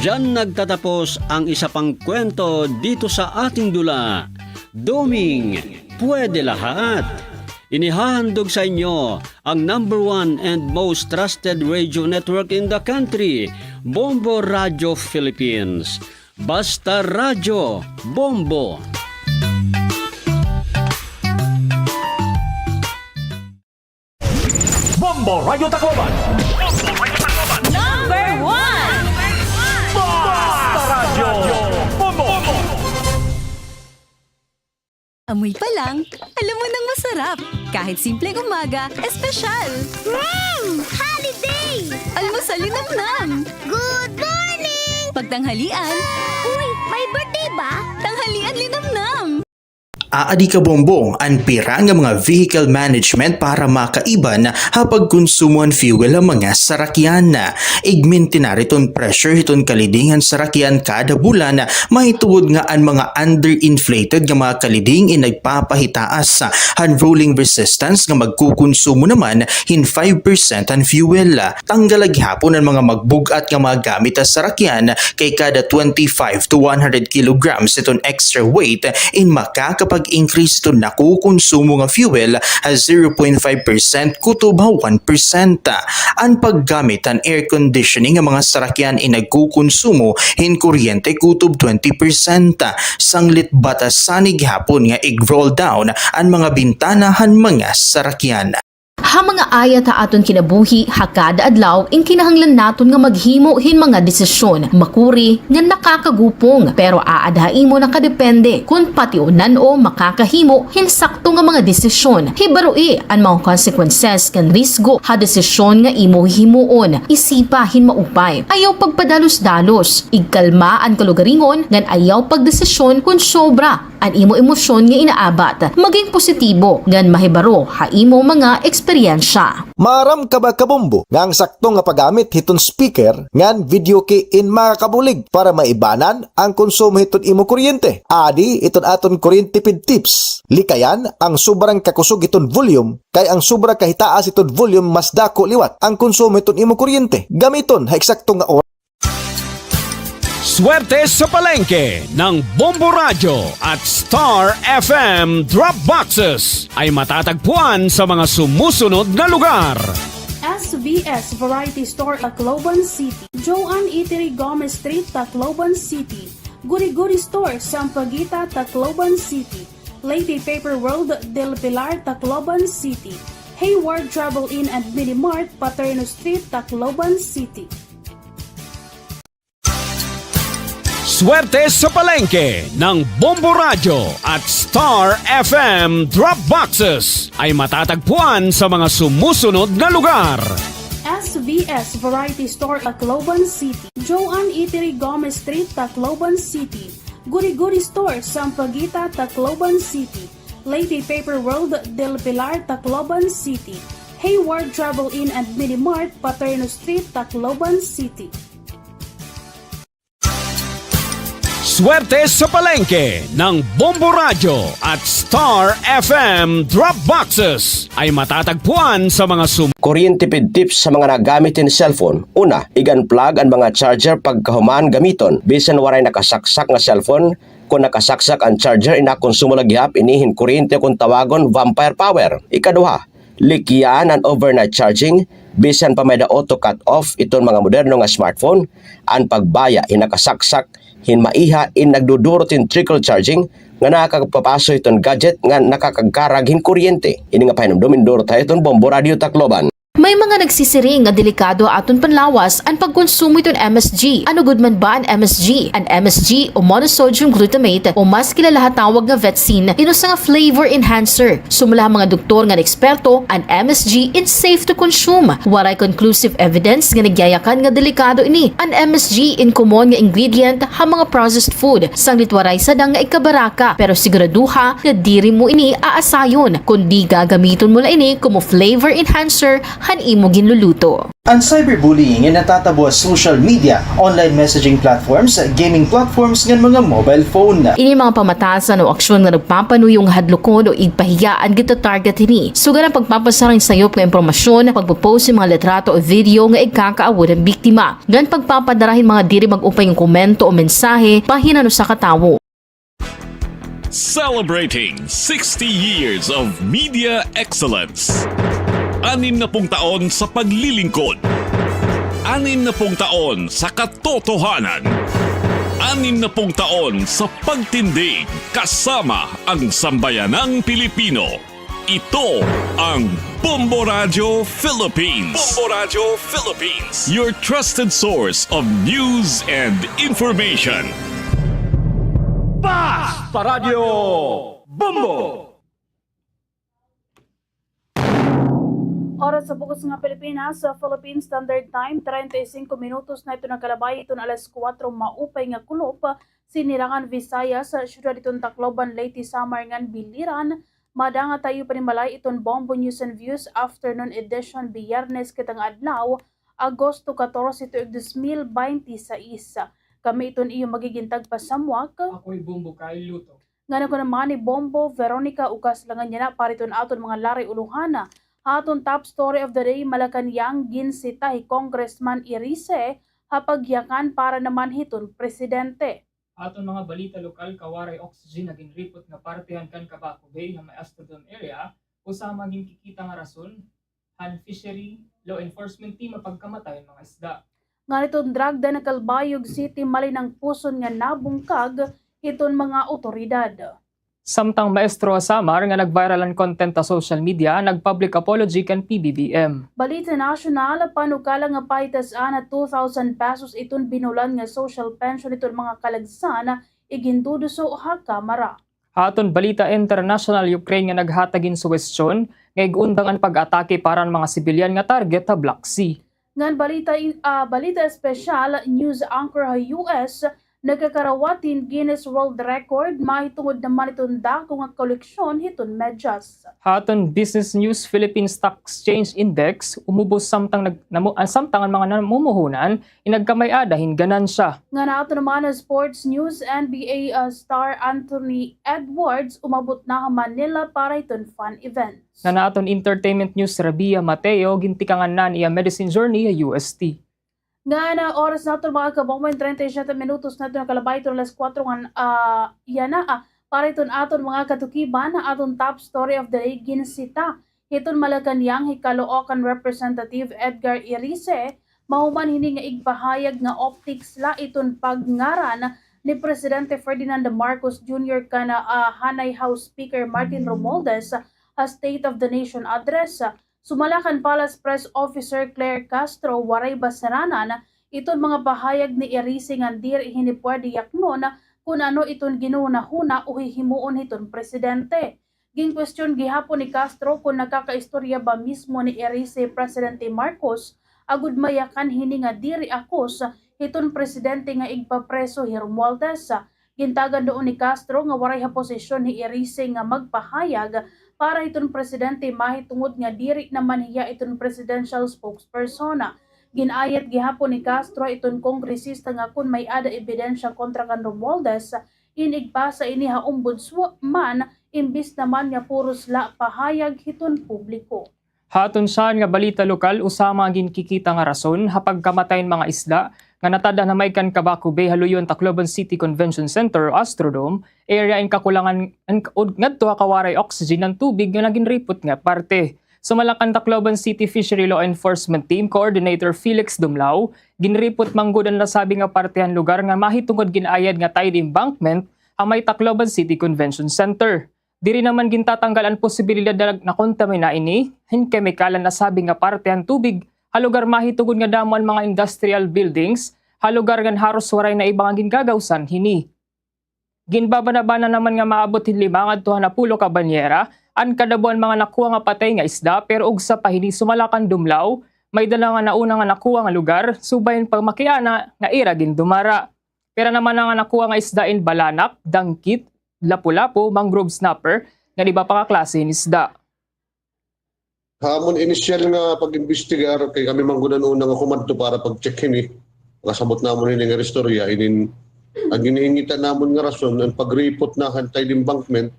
Diyan nagtatapos ang isa pang kwento dito sa ating dula. Doming Pwede Lahat. Inihahandog sa inyo ang number 1 and most trusted radio network in the country, Bombo Radio Philippines. Basta Radio Bombo. Bombo Radio Tacloban. Number 1. Basta Radio Bombo. Amoy pa lang, alam mo nang masarap. Kahit simpleng umaga, espesyal. Holiday! Almusal linamnam. Good morning! Pagtanghalian, Uy, may birthday ba? tanghalian linamnam. Aadi ka bombong ang pira nga mga vehicle management para makaiban hapag konsumoan fuel ang mga sarakyan. Igmin tinariton pressure hiton kalidingan sarakyan kada bulan mahituod nga ang mga underinflated nga mga kaliding nagpapahitaas han rolling resistance nga magkukonsumo naman hin 5% ang fuel. Tanggalag hapon ang mga magbugat nga mga gamit sa sarakyan kay kada 25 to 100 kilograms iton extra weight in makakapag increase ito nakukonsumo nga fuel as 0.5% kutob 1%. Ang paggamit ang air conditioning ng mga sarakyan ay nagkukonsumo hin kuryente kutob 20%. Sanglit batas sanig hapon nga i-roll down ang mga bintana han mga sarakyan. Ha mga ayat ha aton kinabuhi, hakada adlaw, in kinahanglan naton nga maghimo hin mga desisyon, makuri nga nakakagupong, pero aadhain mo nakadepende kung patiunan o makakahimo hin sakto nga mga desisyon. Hibaroi ang mga consequences kan risgo ha desisyon nga imo himuon, isipa hin maupay. Ayaw pagpadalos-dalos, igkalma ang kalugaringon ngan ayaw pagdesisyon kung sobra ang imo emosyon nga inaabat. Maging positibo ngan mahibaro ha imo mga eksperyensya. Maram ka ba kabombo nga ang sakto nga paggamit hiton speaker ngan video key in makakabulig para maibanan ang konsumo hiton imo kuryente. Adi iton aton kuryente tipid tips. Likayan ang sobrang kakusog iton volume kay ang sobra kahitaas iton volume mas dako liwat ang konsumo hiton imo kuryente. Gamiton ha eksakto nga oras. Swerte sa palengke ng Bombo Radio at Star FM Drop Boxes ay matatagpuan sa mga sumusunod na lugar. SVS Variety Store, Tacloban City. Joanne Eatery, Gomez Street, Tacloban City. Guri-Guri Store, Sampaguita, Tacloban City. Lady Paper World, Del Pilar, Tacloban City. Hayward Travel Inn and Minimart, Paterno Street, Tacloban City. Swerte sa palengke ng Bombo Radio at Star FM Drop Boxes ay matatagpuan sa mga sumusunod na lugar. SVS Variety Store, Tacloban City. Joanne Eatery, Gomez Street, Tacloban City. Guri-Guri Store, Sampaguita, Tacloban City. Lady Paper World, Del Pilar, Tacloban City. Hayward Travel Inn and Minimart, Paterno Street, Tacloban City. Swerte sa palengke ng Bombo Radio at Star FM Drop Boxes ay matatagpuan sa mga Kuryente tipid tips sa mga nagamitin cellphone. Una, i-unplug ang mga charger pagkahuman gamiton. Bisan waray nakasaksak nga cellphone, kung nakasaksak ang charger inakonsumo laghihap inihin kuryente kung tawagon vampire power. Ikaduha, likyan ang overnight charging. Bisan pa may da auto cut off iton mga moderno nga smartphone, ang pagbaya inakasaksak hin maiha in nagdudurot in trickle charging nga nakakapapaso iton gadget nga nakakagkarag hin kuryente. Ini nga pahinumdumin durot ha iton Bombo Radio Tacloban. May mga nagsisiring nga delikado aton panlawas ang pagkonsumo iton MSG. Ano gud man ba ang MSG? Ang MSG o monosodium glutamate o mas kilala tawag nga Vetsin inusa nga flavor enhancer. Sumula mga doktor nga eksperto, ang MSG is safe to consume. Waray conclusive evidence nga nagyayakan nga delikado ini. Ang MSG in common nga ingredient ha mga processed food. Sanglit waray sadang nga ikabaraka pero siguraduha nga diri mo ini aasayon kundi gagamiton mo la ini como flavor enhancer han imo ginluluto. Ang cyberbullying ay natatabo sa social media, online messaging platforms, gaming platforms ng mga mobile phone. Ini mga pamatasan o aksyon nga nagpapanuyong hadlokon o igpahiyaan gito target ini. Sugan ang pagpapasarang sayop nga impormasyon, pagpopost ng mga litrato o video nga ikakaawod ang biktima. Gan pagpapadarahin mga diri mag-upay ng komento o mensahe pahinano sa katawo. Celebrating 60 years of media excellence. 60 taon sa paglilingkod. 60 taon sa katotohanan. 60 taon sa pagtindig kasama ang sambayanang Pilipino. Ito ang Bombo Radio Philippines. Bombo Radio Philippines. Your trusted source of news and information. Basta Radio Bombo! Oras sa Bukos nga Pilipinas, sa Philippine Standard Time, 35 minutos na ito nagkalabay. Ito na alas 4 maupay nga kulop, sinirangan Visayas, syudad itong Tacloban, Leyte, Samar ngan Biliran. Madanga tayo panimalay itong Bombo News and Views Afternoon Edition, Biyernes kitang adlaw, Agosto 14 ito 2026. Kami itong iyo magigintag pa samwak. Ako'y Bombo kay Luto. Ngano ko naman ni Bombo, Veronica, ukas langan niya na pariton aton mga lari uluhana. Aton top story of the day, Malacanang ginsita hi Congressman Irice, hapagyakan para naman hiton presidente. Aton mga balita lokal, kawaray oxygen naging report nga partihan kan Cabaco Bay nga may Astrodome area, usama maging kikita nga rason, han fishery, law enforcement team mapagkamatay mga isda. Nganitong dragda na Calbayog City, malinang puson nga nabungkag hiton mga otoridad. Samtang maestro Samar nga nag-viralan content sa social media, nag-public apology kan PBBM. Balita national, panukala nga paitasaan na 2,000 pesos iton binulan nga social pension iton mga kalagsan, igintudo so ha kamara. Aton balita international, Ukraine nga naghatagin suwestyon, nga igundang ang pag-atake para ng mga sibilyan nga target sa Black Sea. Ngan balita espesyal, news anchor ha US, nagkakarawatin Guinness World Record, mahitungod naman itong dako nga koleksyon hiton medyas. Aton business news, Philippine Stock Exchange Index, umubos samtang ang mga namumuhunan, inagkamayada hinganan siya. Nga na ato naman na sports news, NBA star Anthony Edwards, umabot na Manila para iton fun events. Nga na aton entertainment news, Rabia Mateo, gintikangan na niya medicine journey UST. Nga na oras na ito mga kabongmen, 37 minutos na ito nakalabay ito alas 4 para ito aton mga katukiban na aton top story of the day ginsita. Iton Malacanang Hikaloocan Representative Edgar Irice, mahuman hini nga igpahayag nga optics la iton pagngaran ni Presidente Ferdinand Marcos Jr. kana Hanay House Speaker Martin Romualdez a State of the Nation address. Sumalakan Palace Press Officer Claire Castro, waray basaranan, iton mga pahayag ni Irice nga dir hinipwede yaknon kung ano iton ginunahuna o hihimuon iton presidente. Ging question gihapon ni Castro kung nakakaistorya ba mismo ni Irice Presidente Marcos agud mayakan hini nga diri akos iton presidente nga igpapreso hi Romualdez. Gintagan doon ni Castro nga waray ha posisyon ni Irice nga magpahayag para iton presidente mahitungod nga diri naman hiya iton presidential spokesperson. Ginayat gihapon ni Castro iton kongresista nga kun may ada ebidensya kontra kan Romualdez, inigpasa ini ha ombudsman imbis naman nga puros la pahayag hiton publiko. Haton saan nga balita lokal, usama ginkikita nga rason hapagkamatayin mga isda nga natada na may kan Cabaco Bay haluyon Tacloban City Convention Center Astrodome area in kakulangan ngadto kawaray oxygen ng tubig nga naging report nga parte. Sumalakan Tacloban City Fishery Law Enforcement Team Coordinator Felix Dumlao, ginreport manggod ang nasabi nga partehan lugar nga mahitungod ginayad nga tide embankment ang may Tacloban City Convention Center. Diri naman gintatanggal ang posibilidad na kontamina ini, hinkemikalan nasabi nga partehan tubig, halugar mahitugod nga damon mga industrial buildings, halugar nga haros waray na ibang gingagawsan hini. Ginbabanabana naman nga maabot hin 5 ngadto na 10 ka banyera, an kadabuan mga nakuha nga patay nga isda pero og sa pahini Sumalakan Dumlao, may dala nga nauna nga nakuha nga lugar, subayin pag makiana nga ira gindumara. Pero naman nga nakuha nga isda in balanak, dangkit, lapu-lapu, mangrove snapper, nga iba pa ka klase ni isda. Hamon initial nga pag-investigar kay kami manggunan una nga kumadto para pag-check ini. Kasabot namon ini nga restorya inin ang ginihingitan namon nga rason ang pag-report na kan tide embankment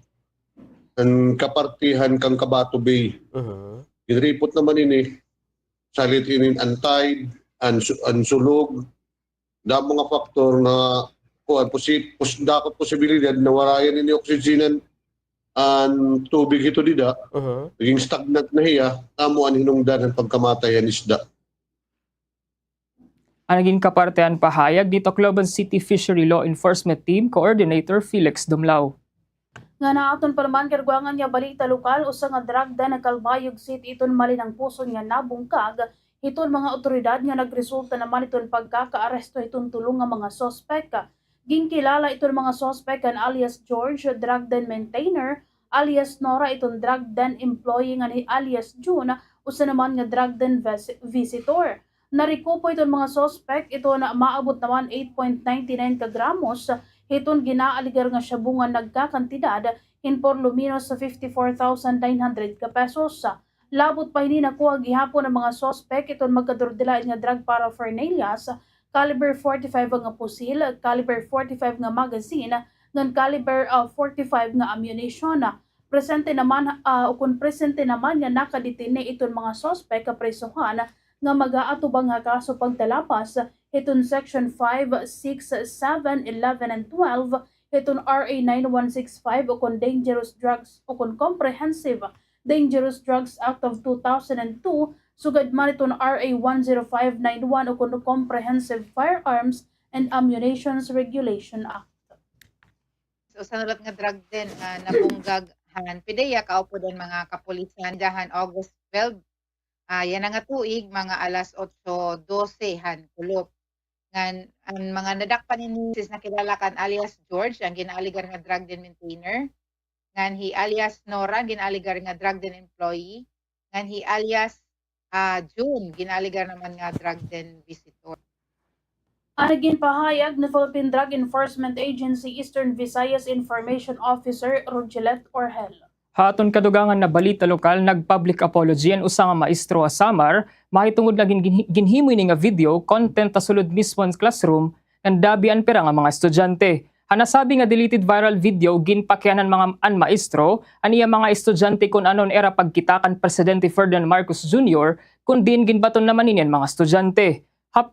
ang kapartihan kang Cabato Bay. Ginreport naman ini salit inin ang tide, ang sulog, da mga faktor na kuan dakot posibilidad na warayan ini oksigenan ang tubig ito dida, naging stagnant na hiya, amo ang hinungdan ng pagkamatayan isda. Ang naging kapartehan pahayag dito Tacloban City Fishery Law Enforcement Team Coordinator Felix Dumlao. Nga naaton pa naman karguangan niya balita lokal usa nga dragda na Calbayog City iton malinang puson nga nabungkag iton mga otoridad nga nagresulta naman iton pagkakaaresto iton tulong nga mga sospek. Ginkilala itong mga suspect kan alias George, drug den maintainer, alias Nora itong drug den employee nga ni alias June, usa naman nga drug den visitor. Narikupo itong mga suspect ito na maabot naman 8.99 kagramos, itong ginaaligar nga syabungan nagkakantidad in por luminos sa 54,900 ka pesos. Labot pa hindi nakuha gihapon ng mga suspect itong magkadurdilain nga drug paraphernalia, caliber 45 nga pusil, caliber 45 nga magazine, ngan caliber 45 nga ammunition. Presente naman nga nakadetine itong mga suspect kapresuhan nga mag-aatubang nga kaso pagtalapas itong section 5, 6, 7, 11 and 12 itong RA 9165 o kung dangerous drugs o kung comprehensive Dangerous Drugs Act of 2002, sugad man itong RA 10591 o kung Comprehensive Firearms and Ammunitions Regulation Act. So sa nalat nga drug din nabunggaghan pideya kaupo din mga kapulisan dahan August 12. Yan nga tuig mga alas 8:12 han kulop. Ngan ang mga nadakpan ni sis na kilala kan alias George ang ginaaligar nga drug den maintainer. Ngan hi alias Nora ginaaligar nga drug den employee. Ngan hi alias June ginaaligar naman nga drug den visitor. Anagin pahayag na Philippine Drug Enforcement Agency Eastern Visayas Information Officer Rogelet Orhel. Haton kadugangan na balita lokal, nag-public apology ang usa nga maestro a Samar, mahitungod na ginhimoy ni nga video content ta sulod mismo ang classroom ng dabian pera nga mga estudyante. Hanasabi nga deleted viral video ginpakyanan mga maestro aniya mga estudyante kun anon era pagkitakan Presidente Ferdinand Marcos Jr. kun din ginbaton naman iniyan mga estudyante.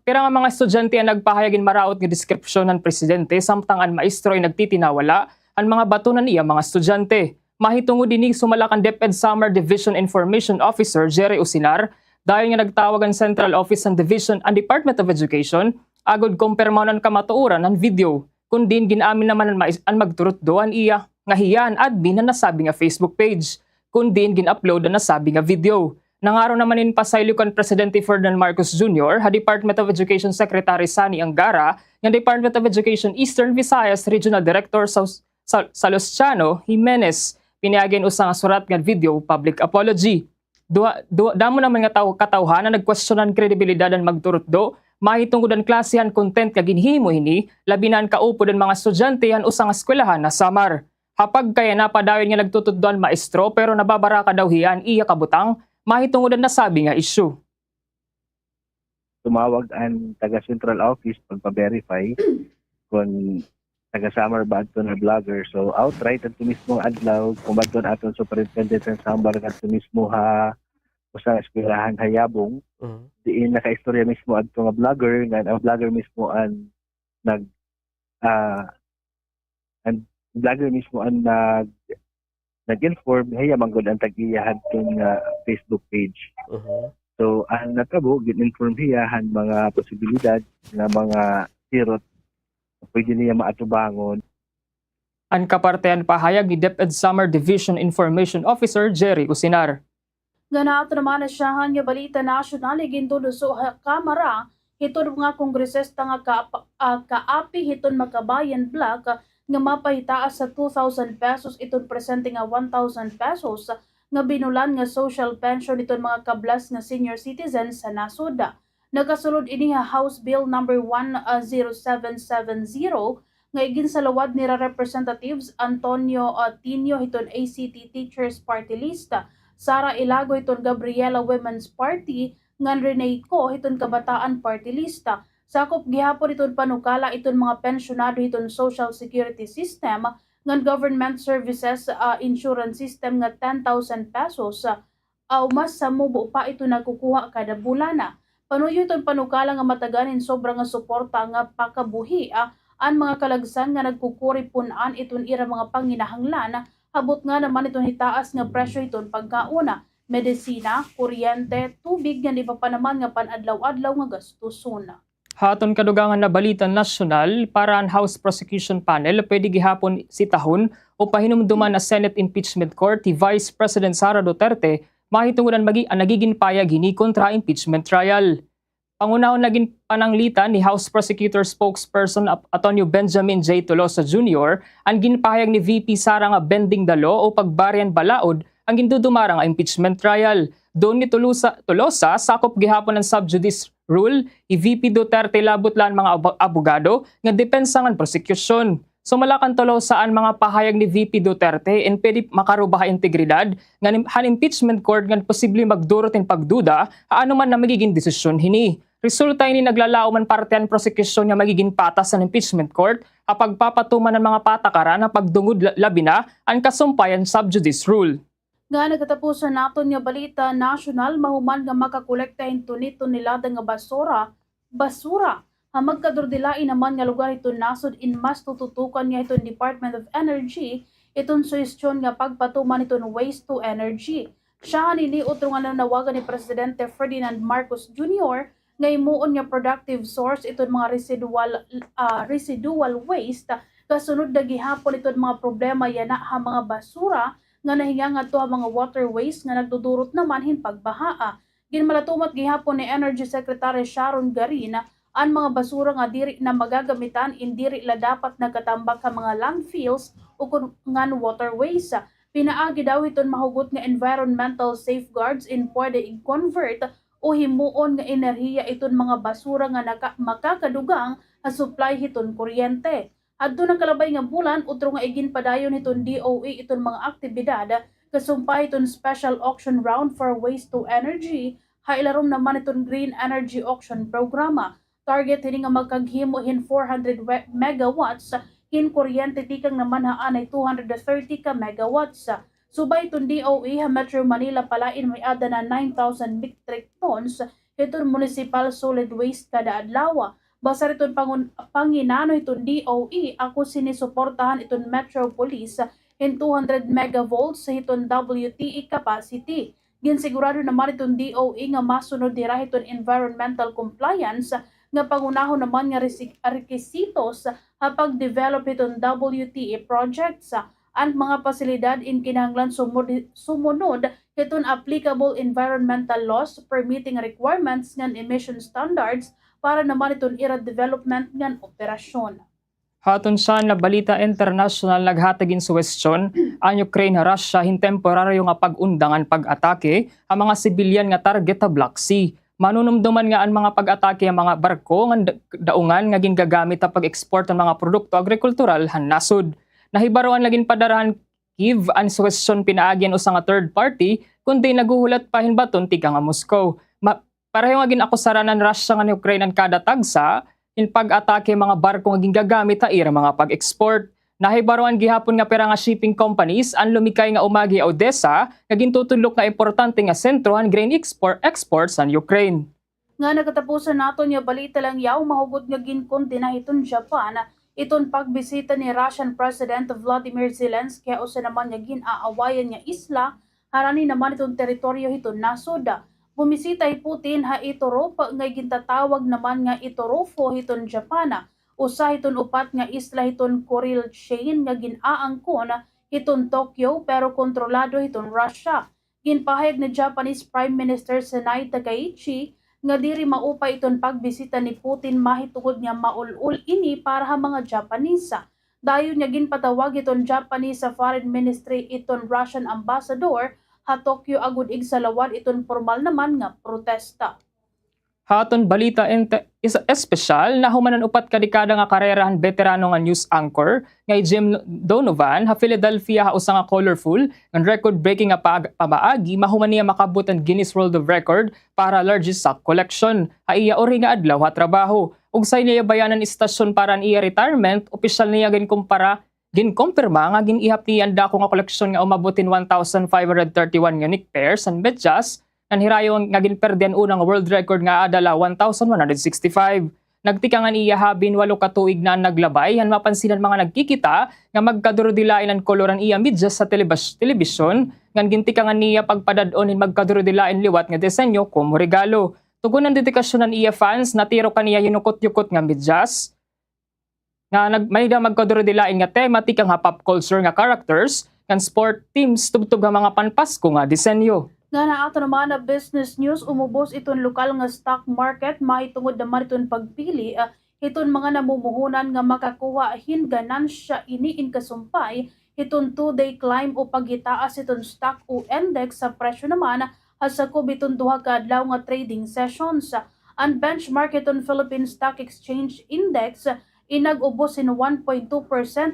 Pera nga mga estudyante ang nagpahayagin maraot nga deskripsyon ng presidente samtang ang maestro ay nagtitinawala ang mga batunan niya mga estudyante. Mahitungod dinig sumalakan DepEd Summer Division Information Officer Jerry Usinar dahil nga nagtawag ang Central Office and Division and Department of Education agod kumpirmaw ng kamatuoran ng video. Kundin ginaamin naman ang magturot doan iya nga hiyaan admin na nasabi nga Facebook page. Kundin gin-upload na nasabi nga video. Nangaro naman in pasaylo kan Presidente Ferdinand Marcos Jr. ha Department of Education Secretary Sani Angara nga Department of Education Eastern Visayas Regional Director Salustiano Jimenez. Pinayagan usa nga surat nga video public apology. Damo naman nga katawhan na nagkwestiyonan kredibilidad ang magturot do, mahitungod ang klasihan content nga ginhimo hini, labi na ang kaupo ng mga estudyante han usa nga eskwelahan na Samar. Hapag kaya napadayon nga nagtutuddoan maestro pero nababara ka daw hiyan iya kabutang, mahitungod ang nasabi nga issue. Tumawag ang taga Central Office pagpa-verify kung taga-Samar ba ito na vlogger. So outright at mismo adlaw, kumadton aton superintendent ng Samar at mismo ha usang eskwelahan hayabong. Diin naka-istorya mismo adto nga vlogger, nga ang vlogger mismo ang nag-inform haya manggod ang tag-iyahan kung Facebook page. So ang natabo gin-inform hiyahan mga posibilidad nga mga sirot pwede niya maatubangon. Ang kapartehan pahayag ni DepEd Summer Division Information Officer Jerry Usinar. Ganato naman na siyahan nga balita nasyonal gintulo sa kamara hiton mga kongresista nga kaapi hiton makabayan black nga mapahitaas sa 2,000 pesos iton presente nga 1,000 pesos nga binulan nga social pension iton mga kablas nga senior citizens sa nasod. Nagasulod ini House Bill number 10770 nga iginsalawad ni Representatives Antonio Tinio hiton ACT Teachers Party List, Sara Ilago hiton Gabriela Women's Party, ngan Rene Co hiton Kabataan Party List. Sakop gihapon iton panukala iton mga pensyonado hiton Social Security System, ngan Government Services Insurance System nga 10,000 pesos. Mas sa mubo pa ito nakukuha kada bulana. Panuyo itong panukala nga mataganin sobrang nga suporta nga pakabuhi ang mga kalagsan nga nagkukuri punan iton ira mga panginahanglan habot nga naman itong hitaas nga presyo iton pagkauna, medisina, kuryente, tubig nga di pa naman nga panadlaw-adlaw nga gastuson. Haton kadugangan na balita nasyonal para ang House Prosecution Panel pwede gihapon sitahon o pahinumduman na Senate Impeachment Court ti Vice President Sara Duterte mahitungod ang nagiging payag hini kontra impeachment trial. Pangunahon naging pananglitan ni House Prosecutor Spokesperson Attorney Benjamin J. Tolosa Jr. ang ginpahayag ni VP Sara nga bending the law o pagbarian balaod ang gindudumara nga impeachment trial. Doon ni Tolosa sakop gihapon ng subjudice rule, i-VP Duterte labot lan mga abogado nga depensa ng prosecution. Sumalakan Tolosaan mga pahayag ni VP Duterte en pwede makarubaha integridad nga han impeachment court nga posible magdurot in pagduda ano man na magiging desisyon hini. Resulta ini naglalao man parte ang prosecution nga magiging patas sa impeachment court apag papatuman ng mga patakaran na pagdungod labi na ang kasumpayan subjudice rule. Nga nagkatapusan naton nga balita national mahuman nga makakolekta hinto nila nga basura. Ang magkadurdilain naman nga lugar ito nasod in mas tututukan nga itong Department of Energy itong suhestyon nga pagpatuman itong waste to energy. Siya nini utro nga nanawagan ni Presidente Ferdinand Marcos Jr. nga imuon nga productive source itong mga residual waste kasunod na gihapon itong mga problema yana ha mga basura nga nahinga nga to mga waterways nga nagdudurot naman hin pagbahaa. Ginmalatumat gihapon ni Energy Secretary Sharon Garina ang mga basura nga diri na magagamitan indiri la dapat nagkatambak ka mga landfills o ngan waterways. Pinaagi daw iton mahugot nga environmental safeguards in pwede i-convert o himuon nga enerhiya iton mga basura nga makakadugang sa supply hiton kuryente. Adto ng kalabay nga bulan utro nga igin padayon iton DOE iton mga aktibidad kasumpay iton special auction round for waste to energy hailarom naman iton green energy auction programa. Target hini nga magkaghimo hin 400 megawatts hin kuryente tikang naman haan ay 230 ka megawatts. Subay itong DOE ha Metro Manila palain may ada na 9,000 metric tons itong municipal solid waste kada adlaw. Basta itong panginano itong DOE ako sinisuportahan itong Metro Police in 200 megavolts sa itong WTE capacity. Ginsigurado naman itong DOE nga masunod dira itong environmental compliance nga pangunahon naman nga requisitos kapag develop itong WTE projects ang mga pasilidad in kinahanglan sumunod itong applicable environmental laws permitting requirements ng emission standards para naman itong ira development ng operasyon. Haton sa na balita international naghatagin suwestyon ang Ukraine Russia hin temporaryo nga pag-undangan pag-atake ang mga sibilyan nga target sa Black Sea. Manunumduman nga ang mga pag-atake ang mga barko nga daungan nga gingagamit sa pag-export ng mga produkto agrikultural han nasud. Nahibaruan laging padarahan Kiev ang suwestyon pinaagyan usa nga third party kundi naguhulat pa hinbaton tika nga Moscow. Pareho nga ginakusaran ng Russia nga ni Ukraine ang kada tagsa in pag-atake mga barko nga gingagamit sa ira mga pag-export. Nahibaruan gihapon nga pera nga shipping companies ang lumikay nga umagi Odessa nga gintutulok nga importante nga sentro ang grain exports sa Ukraine. Nga nagkatapusan naton nga balita lang yaw mahugod nga ginkondena iton Japan iton pagbisita ni Russian President Vladimir Zelensky usa naman nga ginaawayan nga isla harani naman iton teritoryo hiton nasod. Bumisita ni Putin ha Itorop nga gintatawag naman nga Itorofo hiton Japan. Usa hiton upat nga isla hiton Kuril chain nga ginaangkon hiton Tokyo pero kontrolado hiton Russia. Ginpahayag ni Japanese Prime Minister Sanai Takaichi nga diri maupay iton pagbisita ni Putin mahitungod nga maulul ini para sa mga Japanese. Dayon nga ginpatawag iton Japanese sa Foreign Ministry iton Russian Ambassador ha Tokyo agud ig salawad iton formal naman nga protesta. Haton balita espesyal na humanan upat ka dekada nga karerahan veterano nga news anchor nga Jim Donovan ha Philadelphia ha usa nga colorful nga record-breaking nga pamaagi mahuman niya makabot ang Guinness World of Record para largest sack collection. Ha iya ori nga adlaw ha trabaho. Ug say niya bayanan istasyon para ang iya retirement, opisyal niya ginkumpirma nga ginihap niya ang dako nga koleksyon nga umabotin 1,531 unique pairs and medyas nanhirayon nga ginperdian unang world record nga adala 1,165. Nagtikangan iya habin 8 ka tuig na naglabay han mapansinan mga nagkikita nga magkadurodilain ang koloran iya medyas sa telebisyon ngan gintikangan niya pagpadadon hin magkadurodilain liwat nga disenyo como regalo. Tugon ang dedikasyon ng iya fans natiro kaniya yunukot-yukot nga medyas nga may magkadurodilain nga tematik nga pop culture nga characters kan sport teams tubtub nga mga panpasko nga disenyo. Nga na ato naman na business news, umubos iton lokal nga stock market, mahitungod naman iton pagpili, iton mga namumuhunan nga makakuha ganansya ini in kasumpay, iton 2-day climb o pagitaas iton stock o index sa presyo naman, hasakob iton 2 ka adlaw nga trading sessions. Ang benchmark iton Philippine Stock Exchange Index, inag-ubos in 1.2%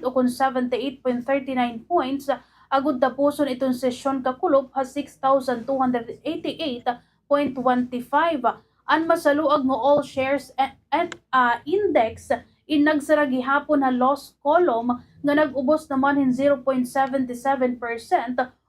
o kung 78.39 points, agud tapuson itong sesyon kakulob ha 6,288.25. Ang masaluag nga all shares index inagsara gihapon ha loss column nga nag-ubos naman in 0.77%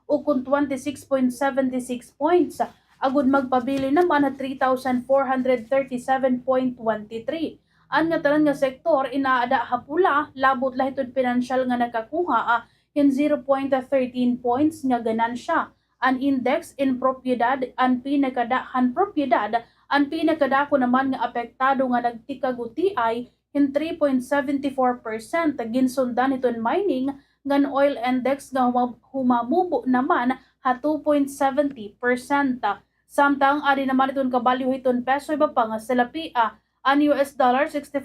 o kung 26.76 points. Agud magpabili naman ha 3,437.23. Ang nga tanan nga sektor inaada ha pula, labot lahitod pinansyal nga nakakuha in 0.13 points nga ganansya. Ang index in propiedad, ang pinakadako naman nga apektado nga nagtikagutiay in 3.74%. Ginsundan iton mining ngan oil index nga humamubo naman ha 2.70%. Samtang ari naman iton kabalyo iton peso iba pa nga salapia. Ang US dollar 61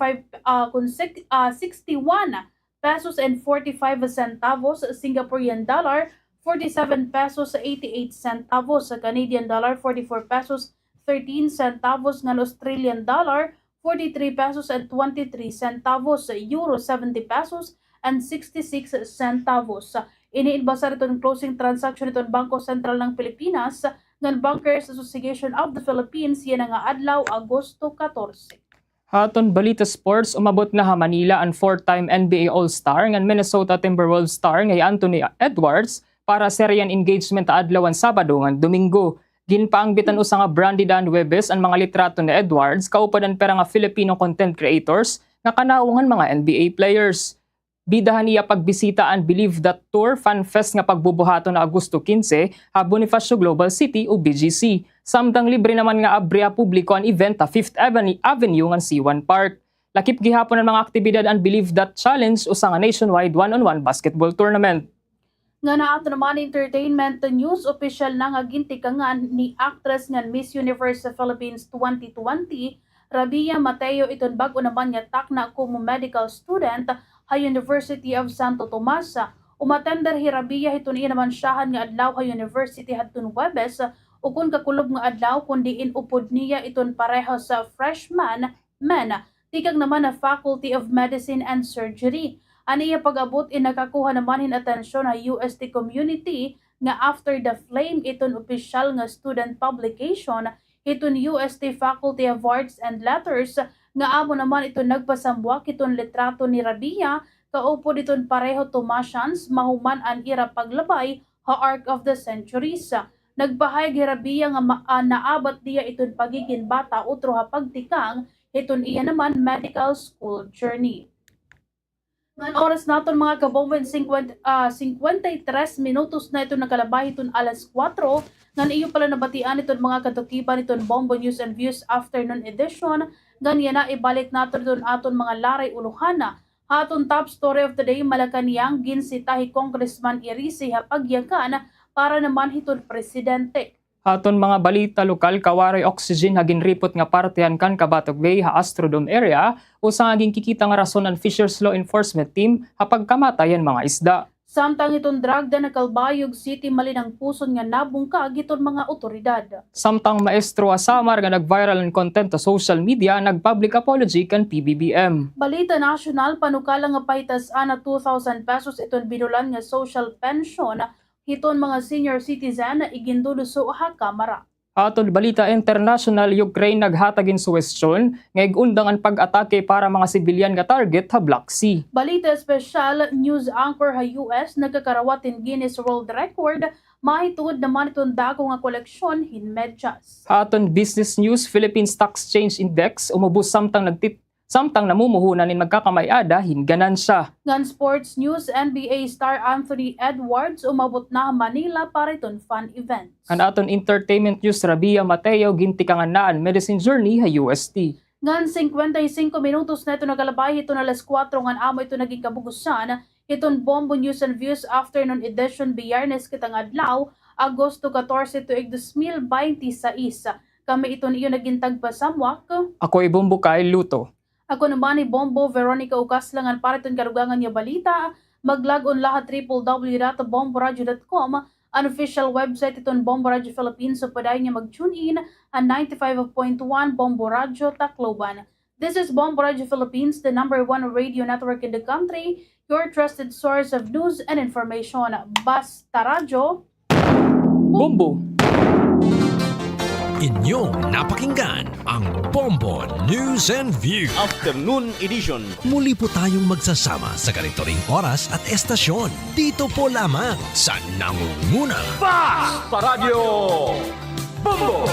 pesos and 45 centavos, Singaporean dollar 47 pesos 88 centavos, sa Canadian dollar 44 pesos 13 centavos, ng Australian dollar 43 pesos and 23 centavos, euro 70 pesos and 66 centavos. Iniinbasar itong closing transaction itong Bangko Sentral ng Pilipinas ng Bankers Association of the Philippines yan nga adlaw Agosto 14. Haton balita sports, umabot na ha Manila ang 4-time NBA All-Star ng Minnesota Timberwolves star ngay Anthony Edwards para seryan engagement adlaw ang Sabado ng Domingo. Ginpaang bitan usa nga Brandy Dan Webes ang mga litrato ni Edwards kaupod ang pera nga Filipino content creators nga kanaungan mga NBA players. Bidahan niya pagbisita ang Believe That Tour Fan Fest nga pagbubuhato na Agosto 15 ha Bonifacio Global City o BGC. Samtang libre naman nga abriya publiko ang event ta 5th Avenue ng C1 Park. Lakip gihapon ang mga aktibidad ang Believe That Challenge usa nga nationwide one-on-one basketball tournament. Nga naato naman entertainment news, official na nga gintikangan ni actress nga Miss Universe Philippines 2020, Rabia Mateo iton bag-o naman nga takna como medical student ha University of Santo Tomas. Umatender hi Rabia iton naman siyahan nga adlaw ha University hadtun Huwebes o kung kakulob nga adlaw kundi inupod niya iton pareho sa freshman men. Tikag naman na Faculty of Medicine and Surgery. Aniya pag-abot nakakuha naman hin atensyon na UST community nga after the flame iton official nga student publication iton UST Faculty of Arts and Letters nga amo naman iton nagpasambuak iton litrato ni Rabia kaupod iton pareho Tomasians mahuman an ira paglabay ha Arc of the Centuries. Nagpahayag Rabia nga naabat diya iton pagiging bata utro ha pagtikang iton iya naman medical school journey. Ngan oras naton mga kabomben 53 minutos na ito nakalabay iton alas 4 ngan iyo pala nabatian iton mga katukipan iton Bombo News and Views afternoon edition ganyan na ibalik naton iton aton mga laray uluhana. Aton top story of the day Malacanang ginsitahi Congressman Irisi hapagyakan para naman hiton presidente. Haton mga balita lokal, kawaray oxygen hagin ripot nga partihan kan Cabatog Bay ha Astrodome area usa nga kikita nga rason ang Fisheries Law Enforcement Team hapag kamatayan mga isda. Samtang itong dragda na Calbayog City malinang puson nga nabungkag iton mga otoridad. Samtang Maestro Asamar nga nag-viral ang content sa social media nag-public apology kan PBBM. Balita national panukala nga pahitas-an na 2,000 pesos iton binulan nga social pension hiton mga senior citizen na iginduduso ha kamara. Atol balita international, Ukraine naghatagin suwestyon nga igundang ang pag-atake para mga sibilyan nga target ha Black Sea. Balita special news anchor ha US nagkakarawatin Guinness World Record mahituod naman itong dako nga koleksyon hin medyas. Aton business news, Philippine Stock Exchange Index umubos samtang namumuhunan in magkakamayada hinganan siya. Ngan sports news, NBA star Anthony Edwards umabot na Manila para iton fun events. Ang aton entertainment news, Rabia Mateo gintikangan na ang medicine journey ha UST. Ngan 55 minutos na ito nagalabay ito na alas 4 ngan amo ito naging kabugusan iton Bombo News and Views afternoon edition Biyernes kitang adlaw Agosto 14 tuig 2026. Kami ito niyo naging tagpasamwak. Ako ibumbukay luto. Ako naman ni Bombo Veronica Ukaslangan para itong karugangan niya balita. Mag-log on lahat www.bomboradio.com. Ang official website itong Bombo Radio Philippines so paday niya mag-tune in ang 95.1 Bombo Radio Tacloban. This is Bombo Radio Philippines, the #1 radio network in the country, your trusted source of news and information. Basta Radyo Bombo! Inyong napakinggan ang Bombo News and View Afternoon Edition. Muli po tayong magsasama sa ganito ring oras at estasyon. Dito po lamang sa nangunguna. Basta Radio Bombo!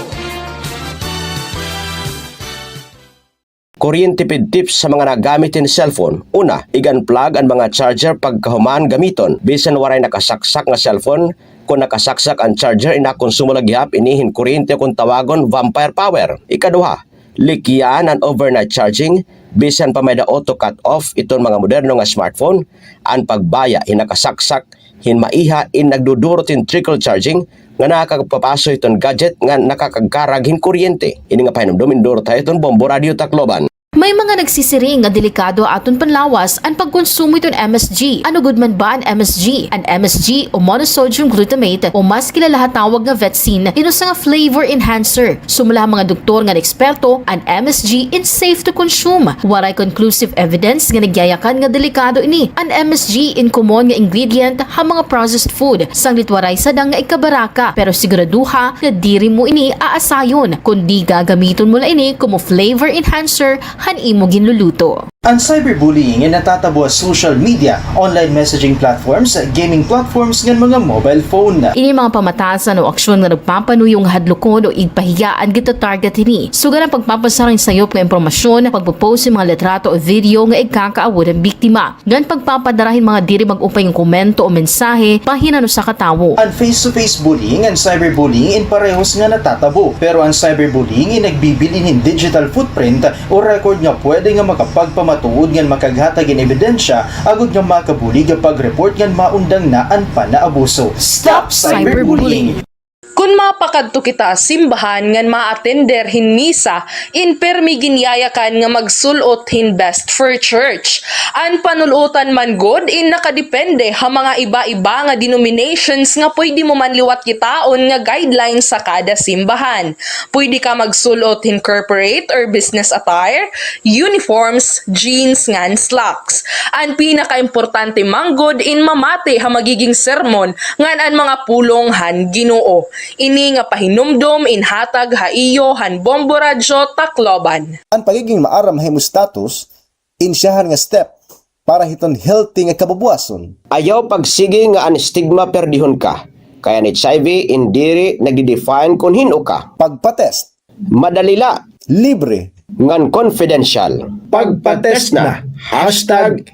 Kuryente-pid tips sa mga nagamitin cellphone. Una, i-unplug ang mga charger pagkahuman gamiton. Bisan waray nakasaksak nga cellphone, kung nakasaksak ang charger inakonsumo laghihap inihin kuryente kung tawagon vampire power. Ikaduha, likyan ang overnight charging. Bisan pa may da auto cut off itong mga moderno nga smartphone. Ang pagbaya hinakasaksak, hinmaiha in nagdudurot in trickle charging nga nakakapapaso itong gadget nga nakakagkarag hin kuryente. Ini nga pahinumdumin durot tayo itong Bombo Radio Tacloban. May mga nagsisiring nga delikado aton panlawas ang pagkonsumo iton MSG. Ano gud man ba ang MSG? Ang MSG o monosodium glutamate o mas kilala tawag nga Vetsin inusa nga flavor enhancer. Sumula mga doktor nga eksperto, ang MSG is safe to consume. Waray conclusive evidence nga nagyayakan nga delikado ini. Ang MSG in common nga ingredient ha mga processed food. Sanglit waray sadang nga ikabaraka pero siguraduha nga diri mo ini aasayon kundi gagamiton mo la ini como flavor enhancer han imo ginluluto. Ang cyberbullying ay natatabo sa social media, online messaging platforms, gaming platforms ng mga mobile phone. Ini mga pamatasan o aksyon nga nagpapanuyong hadlokon o igpahiyaan gito target ini. Sugan ang pagpapasaring sayop nga impormasyon, pagpo-post ng mga litrato o video nga igkakaawod ang biktima. Gan pagpapadarahin mga diri mag-upay ng komento o mensahe pahinano sa katawo. Ang face-to-face bullying and cyberbullying in parehos nga natatabo. Pero ang cyberbullying ay nagbibilin ng digital footprint o record nga pwede nga makapagpamatuod nga makaghatag in ebidensya agud nga makabuli nga pag-report nga maundang naan pa na abuso. Stop cyberbullying! Kung mapakadto kita simbahan ngan ma-attender hin misa, in permi ginyayakan nga magsulot hin best for church. An panulutan man god in nakadepende ha mga iba-iba nga denominations nga pwede mo man liwat kitaon nga guidelines sa kada simbahan. Pwede ka magsulot hin corporate or business attire, uniforms, jeans ngan slacks. An pinaka-importante man god in mamate ha magiging sermon ngan an mga pulong han Ginoo. Ini nga pahinumdom inhatag haiyo han Bombo Radio Tacloban. Ang pagiging maaram hemostatus, insyahan nga step para hiton healthy nga kabubuason. Ayaw pagsige nga ang stigma perdihon ka. Kaya ni HIV indiri nagdi-define kung hino ka. Pagpatest. Madalila. Libre. Ngan confidential. Pagpatest na.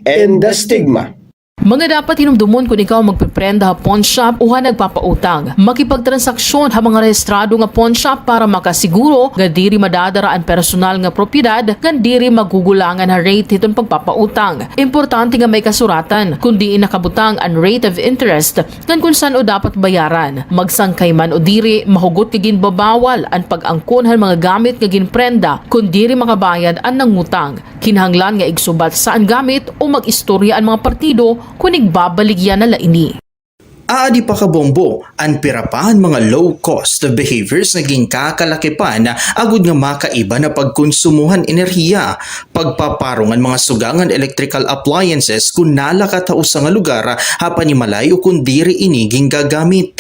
#End the stigma. Mga dapat hinumdumon kung ikaw magpiprenda ha pawn shop o ha nagpapautang. Makipagtransaksyon ha mga rehistrado nga pawn shop para makasiguro nga diri madadara ang personal nga propiedad nga diri magugulangan ha rate hiton pagpapautang. Importante nga may kasuratan kundi nakabutang ang rate of interest ngan kung saan o dapat bayaran. Magsangkay man o diri mahugot nga ginbabawal ang pag-angkon ha mga gamit nga ginprenda kung diri makabayad ang nangutang. Kinahanglan nga igsubat saan gamit o mag-istorya ang mga partido kung igbabaligyan na laini. Aadi pa ka Bombo, ang pirapahan mga low-cost behaviors naging kakalakipan na agud nga makaiba na pagkonsumuhan enerhiya, pagpaparungan mga sugangan electrical appliances kung nalakatao sa nga lugar hapan malay o kung diri iniging gagamit.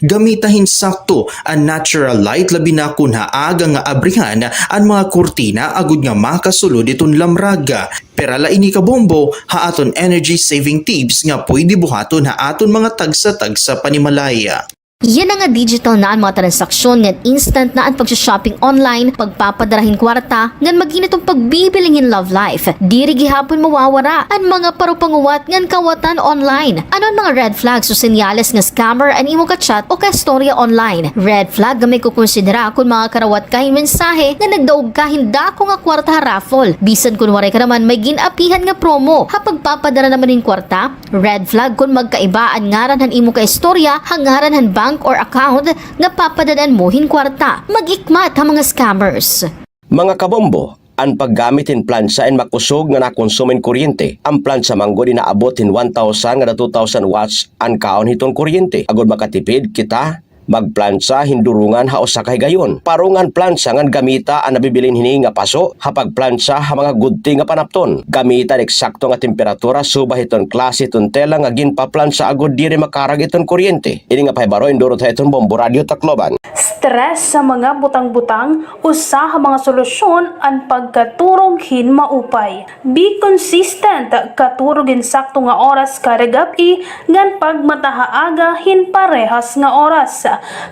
Gamitahin sakto ang natural light labi na kun haaga nga abrihan ang mga kurtina agud nga makasulod iton lamraga. Perala ini ka Bombo, haaton energy saving tips nga pwede buhaton haaton mga tagsa-tagsa panimalaya. Yan ang nga digital na ang mga transaksyon ngan instant na ang pag-shopping online, pagpapadarahin kwarta, ngan maginitong pagbibiling in love life. Diri gihapon mawawara ang mga parupanguwat ngan kawatan online. Ano ang mga red flags o senyales nga scammer ang imo ka-chat o ka-storya online? Red flag nga may kukonsidera kung mga karawat kahin mensahe nga nagdaog ka hinda ko nga kwarta raffle. Bisan kun waray ka naman may ginapihan nga promo. Hapag pagpapadara naman ning kwarta, red flag kung magkaibaan ngaran imo ka istorya hangaran bank or account nga papadadan mo hin kwarta. Mag-ikmat ang mga scammers. Mga kabombo, ang paggamitin plansa and makusog nga nakonsumin kuryente. Ang plansa manggod inaabot hin 1,000 nga 2,000 watts ang kaon hiton kuryente. Agod makatipid kita magplansa hindurungan ha usa ka higayon. Parungan plansa ngan gamita ang nabibilin hini nga paso hapag plansa ha mga gudti nga panapton. Gamitan eksakto nga temperatura subah iton klase iton tela nga ginpaplansa agod diri makarag iton kuryente. Ini nga pahibaro indurot ha iton Bombo Radio Tacloban. Stress sa mga butang-butang, usa ha mga solusyon ang pagkaturog hin maupay. Be consistent, katurogin sakto nga oras kada gabi ngan pagmatahaaga hin parehas nga oras.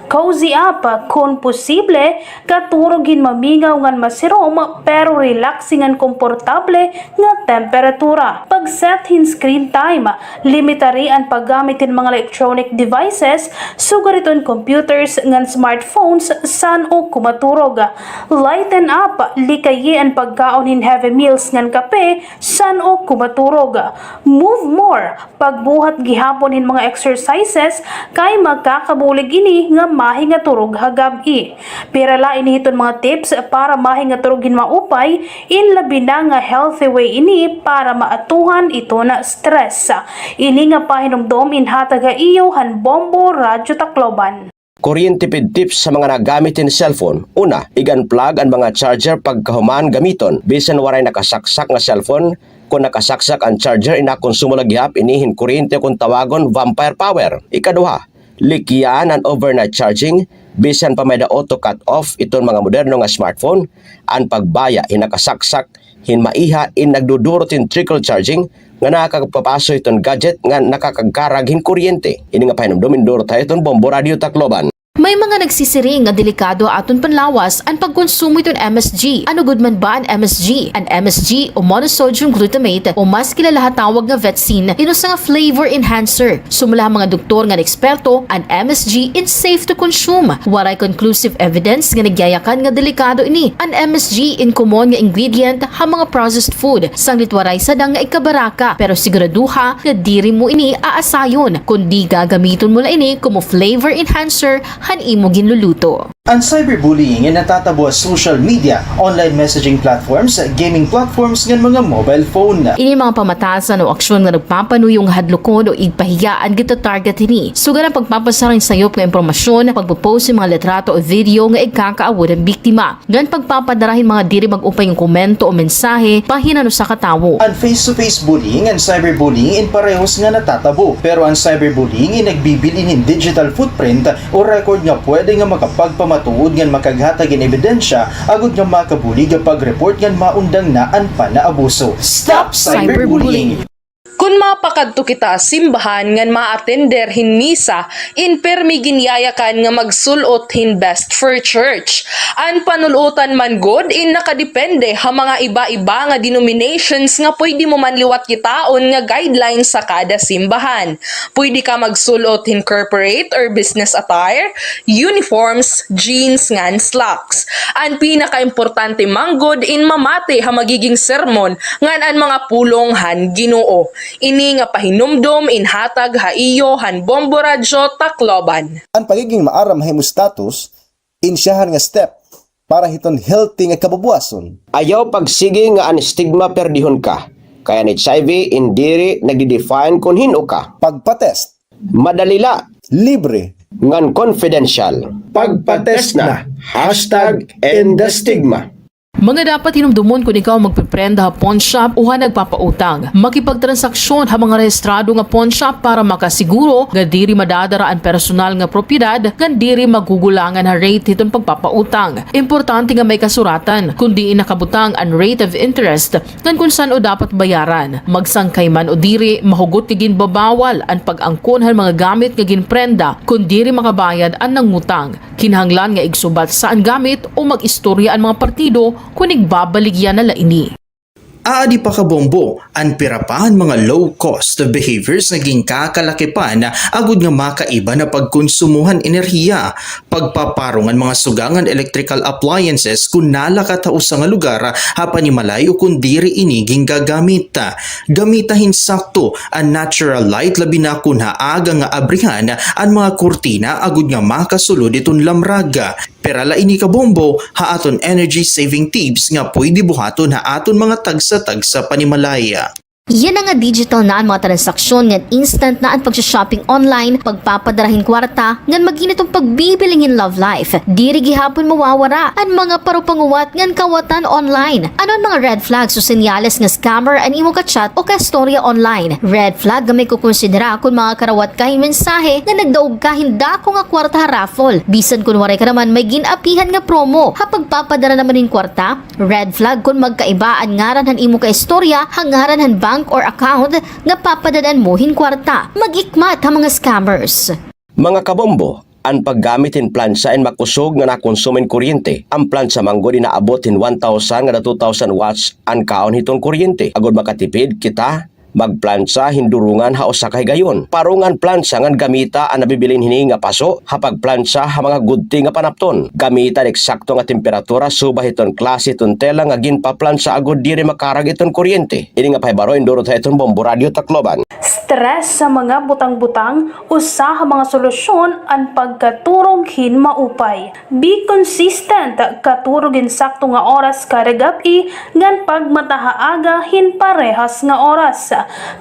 Cozy up kung posible, katurogin mamingaw ngan masirom pero relaxing ngan komportable nga temperatura. Pag-set hin screen time, limitari ang paggamitin mga electronic devices, sugariton computers ngan smartphones san o kumaturog. Lighten up, likayi ang pagkaon hin heavy meals ngan kape san o kumaturog. Move more, pagbuhat gihapon hin mga exercises kay magkakabulig ini nga mahinga turog hagabi. Pirala ini hiton mga tips para mahinga turogin maupay in labi na nga healthy way ini para maatuhan ito na stress. Ini nga pahinumdom in hataga iyo han Bombo Radio Tacloban. Kuryente pid tips sa mga nagamitin cellphone. Una, i-unplug ang mga charger pagkahuman gamiton. Bisan waray nakasaksak nga cellphone, kung nakasaksak ang charger inakonsumo lagyap inihin kuryente kung tawagon vampire power. Ikaduha, likyan ang overnight charging bisan pa may da auto cut off iton mga moderno nga smartphone. Ang pagbaya hinakasaksak hinmaiha in nagdudurot in trickle charging nga nakakapapaso iton gadget nga nakakagkarag hin kuryente. Ini nga pahinumdum indurot tayo iton Bombo Radio Tacloban. May mga nagsisiring nga delikado aton panlawas ang pagkonsumo iton MSG. Ano gud man ba ang MSG? Ang MSG o monosodium glutamate o mas kilala tawag nga Vetsin inusa nga flavor enhancer. Sumula mga doktor nga eksperto, ang MSG is safe to consume. Waray conclusive evidence nga nagyayakan nga delikado ini. Ang MSG in common nga ingredient ha mga processed food. Sanglit waray sadang nga ikabaraka pero siguraduha nga diri mo ini aasayon kundi gagamiton mo la ini como flavor enhancer han imo ginluluto. Ang cyberbullying ay natatabo sa social media, online messaging platforms, gaming platforms ng mga mobile phone. Ini mga pamatasan o aksyon nga nagpapanuyong hadlokon o igpahiyaan gito target ini. Sugan ang pagpapasarang sayop nga impormasyon, pagpopost ng mga litrato o video nga ikakaawod ang biktima. Gan pagpapadarahin mga diri mag-upay ng komento o mensahe pahinano sa katawo. Ang face-to-face bullying and cyberbullying in parehos nga natatabo. Pero ang cyberbullying ay nagbibilin ng digital footprint o record nga pwede nga makapagpamatuod nga makaghatag in ebidensya agud nga makabuli nga pag-report nga maundang naan pa na abuso. Stop cyberbullying! Kung mapakadto kita simbahan ngan ma-attender hin misa, in permi ginyayakan nga magsulot hin best for church. An panulutan man god in nakadepende ha mga iba-iba nga denominations nga pwede mo man liwat kitaon nga guidelines sa kada simbahan. Pwede ka magsulot hin corporate or business attire, uniforms, jeans ngan slacks. An pinaka-importante man god in mamate ha magiging sermon ngan an mga pulong han Ginoo. Ini nga pahinumdom inhatag haiyo han Bombo Radio Tacloban. Ang pagiging maaram hemostatus, insyahan nga step para hiton healthy nga kabubuason. Ayaw pagsige nga ang stigma perdihon ka. Kaya ni HIV indiri nagdi-define kung hino ka. Pagpatest. Madalila. Libre. Ngan confidential. Pagpatest na. #End the stigma. Mga dapat hinumdumon kung ikaw magpiprenda ha pawn shop o ha nagpapautang. Makipagtransaksyon ha mga rehistrado nga pawn shop para makasiguro nga diri madadara ang personal nga propiedad nga diri magugulangan ha rate hitong pagpapautang. Importante nga may kasuratan kundi inakabutang ang rate of interest ngan kung saan o dapat bayaran. Magsangkay man o diri mahugot nga ginbabawal ang pag-angkon ha mga gamit nga ginprenda kung diri makabayad ang nangutang. Kinahanglan nga igsubat saan gamit o mag-istorya ang mga partido kung igbabaligyan na laini. Aadi pa kabombo, ang pirapahan mga low-cost behaviors naging kakalakipan agud nga makaiba na pagkonsumuhan enerhiya, pagpaparungan mga sugangan electrical appliances kung nalakatao sa nga lugar hapan ni malayo kung diri iniging gagamit. Gamitahin sakto ang natural light labi na kung haaga nga abrihan ang mga kurtina agud nga makasulod iton lamraga. Pero laini kabombo, haaton energy saving tips nga pwede buhaton haaton mga tagsa-tagsa panimalaya. Yan ang nga digital na ang mga transaksyon ngan instant na ang pagsha-shopping online, pagpapadarahin kwarta, ngan maginitong pagbibilingin love life. Diri gihapon mawawara ang mga parupanguwat ngan kawatan online. Ano ang mga red flags o senyales nga scammer ang imo ka-chat o ka-storya online? Red flag nga may kukonsidera kung mga karawat kahing mensahe nga nagdaog ka hinda ko nga kwarta raffle. Bisan kung waray ka naman may ginapihan nga promo. Hapag papadara naman yung kwarta, red flag kung magkaiba ang ngaran han imo ka-istorya, hangaran han bank or account nga papadadan mo hin kwarta. Mag-ikmat ang mga scammers. Mga kabombo, ang paggamitin plansa and makusog nga nakonsumen kuryente. Ang plansa manggod inaabot hin 1,000 nga 2,000 watts ang kaon hitong kuryente. Agod makatipid kita, magplansa hindurungan ha usa kay gayon. Parungan plansa ngan gamita ang nabibilin hini nga paso, hapag plansa ha mga gudti nga panapton. Gamita eksakto nga temperatura subah iton klase iton tela nga ginpaplansa agod diri makarag iton kuryente. Ini nga pahibaro indurot ha iton Bombo Radio Tacloban. Stress sa mga butang-butang, usa ang mga solusyon ang pagkaturog hin maupay. Be consistent, katurogin sakto nga oras kada gabi ngan pagmatahaaga hin parehas nga oras.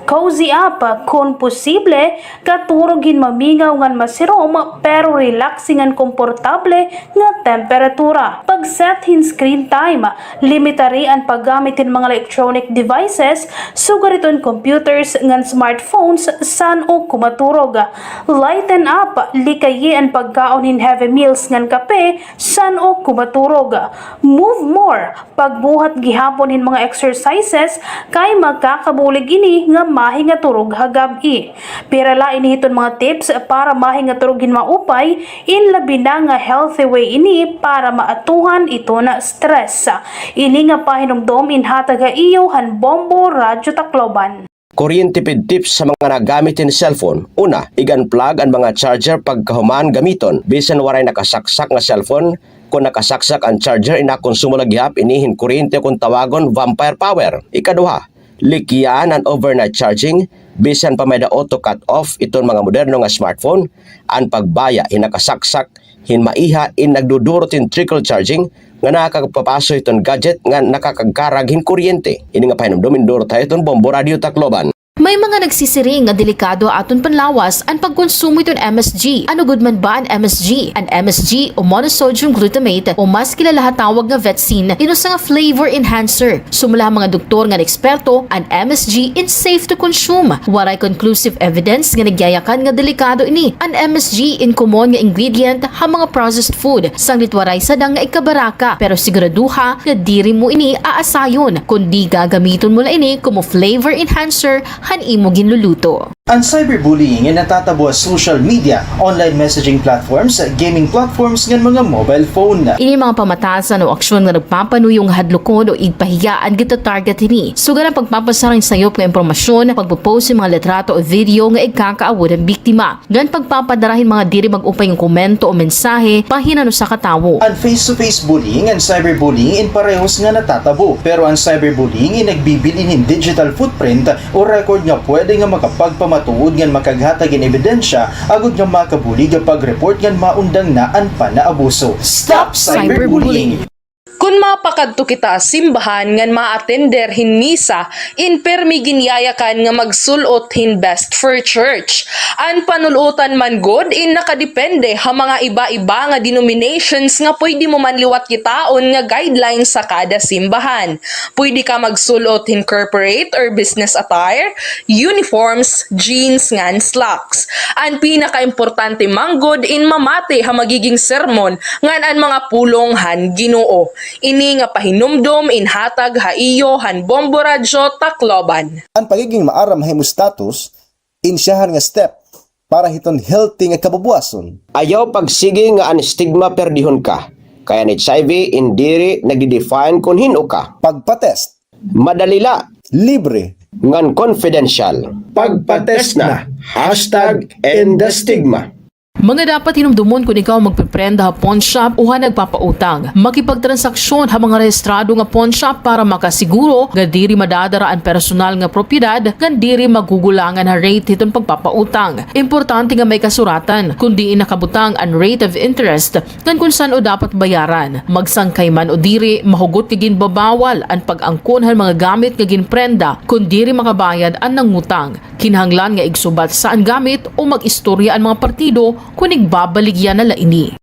Cozy up kung posible, katurogin mamingaw ngan masirom pero relaxing ngan komportable nga temperatura. Pag-set hin screen time, limitari ang paggamit hin mga electronic devices, sugariton computers ngan smartphones san o kumaturog. Lighten up, likayi ang pagkaon hin heavy meals ngan kape san o kumaturog. Move more, pagbuhat gihapon hin mga exercises kay magkakabulig ini nga mahinga turog hagabi. Pirala ini hiton mga tips para mahinga turogin maupay in labi na nga healthy way ini para maatuhan ito na stress. Ini nga pahinumdom in hatag iyo han Bombo Radio Tacloban. Kuryentipid tips sa mga nagamitin cellphone. Una, i-unplug ang mga charger pagkahumaan gamiton. Bisan waray nakasaksak nga cellphone, kung nakasaksak ang charger inakonsumo lagyap inihin kuryente kung tawagon vampire power. Ikaduha, likyan ang overnight charging bisan pa may da auto cut off iton mga moderno nga smartphone. Ang pagbaya hinakasaksak hinmaiha in nagdudurot in trickle charging nga nakakapapaso iton gadget nga nakakagkarag hin kuryente. Ini nga pahinumdumin durot tayo iton Bombo Radio Tacloban. May mga nagsisiring nga delikado aton panlawas ang pagkonsumo iton MSG. Ano gud man ba ang MSG? Ang MSG o monosodium glutamate o mas kilala tawag nga Vetsin inusa nga flavor enhancer. Sumula mga doktor nga eksperto, ang MSG is safe to consume. Waray conclusive evidence nga nagyayakan nga delikado ini. Ang MSG in common nga ingredient ha mga processed food. Sanglit waray sadang nga ikabaraka pero siguraduha nga diri mo ini aasayon kundi gagamiton mo la ini como flavor enhancer han imo ginluluto. Ang cyberbullying ay natatabo sa social media, online messaging platforms, gaming platforms ng mga mobile phone. Ini mga pamatasan o aksyon nga nagpapanuyong hadlokon o igpahiyaan gito target ini. Sugan ang pagpapasaring sayop nga impormasyon, pagpopost ng mga litrato o video nga igkakaawod ang biktima. Gan pagpapadarahin mga diri mag-upay ng komento o mensahe pahinano sa katawo. Ang face-to-face bullying and cyberbullying in parehos nga natatabo. Pero ang cyberbullying ay nagbibilin ng digital footprint o record nga pwede nga makapagpamatuod nga makaghatag in ebidensya agud nga makabuli nga pag-report nga maundang na ang panaabuso. Stop cyberbullying! Kung mapakadto kita simbahan ngan ma-attender hin misa, in permi ginyayakan nga magsulot hin best for church. An panulutan man god in nakadepende ha mga iba-iba nga denominations nga pwede mo manliwat kitaon nga guidelines sa kada simbahan. Pwede ka magsulot hin corporate or business attire, uniforms, jeans ngan slacks. An pinaka-importante man god in mamate ha magiging sermon ngan an mga pulong han Ginoo. Ini nga pahinumdom inhatag haiyo han Bombo Radio Tacloban. Ang pagiging maaram hemostatus, insyahan nga step para hiton healthy nga kabubuason. Ayaw pagsige nga ang stigma perdihon ka. Kaya ni HIV indiri nagdi-define kung hino ka. Pagpatest, Madalila. Libre. Ngan confidential. Pagpatest na. #End the Stigma. Mga dapat hinumdumon kung ikaw magpiprenda ha pawn shop o ha nagpapautang. Makipagtransaksyon ha mga rehistrado nga pawn shop para makasiguro nga diri madadara ang personal nga propiedad nga diri magugulangan ha rate hiton pagpapautang. Importante nga may kasuratan kung diin nakabutang ang rate of interest kan kung saan o dapat bayaran. Magsangkay man o diri mahugot nga ginbabawal ang pag-angkon ha mga gamit nga ginprenda kung diri makabayad ang nangutang. Kinahanglan nga igsubat saan gamit o mag-istorya ang mga partido kung igbabaligyan na laini.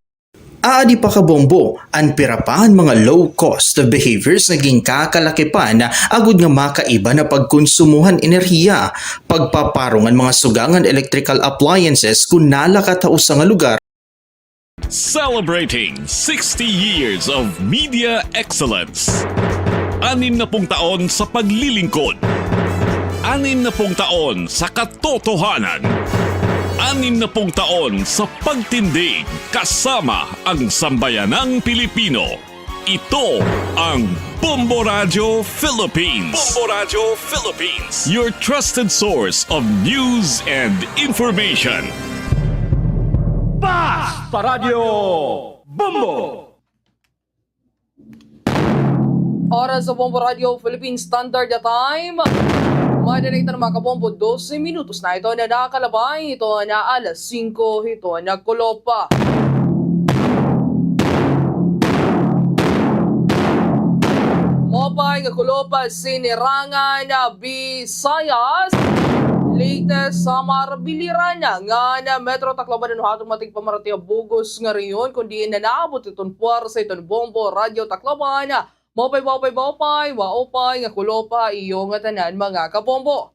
Aadi pa kabombo, ang pirapahan mga low-cost behaviors naging kakalakipan na agud nga makaiba na pagkonsumuhan enerhiya, pagpaparungan mga sugangan electrical appliances kung nalakataos sa nga lugar. Celebrating 60 years of media excellence. 60 taon sa paglilingkod. 60 taon sa katotohanan. 60 taon sa pagtindig kasama ang sambayanang Pilipino. Ito ang Bombo Radio Philippines. Bombo Radio Philippines. Your trusted source of news and information. Basta Radio Bombo! Oras sa Bombo Radio Philippines Standard Time. Madaling na mga kabombo, 12 minutos na ito na nakakalabay, ito na alas 5, ito na kulopa. Mopay nga kulopa sinirangan na Visayas. Latest sa marbiliran na nga na Metro Tacloban ng hatong mating pamarati bugos nga riyon, kundi na naabot itong puwersa itong Bombo Radio Tacloban na Mopay, nga kulopa, iyo nga tanan mga kabombo.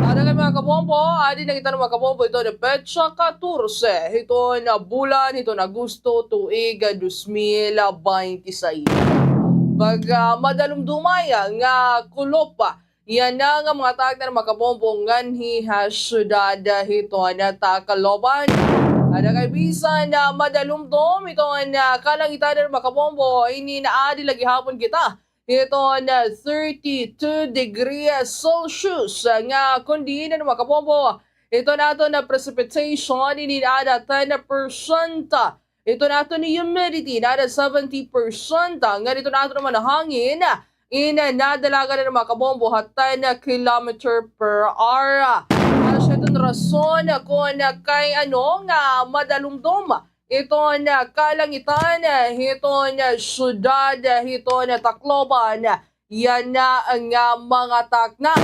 Ada kay mga kabombo, adi na kita ng mga kabombo, ito na Petsa 14, ito na bulan, ito na Agosto, tuig 2026. Pag madalumdumaya nga kulopa, yan na nga mga tag na mga kabombo, nganhi ha syudad, ito na Tacloban. Ada kay bisan na madalumdom ito na kalangitan ng makabombo ini naadi lagi hapon kita. Ito na 32 degrees Celsius nga kundi na makabombo. Ito na ito na precipitation ini naada 10%. Ito na ito ni humidity naada 70%. Nga dito na ito naman na hangin nadalaga na ng makabombo at 10 km/h. Itong rason kung kay nga madalumdom. Ito na kalangitan, ito na syudad, ito na Tacloban. Yan na ang mga takna.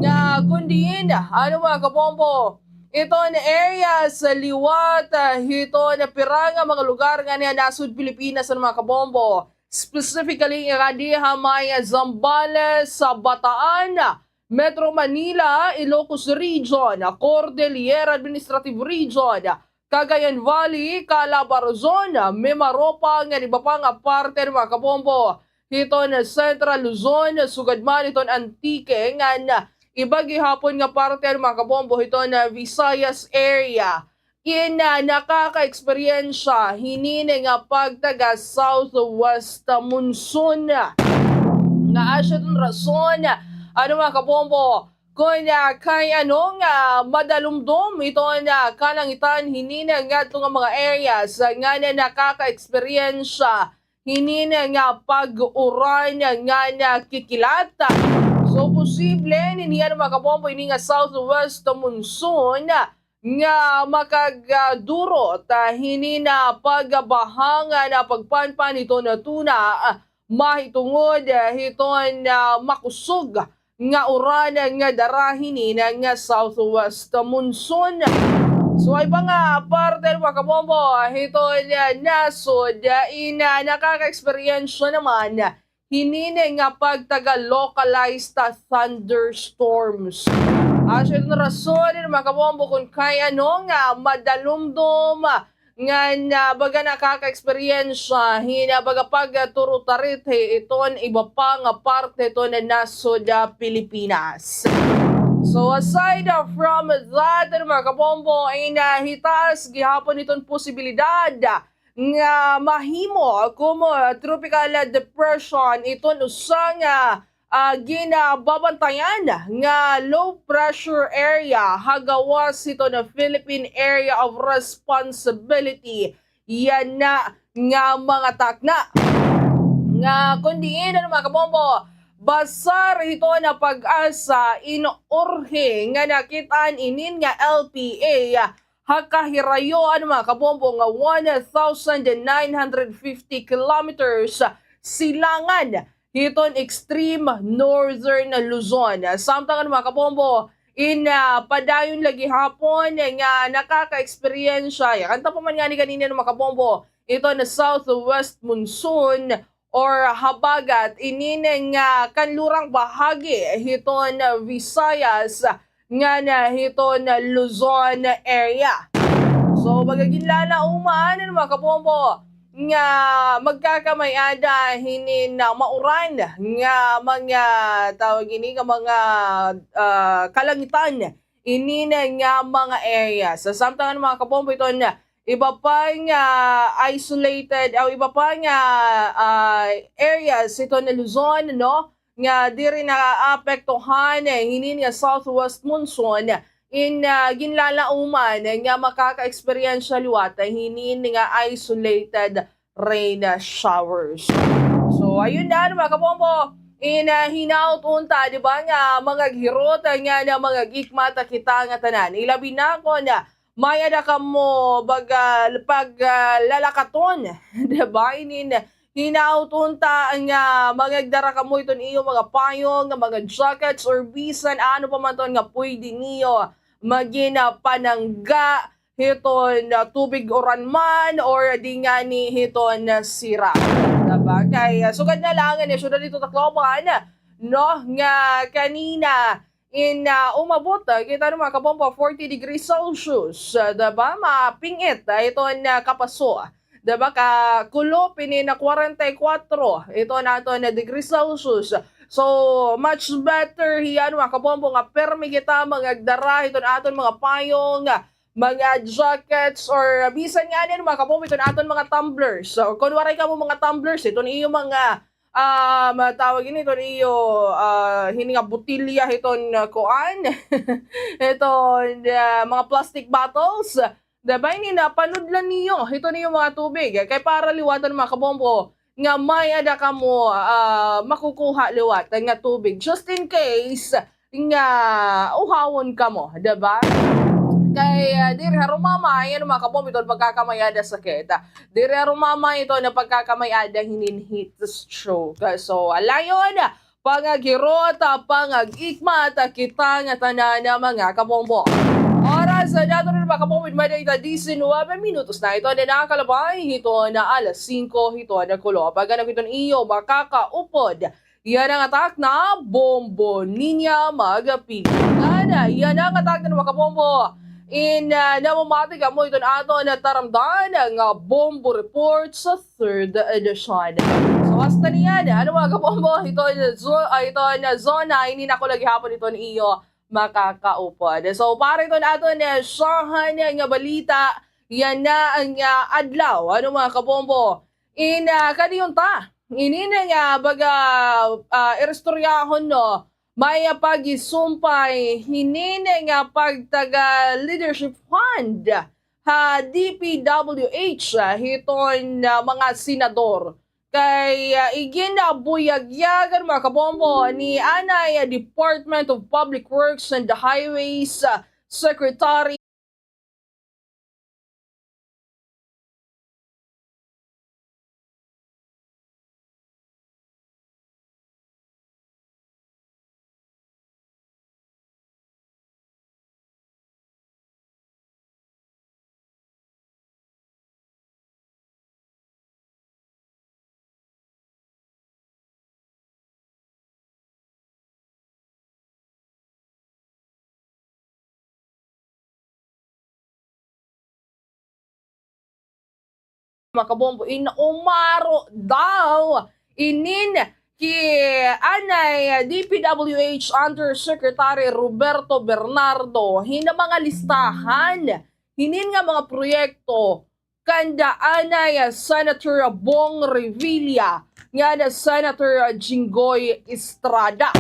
Nga kundiin, mga kabombo, ito na area sa liwat, ito na pirang mga lugar nga na nasud Pilipinas ng mga kabombo. Specifically, iradiha may Zambales sa Bataan, Metro Manila, Ilocos Region, Cordillera Administrative Region, Cagayan Valley, Calabarzon, Mimaropa, nga iba pa nga parte ng mga kabombo. Ito na Central Luzon, Sugadman, ito na Antique, nga na ibagi hapon nga parte ng mga kabombo. Ito na Visayas area. Nakaka-eksperyensya, hinini nga pagtaga Southwest Monsoon. Nga asya itong rason, mga kabombo, kung kay nga madalumdom, ito na kalangitan, hinina nga itong mga areas nga na nakaka-eksperyensya, hinina nga pag-uran nga nakikilata. So, posible, hiniyan mga kabombo, hindi nga Southwest Monsoon, nga makagdurot, hinina pagbahanga na pagpanpan ito na tuna, mahitungod, ito na makusog, nga uran nga darahini nga Southwest Monsoon. So ay ba nga parte mga kabombo, ito na nasod, nakaka-eksperyensya naman, hinini nga pagtaga localized thunderstorms. Ito na rason mga kabombo kung kaya nga madalumdom, nga na baga nakaka-eksperyensya, hinabaga pag-turutarit, iton iba pa nga parte ito na nasod Pilipinas. So aside from that, mga kabombo, ay nahitas gihapon itong posibilidad nga mahimo como tropical depression iton usang ginababantayan nga low pressure area hagawas ito na Philippine Area of Responsibility. Yan na nga mga takna nga kundiin mga kabombo, basar ito na pag-asa inurhe nga nakitaan inin nga LPA hakahirayo mga kabombo nga 1,950 kilometers silangan hiton extreme northern Luzon. Samtang mga kabombo, padayon lagi hapon nga nakaka-experiensya. Kanta pa man nga ni kanina mga kabombo, ito na southwest monsoon or habagat inineng kanlurang bahagi hiton Visayas nga na hiton Luzon area. So magaginlala uman mga kabombo nga magkakamayada hinin na mauran nga mga tawag ini nga mga kalangitan inina nga mga areas. Sa samtangan mga kabombo ito na iba pa nga isolated o iba pa nga areas ito na Luzon no nga di rin naapektuhan hinin nga southwest monsoon ginlalauman nga makaka-experiensya liwat hinin nga isolated rain showers. So ayun na mga kabombo, hinaut unta di ba nga mga girot nga na mga gikmata kita nga tanan. Ilabi na ko na mayada ka mo paglalakaton di ba hinaut unta nga magagdara ka mo iton iyo mga payong nga mga jackets or bisan ano pa man ton nga pwede niyo magina panangga hiton tubig oran man or di nga ni hiton sira. Diba? Kaya sugad na lang syudad dito Tacloban no nga kanina umabot kita naman kabombo 40 degrees Celsius. Diba? Mapingit iton kapaso. Diba? Kulo pinina 44 ito nato na degrees Celsius. So, much better hiyan mga kabombo nga permi kita magagdara ito na aton mga payong, mga jackets, or bisan nga din mga kabombo ito na aton mga tumblers. So, kunwari ka mo mga tumblers, ito na iyo mga matawag ito na iyo hininga butilya iton kuan. Ito mga plastic bottles. Diba? Panudlan niyo. Ito na yung mga tubig. Kaya para liwatan mga kabombo nga may ada ka mo makukuha liwat nga tubig just in case nga uhawon ka mo, diba? Kaya diri harumama yan mga kabombo ito pagkakamayada sakit. Diri harumama ito na pagkakamayada hinin heat stroke. So alayon pangagirot pangagikmat kita nga tanan mga kabombo. Oras na dato rin mga kabombo may data 19 minutos na ito na nakakalabay ito na alas 5 ito na kulo. Pag ganap ito iyo makakaupod. Yan ang atak na bombo ninya magapilitan. Yan ang atak na mga kabombo. Namamati ka mo ito na ato na taramdan ng bombo report sa 3rd edition. So hasta niyan, ano mga kabombo, ito na zona, hindi na ko lagi hapon ito na iyo makakaupod. So para ito nato na sahan nga balita, yan na ang adlaw, ano mga kabombo, kaniyon ta, inina nga baga irestoryahon no, may pag-isumpay, hinina nga pagtaga leadership fund, DPWH, hiton mga senador. Kay iginabuyagyagan mga kabombo ni Anay Department of Public Works and Highways Secretary mga kabombo umaro daw inin ki Anay DPWH Undersecretary Roberto Bernardo hina mga listahan hinin nga mga proyekto kandaanay Senator Bong Revilla nga na Senator Jinggoy Estrada.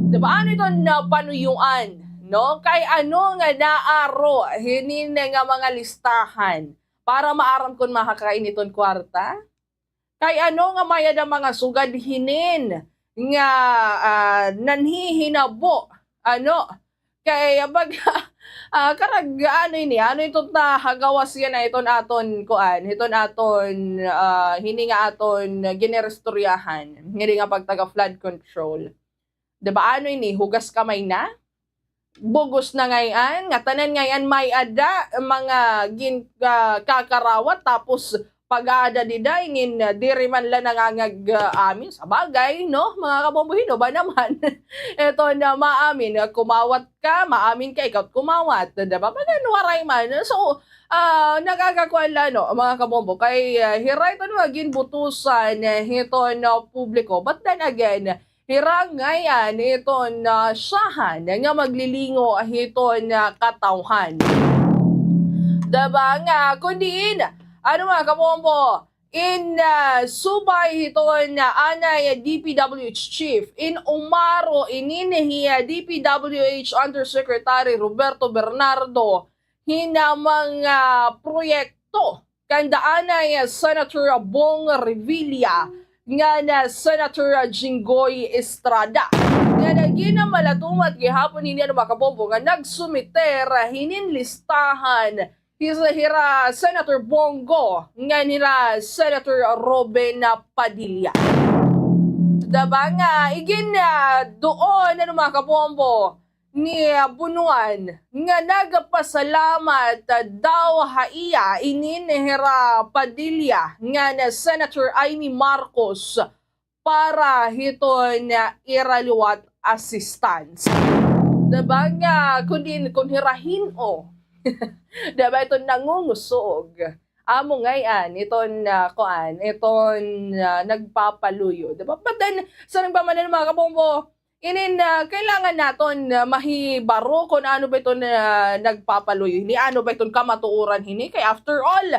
Diba ano ito na panuyuan? No? Kay ano nga naaro hinin nga mga listahan para maaram kung makakain iton kwarta? Kay ano nga mayad ang mga sugad hinin nga nanhihinabo ano kay karag ano ini ano ito na hagawas yan na iton aton kuan iton aton hini nga aton ginerestoryahan hindi nga pagtaga flood control. Diba ano ini hugas kamay na bugos na ngayon nga tanan ngayon may ada mga kakarawat tapos pag-aada dida ingin diri man la nangangag amin sa bagay no mga kabombohino ba naman eto na maamin kumawat ka maamin ka ikaw kumawat diba bagan waray man so nagagakwala no mga kabombo kay hiray to no ginbutusan ito na publiko but then again hirang ngayon ito na sahan nga maglilingo ito na katawhan diba nga kundiin ano mga kabombo, in subay ito na anay DPWH Chief, in umaro ininihiya DPWH Undersecretary Roberto Bernardo, hinamang proyekto, kandaanay Senator Bong Revilla, nga na Senator Jinggoy Estrada. Nga na ginamalatumad gihapon hindi ano mga kabombo, nga nagsumiter, hininlistahan, hira Senator Bongo nga nila Senator Robin Padilla. Diba nga, igin doon ano mga kabombo ni Bunuan nga nagpasalamat daw haiya ininihira Padilla nga na Senator Amy Marcos para hito na iraliwat assistance. Diba nga, kung hirahin o diba ito nangungusog amo ngayon iton kuan iton nagpapaluyo diba but then sa nagpamanan mga kabombo inin kailangan naton mahibaro kung ano ba ito nagpapaluyo ni ano ba itong kamatuuran hini kay after all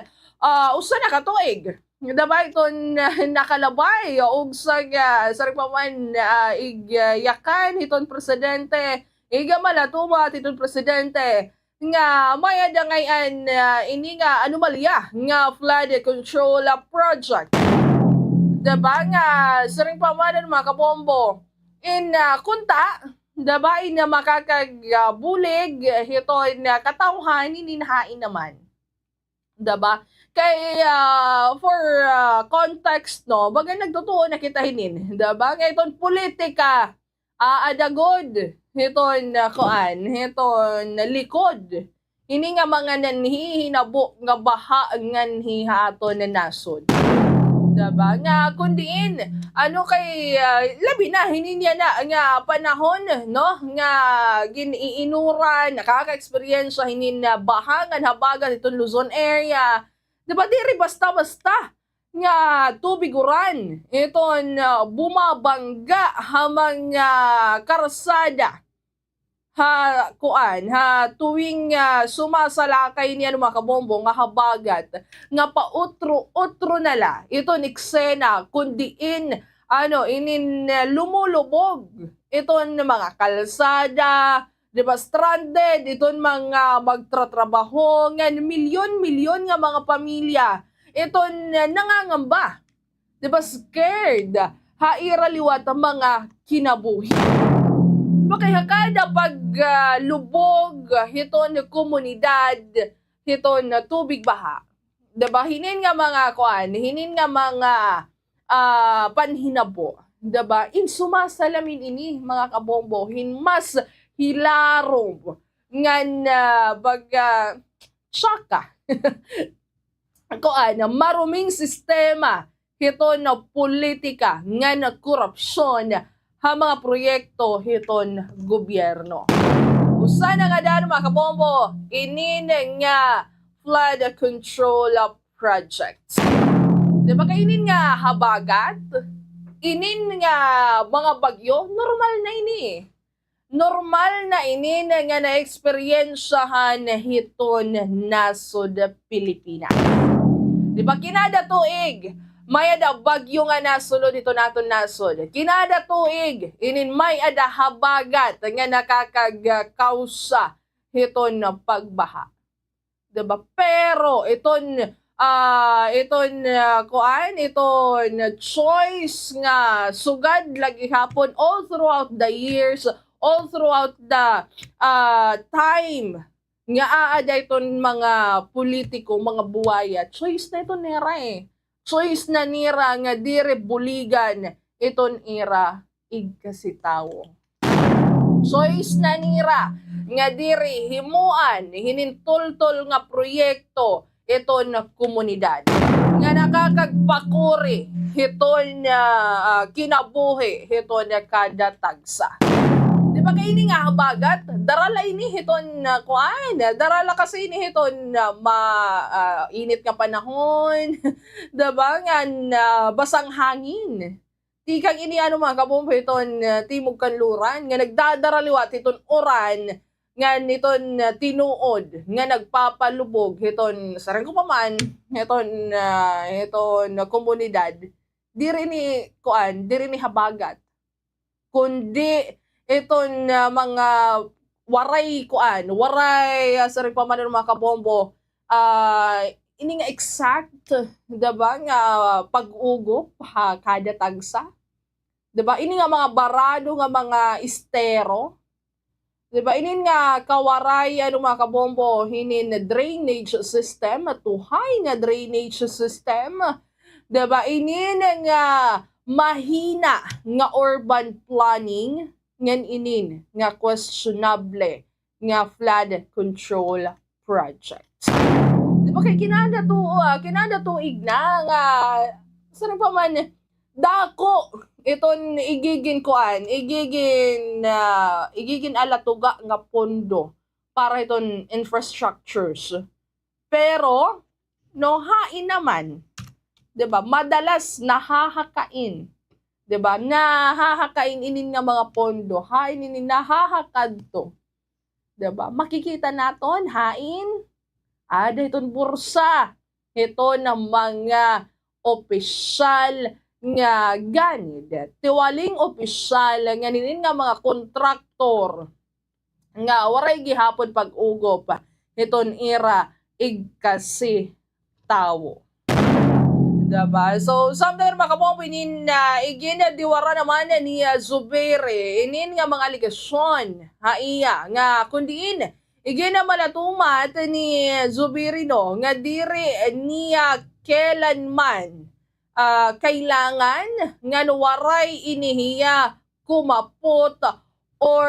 usa na katuig diba iton nakalabay og sa nagpaman igyakan iton presidente igamalatumot iton presidente nga maya da ngayon ini nga anomalya nga flood control project. Diba nga saring pamanan mga kabombo in kunta diba in makakagbulig ito in katawhan ininahain naman. Diba? Kay for context no baga nagtotoo na kita hinin. Diba nga itong politika adagod hiton kuan hiton likod ini nga mga nanhihinabo nga baha ngan hihaton na nasod diba nga kundiin ano kay labi na hininya na nga panahon no nga giniinuran nakaka-experience hinin na bahangan habagan itong Luzon area diba diri basta-basta nga tubiguran iton bumabangga hamang karsada tuwing sumasalakay niya mga kabombo nga habagat nga pautro-utro nala iton eksena kundiin inin lumulubog iton mga kalsada diba stranded iton mga magtratrabaho nga milyon-milyon nga mga pamilya ito nangangamba. Diba scared? Hairaliwat ang mga kinabuhi. Kaya kada paglubog ito na komunidad, ito na tubig baha. Diba? Hinin nga mga hinin nga mga panhinabo. Diba? In sumasalamin ini mga kabombo, mas hilarong nga syaka. Maruming sistema hito na politika nga na korupsyon ha mga proyekto hiton gobyerno. Usa na nga daan mga kabombo, inin nga flood control projects. Diba kainin nga habagat? Inin nga mga bagyo, normal na ini. Normal na inin nga na-eksperyensahan hiton nasod Pilipinas. Di ba kinada tuig, may ada bagyo nga nasulod ito naton nasod. Kinada tuig, inin may ada habagat nga nakakagkausa hiton na pagbaha. Diba? Pero iton choice nga sugad lagi hapon all throughout the years, all throughout the time nga aada iton mga politiko, mga buwaya. Choice na ito nera Choice na nira nga dire buligan iton ira igkasitawo. Choice na nira nga diri himuan hinintultol nga proyekto iton na komunidad nga nakakagpakuri hiton na kinabuhi hiton na kada tagsa. Di ba kay ini nga habagat darala ini hiton na darala kasi ini hiton na init nga panahon diba nga basang hangin. Di kang ini mga kabombo iton timog kanluran nga nagdadaraliwat iton oran nga niton tinuod nga nagpapalubog hiton sarang ko pa man hiton komunidad diri ni habagat kundi iton mga waray sarang pa man mga kabombo ini nga exact diba nga pag-ugop kada tagsa. Diba? Ini nga mga barado nga mga estero. Diba? Ini nga kawaray mga kabombo hinin drainage system, tuhay nga drainage system. Diba? Ini nga mahina nga urban planning ngan inin nga questionable nga flood control project. Diba kay kinada tuig na nga sarang pa man dako iton igigin alatuga nga pondo para iton infrastructures. Pero no hain naman, 'di ba? Madalas nahahakain. 'Di ba? Nahahakain inin nga mga pondo, hain inin nahahakadto. 'Di ba? Makikita naton hain ada iton bursa. Ito ng mga opisyal nga ganid. Tiwaling opisyal nga ninin nga mga kontraktor nga waray gihapon pag-ugop. Iton ira igkasi tawo. Diba? So, sometimes makapompo inin iginadiwara naman ni Zubiri. Inin nga mga aligasyon. Haiya nga kundiin igina malatumat ni Zubirino nga diri niya kailanman kailangan nga waray inihiya kumapot or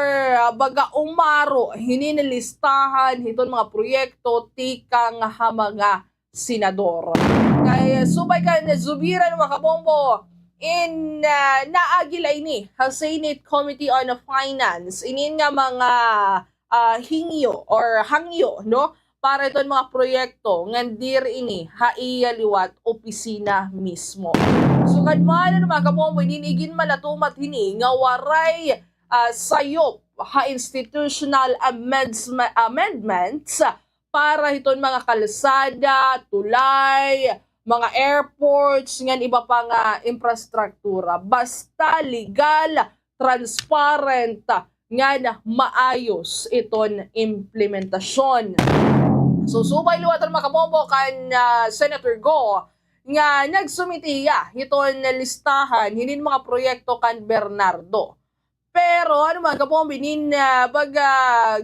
baga umaro hininilistahan hiton mga proyekto tikang mga senador. Kaya subay ka na Zubira ng mga kabombo in naagila ini ang Senate Committee on Finance inin nga mga hangyo no para iton mga proyekto ngandir ini haiyaliwat opisina mismo. So kadman mga kabombo ininigin malatumat hini nga waray sayop institutional amendments para iton mga kalsada, tulay, mga airports ngan iba pa nga infrastruktura basta legal, transparent nga na maayos iton implementasyon. So subay liwatan mga kabombo kan Senator Go nga nagsumitiya iton listahan hinin mga proyekto kan Bernardo. Pero mga kabombo baga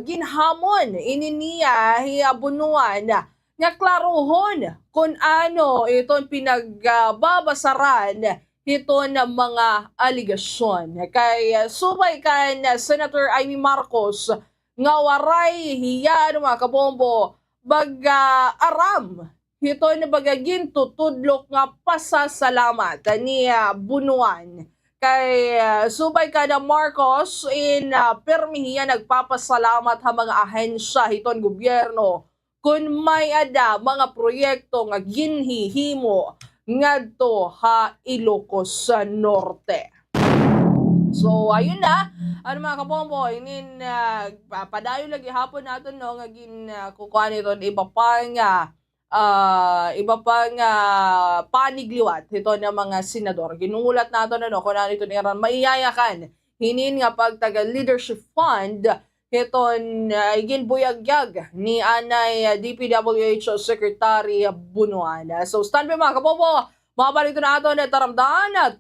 ginhamon ininiya hiabunuan nga klaruhon kung ano iton pinagbabasaran ito na mga aligasyon. Kay subay kan Senator Amy Marcos nga waray hiya mga kabombo baga aram ito na baga gintutudlok nga pasasalamat niya bunuan. Kay subay ka na Marcos permihiya nagpapasalamat ha mga ahensya hiton gobyerno kung may ada mga proyekto nga ginhihimo ngadto ha Ilocos sa Norte. So ayun na mga kabombo inin padayon lagi hapon naton no nga kukuha nito iba pa nga iba pang panigliwat ito ng mga senador. Ginulat nato na kung ano ito niran maiyayakan hinin nga pagtaga leadership fund iton ginbuyagyag ni anay DPWH Secretary Bunuan. So stand by mga kabobo, mabalik na ato na taramdaan at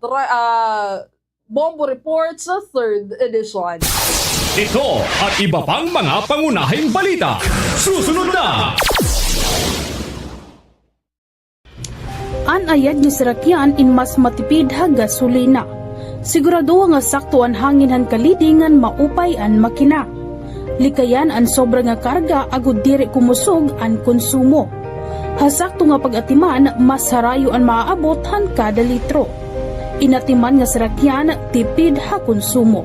Bombo Reports sa 3rd edition. Ito at iba pang mga pangunahing balita. Susunod na! Anayad ni Sirakian in mas matipid ha gasolina. Sigurado nga sakto ang hangin han kalidingan maupay an makina. Likayan ang sobra nga karga agud diri kumusog ang konsumo. Hasakto nga pag-atiman mas harayo ang maaabot han kada litro. Inatiman nga Sirakian tipid ha konsumo.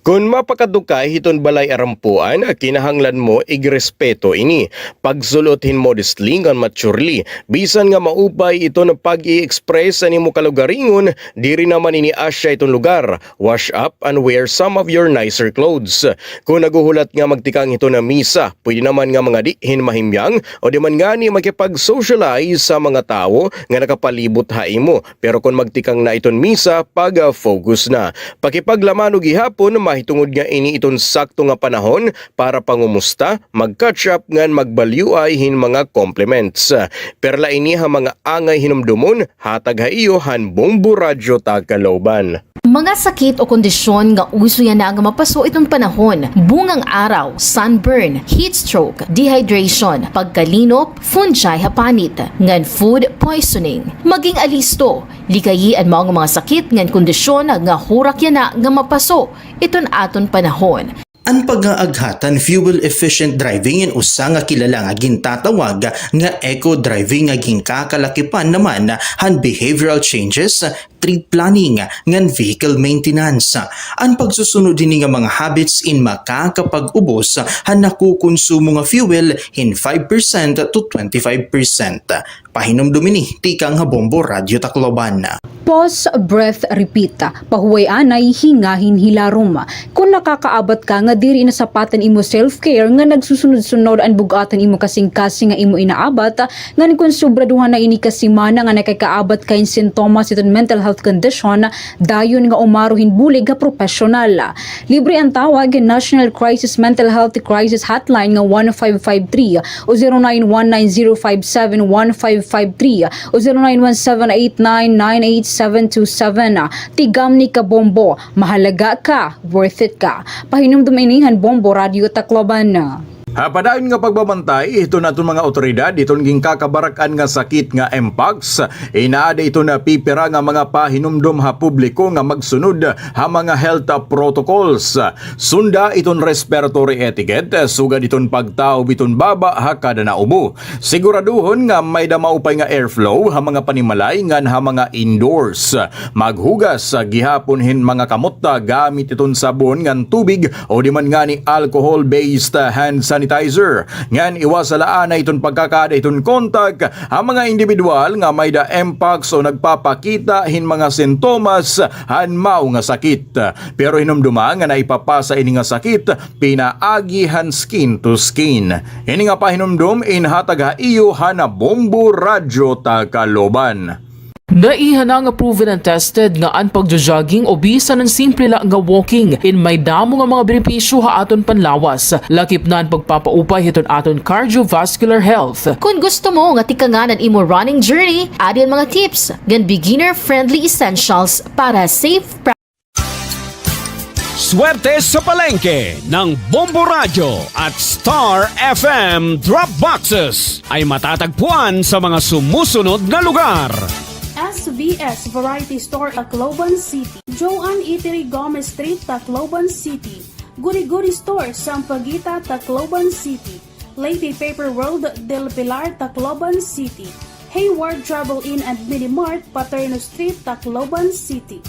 Kung mapakadukay hiton balay arampuan, kinahanglan mo igrespeto ini. Pagsulothin modestly ngan maturely, bisan nga maupay ito na pag-i-express ani mo kalugaringon, diri naman ini asya itong lugar. Wash up and wear some of your nicer clothes. Kung naguhulat nga magtikang ito na misa, pwede naman nga mga dihin mahimyang o di man nga ni makipag-socialize sa mga tao nga nakapalibot haimo. Pero kung magtikang na iton misa, pag-focus na. Pakipaglaman o gihapon, mahitungod nga ini iton sakto nga panahon para pangumusta, mag-catch up ngan magbalyuay hin mga compliments. Perla ini ha mga angay hinumdumon, hatag haiyo han Bombo Radyo Tagkalooban. Mga sakit o kondisyon nga uso yan na nga mapaso itong panahon, bungang araw, sunburn, heat stroke, dehydration, pagkalinop, fungi hapanit, ngan food poisoning. Maging alisto, likayi ang mga sakit ngan kondisyon nga hurak yan na nga mapaso iton aton panahon. Ang pag-aaghatan fuel-efficient driving in usa nga kilala nga gintatawag nga eco-driving nga ginkakalakipan naman han behavioral changes, trip planning, ngan vehicle maintenance. Ang pagsusunod din nga mga habits in makakapag-ubos han nakukonsumo nga fuel in 5% to 25%. Pahinom dumini, tikang nga Bombo Radyo Tacloban. Pause, breath, repeat. Pahuway anay, hingahin hilarom. Kung nakakaabat ka nga diri na sapatan imo self-care nga nagsusunod-sunod ang bugatan imo kasing-kasing nga imo inaabat, nga kung sobraduhan na ini kasimana nga nakakaabat kain sintomas iton mental health condition, dayon nga umaruhin bulig nga profesional. Libre ang tawag National Crisis Mental Health Crisis Hotline nga 1553 o 0919-057-1553 o 0917-899-8727. Tigam ni ka Bombo, mahalaga ka, worth it ka. Pahinom duminihan Bombo Radyo Tacloban. Padayon nga pagbabantay, ito na itong mga otoridad, itong ginkakabarakan nga sakit nga Mpox. Inaada ito na pipira nga mga pahinumdom ha publiko nga magsunod ha mga health protocols. Sunda itong respiratory etiquette, sugad itong pagtao bitong baba ha kada na ubo. Siguraduhon nga may damaupay nga airflow ha mga panimalay ngan ha mga indoors. Maghugas gihapon hin mga kamotta gamit itong sabon ngan tubig o di man nga ni alcohol-based hand sanitizer. Ngan iwasalaan na itong pagkakada itong kontak ang mga individual nga may da Mpox o nagpapakita hin mga sintomas han mao nga sakit. Pero hinumduma nga naipapasa ini nga sakit pinaagihan skin to skin. Ini nga pahinumdum inhatag ha iyo hana Bombo Radyo Tagkalooban. Naiha na nga proven and tested nga ang pagjo-jogging o bisan ng simple lang nga walking in may damo nga mga benepisyo ha aton panlawas. Lakip na ang pagpapaupay hiton aton cardiovascular health. Kung gusto mo nga tikanganan imo running journey, adyan mga tips gan beginner-friendly essentials para safe Swerte sa palengke ng Bombo Radyo at Star FM Drop Boxes ay matatagpuan sa mga sumusunod na lugar. SVS Variety Store Tacloban City, Joan Eatery Gomez Street, Tacloban City, Guri-Guri Store, Sampaguita, Tacloban City, Lady Paper World, Del Pilar, Tacloban City, Hayward Travel Inn and Minimart, Paterno Street, Tacloban City.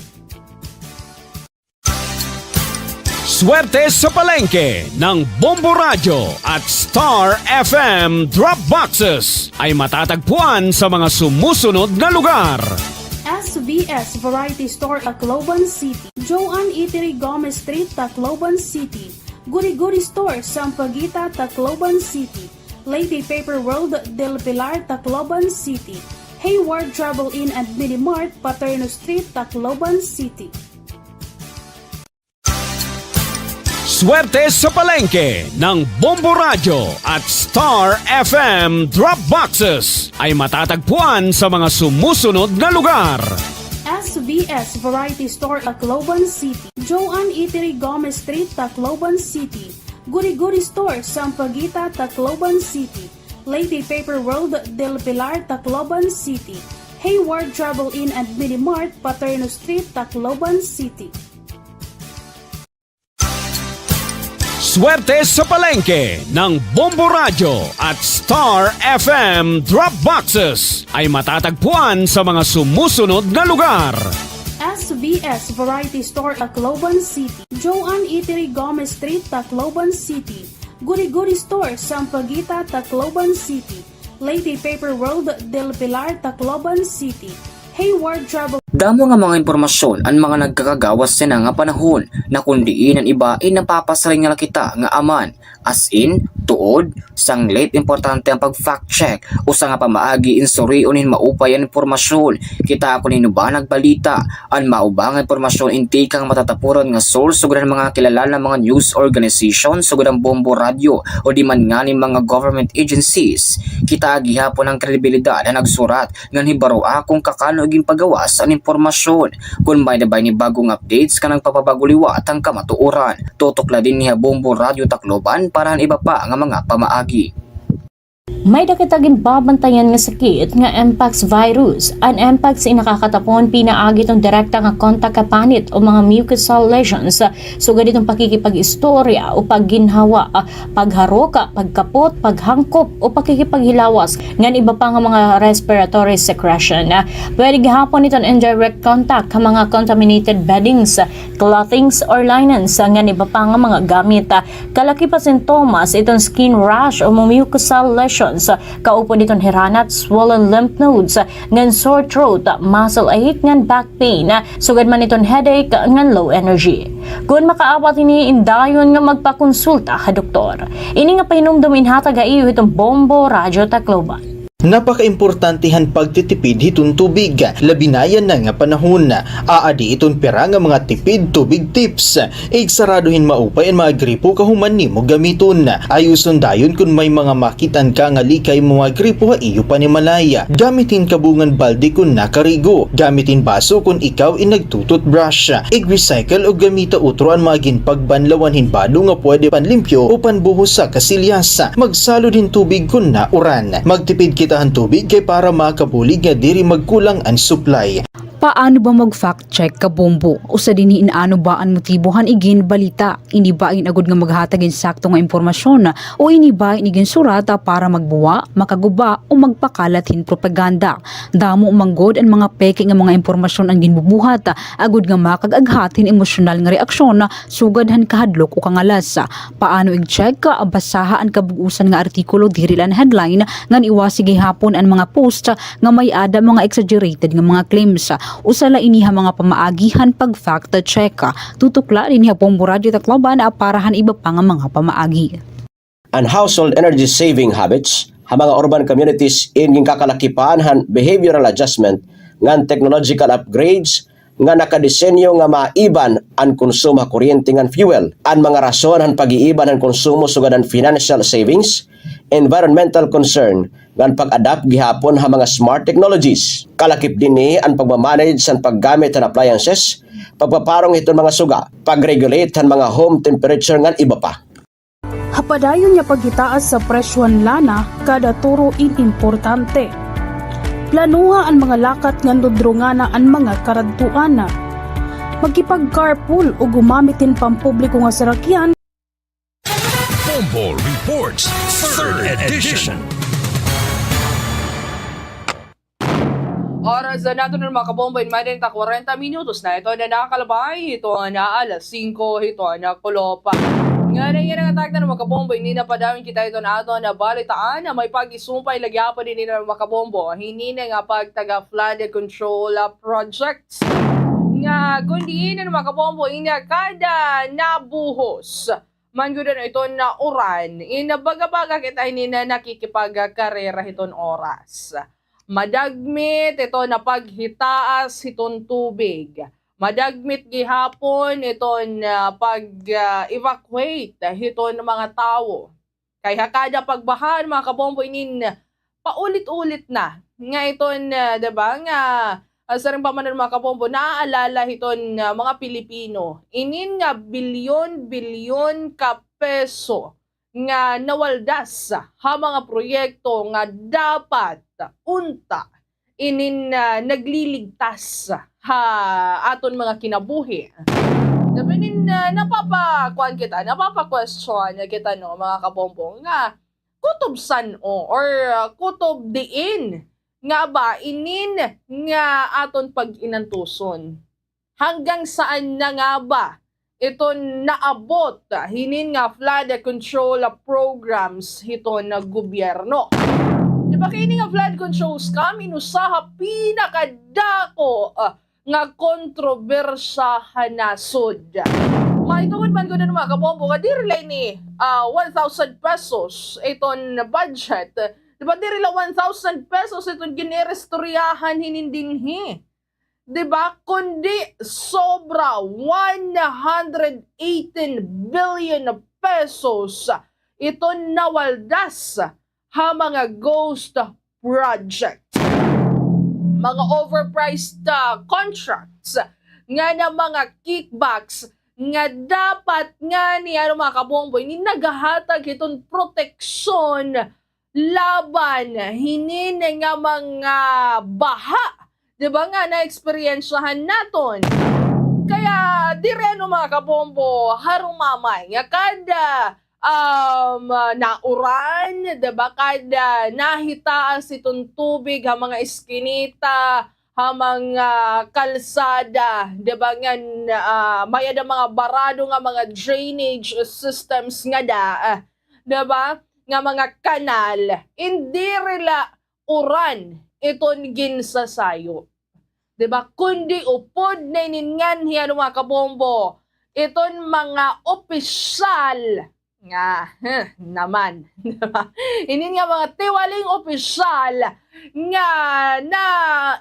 Swerte sa palengke ng Bombo Radyo at Star FM Drop Boxes ay matatagpuan sa mga sumusunod na lugar. SVS Variety Store Tacloban City, Joan Eatery Gomez Street, Tacloban City, Guri-Guri Store, Sampaguita, Tacloban City, Lady Paper World del Pilar, Tacloban City, Hayward Travel Inn and Minimart, Paterno Street, Tacloban City. Swerte sa palengke ng Bombo Radio at Star FM Drop Boxes ay matatagpuan sa mga sumusunod na lugar. SVS Variety Store, Tacloban City, Joanne Eatery, Gomez Street, Tacloban City, Guri-Guri Store, Sampaguita, Tacloban City, Lady Paper World del Pilar, Tacloban City, Hayward Travel Inn and Minimart, Paterno Street, Tacloban City. Swerte sa palengke ng Bombo Radio at Star FM Drop Boxes ay matatagpuan sa mga sumusunod na lugar. SVS Variety Store, Tacloban City, Joanne Eatery, Gomez Street, Tacloban City, Guri-Guri Store, Sampaguita, Tacloban City, Lady Paper World del Pilar, Tacloban City, Hayward Travel. Damo nga mga impormasyon ang mga nagkakagawas sa nga panahon na kundiin ang iba ay napapasaring nga kita nga aman as in tuod sanglit importante ang pag-fact check o sa nga pamaagi insuriunin maupay ang impormasyon kita ako ba nagbalita ang maubang impormasyon inti kang matatapuran nga source sugod ang mga kilala mga news organization sugod ang Bombo Radio o di man nga ni mga government agencies kita gihapon ang kredibilidad na nagsurat nga hibaro akong kakano iging pagawas ang impormasyon kung bay ni bagong updates kanang papabaguliwat ang kamatuoran tutok la din niya Bombo Radio Tacloban para iba pa nga mga pamaagi. May dakitagin babantayan nga sakit nga Mpox virus. Ang Mpox ay nakakatapon pinaagi itong direkta nga kontak kapanit o mga mucosal lesions. Sugad itong pakikipag-istorya o pagginhawa, pagharoka, pagkapot, paghangkop o pakikipaghilawas ngan iba pa nga mga respiratory secretion. Pwede gihapon itong indirect contact ka mga contaminated beddings, clothings or linens ngan iba pa nga mga gamit. Kalaki pa sintomas itong skin rash o mucosal lesions. Kaupo ditong hiranat, swollen lymph nodes, ngan sore throat, muscle ache, ngan back pain, sugad man itong headache, ngan low energy. Kung makaawat ini indayon nga magpakonsulta ka doktor. Ini nga pahinumdumin hatag iyo itong Bombo Radio Tacloban. Napaka-importantihan pagtitipid hiton tubig, labinayan na nga panahon. Aadi iton pera nga mga tipid tubig tips. Igsaraduhin maupay ang mga gripo kahuman nimo gamiton. Ayuson dayon kung may mga makitan ka nga likay mga gripo ha iyo panimalaya. Gamitin kabungan balde kung nakarigo. Gamitin baso kung ikaw inagtutut brush. Ig-recycle o gamita utro ang mga ginpagbanlawan hinbado nga pwede panlimpyo o panbuhos sa kasilyas. Magsalod hin tubig kung nauran. Magtipid kita ang tubig kay para makabulig nga diri magkulang ang supply. Paano ba mag-fact check ka Bombo? O sa diniin ano ba ang motibohan igin balita? Ini ba agud nga maghatagin sakto nga impormasyon o ini ba igin surata para magbuwa, makaguba o magpakalatin propaganda? Damo manggod ang mga peke nga mga impormasyon ang ginbubuhat agud nga makagaghatin emosyonal nga reaksyon sugadhan kahadlok o kangalas. Paano i-check ka basaha ang kabugusan nga artikulo diri lan headline ngan iwasi gihapon ang mga post nga may ada mga exaggerated nga mga claims. Usala iniha mga pamaagihan pag fact check. Tutukla iniha Bombo Radio Tacloban parahan iba pa nga mga pamaagi. Ang household energy saving habits, ha mga urban communities inging kakalakipan han behavioral adjustment ngan technological upgrades nga nakadesenyo nga maiban ang konsumo kuryente ngan fuel. Ang mga rason han pag-iiban ang konsumo sugad ang financial savings, environmental concern ngan pag-adapt gihapon ha mga smart technologies. Kalakip din ni ang pagmamanage sa paggamit ng appliances, pagpaparong itong mga suga, pag-regulate ang mga home temperature ngan iba pa. Hapadayon niya pagitaas sa presyon lana kada turo importante. Planuha ang mga lakat nga nudrungana ang mga karadtuana. Magkipag-carpool o gumamitin pampubliko nga sarakyan. Bombo Reports 3rd Edition. Oras na nato ng mga kabomba in Maydeng 40 minutos na ito na nakakalabay. Ito na alas 5, ito na kulopa. Nga na yan ang attack na ng mga kabombo, hindi na padawin kita ito na ato na balitaan na may pag-isumpay lagyapan din ng mga kabombo. Hindi na nga pagtaga flood control projects. Nga kundi na ng mga kabombo, ina kada nabuhos man gud na ito na uran, inabaga-baga kita ini na nakikipagkarera hiton oras. Madagmit ito na paghitaas hiton tubig. Madagmit gihapon iton pag-evacuate hiton mga tao. Kaya kada pagbahan mga kabombo inin paulit-ulit na nga iton, diba, nga sa rin pa man mga kabombo, naaalala iton mga Pilipino, inin nga bilyon-bilyon ka peso nga nawaldas ha mga proyekto nga dapat unta inin nagliligtas ha aton mga kinabuhi. Diba inin napapakuan kita, napapa-question kita no mga kabombo nga kutob san or kutob diin nga ba inin nga aton pag-inantuson. Hanggang saan na nga ba ito naabot hinin nga flood control programs ito na gobyerno. Di ba kini nga flood control scam inusaha pinakadako nga kontrobersyahan nasod. Maitungod man ko na mga kabombo nga di relay ni 1,000 pesos iton budget. Diba diri la 1,000 pesos itong ginerestoryahan hinindinhi. Diba? Kundi sobra 118 billion pesos ito nawaldas ha mga ghost project. Mga overpriced contracts nga na mga kickbacks nga dapat nga ni mga kabomboy ni nagahatag itong proteksyon laban hinin nga mga baha, 'di ba nga na-eksperyensyahan naton. Kaya dire mga kabombo harumamay nga kada nauran, 'di ba, kada nahitaas itong tubig ha mga iskinita, ha mga kalsada, 'di ba nga may ada mga barado nga mga drainage systems nga 'di ba? Nga mga kanal, hindi rila uran iton ginsasayo. Diba? Kundi upod na iningan hiyan mga kabombo, iton mga opisyal nga, naman. Diba? Inin nga mga tiwaling opisyal nga na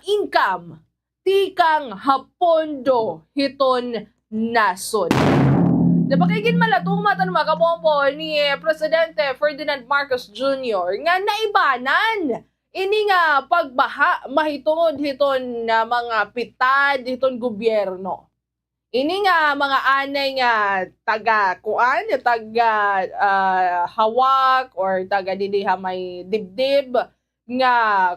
income, tikang hapondo hiton nasod. Diba kay malatumat ang mga kabombo ni Presidente Ferdinand Marcos Jr. nga naibanan ini nga pagbaha mahitungod hiton na mga pitad hiton gobyerno. Ini nga mga anay nga taga-kuan, hawak or taga didiha may dibdib nga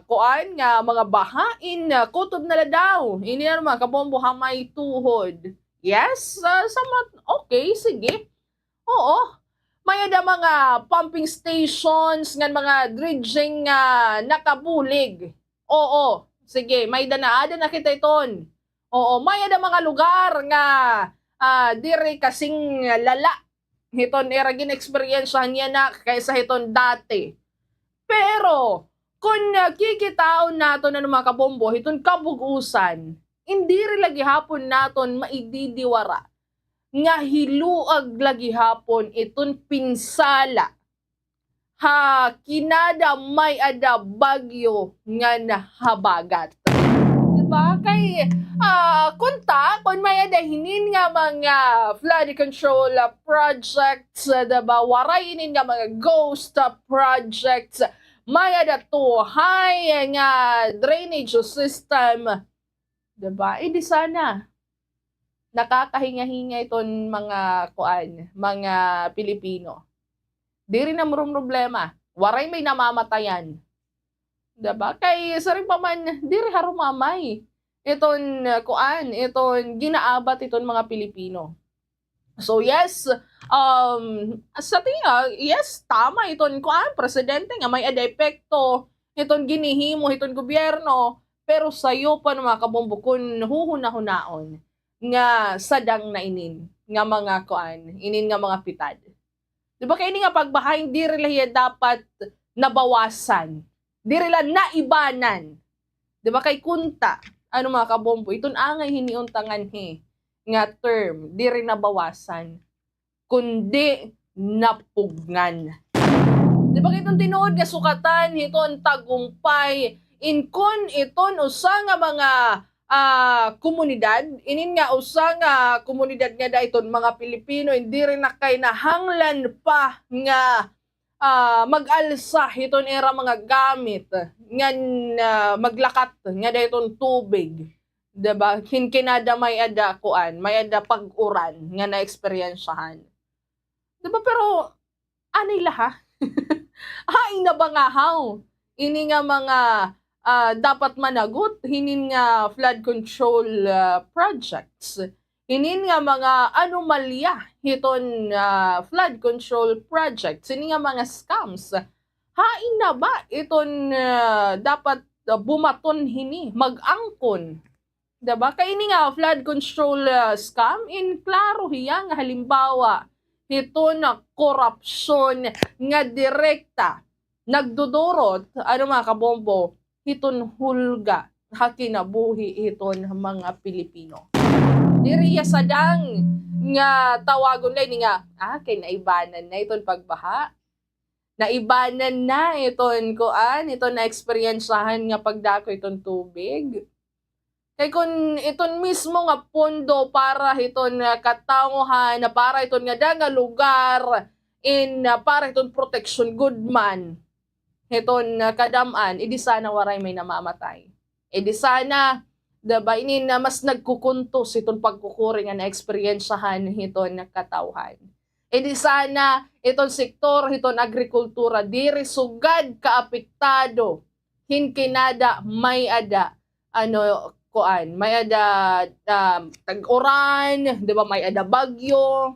kuan nga mga bahain kutob na daw. Ini na mga kabombo hamay tuhod. Yes, okay, sige. Oo, may ada mga pumping stations, nga mga dredging nakabulig. Oo, sige, may danaada na kita iton. Oo, may ada mga lugar nga dire kasing lala. Hiton era gin-experiencehan niya na kaysa hiton dati. Pero, kung kikitaon nato na mga kabombo, hiton kabugusan, hindi rin lagi hapon naton maididiwara nga hiluag lagi hapon iton pinsala ha kinada may ada bagyo nga nahabagat. Diba? Kay kunta kung may ada hinin nga mga flood control projects, diba? Warainin nga mga ghost projects, may ada tuhay nga drainage system. Diba? Di sana nakakahinga-hinga iton mga mga Pilipino. Di rin na murong problema. Waray may namamatayan. Diba? Kay saring pa man, di rin harumamay. Iton ginaabat iton mga Pilipino. So yes, sa tingin, yes, tama iton presidente nga may ada epekto iton ginihimo iton gobyerno. Pero sayo pa ng mga kabombo kun huhuna-hunaon nga sadang na inin nga mga inin nga mga pitad. Di ba kaya ini nga pagbahain di rila dapat nabawasan, di rila naibanan. Di ba kay kunta, mga kabombo, iton angay hiniuntangan nga term, di rin nabawasan. Kundi napugnan. Di ba kitong tinuod nga sukatan hiton tagumpay inkon iton usa nga mga komunidad, inin nga usa nga komunidad nga dayton mga Pilipino hindi rin na kay nahanglan pa nga mag-alsa hiton era mga gamit nga maglakat nga dayton tubig. Diba? Kinada may ada kuan, may ada pag-uran nga na-eksperyensahan. Diba? Pero anay laha? Haing nabangahaw. Ini nga mga dapat managot, hinin nga flood control projects. Hinin nga mga anomalya hiton flood control projects. Hinin nga mga scams. Haing na ba iton dapat bumaton hini, mag-angkon? Diba? Kaya ini nga flood control scam, in klaro hiya nga halimbawa ito na korupsyon nga direkta nagdudurot, ano mga kabombo, hiton hulga hakinabuhi hiton mga Pilipino. Diriya sadang nga tawagon lang nga, kay naibanan na iton pagbaha. Naibanan na iton kuan, iton na eksperyensahan nga pagdako iton tubig. Kay kun iton mismo nga pondo para iton katawhan na para iton nga danga lugar para iton protection good man iton kadaman, idi sana waray may namamatay. Idi sana diba ini na mas nagkukuntos iton pagkukuri nga na eksperyensahan iton katawhan. Idi sana iton sektor iton agrikultura diri sugad kaapektado hinkinada may ada kuan, may ada tag-uran, 'di ba, may ada bagyo.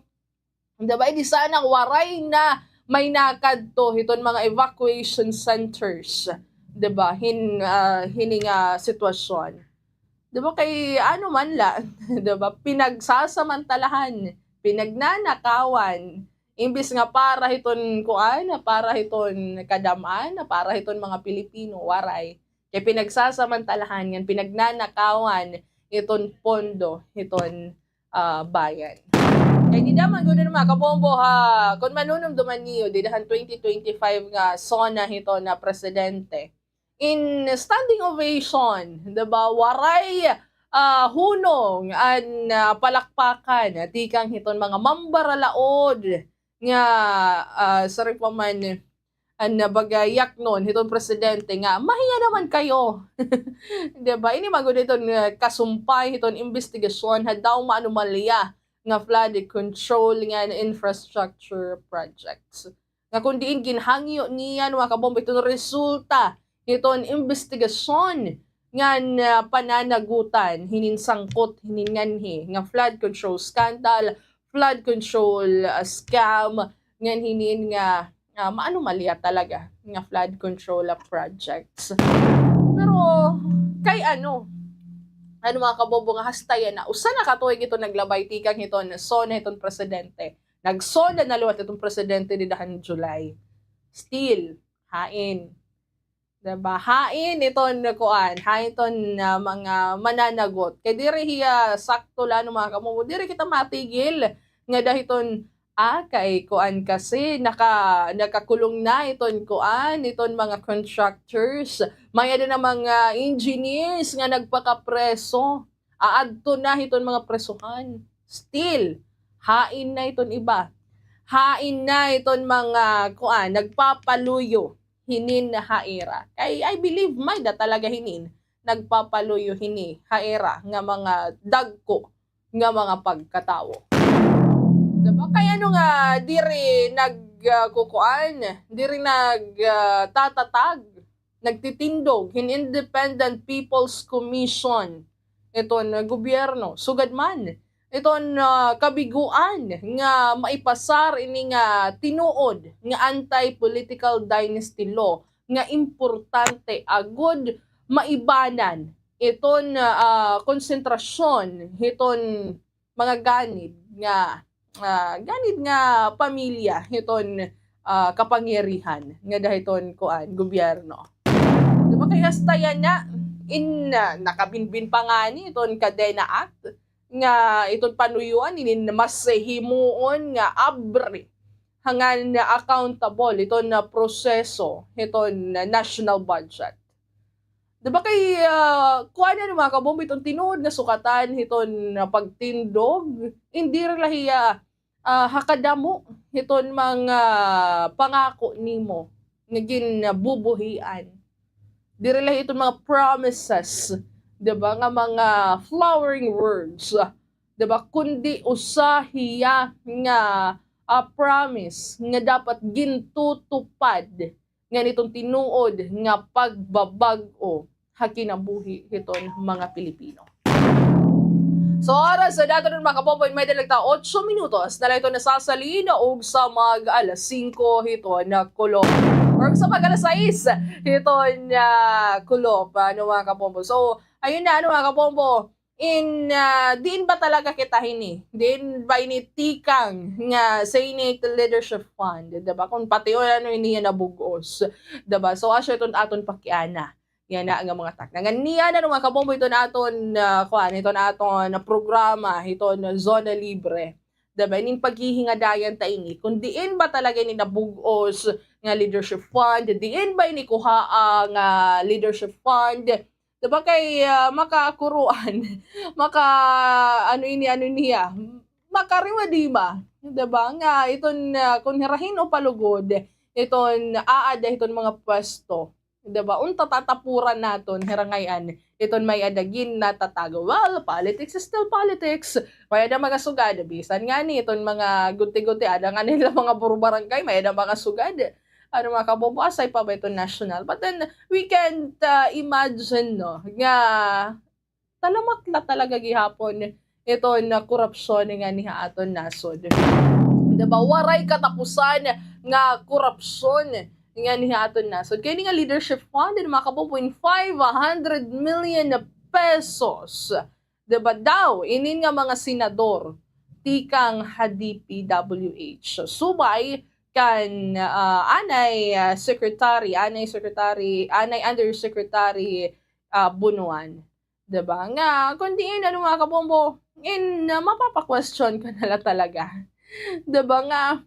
'Di ba, di sana waray na may nakadto hiton mga evacuation centers, 'di ba? Hininga sitwasyon. 'Di ba kay ano man la, 'di ba? Pinagsasamantalahan, pinagnanakawan imbis nga para hiton kuan, para hiton kadamaan, para hiton mga Pilipino waray. Kaya pinagsasamantalahan yan, pinagnanakawan iton pondo, iton bayan. Kaya di naman gano'n mga kabombo kung manunumduman niyo, didahan 2025 nga sona ito na presidente. In standing ovation, diba, waray hunong an palakpakan, tikang hiton mga mambaralaod nga sorry pa man, nabagayak nun, hitong presidente nga, mahiya naman kayo. Diba? Ini magod itong kasumpay, hitong investigasyon, hadaw maanumalya nga flood control nga infrastructure projects. Nga kundiin ginhangyo niyan, mga kabombo, itong resulta, itong investigasyon nga pananagutan, hininsangkot, hininganhi, nga flood control scandal, flood control scam, nga hinin nga maanumalya talaga nga flood control projects. Pero kay ano mga kabobo nga hastayan na usa na katuig ito naglabay tikang hiton sona iton presidente. Nagsona na luwat itong presidente didahan July. Still hain. Diba? Hain iton kuan, hain iton mga mananagot. Kay diri hiya sakto lang mga kabobo, diri kita matigil nga dahiton kay kuan kasi nakakulong na iton kuan, iton mga contractors. May ada na mga engineers nga nagpakapreso. Aadto na iton mga presuhan. Still, hain na iton iba. Hain na iton mga kuan, nagpapaluyo. Hinin na haera. Kay I believe may da talaga hinin. Nagpapaluyo hini, haera, nga mga dagko, nga mga pagkatawo. Diba? Kaya nga diri nagkukuan, diri nagtatatag, nagtitindog in Independent People's Commission iton gobyerno sugad man iton kabiguan nga maipasar ini nga tinuod nga anti-political dynasty law nga importante agud maibanan iton konsentrasyon iton mga ganid nga pamilya iton kapangyarihan nga dahiton kuan gobyerno. Diba kaya stayan na nakabinbin pa nga ni iton Kadena Act nga iton panuyuan ini mas himuon nga abri hangan na accountable ito na proseso, ito na national budget. Diba kay kuha na mga kabombo itong tinuod na sukatan, iton na pagtindog, hindi lahiya hakadamo, iton mga pangako nimo, nga bubuhian. Dire lahi itong mga promises, diba nga mga flowering words, diba kundi usahiya nga promise nga dapat gintutupad nga nitong tinuod nga pagbabag-o hakinabuhi iton mga Pilipino. So oras sa dato ng mga kapopoy, may dalagta 8 minutos na ito nasasalina og sa mag alas 5 ito na kulop. Or sa mag alas 6 ito na kulop, mga kapombo. So ayun na, mga kapombo, din ba talaga kita hini? Din ba initikang nga Senate Leadership Fund, diba? Kung pati yun, niya nabugos, diba? So, asya itong aton pakiana. Yan na ang mga tak. Niya na mga kabombo ito na aton, ito na aton na programa, ito na Zona Libre. Diba? Inin paghihingadayan ta ini. Kung diin ba talaga ni nabugos nga Leadership Fund, diin ba inikuha ang Leadership Fund, diba kay makakuruan, makariwa diba? Diba nga iton kung hirahin o palugod, iton aada iton mga pwesto. Diba? Unta tatapuran naton hirangayan, iton may adagin na tatago. Well, politics is still politics. May ada mga sugad, bisan nga ni iton mga gunti-gunti, ada nga nila mga burubarangay, may ada mga sugad. Mga kabombo, asay pa ba ito national? But then, we can't imagine, no, nga talamak na talaga gihapon ito na korupsyon nga niya aton nasod. Diba? Waray katapusan nga korupsyon nga niya aton nasod. Kaya nga Leadership Fund, mga kabombo, 500 million pesos. Diba daw, inin nga mga senador, tikang HDPWH. Subay, kan anay Undersecretary Bunuan, diba nga kundi mga kabombo mapapa-question ka nala talaga, diba nga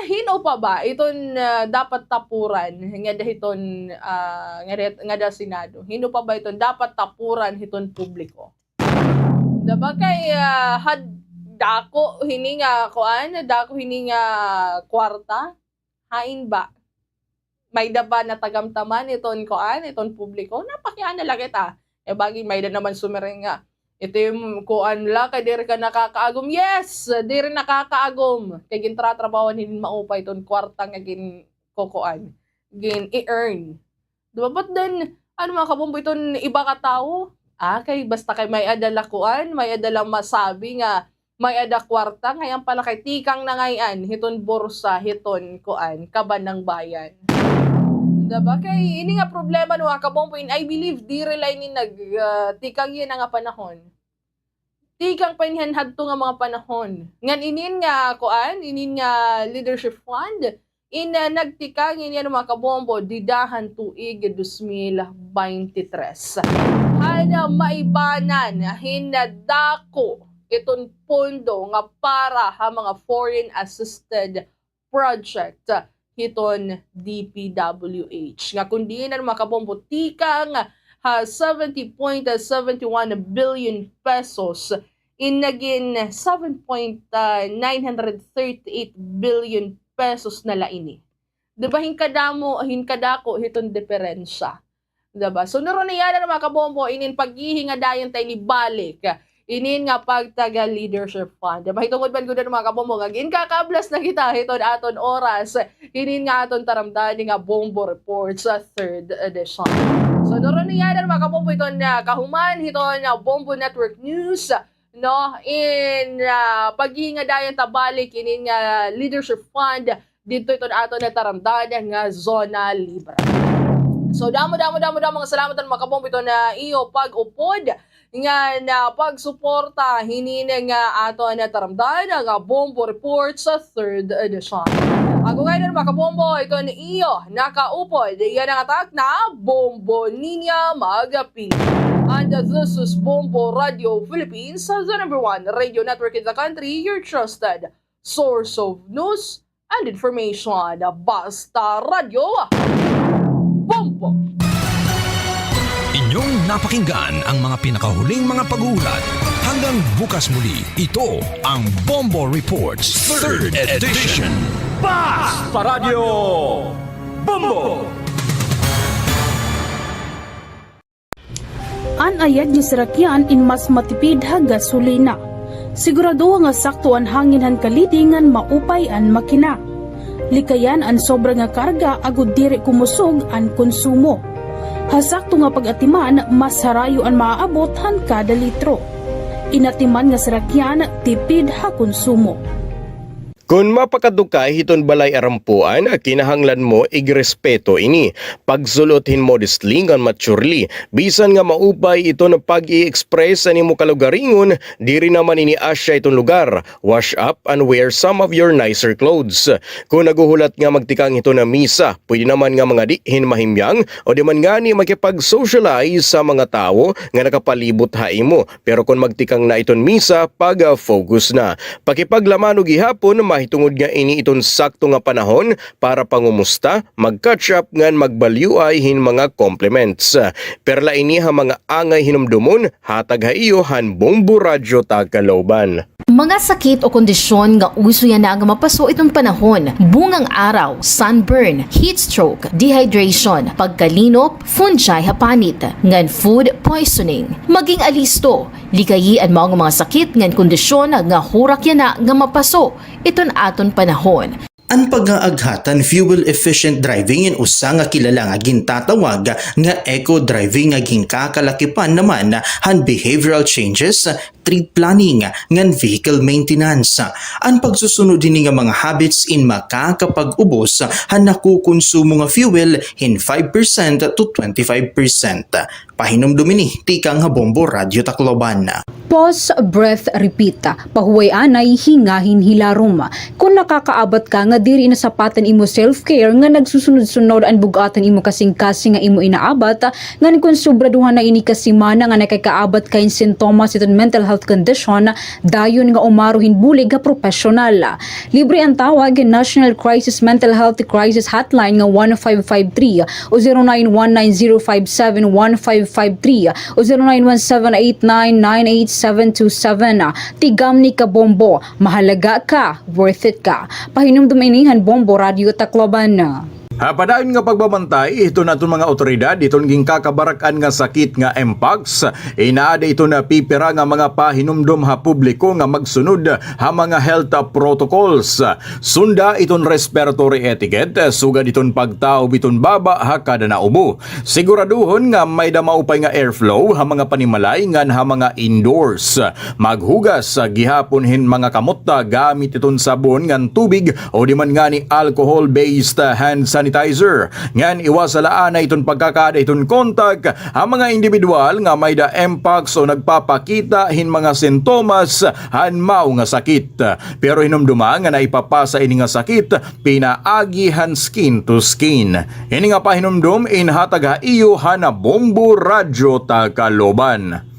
hino pa ba iton dapat tapuran nga dahiton nga da Senado, hino pa ba iton dapat tapuran hiton publiko, diba kay dako hininga kwarta, hain ba? May da ba natagamtaman iton iton publiko? Napakiana lang kita. Bagay may da naman sumiring nga. Ito yung la, kay diri ka nakakaagom. Yes! Diri nakakaagom. Kay gintratrabawan hindi maupa iton kwarta nga gin i-earn. Diba? But then, mga kabombo iton iba ka tao? Kay basta kay may adala may adala masabi nga may ada kwarta, ngayon pala kay tikang na ngayon, hiton borsa, hiton kaban ng bayan. Diba? Kay ini nga problema mga kabombo, I believe di relay ni tikang yun nga panahon. Tikang painhanhad to nga mga panahon. Ngan inin nga Leadership Fund, nagtikang yan mga kabombo, didahan tuig 2023. Hana maibanan, hinadako, itong pondo nga para ha mga foreign assisted project hiton DPWH. Nga kundi na mga kabombo, tikang 70.71 billion pesos naging 7.938 billion pesos na laini. Diba hinkadako hiton diferensya. Diba? So naroon na yan mga kabombo, inin paghihingadayan tayo ni balik. Inin nga pagtaga Leadership Fund. Diba? Hitungod man gud mga kabombo, ngagin kakablas na kita hiton aton oras. Inin nga aton taramdan nga Bombo Report sa 3rd edition. So naroon na yan mga kabombo, iton kahuman hiton Bombo Network News. No, paghihingadayan tabalik inin nga Leadership Fund dito iton aton na taramdan nga Zona Libre. So damo mga salamat mga kabombo ito na iyo pag-upod nga na pagsuporta hinina nga ato na taramdan nga Bombo Report sa 3rd edition. Ako ngayon mga kabombo, ito ni iyo nakaupod, yan ang atak na Bombo Ninya Magapili. And this is Bombo Radio Philippines, the #1 radio network in the country, your trusted source of news and information. Basta Radio Bombo! Inyong napakinggan ang mga pinakahuling mga pag-uulat. Hanggang bukas muli, ito ang Bombo Reports 3rd Edition. Basta Radio Bombo! Anayad ni Sirakyan in mas matipid ha gasolina. Sigurado nga sakto ang hangin han kalidingan maupay an makina. Likayan an sobra nga karga agud diri kumusog an konsumo. Hasakto nga pag-atiman mas harayo ang maaabot han kada litro. Inatiman nga Sirakyan tipid ha konsumo. Kung mapakadukay hiton balay arampuan, kinahanglan mo igrespeto ini. Pagsulothin modestly ngan maturely. Bisan nga maupay ito na pag-i-express sa nimo kalugaringon, diri naman ini asya itong lugar. Wash up and wear some of your nicer clothes. Kung naguhulat nga magtikang ito na misa, pwede naman nga mga dihin mahimyang o di man nga ni makipag-socialize sa mga tao nga nakapalibot ha imo. Pero kung magtikang na iton misa, pag-focus na. Pakipaglaman og gihapon, mahitungod nga ini iton sakto nga panahon para pangumusta, mag-catch up ngan magbalyuay hin mga compliments. Perla ini ha mga angay hinumdumon, hatag ha iyo han Bombo Radyo Tagkalooban. Mga sakit o kondisyon nga uso yan na nga mapaso itong panahon, bungang araw, sunburn, heat stroke, dehydration, pagkalinop, fungi hapanit, ngan food poisoning. Maging alisto, likayi ang mga sakit ngan kondisyon nga hurak yan na nga mapaso iton aton panahon. Ang pag-aaghatan fuel-efficient driving in usa nga kilala nga gintatawag nga eco-driving nga ginkakalakipan naman han behavioral changes, trip planning, ngan vehicle maintenance. Ang pagsusunod din nga mga habits in makakapag-ubos han nakukonsumo nga fuel in 5% to 25%. Pahinom dumini, tikang Bombo Radyo Tacloban. Pause, breath, repeat. Pahuway anay, hingahin hilarom. Kung nakakaabat ka nga diri na sapatan imo self-care nga nagsusunod-sunod ang bugatan imo kasing-kasing nga imo inaabat, nga kung sobraduhan na ini kasimana nga nakakaabat kain sintomas iton mental health condition, dayon nga umaruhin bulig nga professional. Libre ang tawag National Crisis Mental Health Crisis Hotline nga 1553 o 0919-057-1553 o 0917-899-88727. Tigam ni ka Bombo, mahalaga ka, worth it ka. Pahinom duminihan Bombo Radyo Tacloban. Padayon nga pagbabantay, ito na itong mga otoridad, itong ginkakabarakan nga sakit nga Mpox. Inaada ito na pipira nga mga pahinumdom ha publiko nga magsunod ha mga health protocols. Sunda itong respiratory etiquette, sugad itong pagtao biton baba ha kada naubo. Siguraduhon nga may damaupay nga airflow ha mga panimalay ngan ha mga indoors. Maghugas gihapon hin mga kamotta gamit itong sabon ngan tubig o di man nga ni alcohol-based hand sanitizer. Ngan iwasalaan na itong pagkakada itong kontak ang mga individual nga may da Mpox o nagpapakita hin mga sintomas han mao nga sakit. Pero hinumduma nga naipapasa ini nga sakit pinaagi han skin to skin. Ini nga pahinumdum inhatag ha iyo han Bombo Radyo Tagkalooban.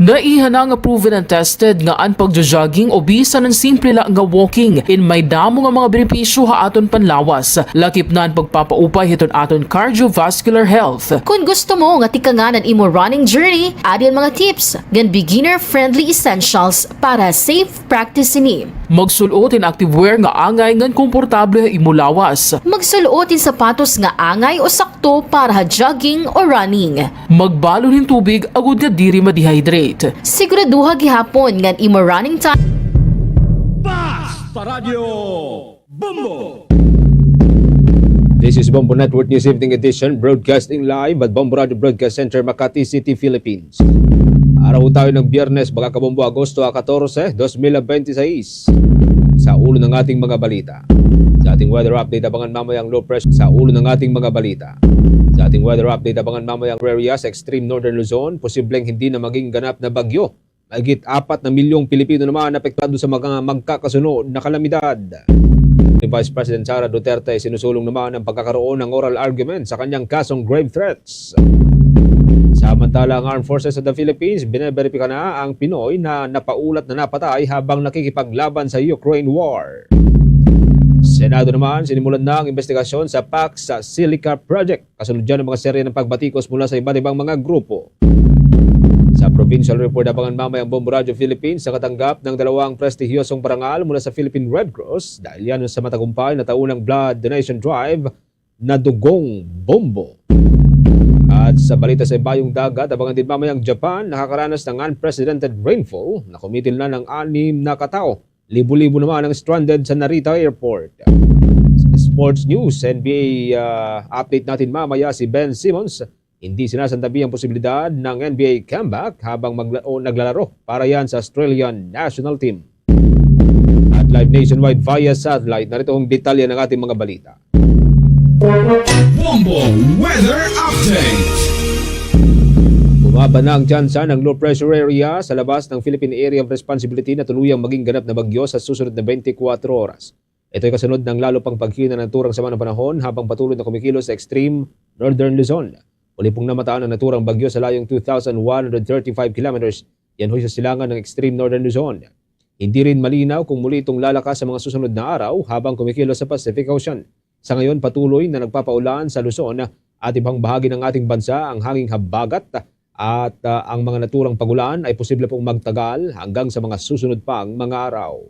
Naihan na nga proven and tested nga ang pagja-jogging o bisan ng simple lang nga walking in may damo nga mga benepisyo ha aton panlawas. Lakip na ang pagpapaupay hiton aton cardiovascular health. Kung gusto mo nga tikanganan imo running journey, adyan mga tips gan beginner-friendly essentials para safe practice ini. Magsulot in activewear nga angay ngan komportable imo lawas. Magsulot in sapatos nga angay o sakto para ha jogging o running. Magbalon hin tubig agud nga diri ma-dehydrate. Siguraduha gihapon ngan imo running time. Basta Radio Bombo! This is Bombo Network News Evening Edition, broadcasting live at Bombo Radio Broadcast Center, Makati City, Philippines. Araw tayo ng Biyernes, mga kabombo, Agosto 14, 2026. Sa ulo ng ating mga balita. Sa ating weather update, abangan mamayang low pressure sa ulo ng ating mga balita. Sa ating weather update, abangan mamayang area sa extreme northern Luzon, posibleng hindi na maging ganap na bagyo. Mahigit 4 na milyong Pilipino naman apektado sa mga magkakasunod na kalamidad. Ni Vice President Sara Duterte sinusulong naman ang pagkakaroon ng oral argument sa kanyang kasong grave threats. Samantala, ang Armed Forces of the Philippines bineberipika na ang Pinoy na napaulat na napatay habang nakikipaglaban sa Ukraine War. Senado naman, sinimulan na ang investigasyon sa PAC sa Silica Project. Kasunod dyan ang mga serye ng pagbatikos mula sa iba't ibang mga grupo. Sa Provincial Report, abangan mamaya ang Bombo Radio Philippines sa katanggap ng 2 prestihiyosong parangal mula sa Philippine Red Cross dahil yan sa matagumpay na taunang blood donation drive na Dugong Bombo. At sa balita sa ibayong dagat, abangan din mamaya ang Japan nakakaranas ng unprecedented rainfall na kumitil na ng 6 na katao. Libo-libo naman ang stranded sa Narita Airport. Sa sports news, NBA update natin mamaya si Ben Simmons. Hindi sinasantabi ang posibilidad ng NBA comeback habang naglalaro para yan sa Australian national team. At live nationwide via satellite, narito ang detalye ng ating mga balita. Bombo Weather Update. Bumaba na ang tsansa ng low pressure area sa labas ng Philippine Area of Responsibility na tuluyang maging ganap na bagyo sa susunod na 24 oras. Ito ay kasunod ng lalo pang paghina ng turang sama ng panahon habang patuloy na kumikilos sa extreme northern Luzon. Uli pong namataan ang naturang bagyo sa layong 2,135 kilometers. Yan ho sa silangan ng extreme northern Luzon. Hindi rin malinaw kung muli itong lalakas sa mga susunod na araw habang kumikilos sa Pacific Ocean. Sa ngayon patuloy na nagpapaulan sa Luzon at ibang bahagi ng ating bansa ang hanging habagat at ang mga naturang pagulan ay posible pong magtagal hanggang sa mga susunod pang mga araw.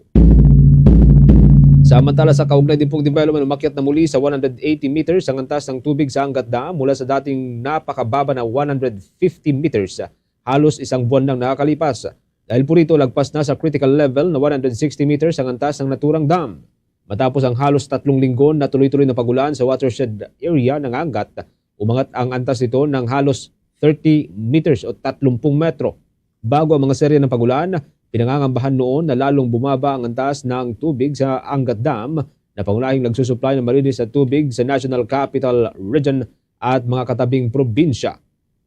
Samantala sa kaugnay din pong development, umakyat na muli sa 180 meters ang antas ng tubig sa Angat Dam mula sa dating napakababa na 150 meters. Halos isang buwan nang nakakalipas. Dahil po rito, lagpas na sa critical level na 160 meters ang antas ng naturang dam. Matapos ang halos 3 linggo na tuloy-tuloy na pagulan sa watershed area ng Angat, umangat ang antas nito ng halos 30 meters o 30 metro. Bago ang mga serye ng pagulan, pinangangambahan noon na lalong bumaba ang antas ng tubig sa Angat Dam na pangunahing nagsusupply ng malinis na tubig sa National Capital Region at mga katabing probinsya.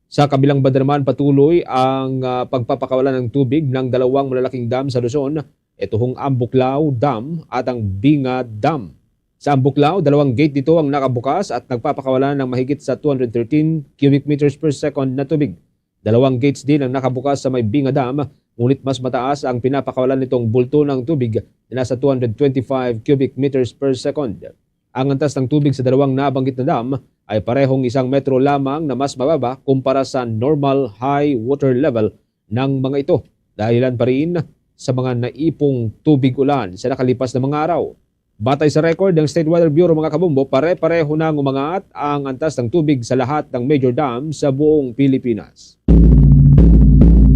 Sa kabilang banda naman patuloy ang pagpapakawalan ng tubig ng 2 malalaking dam sa Luzon, ito hong Ambuklao Dam at ang Binga Dam. Sa Ambuklao, 2 gate dito ang nakabukas at nagpapakawalan ng mahigit sa 213 cubic meters per second na tubig. 2 gates din ang nakabukas sa may Binga Dam, ngunit mas mataas ang pinapakawalan nitong bulto ng tubig na nasa 225 cubic meters per second. Ang antas ng tubig sa 2 nabanggit na dam ay parehong 1 metro lamang na mas mababa kumpara sa normal high water level ng mga ito. Dahilan pa rin sa mga naipong tubig ulan sa nakalipas na mga araw. Batay sa record ng State Weather Bureau mga kabombo, pare-pareho nang umangat ang antas ng tubig sa lahat ng major dams sa buong Pilipinas.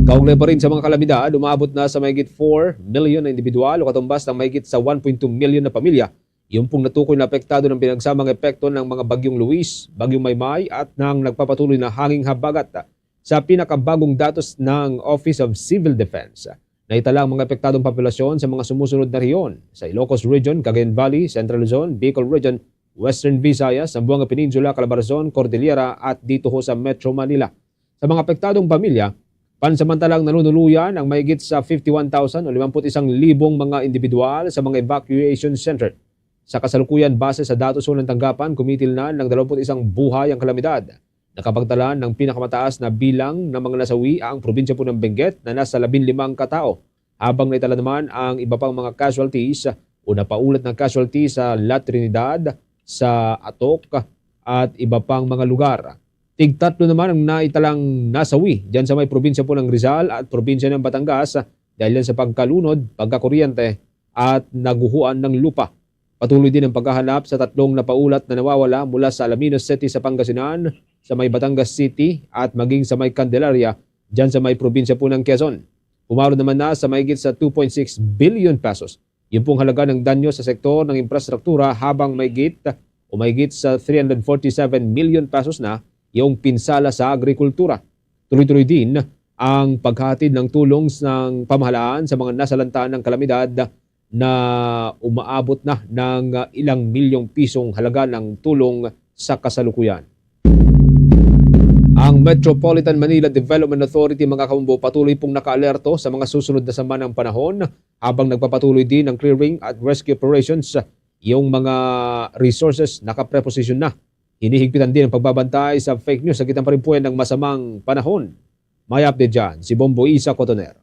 Kaugnay pa rin sa mga kalamidad, umabot na sa mahigit 4 million na individual o katumbas ng mahigit sa 1.2 million na pamilya. Yung pong natukoy na apektado ng pinagsamang epekto ng mga bagyong Luis, bagyong Maymay at ng nagpapatuloy na hanging habagat. Sa pinakabagong datos ng Office of Civil Defense, naitala ang mga apektadong populasyon sa mga sumusunod na rehiyon sa Ilocos Region, Cagayan Valley, Central Luzon, Bicol Region, Western Visayas, Zamboanga Peninsula, Calabarzon, Cordillera at dito ho sa Metro Manila. Sa mga apektadong pamilya, pansamantalang nanunuluyan ang mahigit sa 51,000 o 51,000 mga individual sa mga evacuation center. Sa kasalukuyan, base sa datos ng tanggapan, kumitil na ng 21 buhay ang kalamidad. Nakapagtala ng pinakamataas na bilang ng mga nasawi ang probinsya po ng Benguet na nasa 15 katao, habang naitala naman ang iba pang mga casualties o napaulat ng casualties sa La Trinidad, sa Atok at iba pang mga lugar. Tig-3 naman ang naitalang nasawi dyan sa may probinsya po ng Rizal at probinsya ng Batangas dahil sa pagkalunod, pagkakuryente at naguhuan ng lupa. Patuloy din ang paghahanap sa 3 napaulat na nawawala mula sa Alaminos City sa Pangasinan, sa may Batangas City at maging sa may Candelaria dyan sa may probinsya po ng Quezon. Pumaro naman na sa mahigit sa 2.6 billion pesos. Yung pong halaga ng danyo sa sektor ng infrastruktura habang mahigit sa 347 million pesos na yung pinsala sa agrikultura. Tuloy-tuloy din ang paghatid ng tulong ng pamahalaan sa mga nasalanta ng kalamidad na umaabot na ng ilang milyong pisong halaga ng tulong sa kasalukuyan. Ang Metropolitan Manila Development Authority mga kabombo patuloy pong nakaalerto sa mga susunod na sama ng panahon habang nagpapatuloy din ang clearing at rescue operations. Yung mga resources nakapreposisyon na. Hinihigpitan din ang pagbabantay sa fake news sa gitna pa rin po ng masamang panahon. May update dyan, si Bombo Isa Cotoner.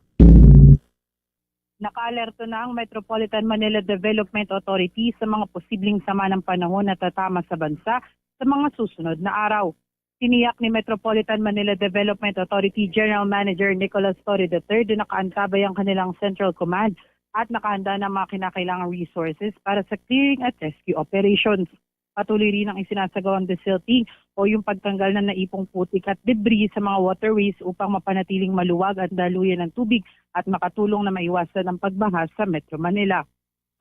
Nakaalerto na ang Metropolitan Manila Development Authority sa mga posibleng sama ng panahon na tatama sa bansa sa mga susunod na araw. Tiniyak ni Metropolitan Manila Development Authority General Manager Nicolas Torre III na nakaantabay ang kanilang Central Command at nakahanda ng mga kinakailangang resources para sa clearing at rescue operations. Patuloy rin ang isinasagawang desilting o yung pagtanggal ng naipong putik at debris sa mga waterways upang mapanatiling maluwag at daluyan ng tubig at makatulong na maiwasan ang pagbaha sa Metro Manila.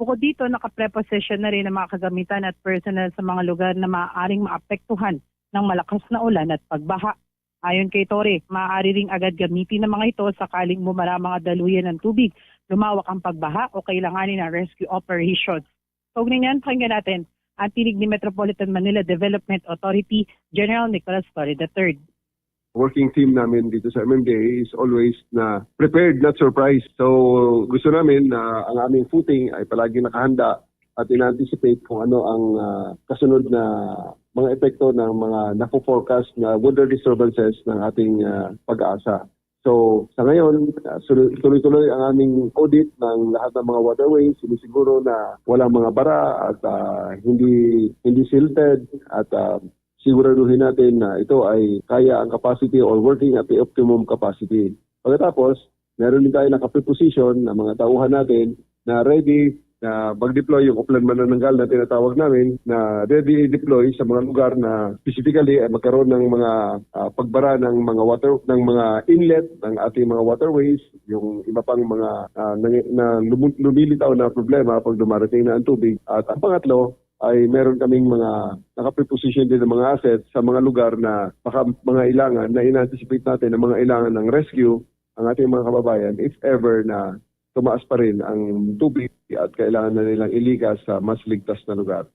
Bukod dito, nakapreposition na rin ang mga kagamitan at personnel sa mga lugar na maaaring maapektuhan ng malakas na ulan at pagbaha. Ayon kay Torre, maaari ring agad gamitin ng mga ito sakaling bumara mga daluyan ng tubig, lumawak ang pagbaha o kailanganin ng rescue operations. Kaugnay niyan, pakinggan natin ang tinig ni Metropolitan Manila Development Authority General Nicolas Torre III. Working team namin dito sa MMDA is always na prepared, not surprised. So gusto namin na ang aming footing ay palagi nakahanda at in-anticipate kung ano ang kasunod na mga epekto ng mga napo-forecast na weather disturbances ng ating pag-aasa. So sa ngayon, tuloy-tuloy ang aming audit ng lahat ng mga waterways, sinisiguro na walang mga bara at hindi silted at siguraduhin natin na ito ay kaya ang capacity or working at the optimum capacity. Pagkatapos, meron din tayo nakapreposition ng mga tauhan natin na ready na mag-deploy yung upland manananggal na tinatawag namin na ready deploy sa mga lugar na specifically ay magkaroon ng mga pagbara ng mga mga inlet ng ating mga waterways, yung iba pang mga lumilitaw na problema pag dumarating na ang tubig. At ang pangatlo ay meron kaming mga nakapreposition din ng mga assets sa mga lugar na baka mga ilangan na in-anticipate natin ng mga ilangan ng rescue ang ating mga kababayan if ever na tumaas pa rin ang tubig at kailangan na nilang ilikas sa mas ligtas na lugar.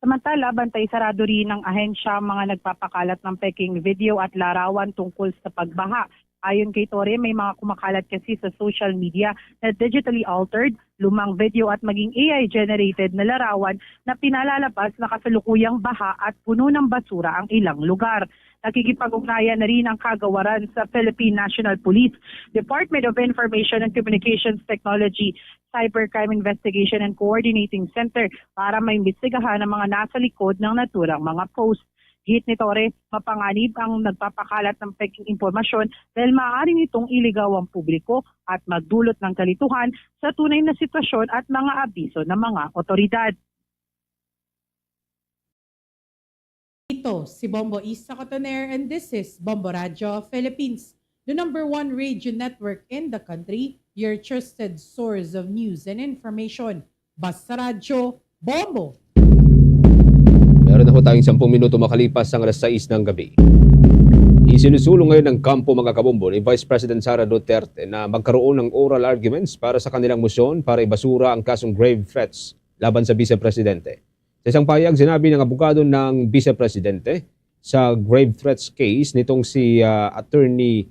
Samantala, bantay sarado rin ng ahensya mga nagpapakalat ng peking video at larawan tungkol sa pagbaha. Ayon kay Torre, may mga kumakalat kasi sa social media na digitally altered, lumang video at maging AI-generated na larawan na pinalalabas na kasalukuyang baha at puno ng basura ang ilang lugar. Nakikipag-ugnayan na rin ang kagawaran sa Philippine National Police, Department of Information and Communications Technology, Cybercrime Investigation and Coordinating Center para maimbestigahan ang mga nasa likod ng naturang mga post. Hit ni Torre, mapanganib ang nagpapakalat ng peking impormasyon dahil maaaring itong iligaw ang publiko at magdulot ng kalituhan sa tunay na sitwasyon at mga abiso ng mga otoridad. Ito si Bombo Isa Cotoner and this is Bombo Radio Philippines, the #1 radio network in the country, your trusted source of news and information. Basta Radyo, Bombo! Meron na ho tayong 10 minuto makalipas ang alas 6 ng gabi. Isinusulong ngayon ng kampo mga kabombo ni Vice President Sara Duterte na magkaroon ng oral arguments para sa kanilang motion para ibasura ang kasong grave threats laban sa Vice Presidente. Sa isang payag, sinabi ng abogado ng Vice Presidente sa grave threats case nitong si Attorney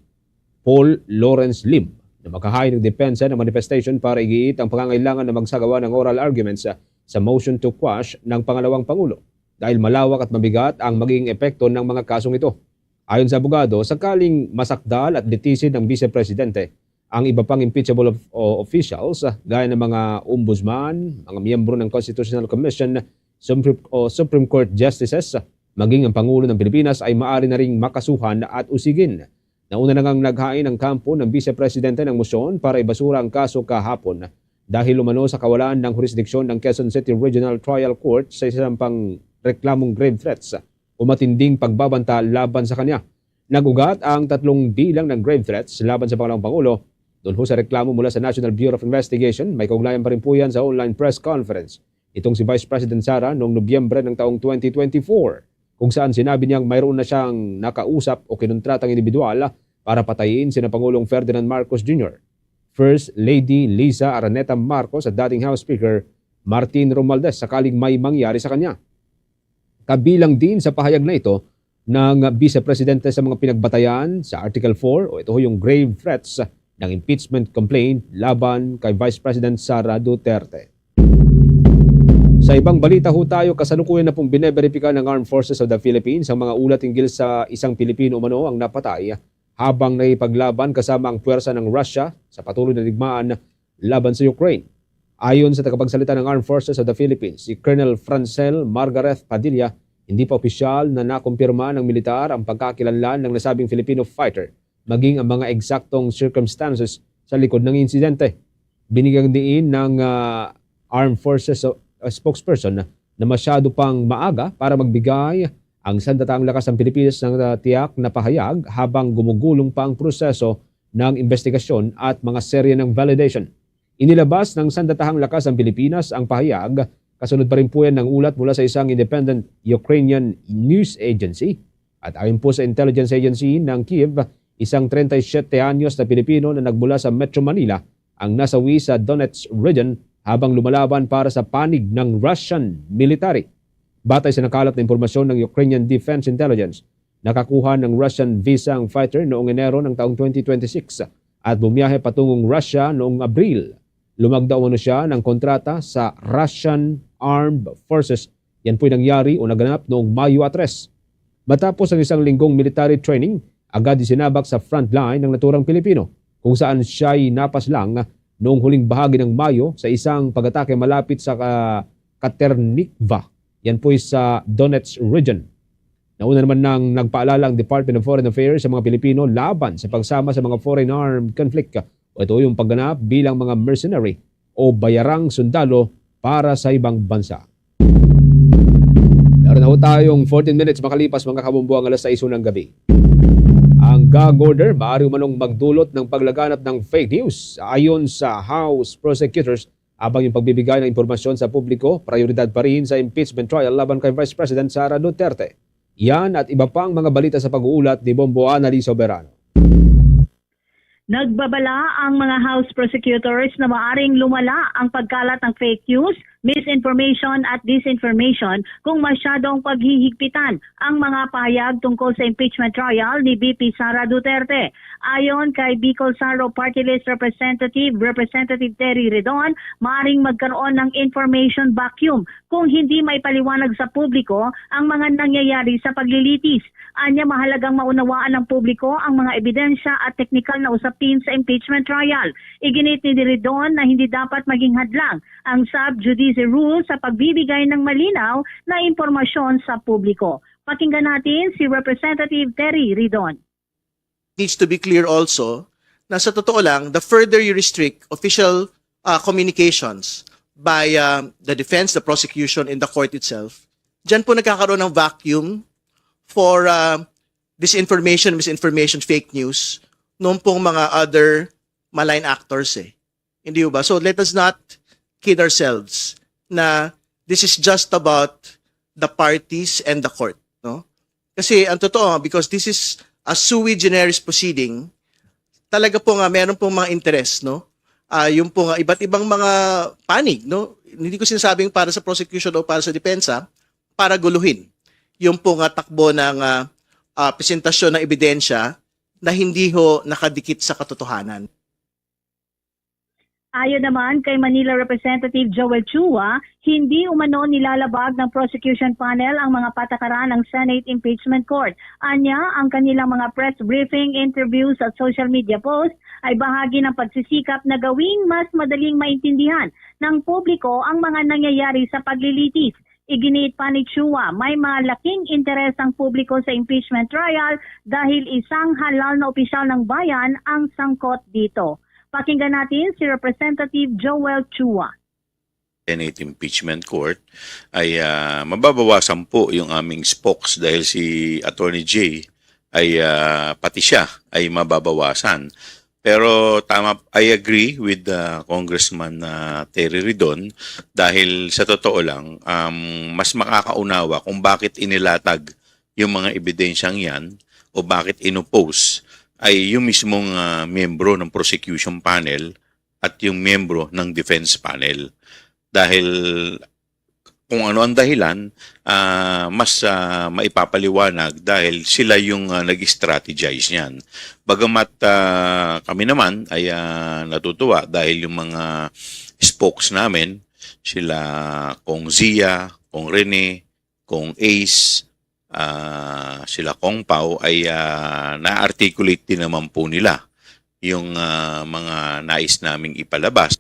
Paul Lawrence Lim na makahain ng depensa ng manifestation para igiit ang pangangailangan na magsagawa ng oral arguments sa motion to quash ng pangalawang Pangulo dahil malawak at mabigat ang magiging epekto ng mga kasong ito. Ayon sa abogado, sakaling masakdal at litisin ng Vice Presidente ang iba pang impeachable officials gaya ng mga ombudsman, mga miyembro ng Constitutional Commission, Supreme Court Justices, maging ang Pangulo ng Pilipinas ay maaari na ring makasuhan at usigin. Nauna na ngang naghain ang kampo ng Vice Presidente ng motion para ibasura ang kaso kahapon dahil umano sa kawalan ng jurisdiksyon ng Quezon City Regional Trial Court sa isang pang reklamong grave threats o matinding pagbabanta laban sa kanya. Nagugat ang 3 bilang ng grave threats laban sa Pangalawang Pangulo. Doon ho sa reklamo mula sa National Bureau of Investigation, may kaugnayan pa rin po yan sa online press conference. Itong si Vice President Sara noong Nobyembre ng taong 2024, kung saan sinabi niyang mayroon na siyang nakausap o kinuntratang individual para patayin sina Pangulong Ferdinand Marcos Jr., First Lady Liza Araneta Marcos at dating House Speaker Martin Romualdez sakaling may mangyari sa kanya. Kabilang din sa pahayag na ito ng Vice Presidente sa mga pinagbatayan sa Article 4 o ito yung grave threats ng impeachment complaint laban kay Vice President Sara Duterte. Sa ibang balita ho tayo, kasalukuyan na pong bineberipika ng Armed Forces of the Philippines ang mga ulat hinggil sa isang Pilipino umano ang napatay habang naipaglaban kasama ang puwersa ng Russia sa patuloy na digmaan laban sa Ukraine. Ayon sa tagapagsalita ng Armed Forces of the Philippines, si Colonel Francel Margaret Padilla, hindi pa opisyal na nakumpirma ng militar ang pagkakilanlan ng nasabing Filipino fighter maging ang mga eksaktong circumstances sa likod ng insidente. Binigyang diin ng Armed Forces spokesperson na masyado pang maaga para magbigay ang sandataang lakas ng Pilipinas ng tiyak na pahayag habang gumugulong pa ang proseso ng investigasyon at mga serye ng validation. Inilabas ng sandatahang lakas ng Pilipinas ang pahayag, kasunod pa rin po yan ng ulat mula sa isang independent Ukrainian news agency. At ayon po sa intelligence agency ng Kiev, isang 37 anyos na Pilipino na nagmula sa Metro Manila ang nasawi sa Donetsk region habang lumalaban para sa panig ng Russian military. Batay sa nakalat na impormasyon ng Ukrainian Defense Intelligence, nakakuha ng Russian visa ang fighter noong Enero ng taong 2026 at bumiyahe patungong Russia noong Abril. Lumagda umano siya ng kontrata sa Russian Armed Forces. Yan po'y nangyari o naganap noong Mayo 3. Matapos ang isang linggong military training, agad isinabak sa frontline ng naturang Pilipino kung saan siya'y napaslang noong huling bahagi ng Mayo sa isang pag-atake malapit sa Katernikva. Yan po'y sa Donetsk region. Nauna naman nang nagpaalala ang Department of Foreign Affairs sa mga Pilipino laban sa pagsama sa mga foreign armed conflict o ito yung pagganap bilang mga mercenary o bayarang sundalo para sa ibang bansa. Naroon na ho tayong 14 minutes makalipas mga kabumbuang alas 6 ng gabi. Ang gag order maaari umanong magdulot ng paglaganap ng fake news ayon sa House prosecutors habang yung pagbibigay ng impormasyon sa publiko, prioridad pa rin sa impeachment trial laban kay Vice President Sara Duterte. Yan at iba pang mga balita sa pag-uulat ni Bombo Annalyn Soberano. Nagbabala ang mga House prosecutors na maaring lumala ang pagkalat ng fake news, misinformation at disinformation kung masyadong paghihigpitan ang mga pahayag tungkol sa impeachment trial ni VP Sara Duterte. Ayon kay Bicol Saro Party List Representative Terry Redon, maaring magkaroon ng information vacuum kung hindi may paliwanag sa publiko ang mga nangyayari sa paglilitis. Anya mahalagang maunawaan ng publiko ang mga ebidensya at teknikal na usapin sa impeachment trial. Iginit ni Redon na hindi dapat maging hadlang ang sub judice rule sa pagbibigay ng malinaw na impormasyon sa publiko. Pakinggan natin si Representative Terry Redon. Needs to be clear also na sa totoo lang, the further you restrict official communications by the defense, the prosecution, and the court itself, dyan po nagkakaroon ng vacuum for disinformation, misinformation, fake news noong pong mga other malign actors Hindi ba? So let us not kid ourselves na this is just about the parties and the court. No? Kasi ang totoo, because this is a sui generis proceeding, talaga po nga meron pong mga interest, no? Yung po nga iba't ibang mga panig, no? Hindi ko sinasabing para sa prosecution o para sa depensa, para guluhin yung po nga takbo ng presentasyon ng ebidensya na hindi ho nakadikit sa katotohanan. Ayon naman kay Manila Representative Joel Chua, hindi umano nilalabag ng prosecution panel ang mga patakaran ng Senate Impeachment Court. Anya, ang kanilang mga press briefing, interviews at social media posts ay bahagi ng pagsisikap na gawing mas madaling maintindihan ng publiko ang mga nangyayari sa paglilitis. Iginit pa ni Chua, may malaking interes ang publiko sa impeachment trial dahil isang halal na opisyal ng bayan ang sangkot dito. Pakinggan natin si Representative Joel Chua. Senate Impeachment Court ay mababawasan po yung aming spokes dahil si Attorney J ay pati siya ay mababawasan. Pero tama, I agree with Congressman Terry Redon dahil sa totoo lang, mas makakaunawa kung bakit inilatag yung mga ebidensyang yan o bakit inopose ay yung mismong membro ng prosecution panel at yung membro ng defense panel. Dahil kung ano ang dahilan, mas maipapaliwanag dahil sila yung nag-strategize niyan. Bagamat kami naman ay natutuwa dahil yung mga spokes namin, sila Kong Zia, Kong Rene, Kong Ace, sila Kong Pao ay na-articulate din naman po nila yung mga nais naming ipalabas.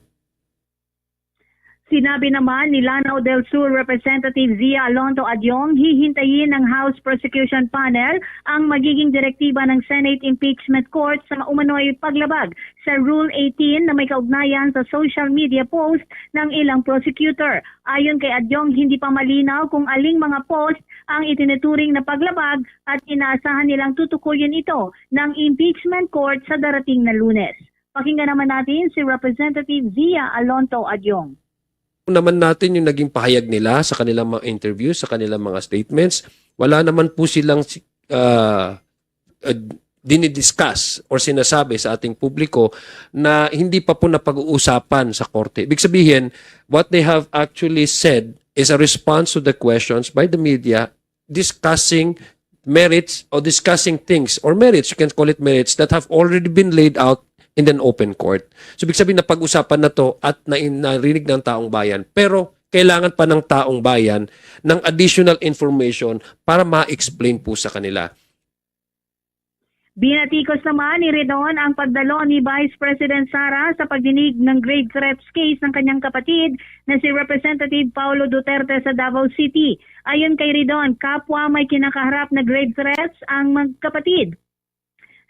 Sinabi naman ni Lanao del Sur Representative Zia Alonto Adyong, hihintayin ng House Prosecution Panel ang magiging direktiba ng Senate Impeachment Court sa umano'y paglabag sa Rule 18 na may kaugnayan sa social media post ng ilang prosecutor. Ayon kay Adyong, hindi pa malinaw kung aling mga post ang itinuturing na paglabag at inaasahan nilang tutukuyin ito ng Impeachment Court sa darating na Lunes. Pakinggan naman natin si Representative Zia Alonto Adyong. Naman natin yung naging pahayag nila sa kanilang mga interviews, sa kanilang mga statements. Wala naman po silang dinidiscuss or sinasabi sa ating publiko na hindi pa po napag-uusapan sa korte. Ibig sabihin, what they have actually said is a response to the questions by the media discussing merits or discussing things or merits, you can call it merits, that have already been laid out in an open court. So, ibig sabihin na pag-usapan na to at narinig ng taong bayan. Pero, kailangan pa ng taong bayan ng additional information para ma-explain po sa kanila. Binatikos naman ni Redon ang pagdalo ni Vice President Sara sa pagdinig ng grave threats case ng kanyang kapatid na si Representative Paulo Duterte sa Davao City. Ayon kay Redon, kapwa may kinakaharap na grave threats ang magkapatid.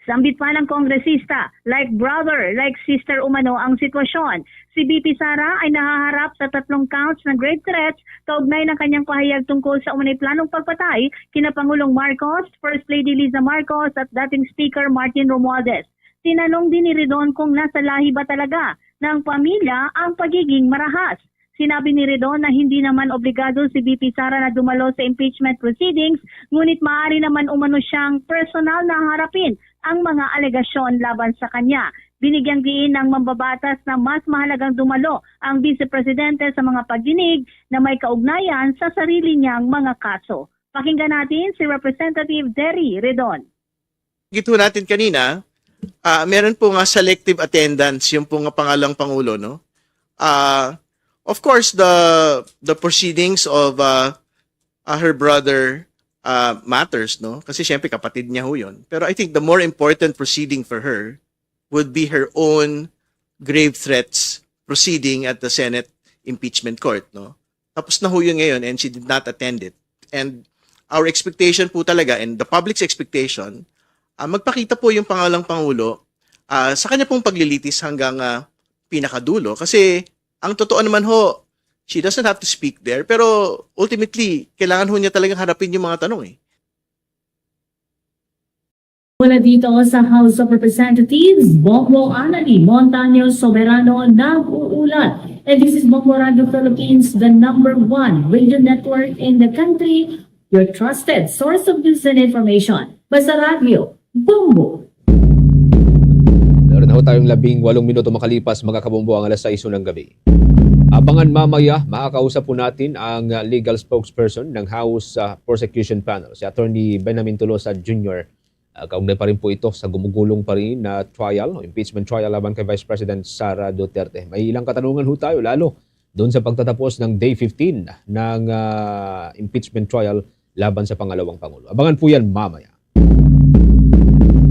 Sambit pa ng kongresista, like brother, like sister umano ang sitwasyon. Si BP Sara ay nahaharap sa 3 counts ng grave threats kaugnay ng kanyang pahayag tungkol sa umunay planong pagpatay kina Pangulong Marcos, First Lady Liza Marcos at dating Speaker Martin Romualdez. Tinanong din ni Redon kung nasa lahi ba talaga ng pamilya ang pagiging marahas. Sinabi ni Redon na hindi naman obligado si BP Sara na dumalo sa impeachment proceedings, ngunit maaari naman umano siyang personal na harapin ang mga alegasyon laban sa kanya. Binigyang diin ng mambabatas na mas mahalagang dumalo ang Vice Presidente sa mga pagdinig na may kaugnayan sa sarili niyang mga kaso. Pakinggan natin si Representative Derry Redon. Gito natin kanina, meron po nga selective attendance yung po nga pangalang Pangulo, no? Of course, the proceedings of her brother matters, no? Kasi syempre kapatid niya ho yun. Pero I think the more important proceeding for her would be her own grave threats proceeding at the Senate Impeachment Court, no? Tapos na ho yun ngayon and she did not attend it. And our expectation po talaga and the public's expectation, magpakita po yung pangalang Pangulo sa kanya pong paglilitis hanggang pinakadulo. Kasi ang totoo naman ho, she doesn't have to speak there, pero ultimately, kailangan ho niya talagang harapin yung mga tanong eh. Mula dito sa House of Representatives, Bongbong Anali Montaño Soberano nag-uulat. And this is Bongbong Radio Philippines, the #1 radio network in the country, your trusted source of news and information. Basta Radio, Bombo. Meron na ho tayong 18 minuto makalipas magkakabombo ang 6:00 ng gabi. Abangan mamaya, makakausap po natin ang legal spokesperson ng House Prosecution Panel, si Attorney Benjamin Tolosa Jr. Kaugnay pa rin po ito sa gumugulong pa rin na trial, impeachment trial laban kay Vice President Sara Duterte. May ilang katanungan ho tayo, lalo doon sa pagtatapos ng Day 15 ng impeachment trial laban sa pangalawang Pangulo. Abangan po yan mamaya.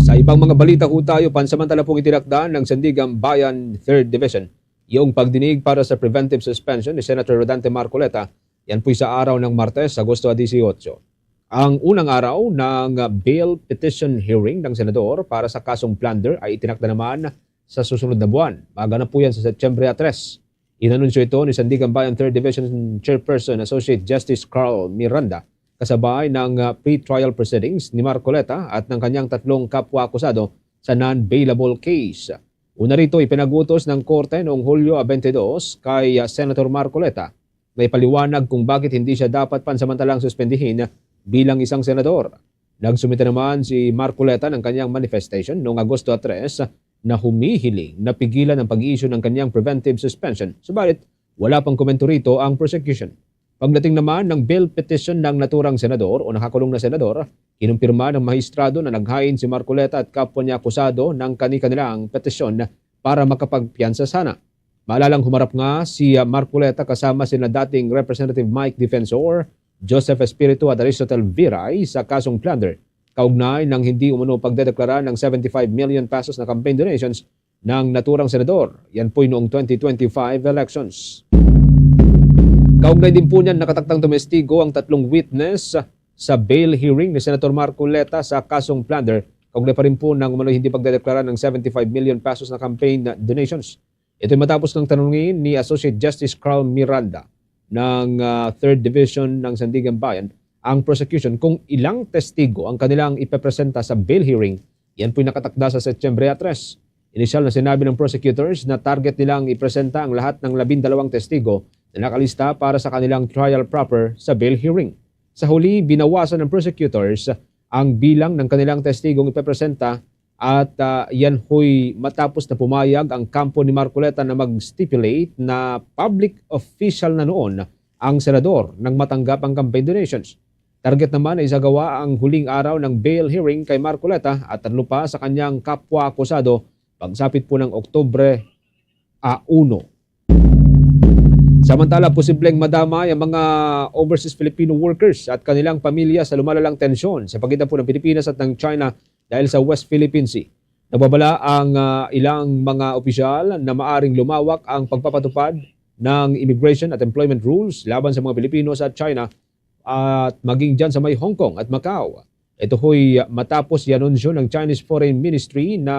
Sa ibang mga balita ho tayo, pansamantala pong itinakda ng Sandigan Bayan 3rd Division yung pagdinig para sa preventive suspension ni Senator Rodante Marcoleta. Yan po'y sa araw ng Martes, Agosto 18. Ang unang araw ng bail petition hearing ng Senador para sa kasong plunder ay itinakda naman sa susunod na buwan. Maganap po yan sa Setyembre 3. Inanunsyo ito ni Sandigan Bayan 3rd Division Chairperson Associate Justice Carl Miranda kasabay ng pre-trial proceedings ni Marcoleta at ng kanyang 3 kapwa-akusado sa non-bailable case. Una rito ipinagutos ng Korte noong Hulyo 22 kay Senator Marcoleta. May paliwanag kung bakit hindi siya dapat pansamantalang suspendihin bilang isang senador. Nagsumite naman si Marcoleta ng kanyang manifestation noong Agosto 3 na humihiling na pigilan ang pag-issue ng kanyang preventive suspension. Subalit, wala pang komento rito ang prosecution. Pagdating naman ng bail petition ng naturang senador o nakakulong na senador, kinumpirma ng mahistrado na naghain si Marcoleta at kapwa niya akusado ng kanilang petisyon para makapagpiyansa sana. Maalalang humarap nga si Marcoleta kasama sina dating Representative Mike Defensor, Joseph Espiritu at Aristotle Viray sa kasong plunder kaugnay ng hindi umano pagdedeklara ng 75 million pesos na campaign donations ng naturang senador. Yan po'y noong 2025 elections. Kaugnay din po niyan nakataktang tumestigo ang tatlong witness sa bail hearing ni Senator Marcoleta sa kasong plunder. Kaugnay pa rin po ng umano hindi pagdedeklara ng 75 million pesos na campaign donations. Ito'y matapos ng tanungin ni Associate Justice Carl Miranda ng 3rd Division ng Sandigan Bayan ang prosecution kung ilang testigo ang kanilang ipepresenta sa bail hearing. Yan po'y nakatakda sa Setyembre 3. Inisyal na sinabi ng prosecutors na target nilang ipresenta ang lahat ng 12 testigo na nakalista para sa kanilang trial proper sa bail hearing. Sa huli, binawasan ng prosecutors ang bilang ng kanilang testigong ipepresenta at yan ho'y matapos na pumayag ang kampo ni Marcoleta na mag-stipulate na public official na noon ang senador nang matanggap ang campaign donations. Target naman ay isagawa ang huling araw ng bail hearing kay Marcoleta at tatlo pa sa kanyang kapwa-akusado pagsapit po ng Oktubre 1. Samantala, posibleng madamay ang mga overseas Filipino workers at kanilang pamilya sa lumalalang tensyon sa pagitan po ng Pilipinas at ng China dahil sa West Philippine Sea. Nagbabala ang ilang mga opisyal na maaring lumawak ang pagpapatupad ng immigration at employment rules laban sa mga Pilipino sa China at maging dyan sa may Hong Kong at Macau. Ito ho'y matapos i-anunsyo ng Chinese Foreign Ministry na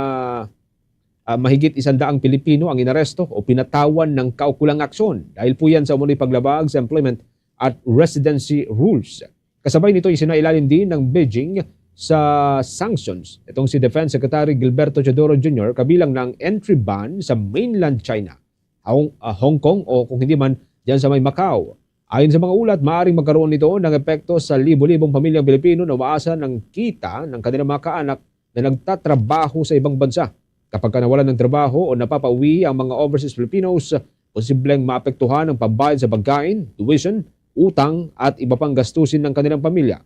mahigit 100 Pilipino ang inaresto o pinatawan ng kaukulang aksyon dahil po yan sa umunoy paglabag sa employment at residency rules. Kasabay nito isinailalim din ng Beijing sa sanctions itong si Defense Secretary Gilberto Teodoro Jr. kabilang ng entry ban sa mainland China, Hong Kong o kung hindi man dyan sa may Macau. Ayon sa mga ulat, maaaring magkaroon nito ng epekto sa libo-libong pamilyang Pilipino na umaasa ng kita ng kanilang mga kaanak na nagtatrabaho sa ibang bansa. Kapag nawalan ng trabaho o napapauwi ang mga overseas Filipinos, posibleng maapektuhan ang pambayad sa pagkain, tuition, utang at iba pang gastusin ng kanilang pamilya.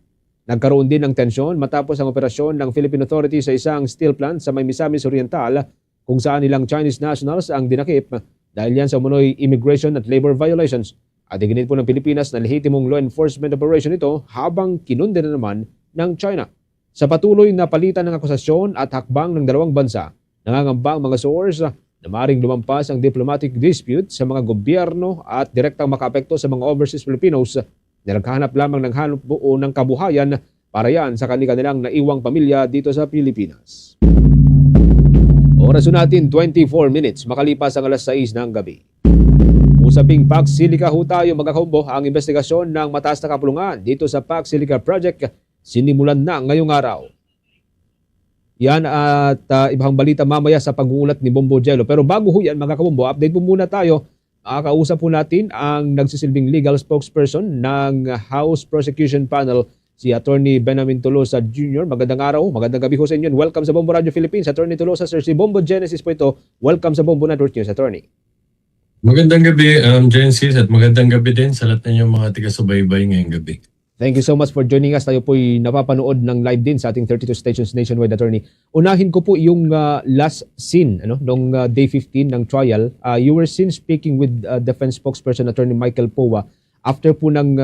Nagkaroon din ng tensyon matapos ang operasyon ng Philippine Authorities sa isang steel plant sa may Misamis Oriental kung saan ilang Chinese nationals ang dinakip dahil yan sa umunoy immigration at labor violations. At iginit po ng Pilipinas na lehitimong law enforcement operation ito habang kinunde na naman ng China. Sa patuloy na palitan ng akusasyon at hakbang ng dalawang bansa, nangangamba ang mga source na maaaring lumampas ang diplomatic dispute sa mga gobyerno at direktang makaapekto sa mga overseas Filipinos na naghahanap lamang ng hanap buo ng kabuhayan para yan sa kanilang naiwang pamilya dito sa Pilipinas. Oras natin 24 minutes makalipas ang alas 6 ng gabi. Usaping Pax Silica ho tayo magkakumbo ang investigasyon ng mataas na kapulungan dito sa Pax Silica Project sinimulan na ngayong araw. Yan at ibang balita mamaya sa pag-uulat ni Bombo Jello. Pero bago ho yan mga kabombo, update po muna tayo. Kausap po natin ang nagsisilbing legal spokesperson ng House Prosecution Panel, si Attorney Benamin Tolosa Jr. Magandang araw, magandang gabi ho sa inyo. Welcome sa Bombo Radio Philippines. Attorney Tolosa, sir, si Bombo Genesis po ito. Welcome sa Bombo Network News, Attorney. Magandang gabi, Genesis, at magandang gabi din sa lahat ng mga taga-subaybay ngayong gabi. Thank you so much for joining us. Tayo po'y napapanood ng live din sa ating 32 stations nationwide, Attorney. Unahin ko po yung last scene nung day 15 ng trial. You were seen speaking with defense spokesperson Attorney Michael Powa after po ng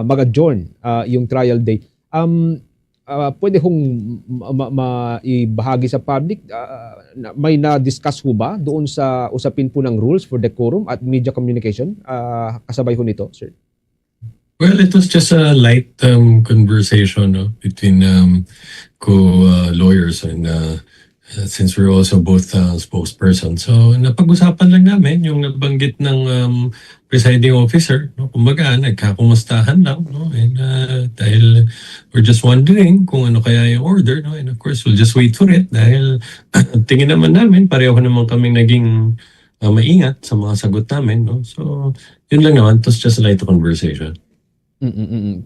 mag-adjourn yung trial day. Pwede hong maibahagi sa public, may na-discuss ho ba doon sa usapin po ng rules for decorum at media communication? Kasabay ho nito, sir. Well, it was just a light conversation between co-lawyers and since we're also both spokespersons. So, napag-usapan lang namin yung nabanggit ng presiding officer. Kumbaga, nagkakumustahan lang. And dahil we're just wondering kung ano kaya yung order. And of course, we'll just wait for it dahil tingin naman namin, pareho naman kaming naging maingat sa mga sagot namin. So, yun lang naman. It was just a light conversation.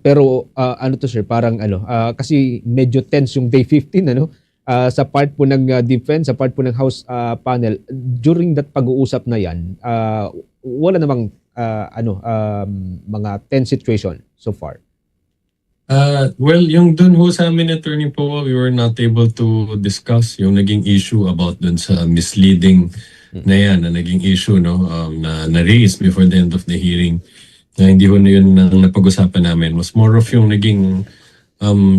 Pero ano to sir, parang kasi medyo tense yung day 15 sa part po ng defense, sa part po ng House panel. During that pag-uusap na yan, wala namang mga tense situation so far. Well, yung dun ho sa amin, Attorney po, we were not able to discuss yung naging issue about dun sa misleading na yan, na naging issue na na-raise before the end of the hearing. Hindi ho na yun ang napag-usapan namin. Was more of yung naging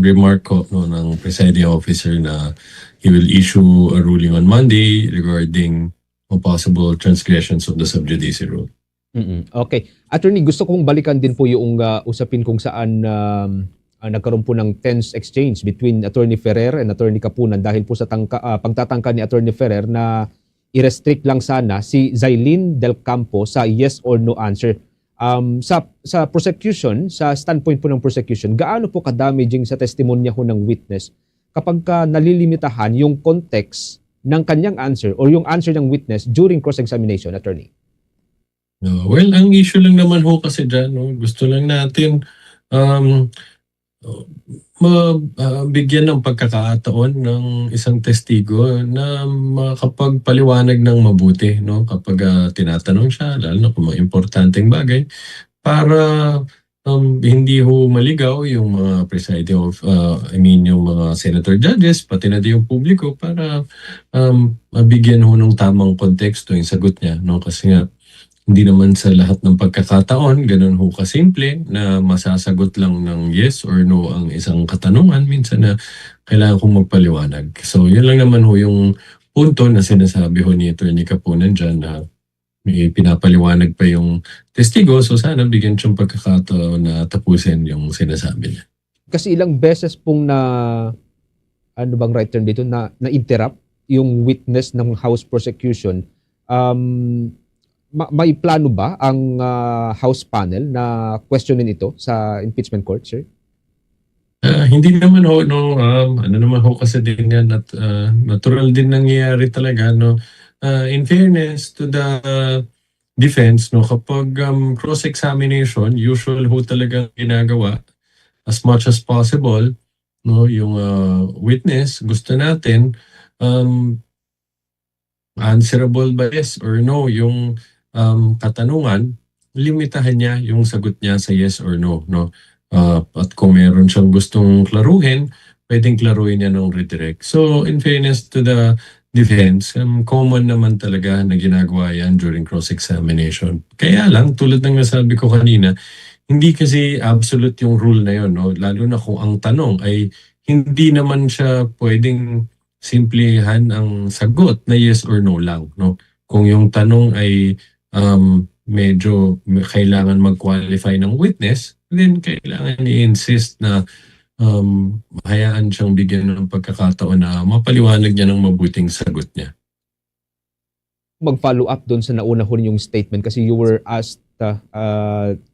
remark ko ng presiding officer na he will issue a ruling on Monday regarding possible transgressions of the sub judice rule. Okay. Attorney, gusto kong balikan din po yung usapin kung saan nagkaroon po ng tense exchange between Attorney Ferrer and Attorney Kapunan dahil po sa pagtatangka ni Attorney Ferrer na i-restrict lang sana si Zailin Del Campo sa yes or no answer. Sa prosecution, sa standpoint po ng prosecution, gaano po ka-damaging sa testimonya ho ng witness kapag nalilimitahan yung context ng kanyang answer or yung answer ng witness during cross-examination, Attorney? Well, ang issue lang naman ho kasi dyan, gusto lang natin mabigyan ng pagkakataon ng isang testigo na makapagpaliwanag ng mabuti, kapag tinatanong siya, lalo na kung mga importanteng bagay, para hindi ho maligaw yung mga presiding yung mga senator judges, pati na din yung publiko, para mabigyan ho ng tamang konteksto yung sagot niya, kasi nga hindi naman sa lahat ng pagkakataon ganun ho kasimple na masasagot lang ng yes or no ang isang katanungan. Minsan na kailangan kong magpaliwanag. So yun lang naman ho yung punto na sinasabi ho ni Attorney Kapunan dyan na may pinapaliwanag pa yung testigo. So sana bigyan siyang pagkakataon na tapusin yung sinasabi niya. Kasi ilang beses pong ano bang right term dito, na-interrupt yung witness ng House prosecution. May plano ba ang House panel na questionin ito sa impeachment court, sir? Hindi naman ho, ano naman ho kasi din yan at natural din nangyayari talaga, in fairness to the defense, kapag cross-examination, usual ho talaga ginagawa as much as possible, yung witness, gusto natin answerable ba yes or no yung katanungan, limitahan niya yung sagot niya sa yes or no, at kung meron siyang gustong klaruhin, pwedeng klaruhin niya ng redirect. So in fairness to the defense, common naman talaga na ginagawa yan during cross-examination. Kaya lang, tulad ng nasabi ko kanina, hindi kasi absolute yung rule na yun, lalo na kung ang tanong ay hindi naman siya pwedeng simplihan ang sagot na yes or no lang, Kung yung tanong ay medyo kailangan mag-qualify ng witness, then kailangan i-insist na hayaan siyang bigyan ng pagkakataon na mapaliwanag niya ng mabuting sagot niya. Mag-follow up doon sa nauna ho yung statement kasi you were asked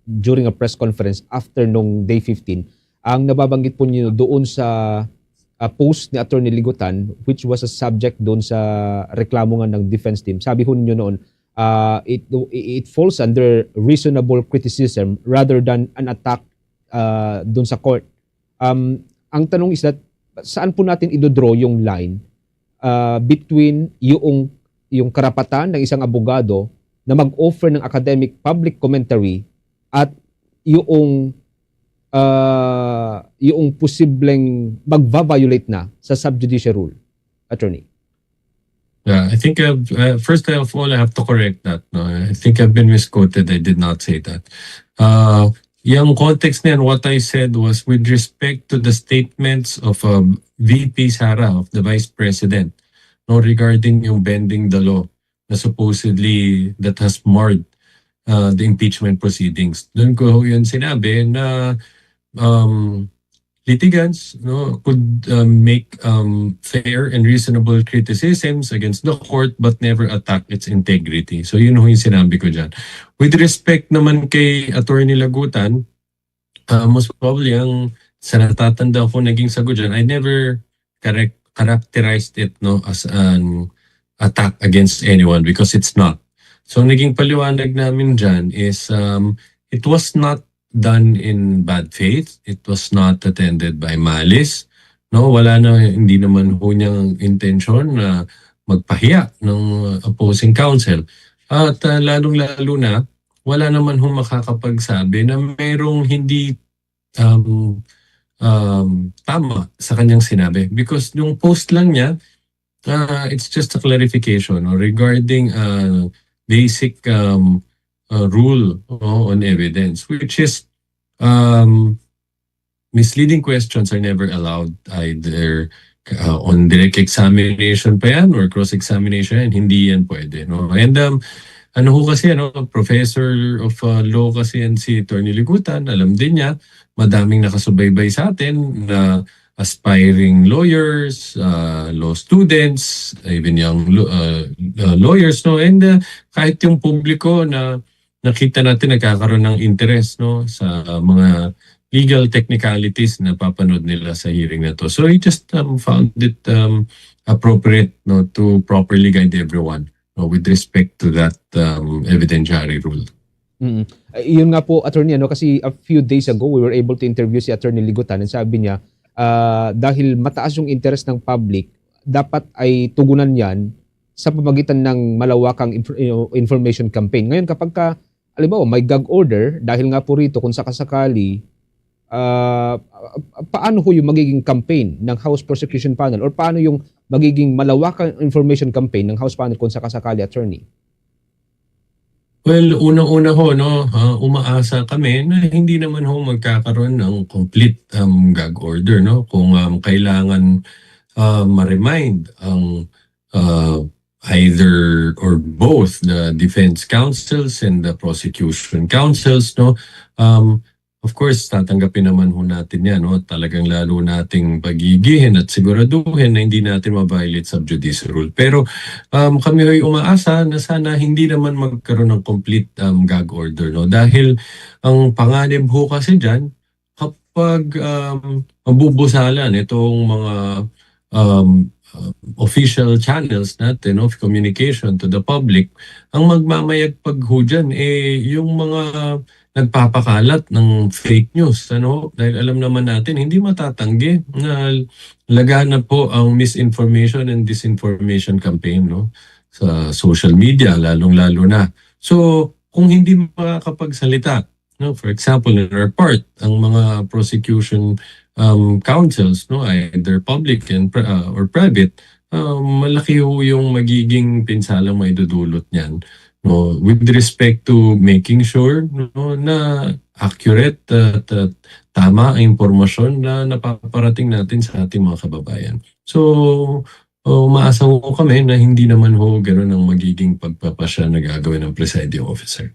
during a press conference after nung day 15, ang nababanggit po niyo doon sa post ni Attorney Ligutan, which was a subject doon sa reklamo nga ng defense team. Sabi ho niyo noon, it falls under reasonable criticism rather than an attack doon sa court. Ang tanong is that saan po natin idodraw yung line between yung karapatan ng isang abogado na mag-offer ng academic public commentary at yung posibleng mag-violate na sa sub-judice rule, Attorney? Yeah, I think first of all, I have to correct that. I think I've been misquoted. I did not say that. Yung context niyan, what I said was with respect to the statements of VP Sara, of the Vice President, regarding yung bending the law na supposedly that has marred the impeachment proceedings. Doon ko yun sinabi na litigants could make fair and reasonable criticisms against the court but never attack its integrity. So yun yung sinabi ko dyan. With respect naman kay Attorney Lagutan, most probably ang sa natatanda ko naging sagot dyan, I never characterized it as an attack against anyone because it's not. So naging paliwanag namin dyan is it was not done in bad faith. It was not attended by malice. Wala na, hindi naman ho niyang intention na magpahiya ng opposing counsel. At lalong-lalo na, wala naman ho makakapagsabi na mayroong hindi tama sa kanyang sinabi. Because yung post lang niya, it's just a clarification regarding basic rule on evidence, which is misleading questions are never allowed either on direct examination pa yan or cross-examination yan. Hindi yan pwede. No? And ano ho kasi, professor of law kasi yan si Attorney Ligutan, alam din niya, madaming nakasubaybay sa atin na aspiring lawyers, law students, even young lawyers, no? And kahit yung publiko na nakita natin nagkakaroon ng interest, no, sa mga legal technicalities na papanood nila sa hearing na to. So I just found it appropriate, no, to properly guide everyone, no, with respect to that evidentiary rule. Yun nga po, attorney, kasi a few days ago we were able to interview si Attorney Ligutan and sabi niya dahil mataas yung interest ng public, dapat ay tugunan yan sa pamagitan ng malawakang information campaign. Ngayon kapag halimbawa may gag order, dahil nga po rito kung sakasakali, paano ho yung magiging campaign ng House Prosecution Panel or paano yung magiging malawakang information campaign ng House Panel kung sakasakali, attorney? Well, unang-una ho, umaasa kami na hindi naman ho magkakaroon ng complete gag order, no? Kung kailangan ma-remind ang either or both the defense counsels and the prosecution counsels, no? Of course, tatanggapin naman ho natin yan, no? Talagang lalo nating pagigihin at siguraduhin na hindi natin ma-violate sub judice rule. Pero kami ho'y umaasa na sana hindi naman magkaroon ng complete gag order, no? Dahil ang panganib ho kasi dyan, kapag mabubusalan itong mga official channels natin of communication to the public, ang magmamayagpag ho dyan, yung mga nagpapakalat ng fake news, dahil alam naman natin hindi matatanggi na laganap po ang misinformation and disinformation campaign, no, sa social media lalong-lalo na. So kung hindi makakapagsalita, no, for example in our part ang mga prosecution counsels, no, either public and or private, malaki ho yung magiging pinsalang maidudulot niyan, no, with respect to making sure, no, na accurate at tama ang impormasyon na napaparating natin sa ating mga kababayan. So umaasa ho kami na hindi naman ho gano'n ang magiging pagpapasya na gagawin ng presiding officer.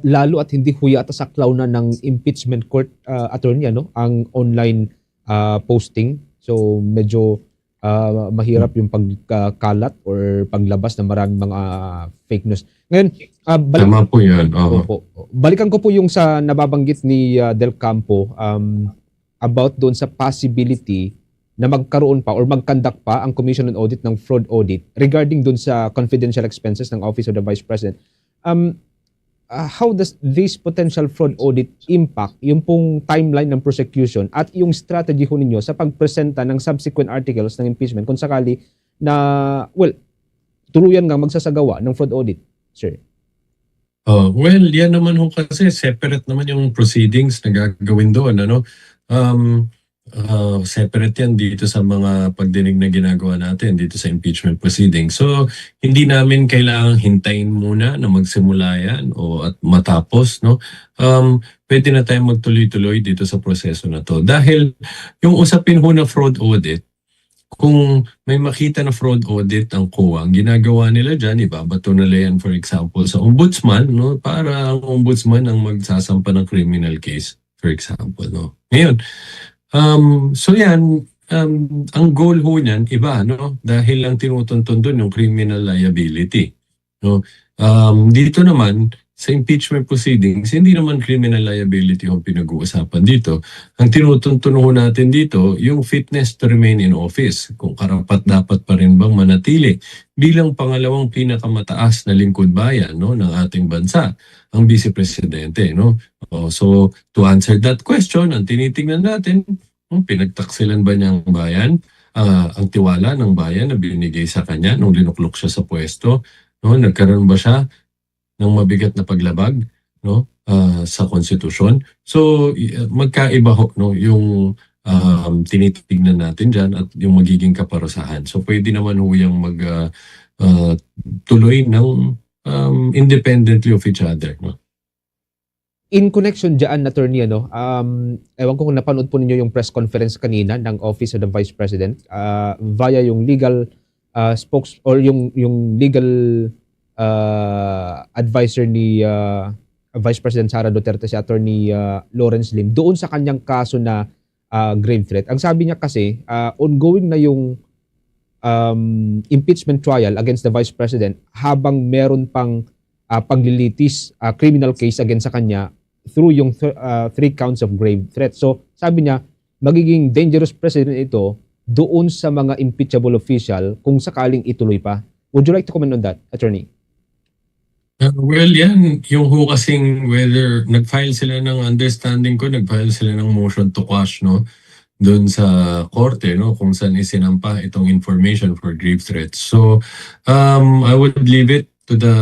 Lalo at hindi ho yata saklaw na ng impeachment court, attorney, ang online posting. So medyo mahirap yung pagkalat or paglabas ng maraming mga fake news. Ngayon, tama po yan. Balikan ko po yung sa nababanggit ni Del Campo about doon sa possibility na magkaroon pa or mag-conduct pa ang Commission on Audit ng fraud audit regarding doon sa confidential expenses ng Office of the Vice President. How does this potential fraud audit impact yung pong timeline ng prosecution at yung strategy ho ninyo sa pagpresenta ng subsequent articles ng impeachment kung sakali na, well, tuluyan nga magsasagawa ng fraud audit, sir? Well, yan naman ho kasi separate naman yung proceedings na gagawin doon, separate yan dito sa mga pagdinig na ginagawa natin dito sa impeachment proceeding. So, hindi namin kailangang hintayin muna na magsimula yan at matapos, no? Pwede na tayong magtuloy-tuloy dito sa proseso na to. Dahil yung usapin ho na fraud audit, kung may makita na fraud audit ang COA, ang ginagawa nila dyan, ibabato nila yan for example sa ombudsman, no? Para ang ombudsman ang magsasampa ng criminal case, for example, no? Ngayon, so yan, ang goal ho niyan, iba, no? Dahil lang tinutuntun doon yung criminal liability, no? Dito naman, sa impeachment proceedings, hindi naman criminal liability yung pinag-uusapan dito. Ang tinutuntun ho natin dito, yung fitness to remain in office, kung karapat-dapat pa rin bang manatili bilang pangalawang pinakamataas na lingkod bayan, no, ng ating bansa, ang Vice Presidente, no? So, to answer that question, ang tinitingnan natin, pinagtaksilan ba niyang bayan, ang tiwala ng bayan na binigay sa kanya nung linuklok siya sa pwesto, no? Nagkaroon ba siya ng mabigat na paglabag, no, sa konstitusyon? So, magkaiba ho, no, yung tinitignan natin dyan at yung magiging kaparusahan. So, pwede naman ho yung tuloy ng independently of each other. No? In connection dyan, attorney, ewan ko kung napanood po ninyo yung press conference kanina ng Office of the Vice President via yung legal spokes or yung legal advisor ni Vice President Sara Duterte, si attorney Lawrence Lim, doon sa kanyang kaso na grave threat. Ang sabi niya kasi, ongoing na yung impeachment trial against the Vice President habang meron pang paglilitis, criminal case against sa kanya through yung 3 counts of grave threat. So sabi niya, magiging dangerous president ito doon sa mga impeachable official kung sakaling ituloy pa. Would you like to comment on that, attorney? Well, yan. Yung ho kasing whether nag-file sila ng understanding ko, nag-file sila ng motion to quash, no? Doon sa korte, no? Kung saan isinampa itong information for grave threats. So, I would leave it to the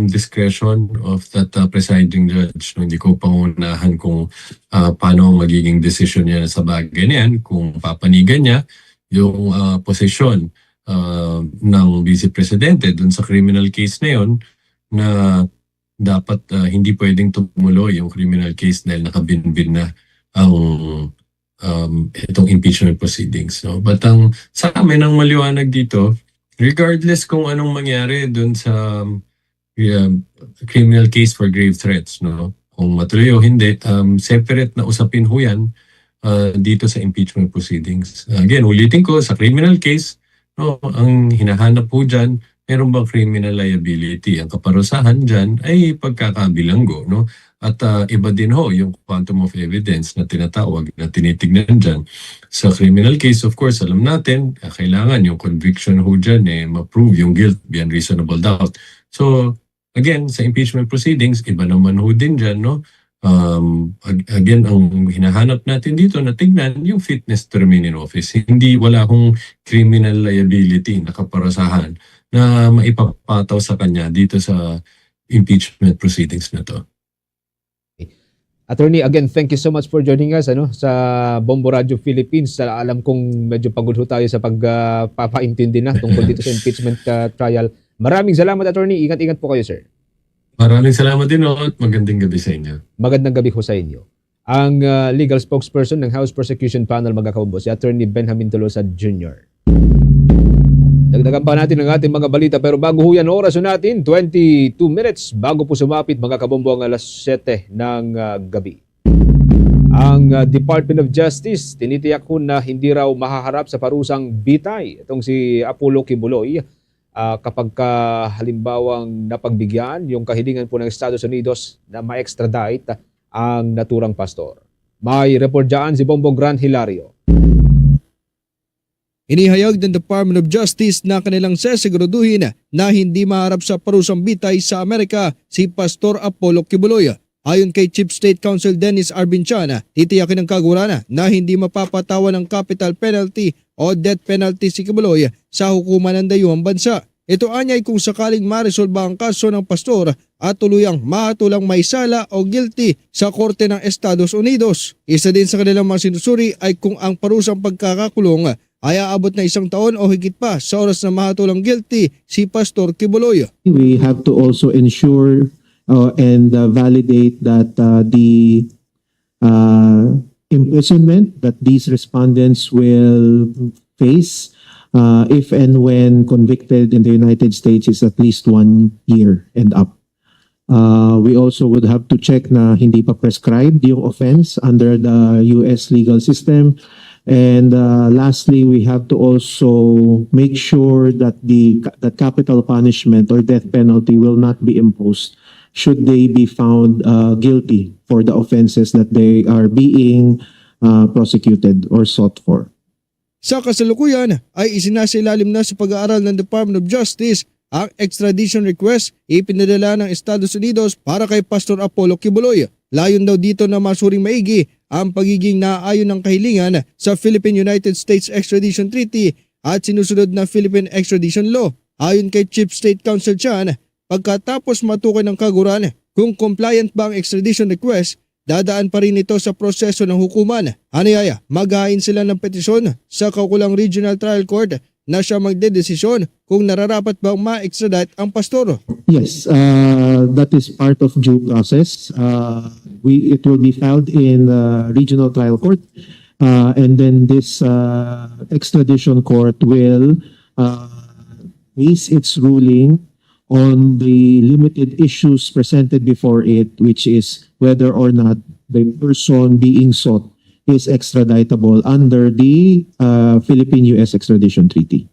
discretion of that presiding judge. No? Hindi ko pangunahan kung paano magiging decision niya sa bagay niyan, kung papanigan niya yung posisyon ng Vice Presidente dun sa criminal case na yun, na dapat hindi pwedeng tumuloy yung criminal case dahil nakabinbin na ang itong impeachment proceedings. No? But sa amin ang maliwanag dito, regardless kung anong mangyari dun sa criminal case for grave threats, no? Kung matuloy o hindi, separate na usapin ho yan dito sa impeachment proceedings. Again, ulitin ko, sa criminal case, no, ang hinahanap po dyan, meron bang criminal liability? Ang kaparusahan dyan ay pagkakabilanggo, no? At iba din ho yung quantum of evidence na tinatawag, na tinitignan dyan. Sa criminal case, of course, alam natin, kailangan yung conviction ho dyan ma-prove yung guilt beyond reasonable doubt. So, again, sa impeachment proceedings, iba naman ho din dyan, no? Again, ang hinahanap natin dito na tignan yung fitness to remain in office. Hindi, wala akong criminal liability na kaparasahan na maipapataw sa kanya dito sa impeachment proceedings na to. Attorney, again, thank you so much for joining us sa Bombo Radio Philippines. Alam kong medyo pagod ho tayo sa pagpapaintindi na tungkol dito sa impeachment trial. Maraming salamat, attorney. Ingat-ingat po kayo, sir. Maraming salamat din at magandang gabi sa inyo. Magandang gabi ho sa inyo. Ang legal spokesperson ng House Prosecution Panel, mga kabombo, si Attorney Benjamin Tolosa Jr. Dagdagan pa natin ang ating mga balita, pero bago ho yan, oras natin, 22 minutes bago po sumapit, mga kabombo, ang alas 7 ng gabi. Ang Department of Justice, tinitiyak ho na hindi raw mahaharap sa parusang bitay itong si Apollo Kibuloy kapag halimbawang napagbigyan yung kahilingan po ng Estados Unidos na ma-extradite ang naturang pastor. May report dyan si Bombo Gran Hilario. Inihayag ng Department of Justice na kanilang sesiguraduhin na hindi maharap sa parusang bitay sa Amerika si Pastor Apollo Kibuloy. Ayon kay Chief State Counsel Dennis Arbinchana, titiyakin ng kagurana na hindi mapapatawan ng capital penalty o death penalty si Kibuloy sa hukuman ng dayuhang bansa. Ito anyay kung sakaling maresolba ang kaso ng pastor at tuluyang mahatulang may sala o guilty sa Korte ng Estados Unidos. Isa din sa kanilang mga sinusuri ay kung ang parusang pagkakakulong ay aabot na 1 taon o higit pa sa oras na mahatulang guilty si Pastor Kibuloy. We have to also ensure and validate that the imprisonment that these respondents will face if and when convicted in the United States is at least 1 year and up. We also would have to check na hindi pa prescribed yung offense under the US legal system. And lastly, we have to also make sure that that capital punishment or death penalty will not be imposed should they be found guilty for the offenses that they are being prosecuted or sought for. Sa kasalukuyan ay isinasailalim na sa pag-aaral ng Department of Justice ang extradition request ipinadala ng Estados Unidos para kay Pastor Apollo Kibuloy. Layon daw dito na masuring maigi ang pagiging naaayon ng kahilingan sa Philippine-United States Extradition Treaty at sinusunod na Philippine Extradition Law. Ayon kay Chief State Counsel Chan, pagkatapos matukoy ng kaguran kung compliant ba ang extradition request, dadaan pa rin ito sa proseso ng hukuman. Aniyaya, maghain sila ng petisyon sa Kaukulang Regional Trial Court na siya magdedesisyon kung nararapat bang ma-extradite ang pastor. Yes, that is part of due process. It will be filed in regional trial court, and then this extradition court will base its ruling on the limited issues presented before it, which is whether or not the person being sought is extraditable under the Philippine-US Extradition Treaty.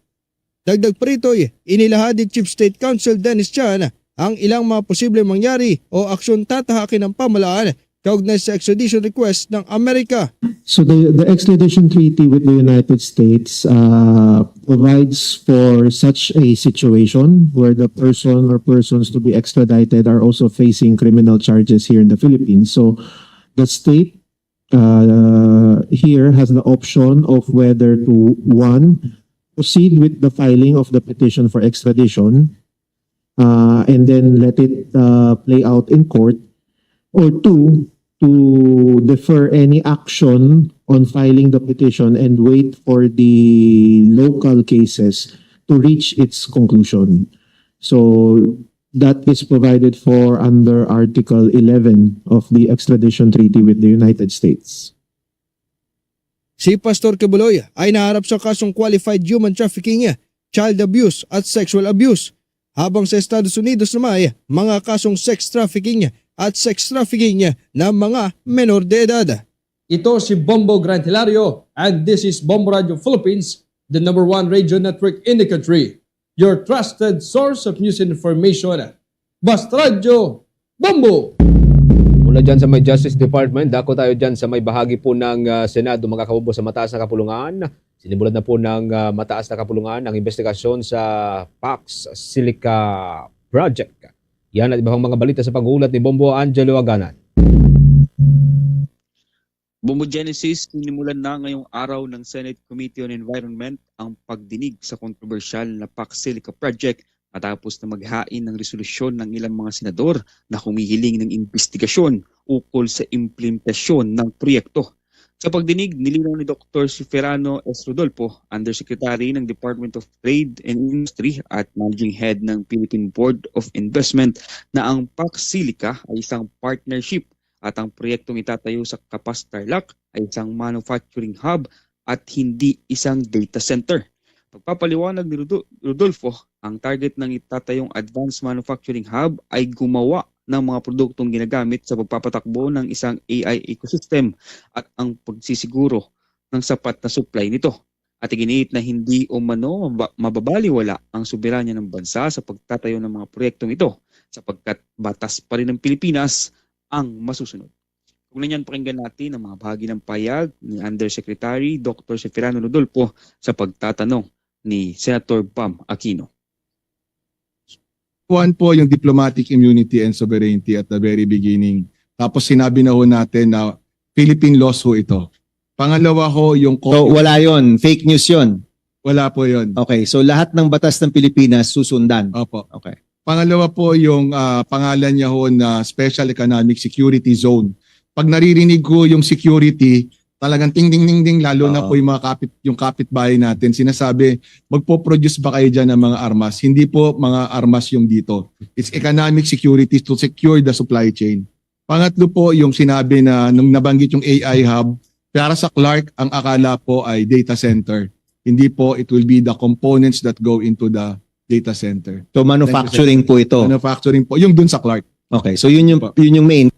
Dagdag pa rito, inilahad ni Chief State Counsel Dennis Chan ang ilang mga posibleng mangyari o aksyon tatahakin ng pamahalaan kaugnay sa extradition request ng Amerika. So the extradition treaty with the United States provides for such a situation where the person or persons to be extradited are also facing criminal charges here in the Philippines. So the state here has the option of whether to, one, proceed with the filing of the petition for extradition and then let it play out in court, or two, to defer any action on filing the petition and wait for the local cases to reach its conclusion. So that is provided for under Article 11 of the Extradition Treaty with the United States. Si Pastor Kibuloy ay naharap sa kasong qualified human trafficking, child abuse at sexual abuse, habang sa Estados Unidos naman mga kasong sex trafficking at sex trafficking ng mga menor de edad. Ito si Bombo Gran Hilario and this is Bombo Radio Philippines, the #1 radio network in the country. Your trusted source of news and information. Basta Radio Bombo! Mula dyan sa may Justice Department, dako tayo dyan sa may bahagi po ng Senado, mga kabubo sa mataas na kapulungan. Sinimulan na po ng mataas na kapulungan ang investigasyon sa Pax Silica Project. Yan at ibang mga balita sa pag-uulat ni Bombo Angelo Aganan. Bombo Genesis, sinimulan na ngayong araw ng Senate Committee on Environment ang pagdinig sa kontrobersyal na Pax Silica Project matapos na maghain ng resolusyon ng ilang mga senador na humihiling ng investigasyon ukol sa implementasyon ng proyekto. Sa pagdinig, nilinaw ni Dr. Ciferano S. Rodolfo, Undersecretary ng Department of Trade and Industry at Managing Head ng Philippine Board of Investment, na ang Pax Silica ay isang partnership at ang proyektong itatayo sa Capas Tarlac ay isang manufacturing hub at hindi isang data center. Pagpapaliwanag ni Rodolfo, ang target ng itatayong Advanced Manufacturing Hub ay gumawa ng mga produktong ginagamit sa pagpapatakbo ng isang AI ecosystem at ang pagsisiguro ng sapat na supply nito. At iginiit na hindi umano mababaliwala ang soberanya ng bansa sa pagtatayo ng mga proyektong ito sapagkat batas pa rin ng Pilipinas ang masusunod. Kung nanyan, pakinggan natin ang mga bahagi ng payag ni Undersecretary Dr. Ciferano Rodolfo sa pagtatanong ni Senator Bam Aquino. One po yung diplomatic immunity and sovereignty at the very beginning. Tapos sinabi na ho natin na Philippine laws ho ito. Pangalawa ho yung... So wala yon, fake news yon. Wala po yon. Okay, so lahat ng batas ng Pilipinas susundan. Opo. Okay. Pangalawa po yung pangalan niya ho na Special Economic Security Zone. Pag naririnig ko yung security, talagang ting-ding-ding-ding, lalo na po yung mga kapitbahay natin. Sinasabi, magpo-produce ba kayo dyan ng mga armas? Hindi po mga armas yung dito. It's economic security to secure the supply chain. Pangatlo po yung sinabi na nung nabanggit yung AI hub, para sa Clark, ang akala po ay data center. Hindi po, it will be the components that go into the data center. So manufacturing po ito? Manufacturing po. Yung dun sa Clark. Okay, so yun yung main.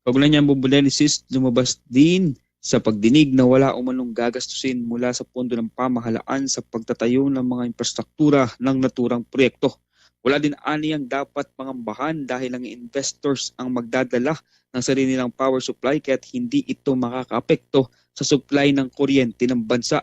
Kaugnay niya, Bombo Genesis, lumabas din sa pagdinig na wala umanong gagastusin mula sa pondo ng pamahalaan sa pagtatayo ng mga infrastruktura ng naturang proyekto. Wala din aniyang dapat pangambahan dahil ang investors ang magdadala ng sarili nilang power supply kaya't hindi ito makakaapekto sa supply ng kuryente ng bansa.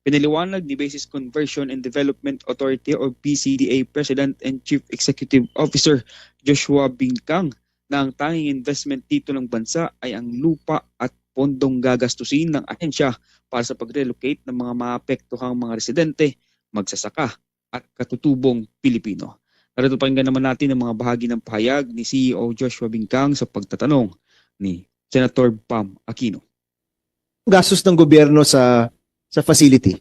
Pinaliwanag ni Basis Conversion and Development Authority or BCDA President and Chief Executive Officer Joshua Bingkang na ang tanging investment dito ng bansa ay ang lupa at pondong gagastusin ng ahensya para sa pag-relocate ng mga maapektuhang mga residente, magsasaka at katutubong Pilipino. Narito pakinggan naman natin ang mga bahagi ng pahayag ni CEO Joshua Bingkang sa pagtatanong ni Senator Bam Aquino. Gastos ng gobyerno sa facility?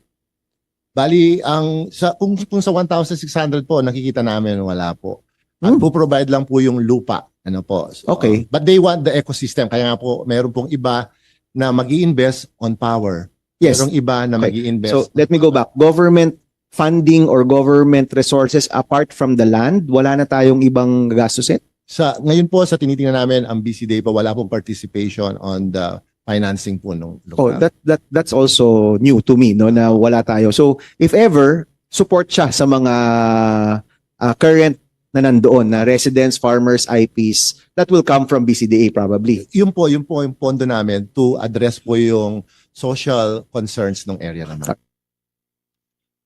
Bali, kung sa 1,600 po, nakikita namin wala po. At po-provide lang po yung lupa. Ano po. So, Okay. But they want the ecosystem. Kaya nga po, meron pong iba na mag-i-invest on power. Yes. Merong iba na Okay. mag-i-invest. So let me go back. Government funding or government resources apart from the land, wala na tayong ibang gastusin? Ngayon po, sa tinitingnan namin, ang BCDA pa wala pong participation on the financing po nung Oh, lugar. that's also new to me, no, na wala tayo. So if ever support siya sa mga current na nandoon na residents, farmers, IPs, that will come from BCDA probably. Yun po yung pondo namin to address po yung social concerns ng area naman.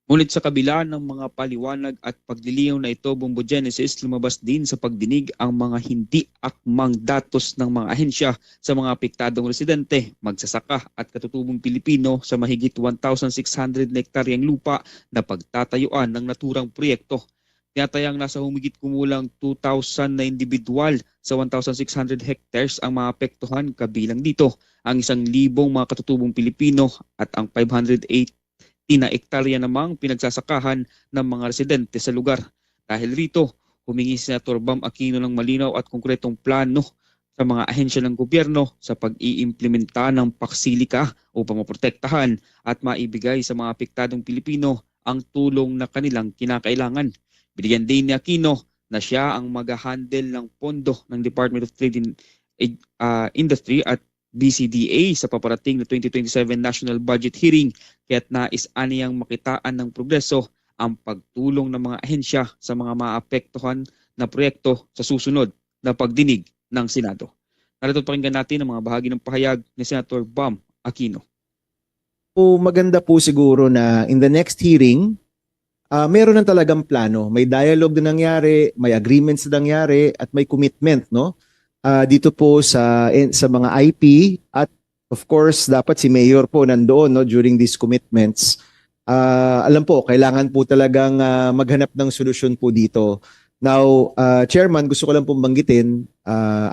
Ngunit sa kabila ng mga paliwanag at paglilinaw na ito, Bombo Genesis, lumabas din sa pagdinig ang mga hindi akmang datos ng mga ahensya sa mga apektadong residente, magsasaka at katutubong Pilipino sa mahigit 1,600 na hektaryang lupa na pagtatayuan ng naturang proyekto. Tinatayang nasa humigit kumulang 2,000 na individual sa 1,600 hectares ang maapektuhan, kabilang dito ang 1,000 mga katutubong Pilipino at ang 580 na ektarya namang pinagsasakahan ng mga residente sa lugar. Dahil rito, humingi si Senator Bam Aquino ng malinaw at konkretong plano sa mga ahensya ng gobyerno sa pag-iimplementa ng paksilika upang maprotektahan at maibigay sa mga apektadong Pilipino ang tulong na kanilang kinakailangan. Binigyan din ni Aquino na siya ang mag-handle ng pondo ng Department of Trade and Industry at BCDA sa paparating na 2027 National Budget Hearing, kaya't nais aniyang makitaan ng progreso ang pagtulong ng mga ahensya sa mga maapektuhan na proyekto sa susunod na pagdinig ng Senado. Narito pakinggan natin ang mga bahagi ng pahayag ni Senator Bam Aquino. So maganda po siguro na in the next hearing, meron ng talagang plano. May dialogue na nangyari, may agreements na nangyari, at may commitment, no? Dito po sa mga IP, at of course dapat si Mayor po nandoon, no, during these commitments. Alam po, kailangan po talagang maghanap ng solusyon po dito. Now, Chairman, gusto ko lang pong banggitin,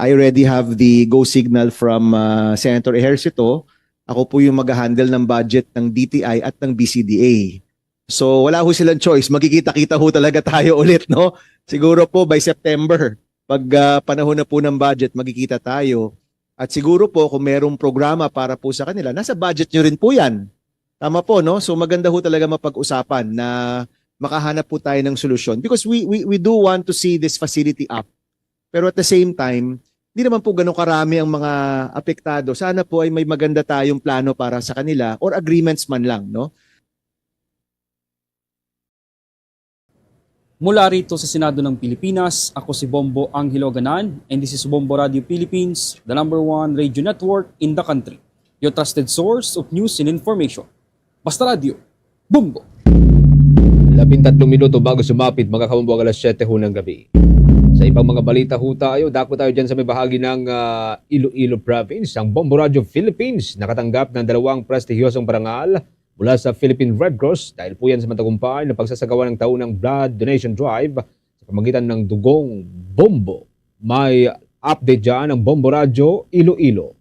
I already have the go signal from Senator Ejercito. Ako po yung mag-handle ng budget ng DTI at ng BCDA. So wala ho silang choice, magkikita-kita ho talaga tayo ulit, no? Siguro po by September. Pag panahon na po ng budget, magkikita tayo. At siguro po kung merong programa para po sa kanila, nasa budget nyo rin po yan. Tama po, no? So maganda ho talaga mapag-usapan na makahanap po tayo ng solusyon. Because we do want to see this facility up. Pero at the same time, hindi naman po ganun karami ang mga apektado. Sana po ay may maganda tayong plano para sa kanila or agreements man lang, no? Mula rito sa Senado ng Pilipinas, ako si Bombo Angelo Ganan, and this is Bombo Radio Philippines, the #1 radio network in the country. Your trusted source of news and information. Basta Radio, Bombo! 13 minuto bago sumapit, mga kabombo, alas 7 ho ng gabi. Sa ibang mga balita ho tayo, dako tayo dyan sa may bahagi ng Iloilo Province. Ang Bombo Radio Philippines nakatanggap ng 2 prestigyosong parangal mula sa Philippine Red Cross dahil po yan sa matagumpay na pagsasagawa ng taunang blood donation drive sa pamagitan ng Dugong Bombo. May update dyan ng Bombo Radio Iloilo.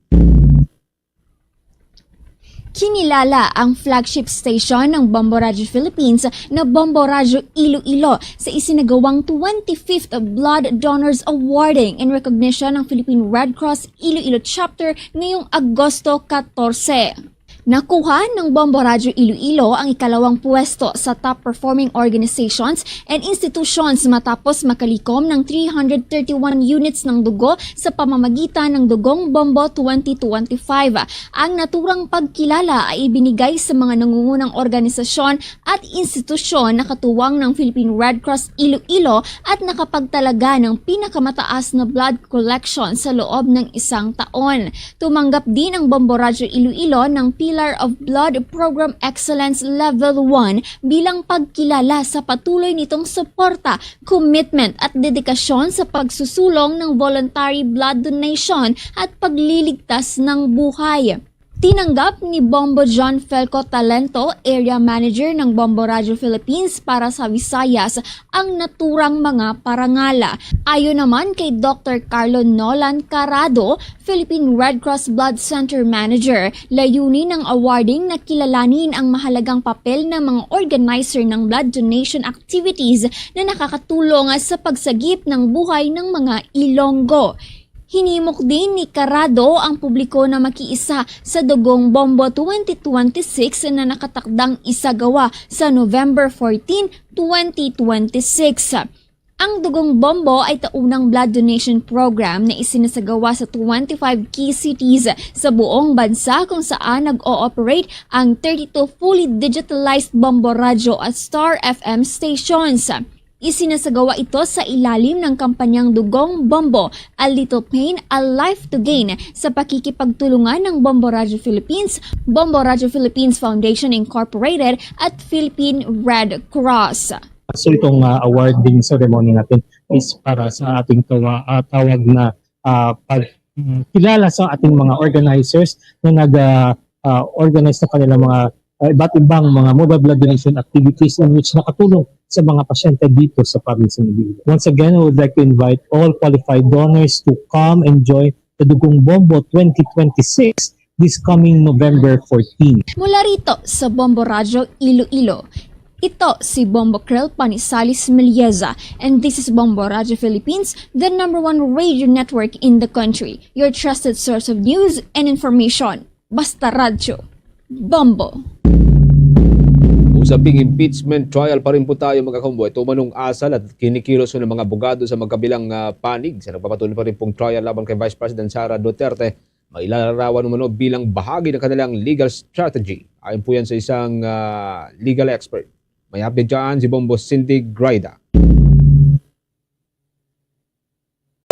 Kinilala ang flagship station ng Bombo Radio Philippines na Bombo Radio Iloilo sa isinagawang 25th Blood Donors Awarding in recognition ng Philippine Red Cross Iloilo Chapter ngayong Agosto 14. Nakuha ng Bombo Radio Iloilo ang ikalawang pwesto sa top performing organizations and institutions matapos makalikom ng 331 units ng dugo sa pamamagitan ng Dugong Bombo 2025. Ang naturang pagkilala ay ibinigay sa mga nangungunang organisasyon at institusyon na katuwang ng Philippine Red Cross Iloilo at nakapagtalaga ng pinakamataas na blood collection sa loob ng isang taon. Tumanggap din ang Bombo Radio Iloilo ng Pillar of Blood Program Excellence Level 1 bilang pagkilala sa patuloy nitong suporta, commitment at dedikasyon sa pagsusulong ng voluntary blood donation at pagliligtas ng buhay. Tinanggap ni Bombo John Felco Talento, Area Manager ng Bombo Radio Philippines para sa Visayas, ang naturang mga parangala. Ayon naman kay Dr. Carlo Nolan Carado, Philippine Red Cross Blood Center Manager, layunin ng awarding na kilalanin ang mahalagang papel ng mga organizer ng blood donation activities na nakakatulong sa pagsagip ng buhay ng mga Ilonggo. Hinimok din ni Carado ang publiko na makiisa sa Dugong Bombo 2026 na nakatakdang isagawa sa November 14, 2026. Ang Dugong Bombo ay taunang blood donation program na isinasagawa sa 25 key cities sa buong bansa kung saan nag-ooperate ang 32 fully digitalized Bombo Radio at Star FM stations. Isinasagawa ito sa ilalim ng kampanyang Dugong Bombo, A Little Pain, A Life to Gain sa pakikipagtulungan ng Bombo Radio Philippines, Bombo Radio Philippines Foundation Incorporated at Philippine Red Cross. So itong awarding ceremony natin is para sa ating tawag na pagkilala sa ating mga organizers na nag-organize ng kanilang mga iba't ibang mga mobile blood donation activities in which nakatulong sa mga pasyente dito sa province ng Iloilo. Once again, I would like to invite all qualified donors to come and join the Dugong Bombo 2026 this coming November 14. Mula rito sa Bombo Radio Iloilo, ito si Bombo Krel Panisalis Melieza, and this is Bombo Radio Philippines, the #1 radio network in the country. Your trusted source of news and information. Basta Radio. Bombo. Usaping impeachment trial pa rin po tayo mga kakombo. Ito manong asal at kinikilos ng mga abogado sa magkabilang panig sa nagpapatuloy pa rin pong trial laban kay Vice President Sara Duterte. Mailalarawan umano bilang bahagi ng kanilang legal strategy. Ayon po yan sa isang legal expert. May update dyan si Bombo Cindy Graida.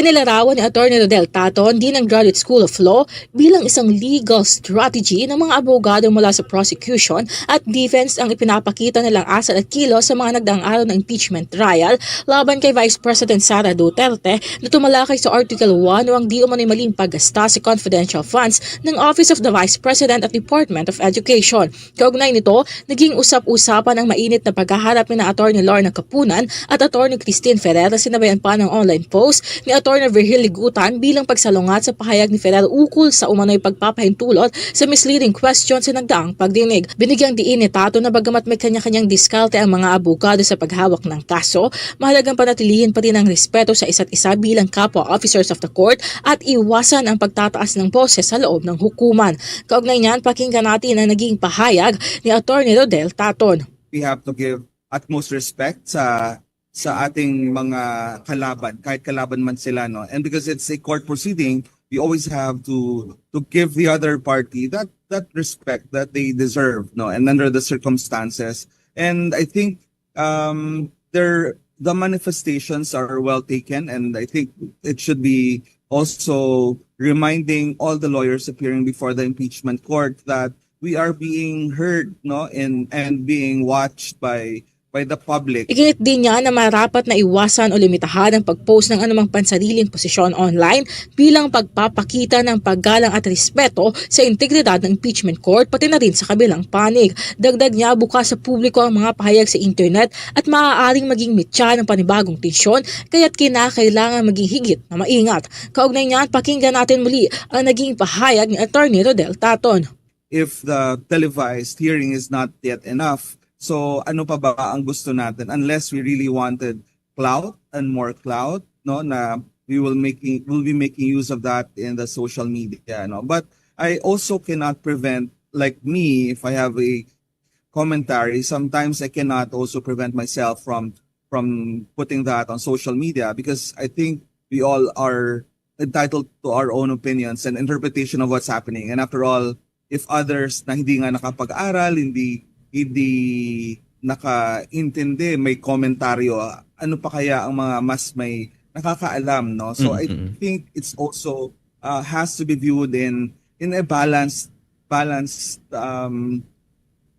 Inilarawan ni Atty. Rodel Taton din ng Graduate School of Law bilang isang legal strategy ng mga abogado mula sa prosecution at defense ang ipinapakita nilang asal at kilos sa mga nagdaang araw ng impeachment trial laban kay Vice President Sara Duterte na tumalakay sa Article 1 o ang di umano'y maling paggasta sa confidential funds ng Office of the Vice President at Department of Education. Kaugnay nito, naging usap-usapan ang mainit na paghaharap ni Atty. Lorna Capunan at Atty. Christine Ferrer, sinabayan pa ng online post ni Atty. Virgil Ligutan bilang pagsalungat sa pahayag ni Ferrer ukol sa umano'y pagpapahintulot sa misleading questions sa nagdaang pagdinig. Binigyang diin ni Tato na bagamat may kanya-kanyang diskarte ang mga abogado sa paghawak ng kaso, mahalagang panatilihin pa rin ang respeto sa isa't isa bilang kapwa officers of the court at iwasan ang pagtataas ng boses sa loob ng hukuman. Kaugnay niyan, pakinggan natin ang naging pahayag ni Atty. Rodel Taton. We have to give utmost respect sa ating mga kalaban, kahit kalaban man sila, no? And because it's a court proceeding, we always have to give the other party that respect that they deserve, no? And under the circumstances. And I think the manifestations are well taken, and I think it should be also reminding all the lawyers appearing before the impeachment court that we are being heard, no? And being watched by the public. Iginit din niya na marapat na iwasan o limitahan ang pag-post ng anumang pansariling posisyon online bilang pagpapakita ng paggalang at respeto sa integridad ng impeachment court pati na rin sa kabilang panig. Dagdag niya, bukas sa publiko ang mga pahayag sa internet at maaaring maging mitya ng panibagong tensyon kaya't kinakailangan maging higit na maingat. Kaugnay niyan, pakinggan natin muli ang naging pahayag ni Atty. Rodel Taton. If the televised hearing is not yet enough, so ano pa ba ang gusto natin unless we really wanted clout and more clout, no, na we'll be making use of that in the social media, no. But I also cannot prevent, like me, if I have a commentary, sometimes I cannot also prevent myself from putting that on social media because I think we all are entitled to our own opinions and interpretation of what's happening. And after all, if others na hindi nga nakapag-aral, hindi nakaintindi, may komentaryo, ano pa kaya ang mga mas may nakakaalam, no? So I think it's also has to be viewed in a balanced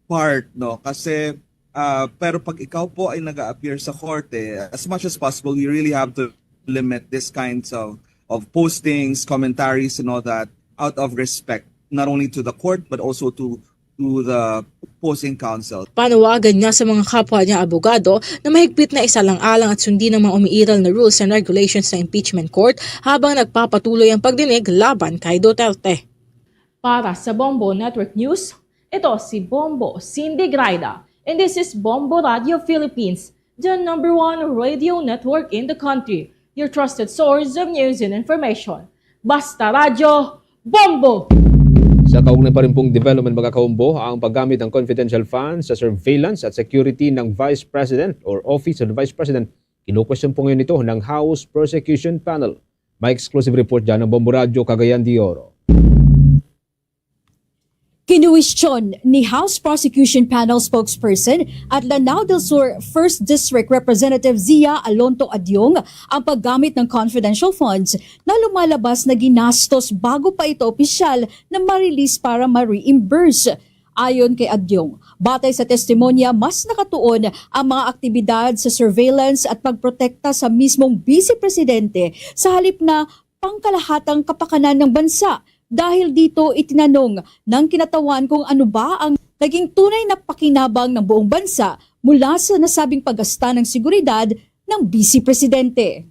part, no? Kasi pero pag ikaw po ay nag-a-appear sa korte, as much as possible you really have to limit this kinds of postings, commentaries and all that out of respect not only to the court but also to the opposing counsel. Panawagan niya sa mga kapwa niya abogado na mahigpit na isalang-alang at sundin ang mga umiiral na rules and regulations ng impeachment court habang nagpapatuloy ang pagdinig laban kay Duterte. Para sa Bombo Network News, ito si Bombo Cindy Graida, and this is Bombo Radio Philippines, the #1 radio network in the country, your trusted source of news and information. Basta Radyo, Bombo! Sa kaugnay pa rin pong development mga kaumbo, ang paggamit ng confidential funds sa surveillance at security ng Vice President or Office of the Vice President, kinukwestiyon po ngayon ito ng House Prosecution Panel. May exclusive report dyan ng Bombo Radio Cagayan de Oro. Kinuwestiyon ni House Prosecution Panel spokesperson at Lanao del Sur 1st District Representative Zia Alonto Adyong ang paggamit ng confidential funds na lumalabas na ginastos bago pa ito opisyal na ma-release para ma-reimburse. Ayon kay Adyong, batay sa testimonya, mas nakatuon ang mga aktibidad sa surveillance at pagprotekta sa mismong Vice Presidente sa halip na pangkalahatang kapakanan ng bansa. Dahil dito itinanong ng kinatawan kung ano ba ang naging tunay na pakinabang ng buong bansa mula sa nasabing paggasta ng seguridad ng Vice Presidente.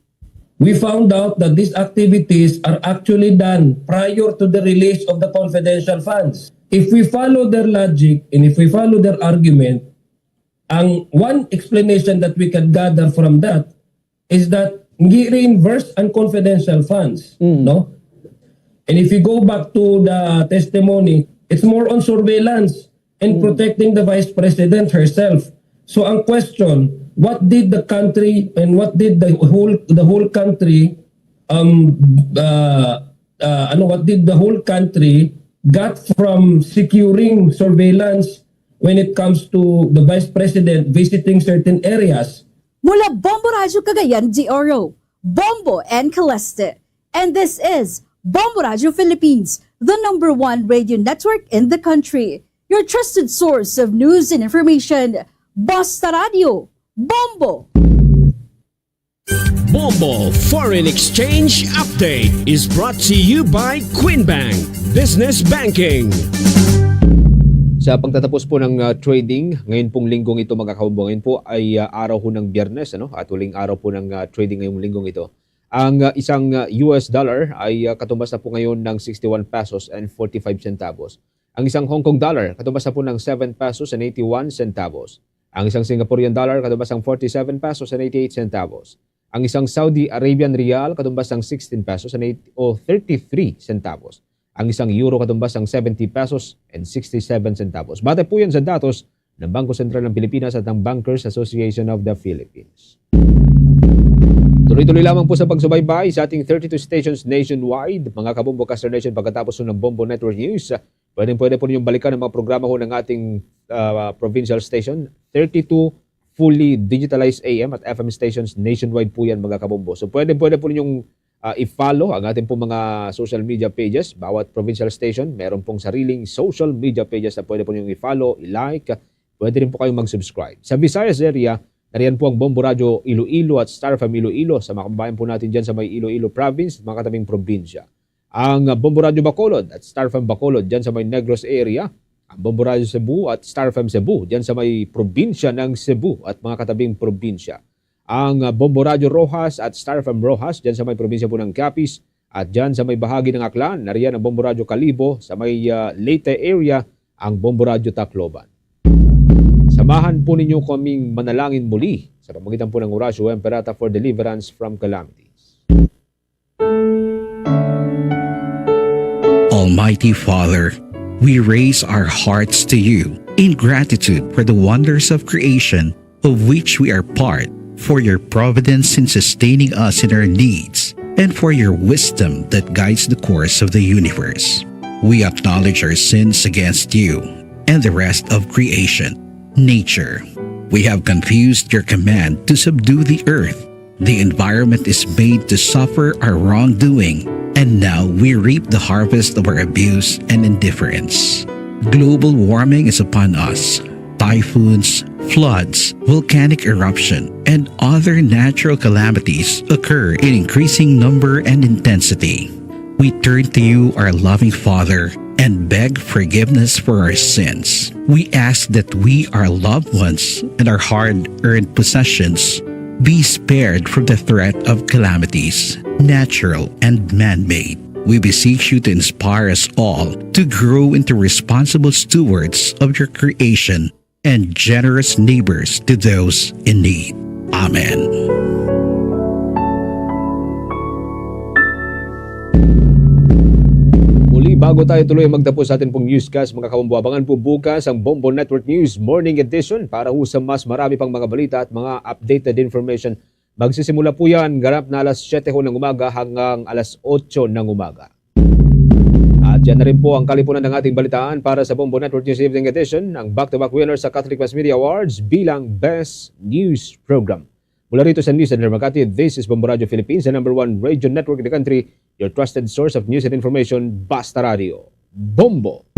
We found out that these activities are actually done prior to the release of the confidential funds. If we follow their logic and if we follow their argument, ang one explanation that we can gather from that is that gi-reimburse ang confidential funds, no? And if you go back to the testimony, it's more on surveillance and protecting the Vice President herself. So ang question, what did the country and what did the whole country what did the whole country got from securing surveillance when it comes to the Vice President visiting certain areas? Mula Bombo Radio Cagayan de Oro, Bombo and Caleste. And this is Bombo Radio Philippines, the #1 radio network in the country. Your trusted source of news and information. Basta Radio, Bombo! Bombo Foreign Exchange Update is brought to you by Quinbank Business Banking. Sa pagtatapos po ng trading, ngayon pong linggong ito mga kaumbo, ngayon po ay araw po ng Biyernes, at huling araw po ng trading ngayong linggong ito. Ang isang US dollar ay katumbas na po ngayon ng 61 pesos and 45 centavos. Ang isang Hong Kong dollar katumbas na po ng 7 pesos and 81 centavos. Ang isang Singaporean dollar katumbas ng 47 pesos and 88 centavos. Ang isang Saudi Arabian rial katumbas ng 16 pesos and 33 centavos. Ang isang euro katumbas ng 70 pesos and 67 centavos. Batay po yan sa datos ng Bangko Sentral ng Pilipinas at ng Bankers Association of the Philippines. Tuloy-tuloy lamang po sa pagsubaybay sa ating 32 stations nationwide. Mga kabombo Caster Nation, pagkatapos ng Bombo Network News, pwede po ninyong balikan ang mga programa ho ng ating provincial station. 32 fully digitalized AM at FM stations nationwide po yan mga kabombo. So pwede po ninyong i-follow ang ating po mga social media pages. Bawat provincial station, meron pong sariling social media pages na pwede po ninyong i-follow, i-like. Pwede rin po kayong mag-subscribe. Sa Visayas area, nariyan po ang Bombo Radio Iloilo at Star FM Iloilo sa mga kababayan po natin dyan sa may Iloilo Province at mga katabing probinsya. Ang Bombo Radio Bacolod at Star FM Bacolod dyan sa may Negros area. Ang Bombo Radio Cebu at Star FM Cebu dyan sa may probinsya ng Cebu at mga katabing probinsya. Ang Bombo Radio Rojas at Star FM Rojas dyan sa may probinsya po ng Capiz at dyan sa may bahagi ng Aklan. Nariyan ang Bombo Radio Calibo sa may Leyte area ang Bombo Radio Tacloban. Samahan po ninyo kaming manalangin muli sa pamamagitan po ng Orasio Emperata for deliverance from calamities. Almighty Father, we raise our hearts to you in gratitude for the wonders of creation of which we are part, for your providence in sustaining us in our needs, and for your wisdom that guides the course of the universe. We acknowledge our sins against you and the rest of creation. Nature. We have confused your command to subdue the earth. The environment is made to suffer our wrongdoing, and now we reap the harvest of our abuse and indifference. Global warming is upon us. Typhoons, floods, volcanic eruption, and other natural calamities occur in increasing number and intensity. We turn to you, our loving Father, and beg forgiveness for our sins. We ask that we, our loved ones, and our hard-earned possessions be spared from the threat of calamities, natural and man-made. We beseech you to inspire us all to grow into responsible stewards of your creation and generous neighbors to those in need. Amen. Muli, bago tayo tuloy magtapos sa atin pong newscast, mga kabombo, abangan po bukas ang Bombo Network News Morning Edition para ho sa mas marami pang mga balita at mga updated information. Magsisimula po yan, ganap na alas 7 ho ng umaga hanggang alas 8 ng umaga. At yan na rin po ang kalipunan ng ating balitaan para sa Bombo Network News Evening Edition, ang back-to-back winner sa Catholic Mass Media Awards bilang Best News Program. Mula rito sa News Center Makati, this is Bombo Radio Philippines, the #1 radio network in the country, your trusted source of news and information, Basta Radio. Bombo!